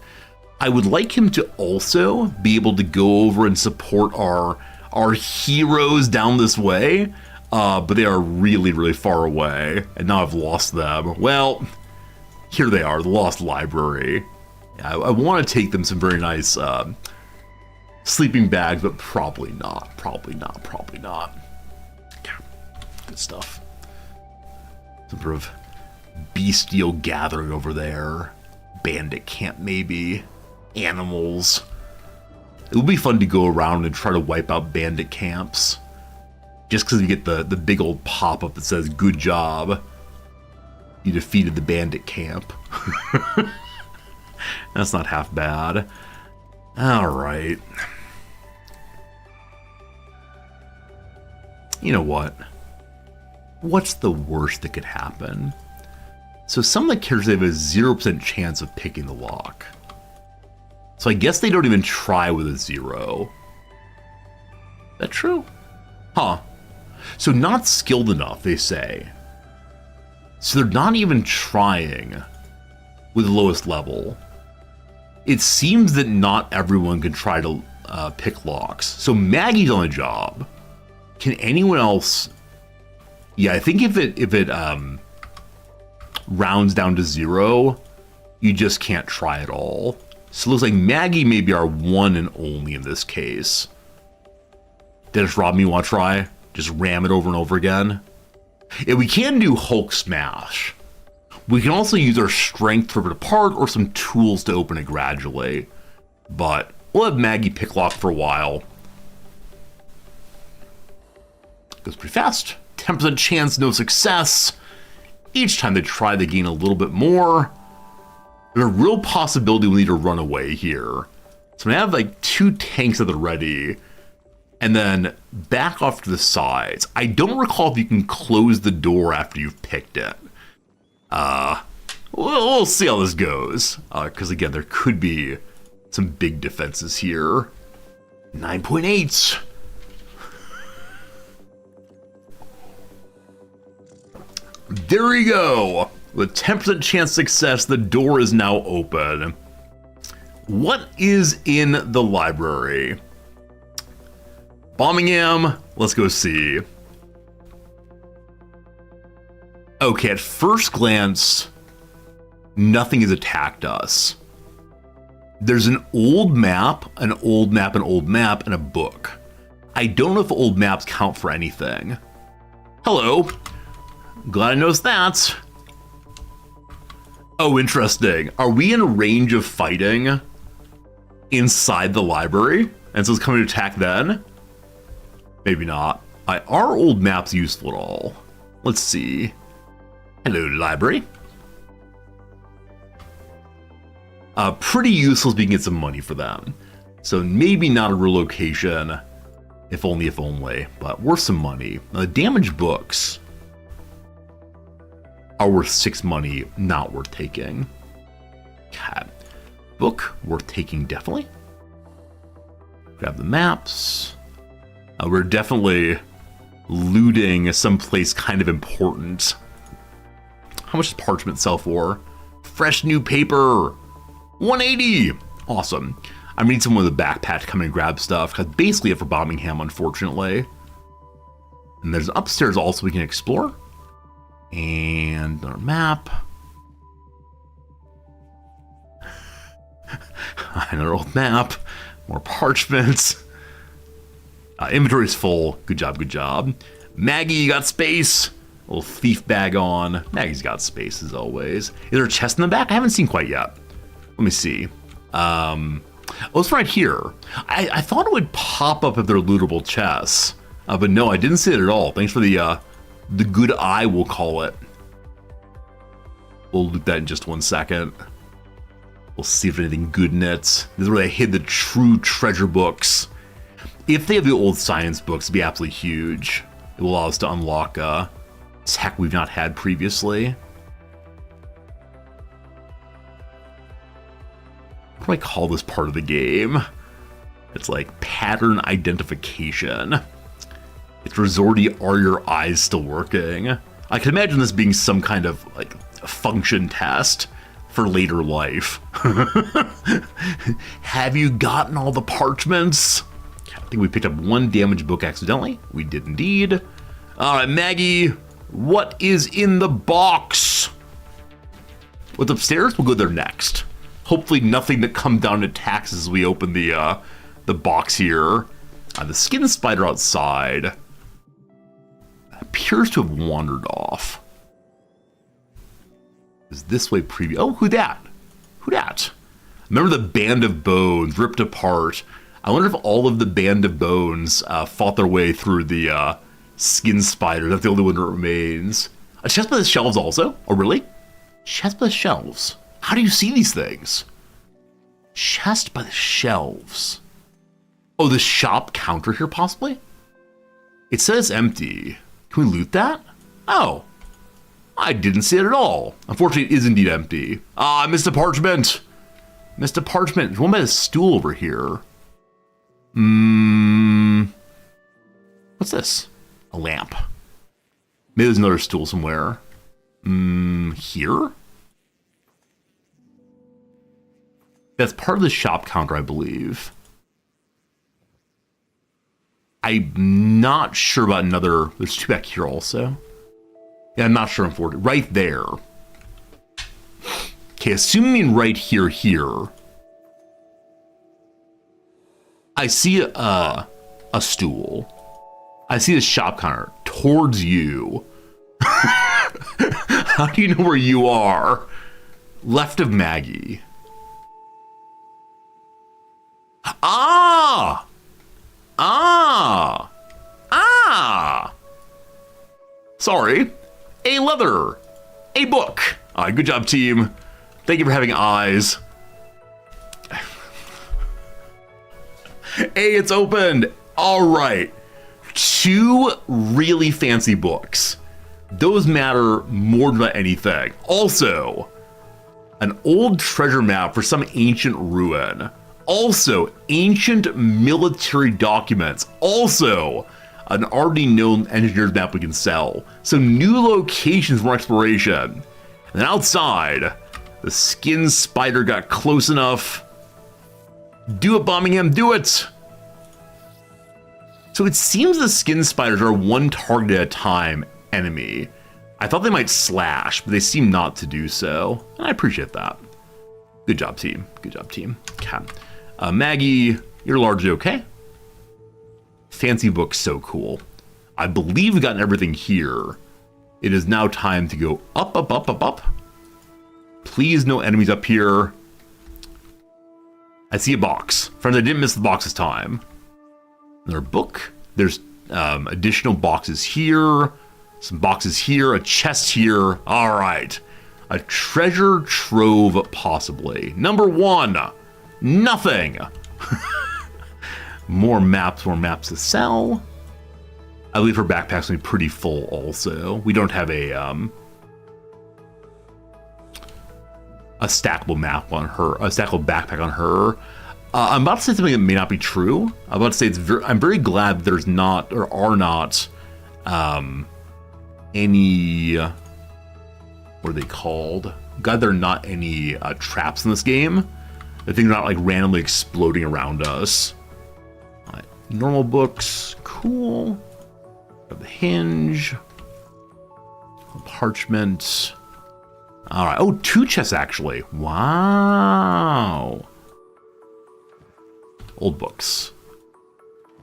I would like him to also be able to go over and support our heroes down this way, but they are really, really far away, and now I've lost them. Well, here they are, the Lost Library. I want to take them some very nice sleeping bags, but probably not. Yeah, good stuff. Some sort of bestial gathering over there. Bandit camp, maybe. Animals. It would be fun to go around and try to wipe out bandit camps. Just because you get the big old pop-up that says, good job. You defeated the bandit camp. That's not half bad. Alright. You know what? What's the worst that could happen? So some of the characters have a 0% chance of picking the lock. So I guess they don't even try with a 0. Is that true? Huh. So not skilled enough, they say. So they're not even trying with the lowest level. It seems that not everyone can try to pick locks. So Maggie's on the job. Can anyone else? Yeah, I think if it rounds down to 0, you just can't try at all. So it looks like Maggie may be our one and only in this case. Dennis Rodman, you want to try? Just ram it over and over again? Yeah, we can do Hulk Smash. We can also use our strength to rip it apart or some tools to open it gradually. But we'll have Maggie pick lock for a while. Goes pretty fast. 10% chance, no success. Each time they try, they gain a little bit more. There's a real possibility we need to run away here. So I have like 2 tanks at the ready. And then back off to the sides. I don't recall if you can close the door after you've picked it. We'll see how this goes. Because again, there could be some big defenses here. 9.8. There we go. With 10% chance success, the door is now open. What is in the library? Birmingham, let's go see. Okay, at first glance, nothing has attacked us. There's an old map, an old map, an old map, and a book. I don't know if old maps count for anything. Hello. Glad I noticed that. Oh, interesting. Are we in range of fighting inside the library? And so it's coming to attack then? Maybe not. Are old maps useful at all? Let's see. Hello, library. Pretty useful if we can get some money for them. So maybe not a real location. If only, but worth some money. Damaged books. are worth 6 money, not worth taking. Okay. Book, worth taking definitely. Grab the maps. We're definitely looting someplace kind of important. How much does parchment sell for? Fresh new paper, 180. Awesome. I need someone with a backpack to come and grab stuff, because basically it for Birmingham, unfortunately. And there's upstairs also we can explore. And our map. Another old map. More parchments. Inventory's full. Good job, good job. Maggie, you got space. A little thief bag on. Maggie's got space as always. Is there a chest in the back? I haven't seen quite yet. Let me see. Oh, it's right here. I thought it would pop up if they're lootable chests. But no, I didn't see it at all. Thanks for the good eye, we'll call it. We'll loot that in just 1 second. We'll see if there's anything good in it. This is where they hid the true treasure books. If they have the old science books, it'd be absolutely huge. It will allow us to unlock tech we've not had previously. What do I call this part of the game? It's like pattern identification. It's Resorty, are your eyes still working? I can imagine this being some kind of like function test for later life. Have you gotten all the parchments? I think we picked up 1 damaged book accidentally. We did indeed. All right, Maggie, what is in the box? What's upstairs? We'll go there next. Hopefully nothing that comes down and attacks as we open the box here. The skin spider outside appears to have wandered off. Is this way preview? Oh, who that? Who dat? Remember the Band of Bones ripped apart. I wonder if all of the Band of Bones fought their way through the skin spider. That's the only one that remains. A chest by the shelves also? Oh, really? Chest by the shelves. How do you see these things? Chest by the shelves. Oh, the shop counter here, possibly? It says empty. Can we loot that? Oh. I didn't see it at all. Unfortunately, it is indeed empty. Ah, I missed a parchment. Missed a parchment. There's one by the stool over here. What's this? A lamp. Maybe there's another stool somewhere. Here? That's part of the shop counter, I believe. I'm not sure about another. There's 2 back here also. Yeah, I'm not sure, unfortunately. Right there. Okay, assuming right here. I see a stool. I see the shop counter towards you. How do you know where you are? Left of Maggie. Ah! Sorry. A leather. A book. All right, good job, team. Thank you for having eyes. Hey, it's opened. All right. 2 really fancy books. Those matter more than anything. Also, an old treasure map for some ancient ruin. Also, ancient military documents. Also, an already known engineer's map we can sell. Some new locations for exploration. And then outside, the skin spider got close enough. Do it, Birmingham, do it! So it seems the skin spiders are 1 target at a time enemy. I thought they might slash, but they seem not to do so. And I appreciate that. Good job, team. Good job, team. Okay. Maggie, you're largely okay. Fancy book, so cool. I believe we've gotten everything here. It is now time to go up, up, up, up, up. Please, no enemies up here. I see a box. Friends, I didn't miss the box this time. Another book. There's additional boxes here. Some boxes here. A chest here. All right. A treasure trove, possibly. Number 1. Nothing. More maps to sell. I believe her backpack's gonna be pretty full also. We don't have a a stackable map on her, a stackable backpack on her. I'm about to say something that may not be true. I'm about to say I'm very glad there's not or are not any, what are they called? Glad there are not any traps in this game. The things are not like randomly exploding around us. All right, normal books, cool. Got the hinge, parchment. All right. Oh, 2 chests actually. Wow. Old books.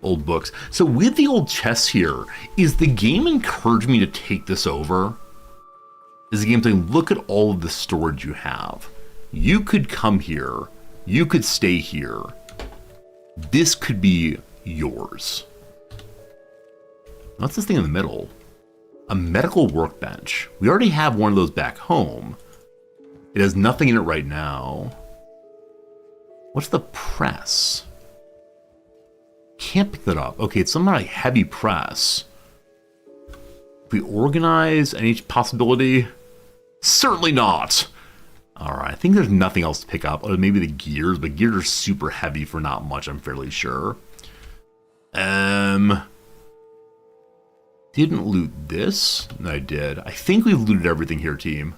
Old books. So with the old chests here, is the game encouraging me to take this over? Is the game saying, look at all of the storage you have. You could come here. You could stay here. This could be yours. What's this thing in the middle? A medical workbench. We already have one of those back home. It has nothing in it right now. What's the press? Can't pick that up. Okay, it's some like heavy press. If we organize any possibility, certainly not. All right, I think there's nothing else to pick up. Or maybe the gears, but gears are super heavy for not much, I'm fairly sure. Didn't loot this? No, I did. I think we've looted everything here, team.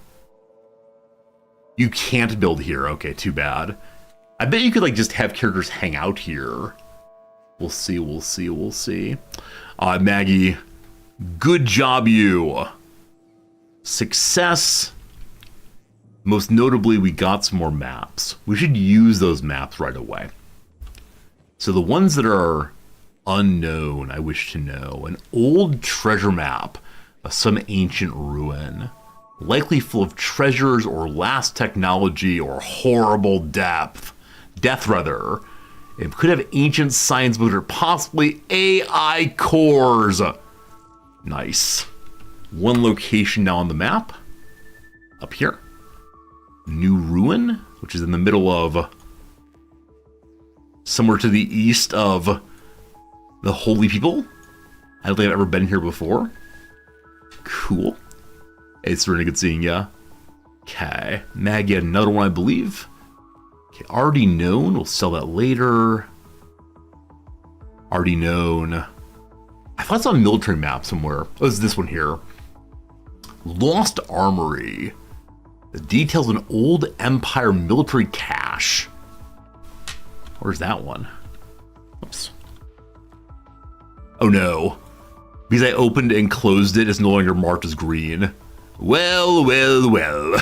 You can't build here. Okay, too bad. I bet you could like just have characters hang out here. We'll see, we'll see, we'll see. Maggie, good job, you. Success. Most notably, we got some more maps. We should use those maps right away. So the ones that are unknown, I wish to know. An old treasure map of some ancient ruin. Likely full of treasures or last technology or horrible death, rather. It could have ancient science books or possibly AI cores. Nice. One location now on the map. Up here. New ruin, which is in the middle of somewhere to the east of the Holy People. I don't think I've ever been here before. Cool. Hey, it's really good seeing ya. Okay. Maggie, another one, I believe. Okay, already known. We'll sell that later. Already known. I thought I saw a military map somewhere. Oh, it's this one here. Lost Armory. The details of an old Empire military cache. Where's that one? Oops. Oh no. Because I opened and closed it, it's no longer marked as green. Well, well, well.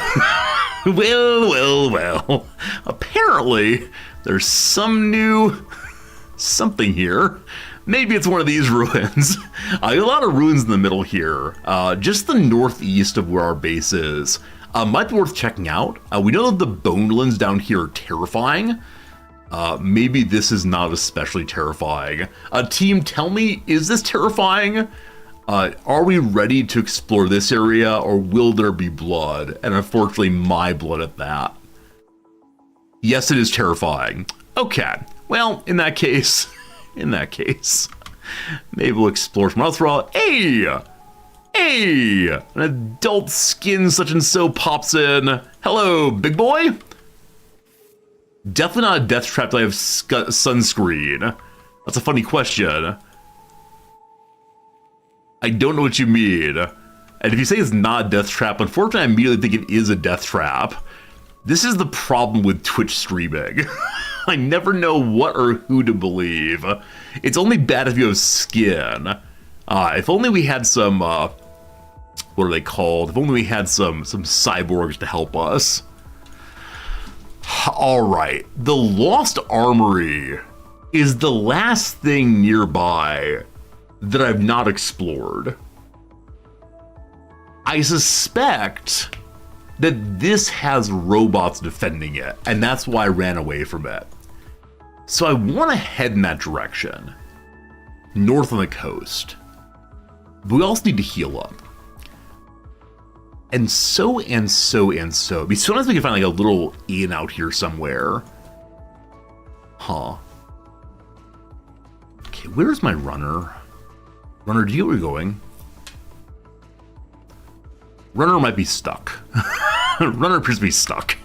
well. Apparently, there's some new something here. Maybe it's one of these ruins. A lot of ruins in the middle here. Just the northeast of where our base is. Might be worth checking out. We know that the Bonelands down here are terrifying. Maybe this is not especially terrifying. Team, tell me, is this terrifying? Are we ready to explore this area, or will there be blood? And unfortunately, my blood at that. Yes, it is terrifying. Okay, well, in that case, maybe we'll explore some other. Hey, an adult skin such and so pops in. Hello, big boy. Definitely not a death trap that I have sunscreen. That's a funny question. I don't know what you mean. And if you say it's not a death trap, unfortunately, I immediately think it is a death trap. This is the problem with Twitch streaming. I never know what or who to believe. It's only bad if you have skin. If only we had some, what are they called? If only we had some cyborgs to help us. All right, the Lost Armory is the last thing nearby that I've not explored. I suspect that this has robots defending it, and that's why I ran away from it. So I want to head in that direction, north on the coast. But we also need to heal up. And so. It'd be so nice if we could find like a little inn out here somewhere. Huh. Okay, where's my runner? Runner, do you know where you're going? Runner might be stuck. Runner appears to be stuck.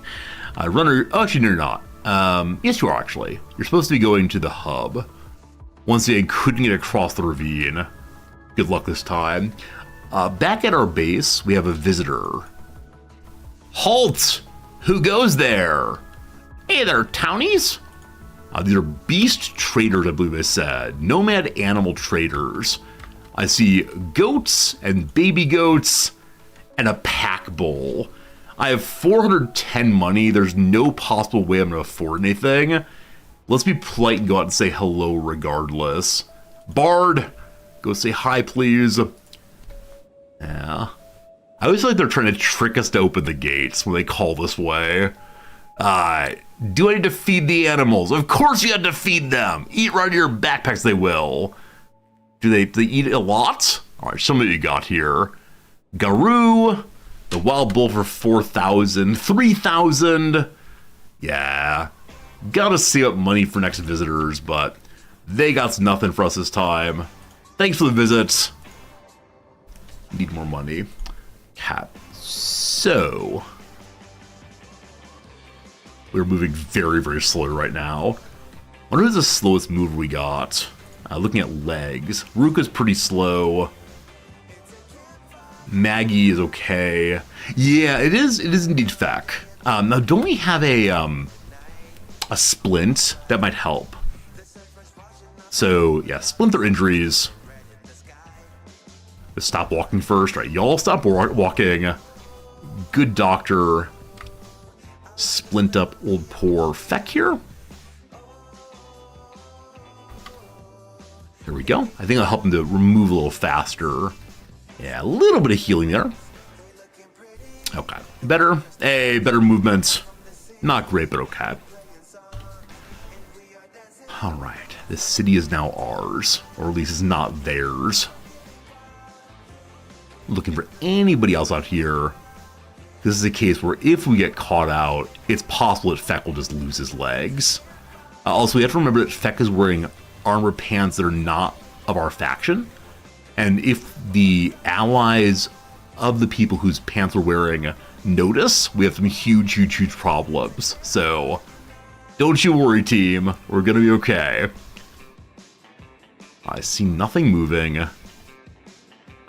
Runner, oh, actually, no, you're not. Yes, you are, actually. You're supposed to be going to the hub. Once again, couldn't get across the ravine. Good luck this time. Back at our base, we have a visitor. Halt! Who goes there? Hey there, townies! These are beast traders, I believe I said. Nomad animal traders. I see goats and baby goats and a pack bull. I have 410 money. There's no possible way I'm going to afford anything. Let's be polite and go out and say hello regardless. Bard, go say hi, please. Yeah. I always feel like they're trying to trick us to open the gates when they call this way. Do I need to feed the animals? Of course you have to feed them. Eat right out of your backpacks, they will. Do they eat a lot? All right, some of you got here. Garou, the wild bull for 4,000, 3,000. Yeah, gotta save up money for next visitors, but they got nothing for us this time. Thanks for the visit. Need more money. Cat. So, we're moving very, very slowly right now. I wonder who's the slowest mover we got. Looking at legs, Ruka's pretty slow. Maggie is okay. Yeah, it is indeed Feck. Now, don't we have a splint that might help? So yeah, splint their injuries. Just stop walking first, right? Y'all stop walking. Good doctor. Splint up old poor Feck here. There we go. I think I'll help him to remove a little faster. Yeah, a little bit of healing there. Okay. Better. Hey, better movement. Not great, but okay. Alright. This city is now ours. Or at least it's not theirs. Looking for anybody else out here. This is a case where if we get caught out, it's possible that Feck will just lose his legs. Also, we have to remember that Feck is wearing armor pants that are not of our faction. And if the allies of the people whose pants we're wearing notice, we have some huge, huge, huge problems. So, don't you worry, team. We're gonna be okay. I see nothing moving. I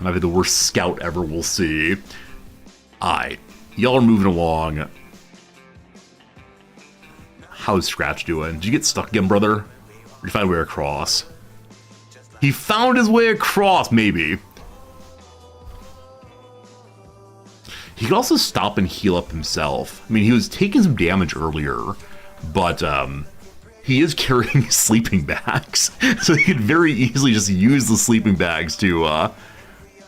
might be the worst scout ever, we'll see. Alright, y'all are moving along. How's Scratch doing? Did you get stuck again, brother? Or did you find a way across? He found his way across, maybe. He could also stop and heal up himself. I mean, he was taking some damage earlier, but he is carrying sleeping bags. So he could very easily just use the sleeping bags to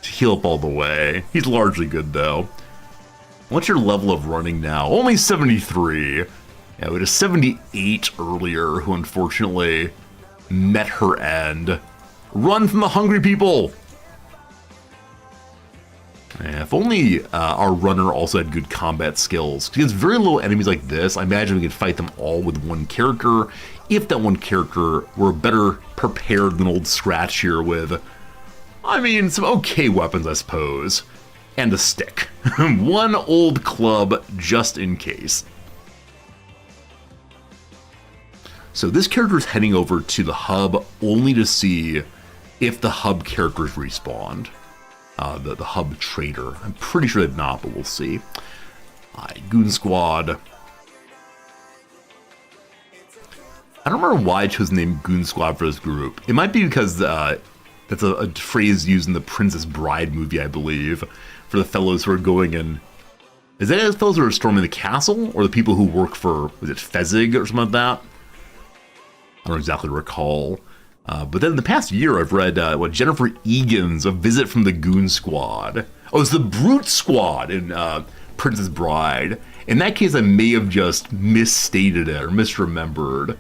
heal up all the way. He's largely good, though. What's your level of running now? Only 73. Yeah, we had a 78 earlier who unfortunately met her end. Run from the hungry people! Yeah, if only our runner also had good combat skills. Because very low enemies like this, I imagine we could fight them all with one character. If that one character were better prepared than old Scratch here with, I mean, some okay weapons, I suppose. And a stick. One old club, just in case. So this character is heading over to the hub only to see if the hub characters respawned. The hub trader. I'm pretty sure they've not, but we'll see. Goon Squad. I don't remember why I chose the name Goon Squad for this group. It might be because that's a phrase used in the Princess Bride movie, I believe, for the fellows who are going in. Is that the fellows who are storming the castle? Or the people who work for, was it Fezzig or something like that? I don't exactly recall. But then in the past year, I've read Jennifer Egan's A Visit from the Goon Squad. Oh, it's the Brute Squad in Princess Bride. In that case, I may have just misstated it or misremembered.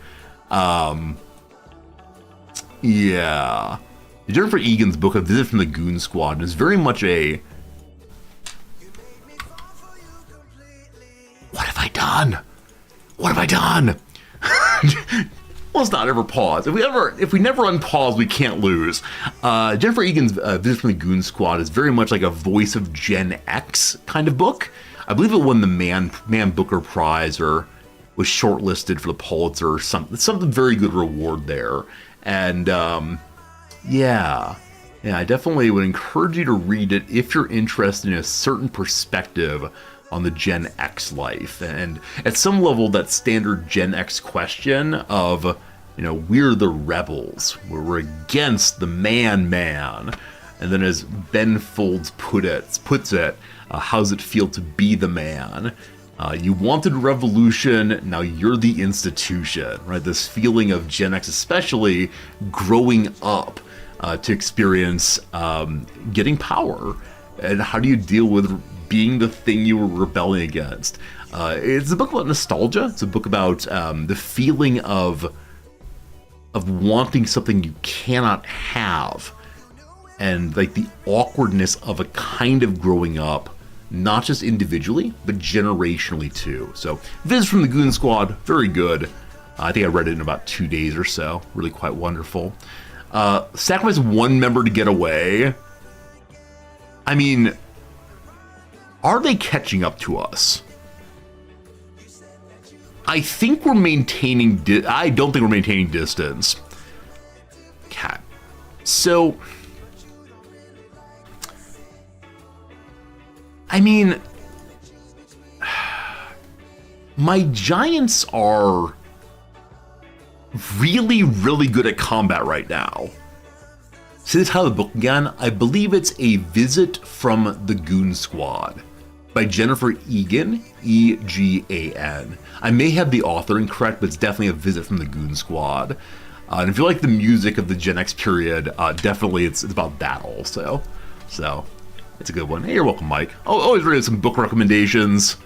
Yeah. Jennifer Egan's book, A Visit from the Goon Squad, is very much a... What have I done? What have I done? Let's not ever pause. If we never unpause, we can't lose. Jennifer Egan's Visit from the Goon Squad is very much like a Voice of Gen X kind of book. I believe it won the Man Booker Prize or was shortlisted for the Pulitzer or something very good reward there. And yeah, I definitely would encourage you to read it if you're interested in a certain perspective on the Gen X life. And at some level, that standard Gen X question of, you know, we're the rebels, we're against the man. And then as Ben Folds puts it, how's it feel to be the man? You wanted revolution, now you're the institution, right? This feeling of Gen X especially growing up to experience getting power. And how do you deal with being the thing you were rebelling against? It's a book about nostalgia. It's a book about the feeling of wanting something you cannot have. And like the awkwardness of a kind of growing up, not just individually, but generationally too. So Viz from the Goon Squad, very good. I think I read it in about 2 days or so. Really quite wonderful. Sacrifice one member to get away. I mean, are they catching up to us? I think we're maintaining... I don't think we're maintaining distance. Cat. So... I mean, my giants are really, really good at combat right now. See the title of the book again? I believe it's A Visit from the Goon Squad by Jennifer Egan, E-G-A-N. I may have the author incorrect, but it's definitely A Visit from the Goon Squad. And if you like the music of the Gen X period, definitely it's about that also. So... it's a good one. Hey, you're welcome, Mike. Oh, always read some book recommendations.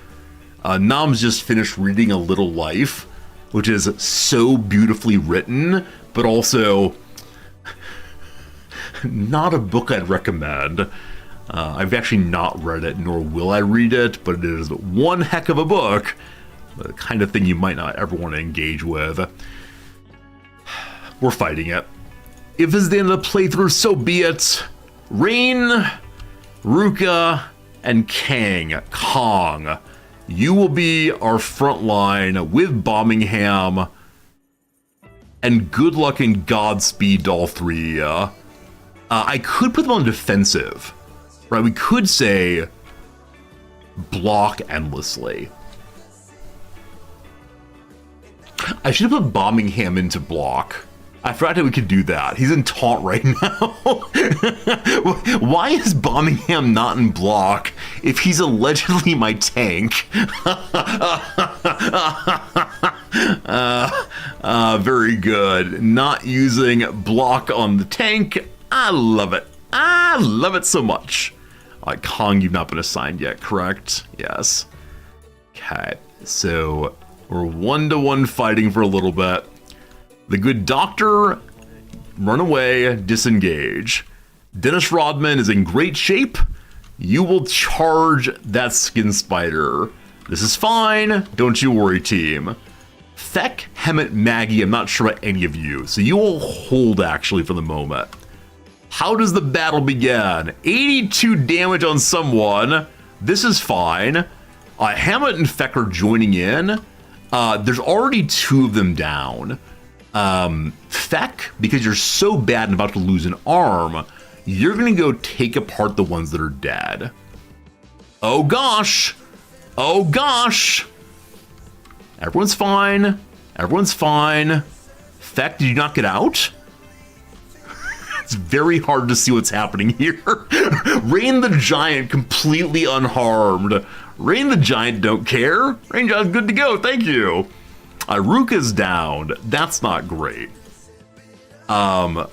Nam's just finished reading A Little Life, which is so beautifully written, but also not a book I'd recommend. I've actually not read it, nor will I read it, but it is one heck of a book. The kind of thing you might not ever want to engage with. We're fighting it. If this is the end of the playthrough, so be it. Rain... Ruka and Kong, you will be our front line with Birmingham, and good luck and Godspeed to all three. I could put them on defensive, right? We could say block endlessly. I should have put Birmingham into block. I forgot that we could do that. He's in taunt right now. Why is Birmingham not in block if he's allegedly my tank? Very good. Not using block on the tank. I love it. I love it so much. All right, Kong, you've not been assigned yet, correct? Yes. Okay, so we're 1-to-1 fighting for a little bit. The good doctor, run away, disengage. Dennis Rodman is in great shape. You will charge that skin spider. This is fine. Don't you worry, team. Feck, Hemet, Maggie, I'm not sure about any of you, so you will hold actually for the moment. How does the battle begin? 82 damage on someone. This is fine. Hammett and Feck are joining in. There's already 2 of them down. Feck, because you're so bad and about to lose an arm, you're gonna go take apart the ones that are dead. Oh gosh! Oh gosh! Everyone's fine. Everyone's fine. Feck, did you not get out? It's very hard to see what's happening here. Rain the Giant completely unharmed. Rain the Giant don't care. Rain Giant's good to go, thank you. Ruka's down. That's not great. Oh,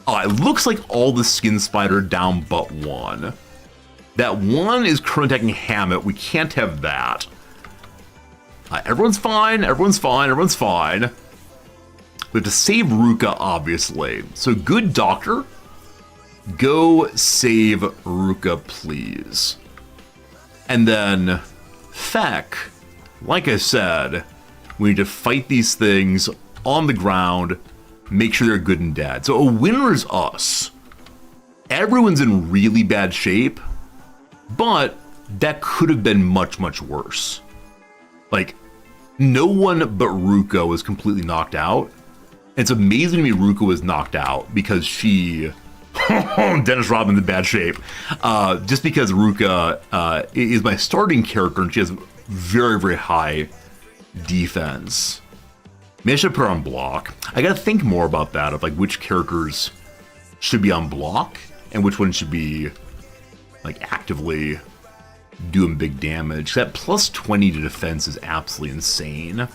it looks like all the skin spider down but one. That one is current attacking Hammett. We can't have that. Everyone's fine. Everyone's fine. Everyone's fine. We have to save Ruka, obviously. So, good doctor, go save Ruka, please. And then, Feck. Like I said, we need to fight these things on the ground, make sure they're good and dead. So a winner is us. Everyone's in really bad shape, but that could have been much, much worse. Like, no one but Ruka was completely knocked out. It's amazing to me Ruka was knocked out because she... Dennis Rodman's in bad shape. Just because Ruka is my starting character and she has very, very high defense. Maybe I should put her on block. I gotta think more about that, of like which characters should be on block and which ones should be like actively doing big damage. That plus 20 to defense is absolutely insane. I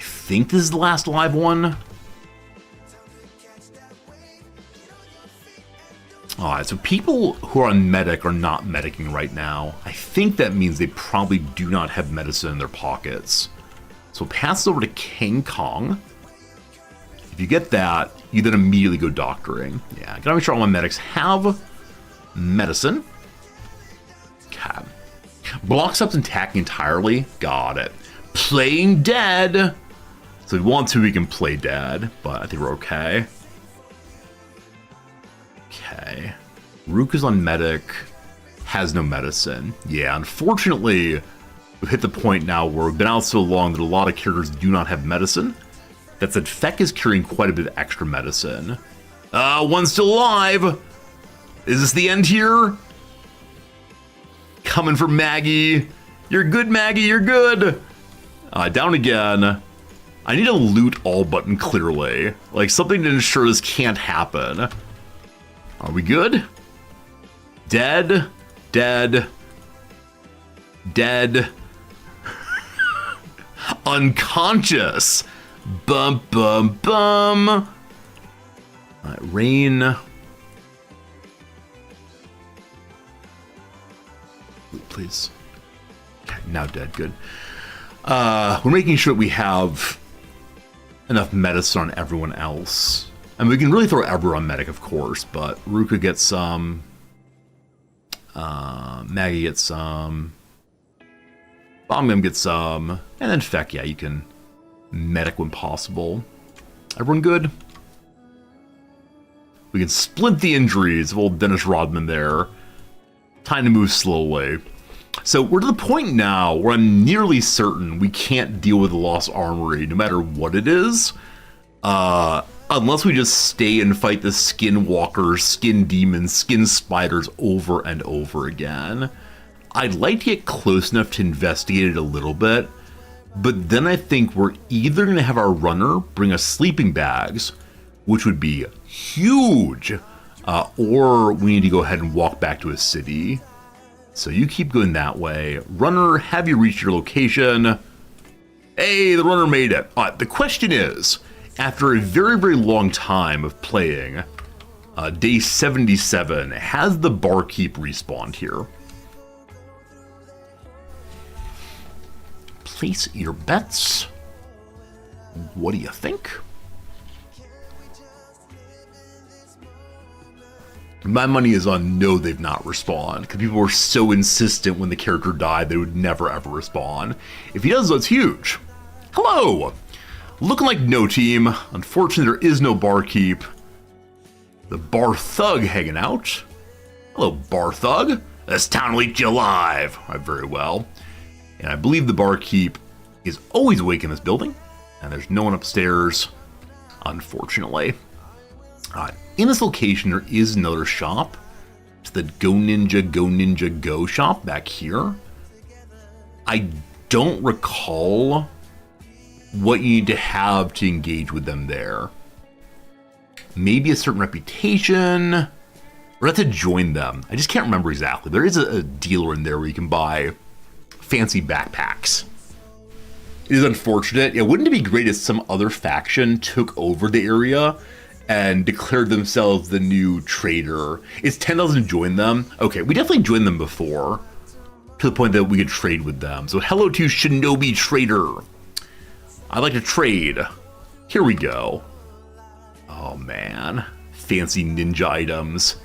think this is the last live one. Alright, so people who are on medic are not medicing right now. I think that means they probably do not have medicine in their pockets. So pass it over to King Kong. If you get that, you then immediately go doctoring. Yeah, gotta make sure all my medics have medicine. Okay. Block stops attacking entirely. Got it. Playing dead. So if we want to, we can play dead, but I think we're okay. Okay. Ruka's on medic, has no medicine. Yeah, unfortunately, we've hit the point now where we've been out so long that a lot of characters do not have medicine. That said, Feck is carrying quite a bit of extra medicine. One's still alive! Is this the end here? Coming for Maggie. You're good, Maggie, you're good! Down again. I need a loot all button clearly. Like, something to ensure this can't happen. Are we good? Dead. Dead. Dead. Unconscious. Bum, bum, bum. All right, rain. Loot, please. Okay, now dead. Good. We're making sure that we have enough medicine on everyone else. And we can really throw Eber on medic, of course, but Ruka gets some. Maggie gets some. Bombgum gets some. And then Feck, yeah, you can medic when possible. Everyone good? We can splint the injuries of old Dennis Rodman there. Time to move slowly. So we're to the point now where I'm nearly certain we can't deal with the Lost Armory, no matter what it is. Unless we just stay and fight the skin walkers, skin demons, skin spiders over and over again. I'd like to get close enough to investigate it a little bit, but then I think we're either going to have our runner bring us sleeping bags, which would be huge, or we need to go ahead and walk back to a city. So you keep going that way. Runner, have you reached your location? Hey, the runner made it. The question is, after a very, very long time of playing, day 77, has the barkeep respawned here? Place your bets. What do you think? My money is on no, they've not respawned, because people were so insistent when the character died they would never ever respawn. If he does, that's huge. Hello! Looking like no team. Unfortunately, there is no barkeep. The bar thug hanging out. Hello, bar thug. This town will eat you alive. Very well. And I believe the barkeep is always awake in this building. And there's no one upstairs, unfortunately. In this location, there is another shop. It's the Go Ninja Go shop back here. I don't recall what you need to have to engage with them there. Maybe a certain reputation, or have to join them. I just can't remember exactly. There is a dealer in there where you can buy fancy backpacks. It is unfortunate. Yeah, wouldn't it be great if some other faction took over the area and declared themselves the new trader? Is 10,000 join them? Okay, we definitely joined them before, to the point that we could trade with them. So hello to Shinobi Trader. I'd like to trade. Here we go. Oh man. Fancy ninja items.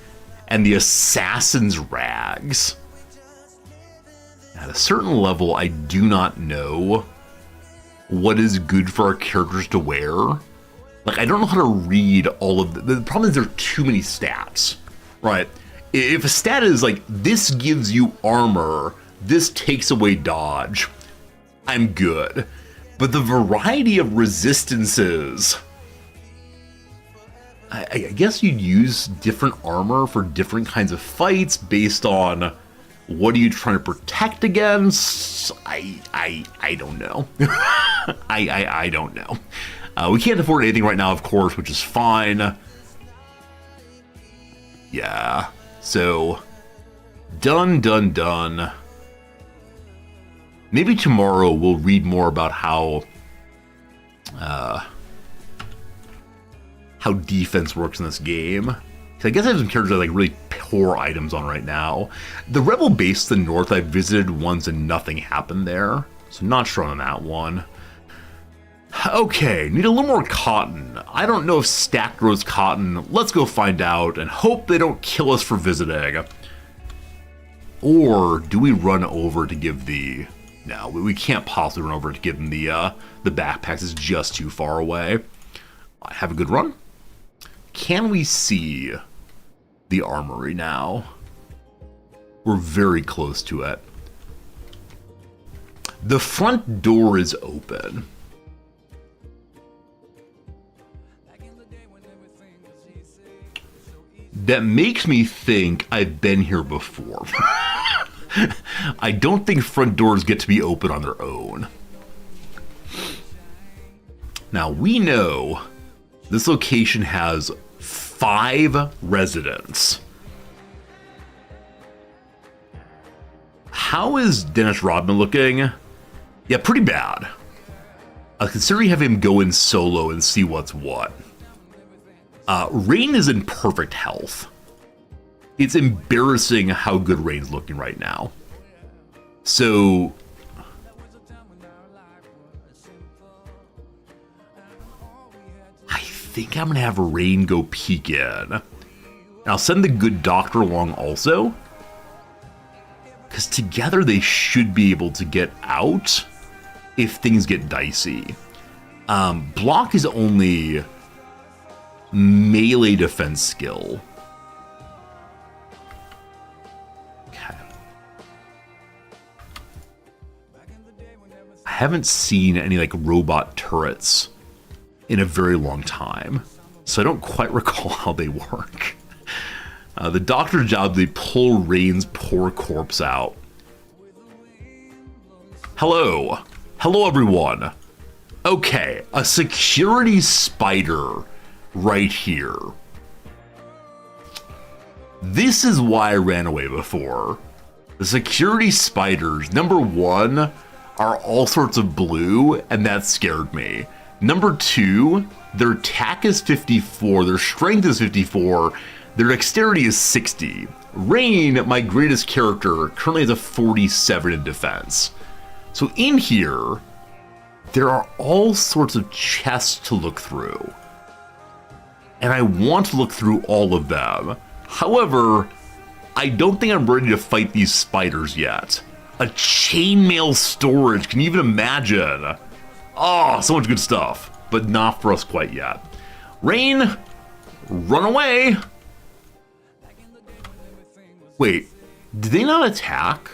And the assassin's rags. At a certain level, I do not know what is good for our characters to wear. Like, I don't know how to read all of the problem is there are too many stats, right? If a stat is like, this gives you armor, this takes away dodge, I'm good. But the variety of resistances, I guess you'd use different armor for different kinds of fights based on what are you trying to protect against. I don't know. I don't know. We can't afford anything right now, of course, which is fine. Yeah. So, done. Maybe tomorrow we'll read more about how defense works in this game. I guess I have some characters that have like really poor items on right now. The rebel base to the north I visited once and nothing happened there, so not sure on that one. Okay, need a little more cotton. I don't know if Stack grows cotton. Let's go find out and hope they don't kill us for visiting. Or do we run over to give the... No, we can't possibly run over to give them the backpacks. It's just too far away. Have a good run. Can we see the armory now? We're very close to it. The front door is open. That makes me think I've been here before. I don't think front doors get to be open on their own. Now, we know this location has 5 residents. How is Dennis Rodman looking? Yeah, pretty bad. Considering having him go in solo and see what's what. Rain is in perfect health. It's embarrassing how good Rain's looking right now. So... I think I'm going to have Rain go peek in. And I'll send the good doctor along also. Because together they should be able to get out if things get dicey. Block is only melee defense skill. Okay. I haven't seen any like robot turrets in a very long time, so I don't quite recall how they work. The doctor's job, they pull Rain's poor corpse out. Hello everyone. Okay, a security spider right here. This is why I ran away before. The security spiders, number 1, are all sorts of blue, and that scared me. Number 2, their attack is 54, their strength is 54, their dexterity is 60. Rain, my greatest character, currently has a 47 in defense. So in here, there are all sorts of chests to look through. And I want to look through all of them. However, I don't think I'm ready to fight these spiders yet. A chainmail storage, can you even imagine? Oh, so much good stuff, but not for us quite yet. Rain, run away. Wait, did they not attack?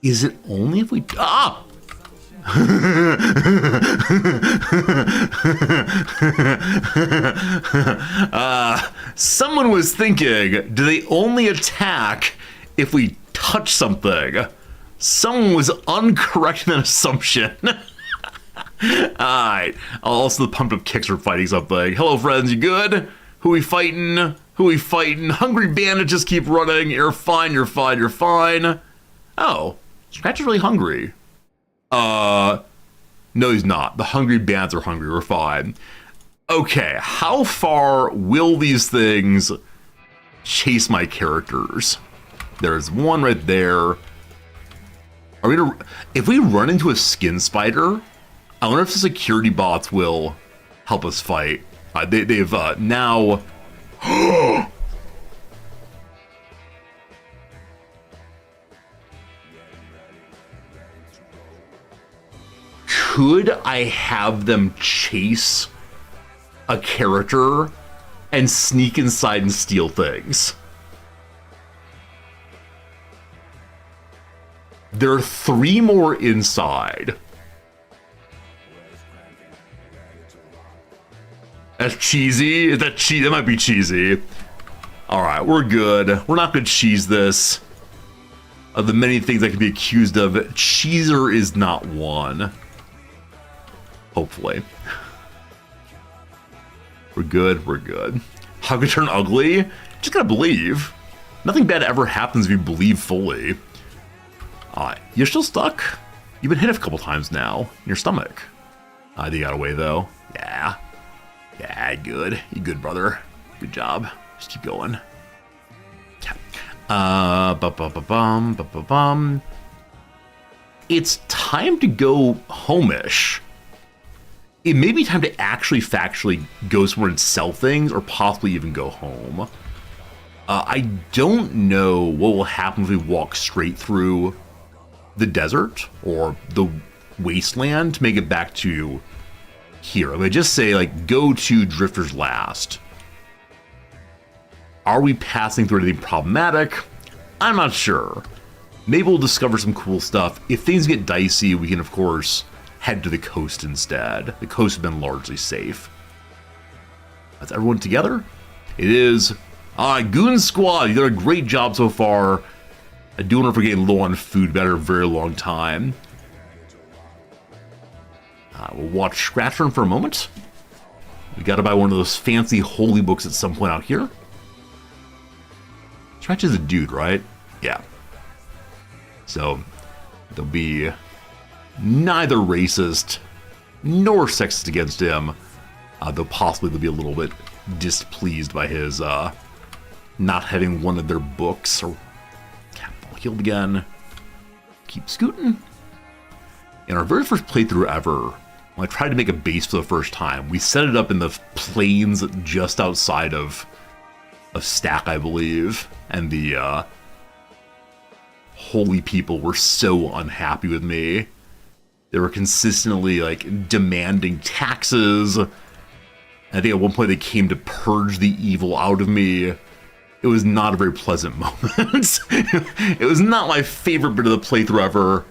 Is it only if we... Ah! Someone was thinking, do they only attack if we touch something? Someone was incorrect in that assumption. Alright, also the pumped up kicks are fighting something. Hello friends, you good? Who we fighting? Who we fighting? Hungry bandits just keep running. You're fine, you're fine, you're fine. Oh, Scratch is really hungry. No, he's not. The hungry bandits are hungry. We're fine. Okay, how far will these things chase my characters? There's one right there. Are we gonna... If we run into a skin spider, I wonder if the security bots will help us fight. They've now... Could I have them chase a character and sneak inside and steal things. There are 3 more inside. That's cheesy? Is that cheesy? That might be cheesy. Alright, we're good. We're not gonna cheese this. Of the many things I could be accused of, cheeser is not one. Hopefully. We're good, we're good. How could it turn ugly? Just gotta believe. Nothing bad ever happens if you believe fully. You're still stuck. You've been hit a couple times now in your stomach. You got away though. Yeah. Yeah, good. You good, brother. Good job. Just keep going. It's time to go home-ish. It may be time to actually factually go somewhere and sell things, or possibly even go home. I don't know what will happen if we walk straight through the desert or the wasteland to make it back to here. I mean, just say, like, go to Drifter's Last. Are we passing through anything problematic? I'm not sure. Maybe we'll discover some cool stuff. If things get dicey, we can, of course, head to the coast instead. The coast has been largely safe. That's everyone together? It is. Goon Squad, you did a great job so far. I do wonder if we're getting low on food after a very long time. We'll watch Scratchburn for a moment. We gotta buy one of those fancy holy books at some point out here. Scratch is a dude, right? Yeah. So, there'll be neither racist nor sexist against him. Though possibly they'll be a little bit displeased by his not having one of their books. Or Catball healed again. Keep scooting. In our very first playthrough ever, when I tried to make a base for the first time, we set it up in the plains just outside of Stack, I believe, and the holy people were so unhappy with me. They were consistently like demanding taxes. I think at one point they came to purge the evil out of me. It was not a very pleasant moment. It was not my favorite bit of the playthrough ever.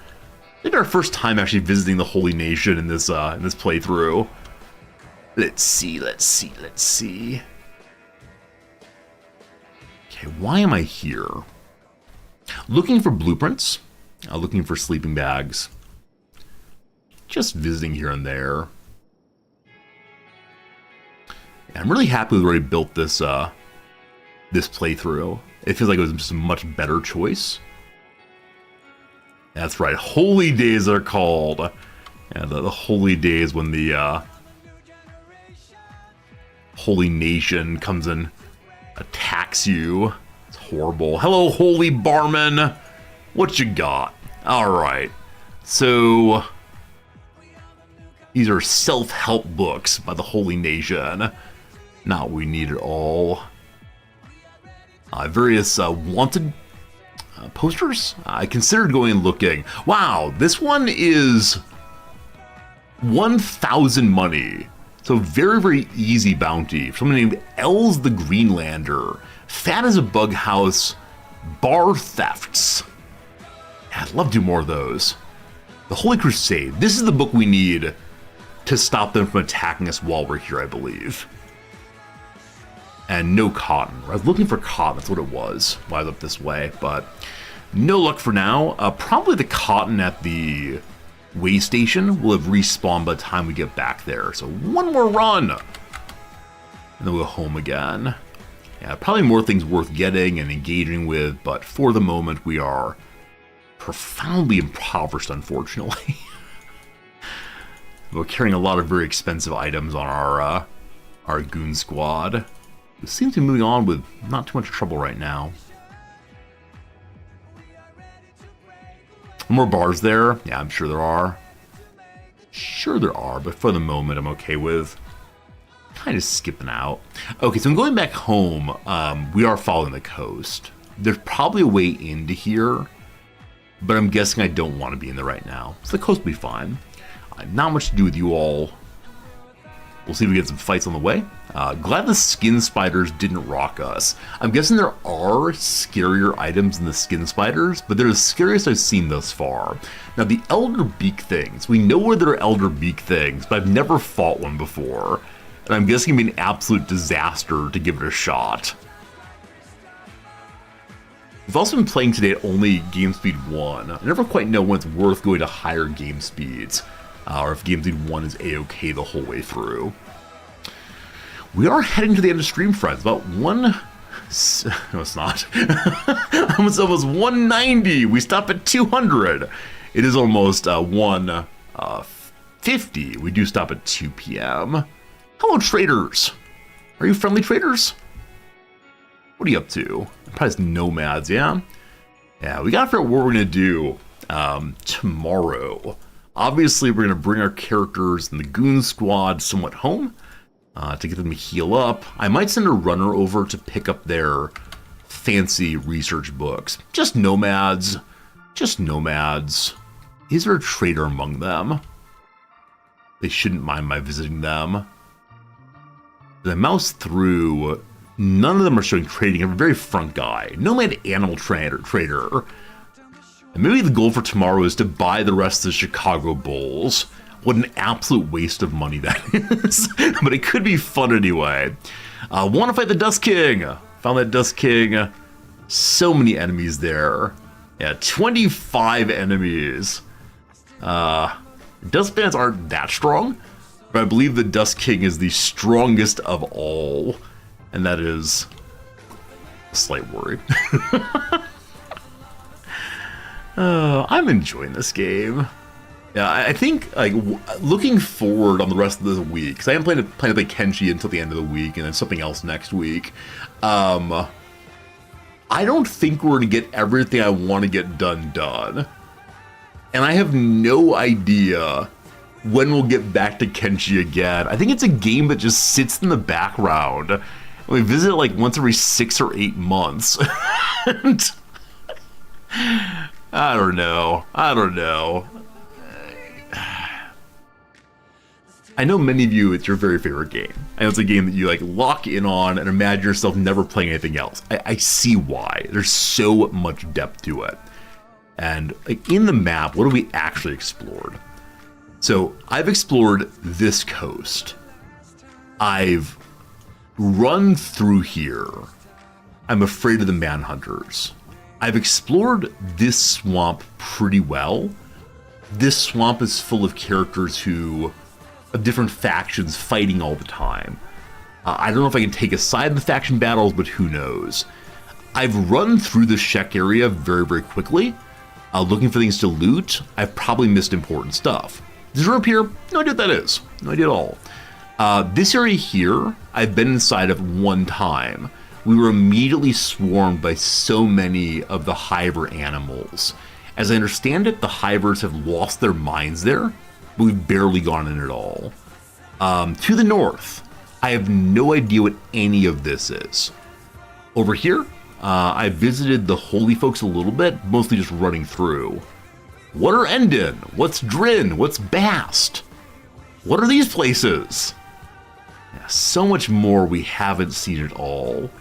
I think our first time actually visiting the Holy Nation in this playthrough. Let's see. Okay, why am I here? Looking for blueprints, looking for sleeping bags, just visiting here and there. And I'm really happy we already built this this playthrough. It feels like it was just a much better choice. That's right, holy days are called. Yeah, the holy days when the Holy Nation comes and attacks you. It's horrible. Hello, holy barman. What you got? Alright. So, these are self-help books by the Holy Nation. Not what we need at all. Various wanted posters. I considered going and looking. Wow, this one is 1,000 money. So very, very easy bounty. Someone named Els the Greenlander. Fat as a bug house. Bar thefts. Yeah, I'd love to do more of those. The Holy Crusade. This is the book we need to stop them from attacking us while we're here, I believe. And no cotton. I was looking for cotton, that's what it was, while I looked this way, but no luck for now. Probably the cotton at the way station will have respawned by the time we get back there. So one more run, and then we'll go home again. Yeah, probably more things worth getting and engaging with, but for the moment we are profoundly impoverished, unfortunately. We're carrying a lot of very expensive items on our goon squad. We seem to be moving on with not too much trouble right now. More bars there? Yeah, I'm sure there are. Sure there are, but for the moment I'm okay with kind of skipping out. Okay, so I'm going back home. We are following the coast. There's probably a way into here, but I'm guessing I don't want to be in there right now. So the coast will be fine. Not much to do with you all We'll see if we get some fights on the way. Glad the skin spiders didn't rock us. I'm guessing there are scarier items than the skin spiders, but they're the scariest I've seen thus far. Now, the elder beak things. We know where there are elder beak things, but I've never fought one before. And I'm guessing it'd be an absolute disaster to give it a shot. We've also been playing today at only game speed 1. I never quite know when it's worth going to higher game speeds, or if game speed 1 is a-okay the whole way through. We are heading to the end of stream, friends. About no, it's not. It's almost 190. We stop at 200. It is almost 150. We do stop at 2 p.m. Hello, traders. Are you friendly traders? What are you up to? Probably nomads, yeah? Yeah, we gotta figure out what we're gonna do tomorrow. Obviously, we're gonna bring our characters in the Goon Squad somewhat home to get them to heal up. I might send a runner over to pick up their fancy research books. Just nomads. Just nomads. Is there a trader among them? They shouldn't mind my visiting them. As I mouse through, none of them are showing trading. I'm a very front guy. Nomad animal trader. And maybe the goal for tomorrow is to buy the rest of the Chicago Bulls. What an absolute waste of money that is. But it could be fun anyway. Want to fight the Dust King. Found that Dust King. So many enemies there. Yeah, 25 enemies. Dust bands aren't that strong, but I believe the Dust King is the strongest of all. And that is a slight worry. I'm enjoying this game. Yeah, I think like looking forward on the rest of the week, because I am planning to play Kenshi until the end of the week, and then something else next week. I don't think we're gonna get everything I want to get done, and I have no idea when we'll get back to Kenshi again. I think it's a game that just sits in the background. We visit it like once every 6 or 8 months. And I don't know. I know many of you, it's your very favorite game. And it's a game that you like lock in on and imagine yourself never playing anything else. I see why. There's so much depth to it. And like in the map, what have we actually explored? So I've explored this coast. I've run through here. I'm afraid of the manhunters. I've explored this swamp pretty well. This swamp is full of characters of different factions fighting all the time. I don't know if I can take aside the faction battles, but who knows. I've run through the Shek area very, very quickly, looking for things to loot. I've probably missed important stuff. This room up here, no idea what that is. No idea at all. This area here, I've been inside of one time. We were immediately swarmed by so many of the Hiver animals. As I understand it, the Hivers have lost their minds there, but we've barely gone in at all. To the north, I have no idea what any of this is. Over here, I visited the Holy Folks a little bit, mostly just running through. What are Endon? What's Drin? What's Bast? What are these places? Yeah, so much more we haven't seen at all.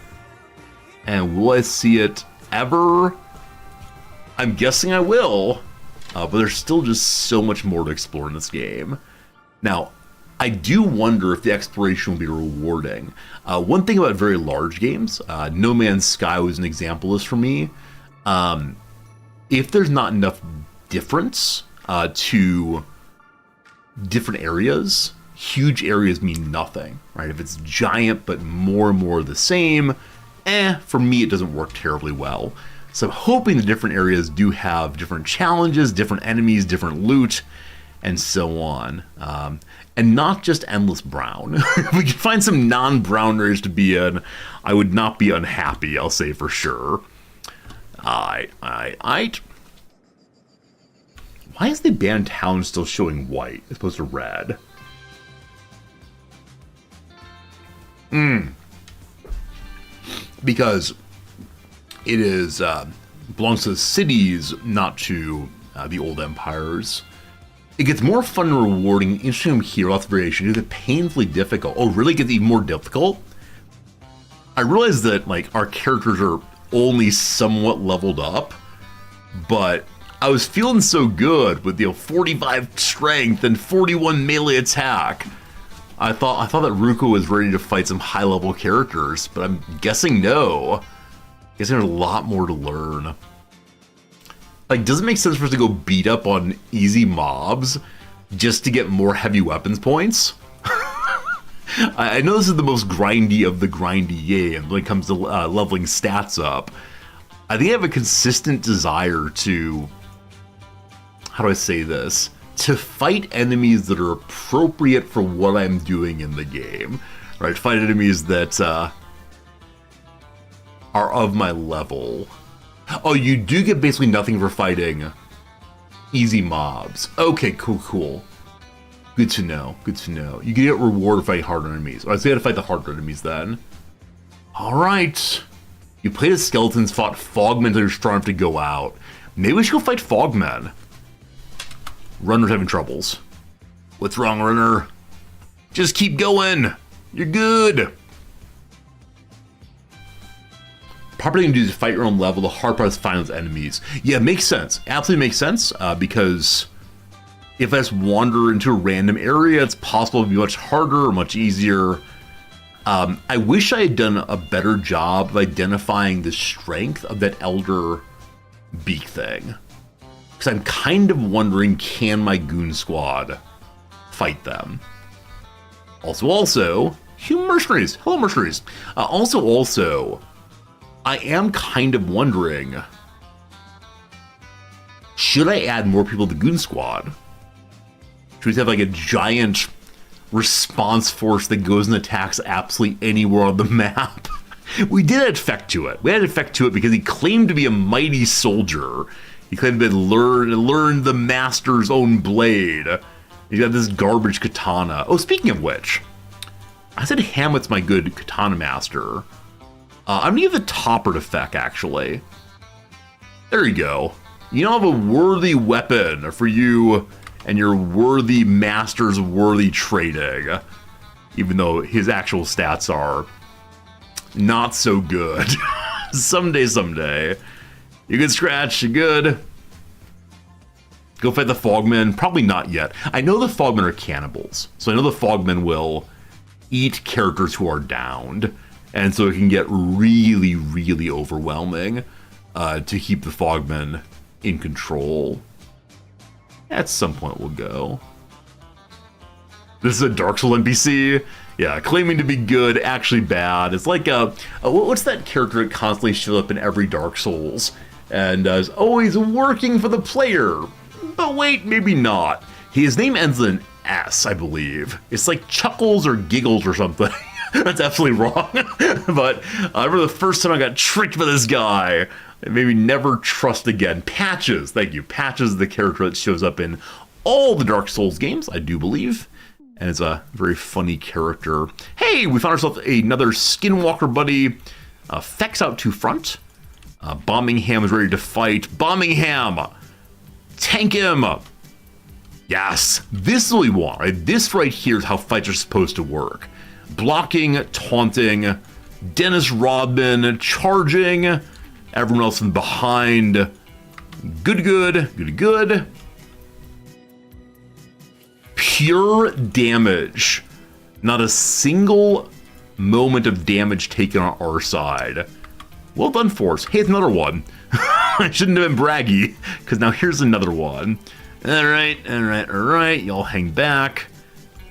And will I see it ever? I'm guessing I will, but there's still just so much more to explore in this game. Now, I do wonder if the exploration will be rewarding. One thing about very large games, No Man's Sky was an example of this for me. If there's not enough difference to different areas, huge areas mean nothing, right? If it's giant but more and more the same, for me it doesn't work terribly well. So I'm hoping the different areas do have different challenges, different enemies, different loot, and so on. And not just endless brown. If we could find some non-brown areas to be in, I would not be unhappy, I'll say for sure. Why is the banned town still showing white as opposed to red? Because it is belongs to the cities, not to the old empires. It gets more fun and rewarding, interesting here, lots of variation. It gets painfully difficult. Oh, really? It gets even more difficult? I realize that, like, our characters are only somewhat leveled up, but I was feeling so good with, 45 strength and 41 melee attack. I thought that Ruko was ready to fight some high-level characters, but I'm guessing no. Guessing there's a lot more to learn. Like, does it make sense for us to go beat up on easy mobs just to get more heavy weapons points? I know this is the most grindy of the grindy game when it comes to leveling stats up. I think I have a consistent desire to, how do I say this? To fight enemies that are appropriate for what I'm doing in the game. Right? Fight enemies that are of my level. Oh, you do get basically nothing for fighting easy mobs. Okay, cool. Good to know. You can get reward for fighting harder enemies. I say I had to fight the harder enemies then. Alright. You played as skeletons, fought fogmen until you're strong enough to go out. Maybe we should go fight fogmen. Runner's having troubles. What's wrong, Runner? Just keep going. You're good. Proper thing to do is fight your own level. The hard part is find those enemies. Yeah, it makes sense. Absolutely makes sense because if I just wander into a random area, it's possible to be much harder or much easier. I wish I had done a better job of identifying the strength of that Elder Beak thing. Because I'm kind of wondering, can my goon squad fight them? Also, human mercenaries. Hello, mercenaries. Also, I am kind of wondering, should I add more people to Goon Squad? Should we have like a giant response force that goes and attacks absolutely anywhere on the map? We did add effect to it. We added effect to it because he claimed to be a mighty soldier. He claimed to learned the master's own blade. He's got this garbage katana. Oh, speaking of which, I said Hamlet's my good katana master. I'm gonna give the Topper effect, actually. There you go. You now have a worthy weapon for you and your worthy master's worthy trading. Even though his actual stats are not so good. Someday. You good, Scratch? You good? Go fight the Fogmen? Probably not yet. I know the Fogmen are cannibals, so I know the Fogmen will eat characters who are downed. And so it can get really, really overwhelming to keep the Fogmen in control. At some point we'll go. This is a Dark Souls NPC? Yeah, claiming to be good, actually bad. It's like, what's that character that constantly shows up in every Dark Souls? And is always working for the player. But wait, maybe not. His name ends in an S, I believe. It's like Chuckles or Giggles or something. That's absolutely wrong. But I remember the first time I got tricked by this guy. It made me never trust again. Patches, thank you. Patches is the character that shows up in all the Dark Souls games, I do believe. And it's a very funny character. Hey, we found ourselves another Skinwalker buddy. Fex out to front. Bommingham is ready to fight. Bommingham! Tank him! Yes, this is what we want, right? This right here is how fights are supposed to work. Blocking, taunting, Dennis Rodman, charging, everyone else in behind. Good. Pure damage. Not a single moment of damage taken on our side. Well done, Force. Hey, it's another one. I shouldn't have been braggy, because now here's another one. All right. Y'all hang back.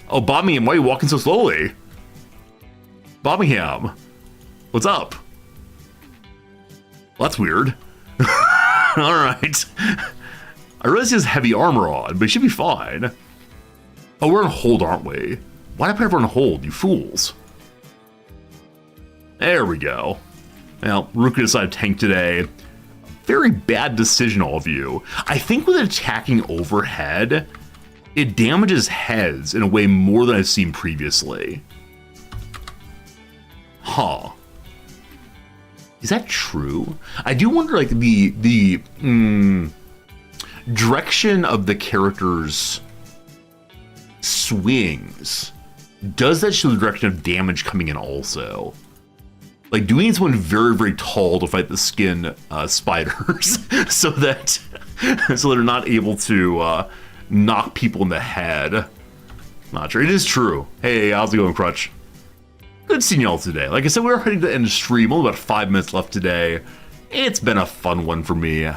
Oh, Bommingham, why are you walking so slowly? Bommingham, what's up? Well, that's weird. All right. I realize he has heavy armor on, but he should be fine. Oh, we're on hold, aren't we? Why did I put everyone on hold, you fools? There we go. Well, Ruka decided to tank today. Very bad decision, all of you. I think with attacking overhead, it damages heads in a way more than I've seen previously. Huh. Is that true? I do wonder, like, the direction of the character's swings, does that show the direction of damage coming in also? Like, do we need someone very, very tall to fight the skin spiders so that they're not able to knock people in the head? Not sure. It is true. Hey, how's it going, Crutch? Good seeing y'all today. Like I said, we're heading to the end of stream. Only about 5 minutes left today. It's been a fun one for me.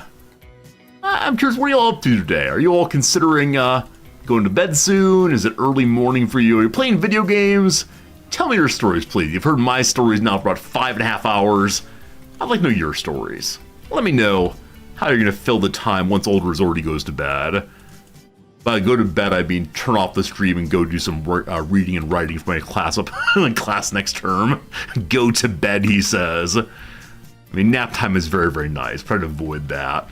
I'm curious, what are you all up to today? Are you all considering going to bed soon? Is it early morning for you? Are you playing video games? Tell me your stories, please. You've heard my stories now for about 5.5 hours. I'd like to know your stories. Let me know how you're going to fill the time once Old Resorty goes to bed. By go to bed, I mean turn off the stream and go do some reading and writing for my class class next term. Go to bed, he says. I mean, nap time is very, very nice. Try to avoid that.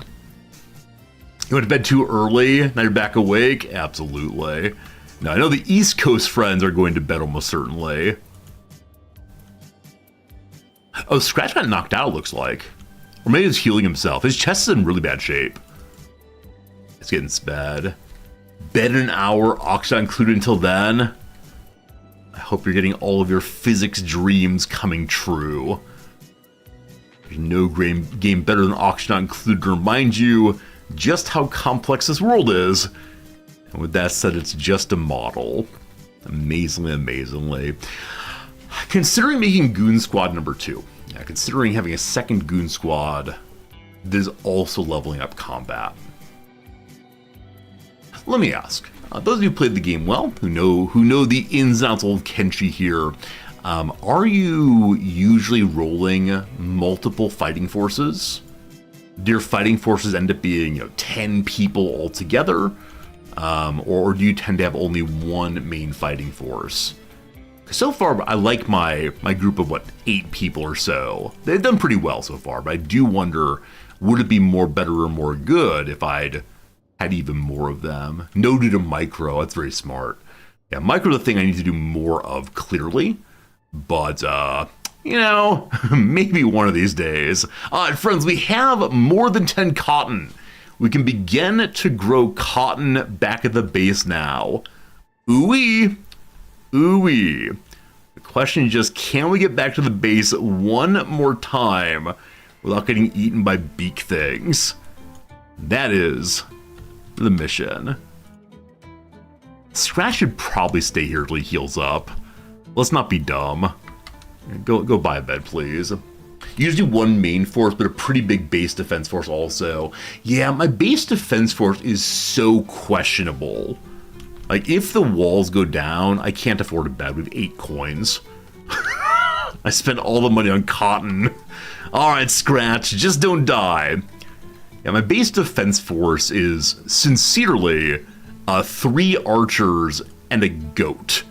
You went to bed too early? Now you're back awake? Absolutely. Now, I know the East Coast friends are going to bed almost certainly. Oh, Scratch got knocked out, it looks like. Or maybe he's healing himself. His chest is in really bad shape. It's getting bad. Bed in an hour, Oxygen included until then. I hope you're getting all of your physics dreams coming true. There's no game better than Oxygen included to remind you just how complex this world is. And with that said, it's just a model. Amazingly, amazingly. Considering making Goon Squad number 2. Yeah, considering having a second Goon Squad that is also leveling up combat. Let me ask, those of you who played the game well, who know the ins and outs of Kenshi here, are you usually rolling multiple fighting forces? Do your fighting forces end up being 10 people altogether? Or do you tend to have only one main fighting force? So far, I like my group of, 8 people or so. They've done pretty well so far, but I do wonder, would it be more better or more good if I'd had even more of them? No due to micro, that's very smart. Yeah, micro is the thing I need to do more of, clearly. But, maybe one of these days. Friends, we have more than 10 cotton. We can begin to grow cotton back at the base now. Ooh-wee. Ooh-wee. The question is just, can we get back to the base one more time without getting eaten by beak things? That is the mission. Scratch should probably stay here till he heals up. Let's not be dumb. Go buy a bed, please. Usually one main force, but a pretty big base defense force also. Yeah, my base defense force is so questionable. Like, if the walls go down, I can't afford a bed. We have 8 coins. I spent all the money on cotton. Alright, Scratch, just don't die. Yeah, my base defense force is, sincerely, 3 archers and a goat.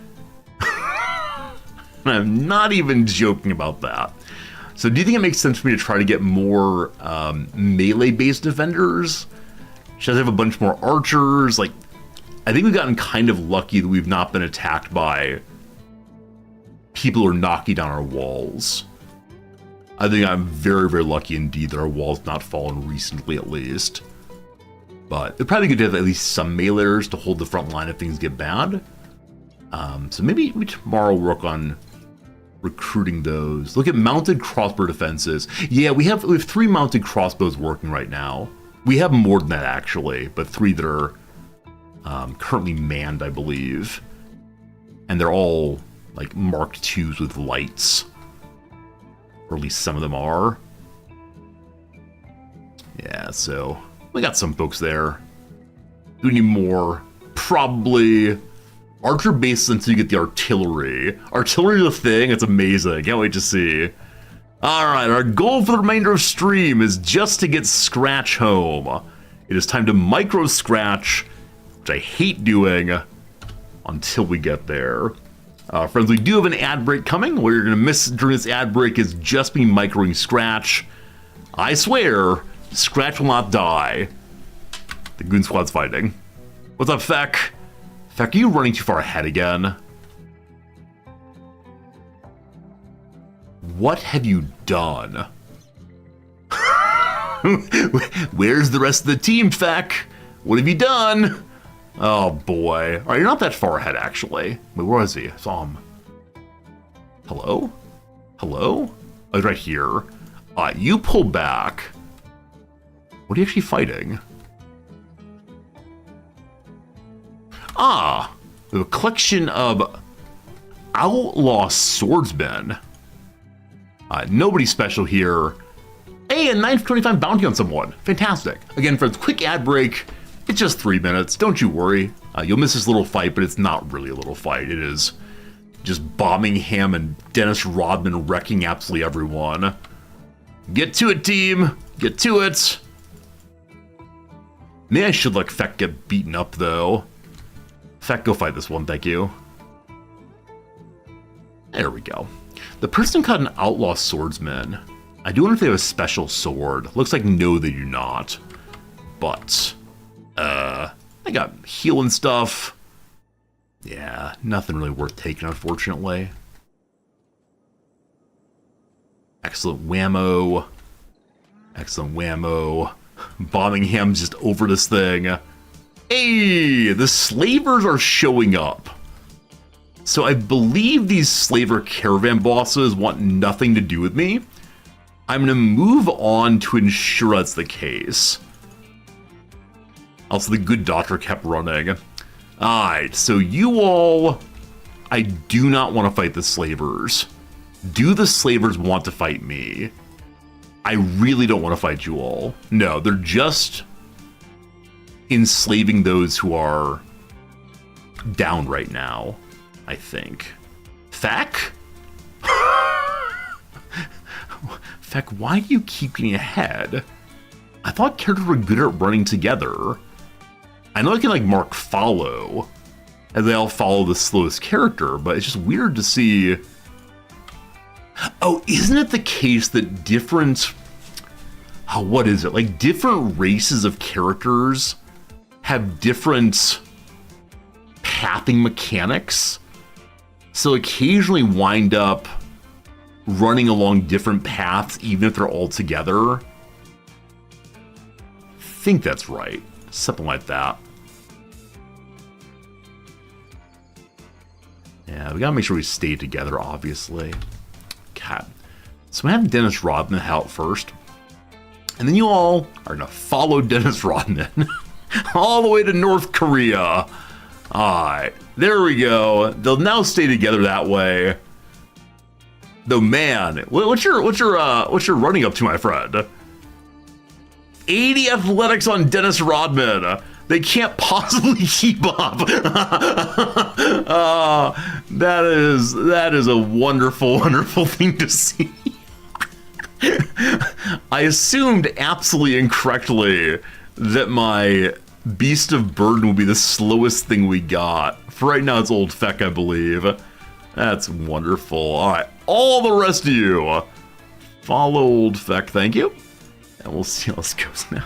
I'm not even joking about that. So do you think it makes sense for me to try to get more melee-based defenders? Should I have a bunch more archers? Like, I think we've gotten kind of lucky that we've not been attacked by people who are knocking down our walls. I think I'm very, very lucky indeed that our walls have not fallen recently, at least. But it'd probably be good to have at least some meleeers to hold the front line if things get bad. So maybe tomorrow we'll work on recruiting those. Look at mounted crossbow defenses. Yeah, we have 3 mounted crossbows working right now. We have more than that, actually, but 3 that are currently manned, I believe. And they're all, like, Mark IIs with lights. Or at least some of them are. Yeah, so we got some folks there. Do we need more? Probably. Archer base until you get the artillery. Artillery is a thing. It's amazing. Can't wait to see. Alright, our goal for the remainder of stream is just to get Scratch home. It is time to micro Scratch, which I hate doing, until we get there. Friends, we do have an ad break coming. What you're going to miss during this ad break is just me microing Scratch. I swear, Scratch will not die. The Goon Squad's fighting. What's up, Feck? Feck, are you running too far ahead again? What have you done? Where's the rest of the team, Feck? What have you done? Oh boy. Alright, you're not that far ahead, actually. Wait, where was he? I saw him. Hello? Hello? Oh, he's right here. You pull back. What are you actually fighting? Ah, a collection of outlaw swordsmen. Nobody special here. Hey, a 925 bounty on someone. Fantastic. Again, for a quick ad break, it's just 3 minutes. Don't you worry. You'll miss this little fight, but it's not really a little fight. It is just bombing Ham and Dennis Rodman wrecking absolutely everyone. Get to it, team. Get to it. Maybe I should let Feck get beaten up, though. Feck, go fight this one, thank you. There we go. The person caught an outlaw swordsman. I do wonder if they have a special sword. Looks like no, they do not. But, they got healing stuff. Yeah, nothing really worth taking, unfortunately. Excellent whammo. Excellent whammo. Bombing Ham's just over this thing. Hey, the slavers are showing up. So I believe these slaver caravan bosses want nothing to do with me. I'm going to move on to ensure that's the case. Also, the good doctor kept running. Alright, so you all... I do not want to fight the slavers. Do the slavers want to fight me? I really don't want to fight you all. No, they're just enslaving those who are down right now, I think. Feck? Feck, why do you keep getting ahead? I thought characters were good at running together. I know I can, like, mark follow, and they all follow the slowest character, but it's just weird to see... Oh, isn't it the case that different... Oh, what is it? Like, different races of characters have different pathing mechanics? So occasionally wind up running along different paths, even if they're all together. I think that's right. Something like that. Yeah, we gotta make sure we stay together, obviously. God. So I have Dennis Rodman out first. And then you all are gonna follow Dennis Rodman all the way to North Korea. Alright, there we go. They'll now stay together that way. Though, man, what's your running up to, my friend? 80 athletics on Dennis Rodman. They can't possibly keep up. That is a wonderful, wonderful thing to see. I assumed absolutely incorrectly that my Beast of Burden would be the slowest thing we got. For right now, it's Old Feck, I believe. That's wonderful. All right, all the rest of you, follow Old Feck, thank you. And we'll see how this goes now.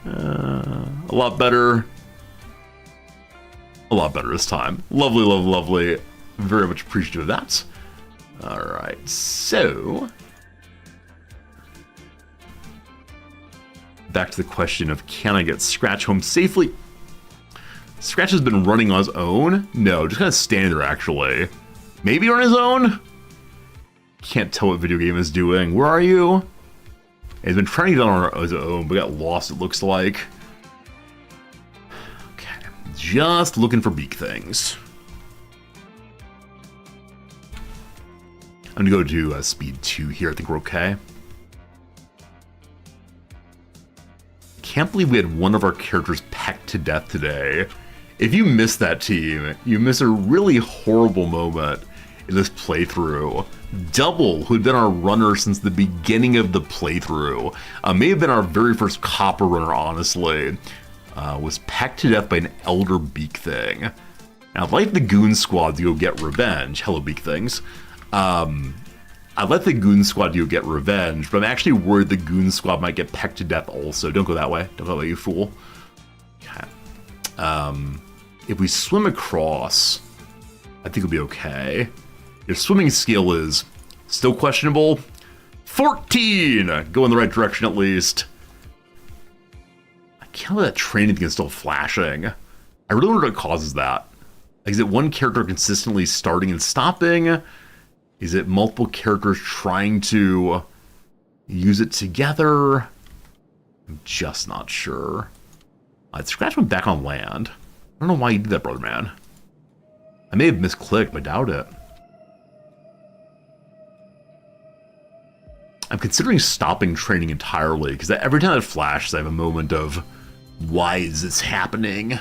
A lot better. A lot better this time. Lovely, lovely, lovely. Very much appreciative of that. Alright, so... Back to the question of, can I get Scratch home safely? Scratch has been running on his own? No, just kind of standing there, actually. Maybe on his own? Can't tell what video game is doing. Where are you? He's been trying to get on his own, but got lost, it looks like. Okay, just looking for beak things. I'm gonna go to speed 2 here. I think we're okay. Can't believe we had one of our characters pecked to death today. If you missed that, team, you miss a really horrible moment in this playthrough. Double, who had been our runner since the beginning of the playthrough, may have been our very first copper runner, honestly, was pecked to death by an elder beak thing. Now, I'd like the Goon Squad to go get revenge. Hello, beak things. I'd let the Goon Squad go get revenge, but I'm actually worried the Goon Squad might get pecked to death also. Don't go that way. Don't go that way, you fool. Okay. If we swim across, I think it'll be okay. Your swimming skill is still questionable. 14! Go in the right direction at least. can't believe that training thing is still flashing. I really wonder what causes that. Like, is it one character consistently starting and stopping? Is it multiple characters trying to use it together? I'm just not sure. Scratch went back on land. I don't know why you did that, brother man. I may have misclicked, but I doubt it. I'm considering stopping training entirely, because every time it flashes, I have a moment of, why is this happening?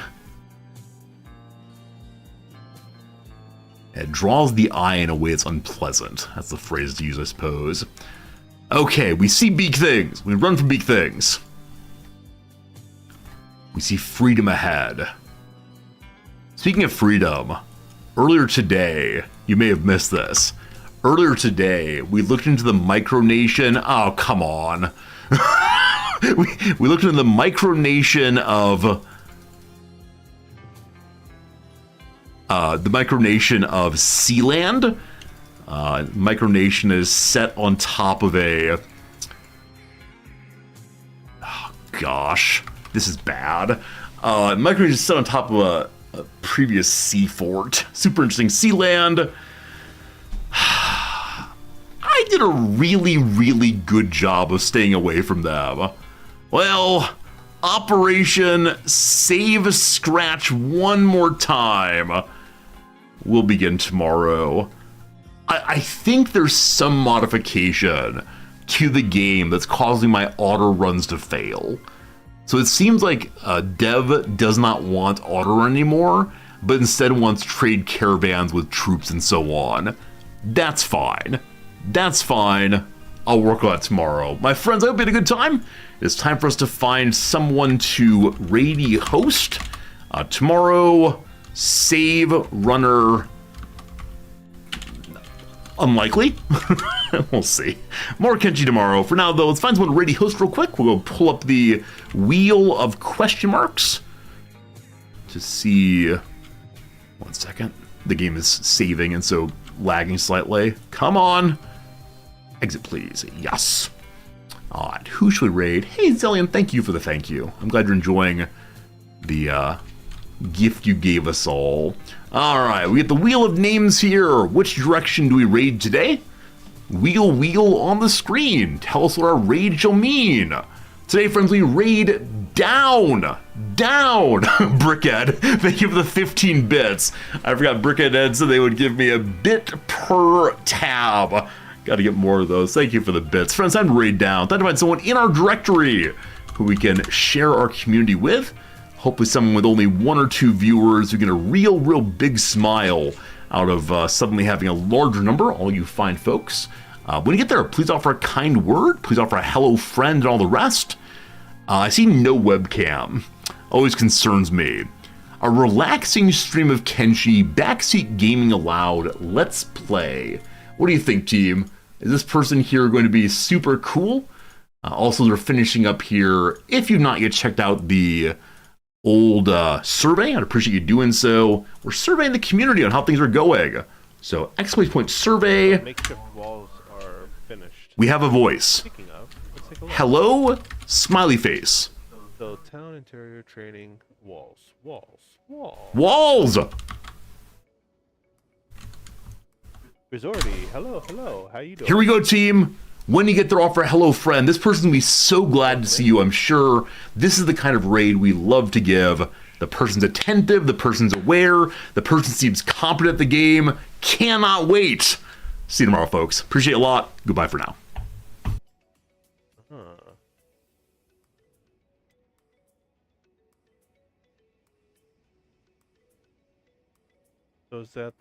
It draws the eye in a way that's unpleasant. That's the phrase to use, I suppose. Okay, we see big things. We run from big things. We see freedom ahead. Speaking of freedom, earlier today, you may have missed this. Earlier today, we looked into the micronation. Oh, come on. we looked into the micronation of Sealand. Micronation is set on top of a... Oh, gosh. This is bad. Micronation is set on top of a previous sea fort. Super interesting. Sealand. I did a really, really good job of staying away from them. Well, Operation Save Scratch one more time will begin tomorrow. I think there's some modification to the game that's causing my auto runs to fail. So it seems like Dev does not want auto run anymore, but instead wants trade caravans with troops and so on. That's fine. That's fine. I'll work on it tomorrow. My friends, I hope you had a good time. It's time for us to find someone to raid host. Tomorrow, save runner... unlikely. We'll see. More Kenshi tomorrow. For now, though, let's find someone ready host real quick. We'll go pull up the wheel of question marks to see. 1 second. The game is saving and so lagging slightly. Come on. Exit, please. Yes. All right. Who should we raid? Hey, Zillion, thank you for the thank you. I'm glad you're enjoying the gift you gave us all. All right, we get the wheel of names here. Which direction do we raid today? Wheel on the screen. Tell us what our raid shall mean. Today, friends, we raid down. Brickhead, thank you for the 15 bits. I forgot Brickhead said they would give me a bit per tab. Got to get more of those. Thank you for the bits. Friends, time to raid down. Time to find someone in our directory who we can share our community with. Hopefully someone with only 1 or 2 viewers who get a real big smile out of suddenly having a larger number, all you fine folks. When you get there, please offer a kind word. Please offer a hello friend and all the rest. I see no webcam. Always concerns me. A relaxing stream of Kenshi, backseat gaming allowed. Let's play. What do you think, team? Is this person here going to be super cool? Also, they're finishing up here. If you've not yet checked out the old survey, I'd appreciate you doing so. We're surveying the community on how things are going. So, !survey. Makeshift walls are finished. We have a voice. Speaking of, let's take a look. Hello, smiley face. So, town interior training walls. Walls! Resorty, hello, how you doing? Here we go, team. When you get there, offer a hello friend. This person's gonna be so glad to see you, I'm sure. This is the kind of raid we love to give. The person's attentive, the person's aware, the person seems competent at the game. Cannot wait. See you tomorrow, folks. Appreciate it a lot. Goodbye for now. So is that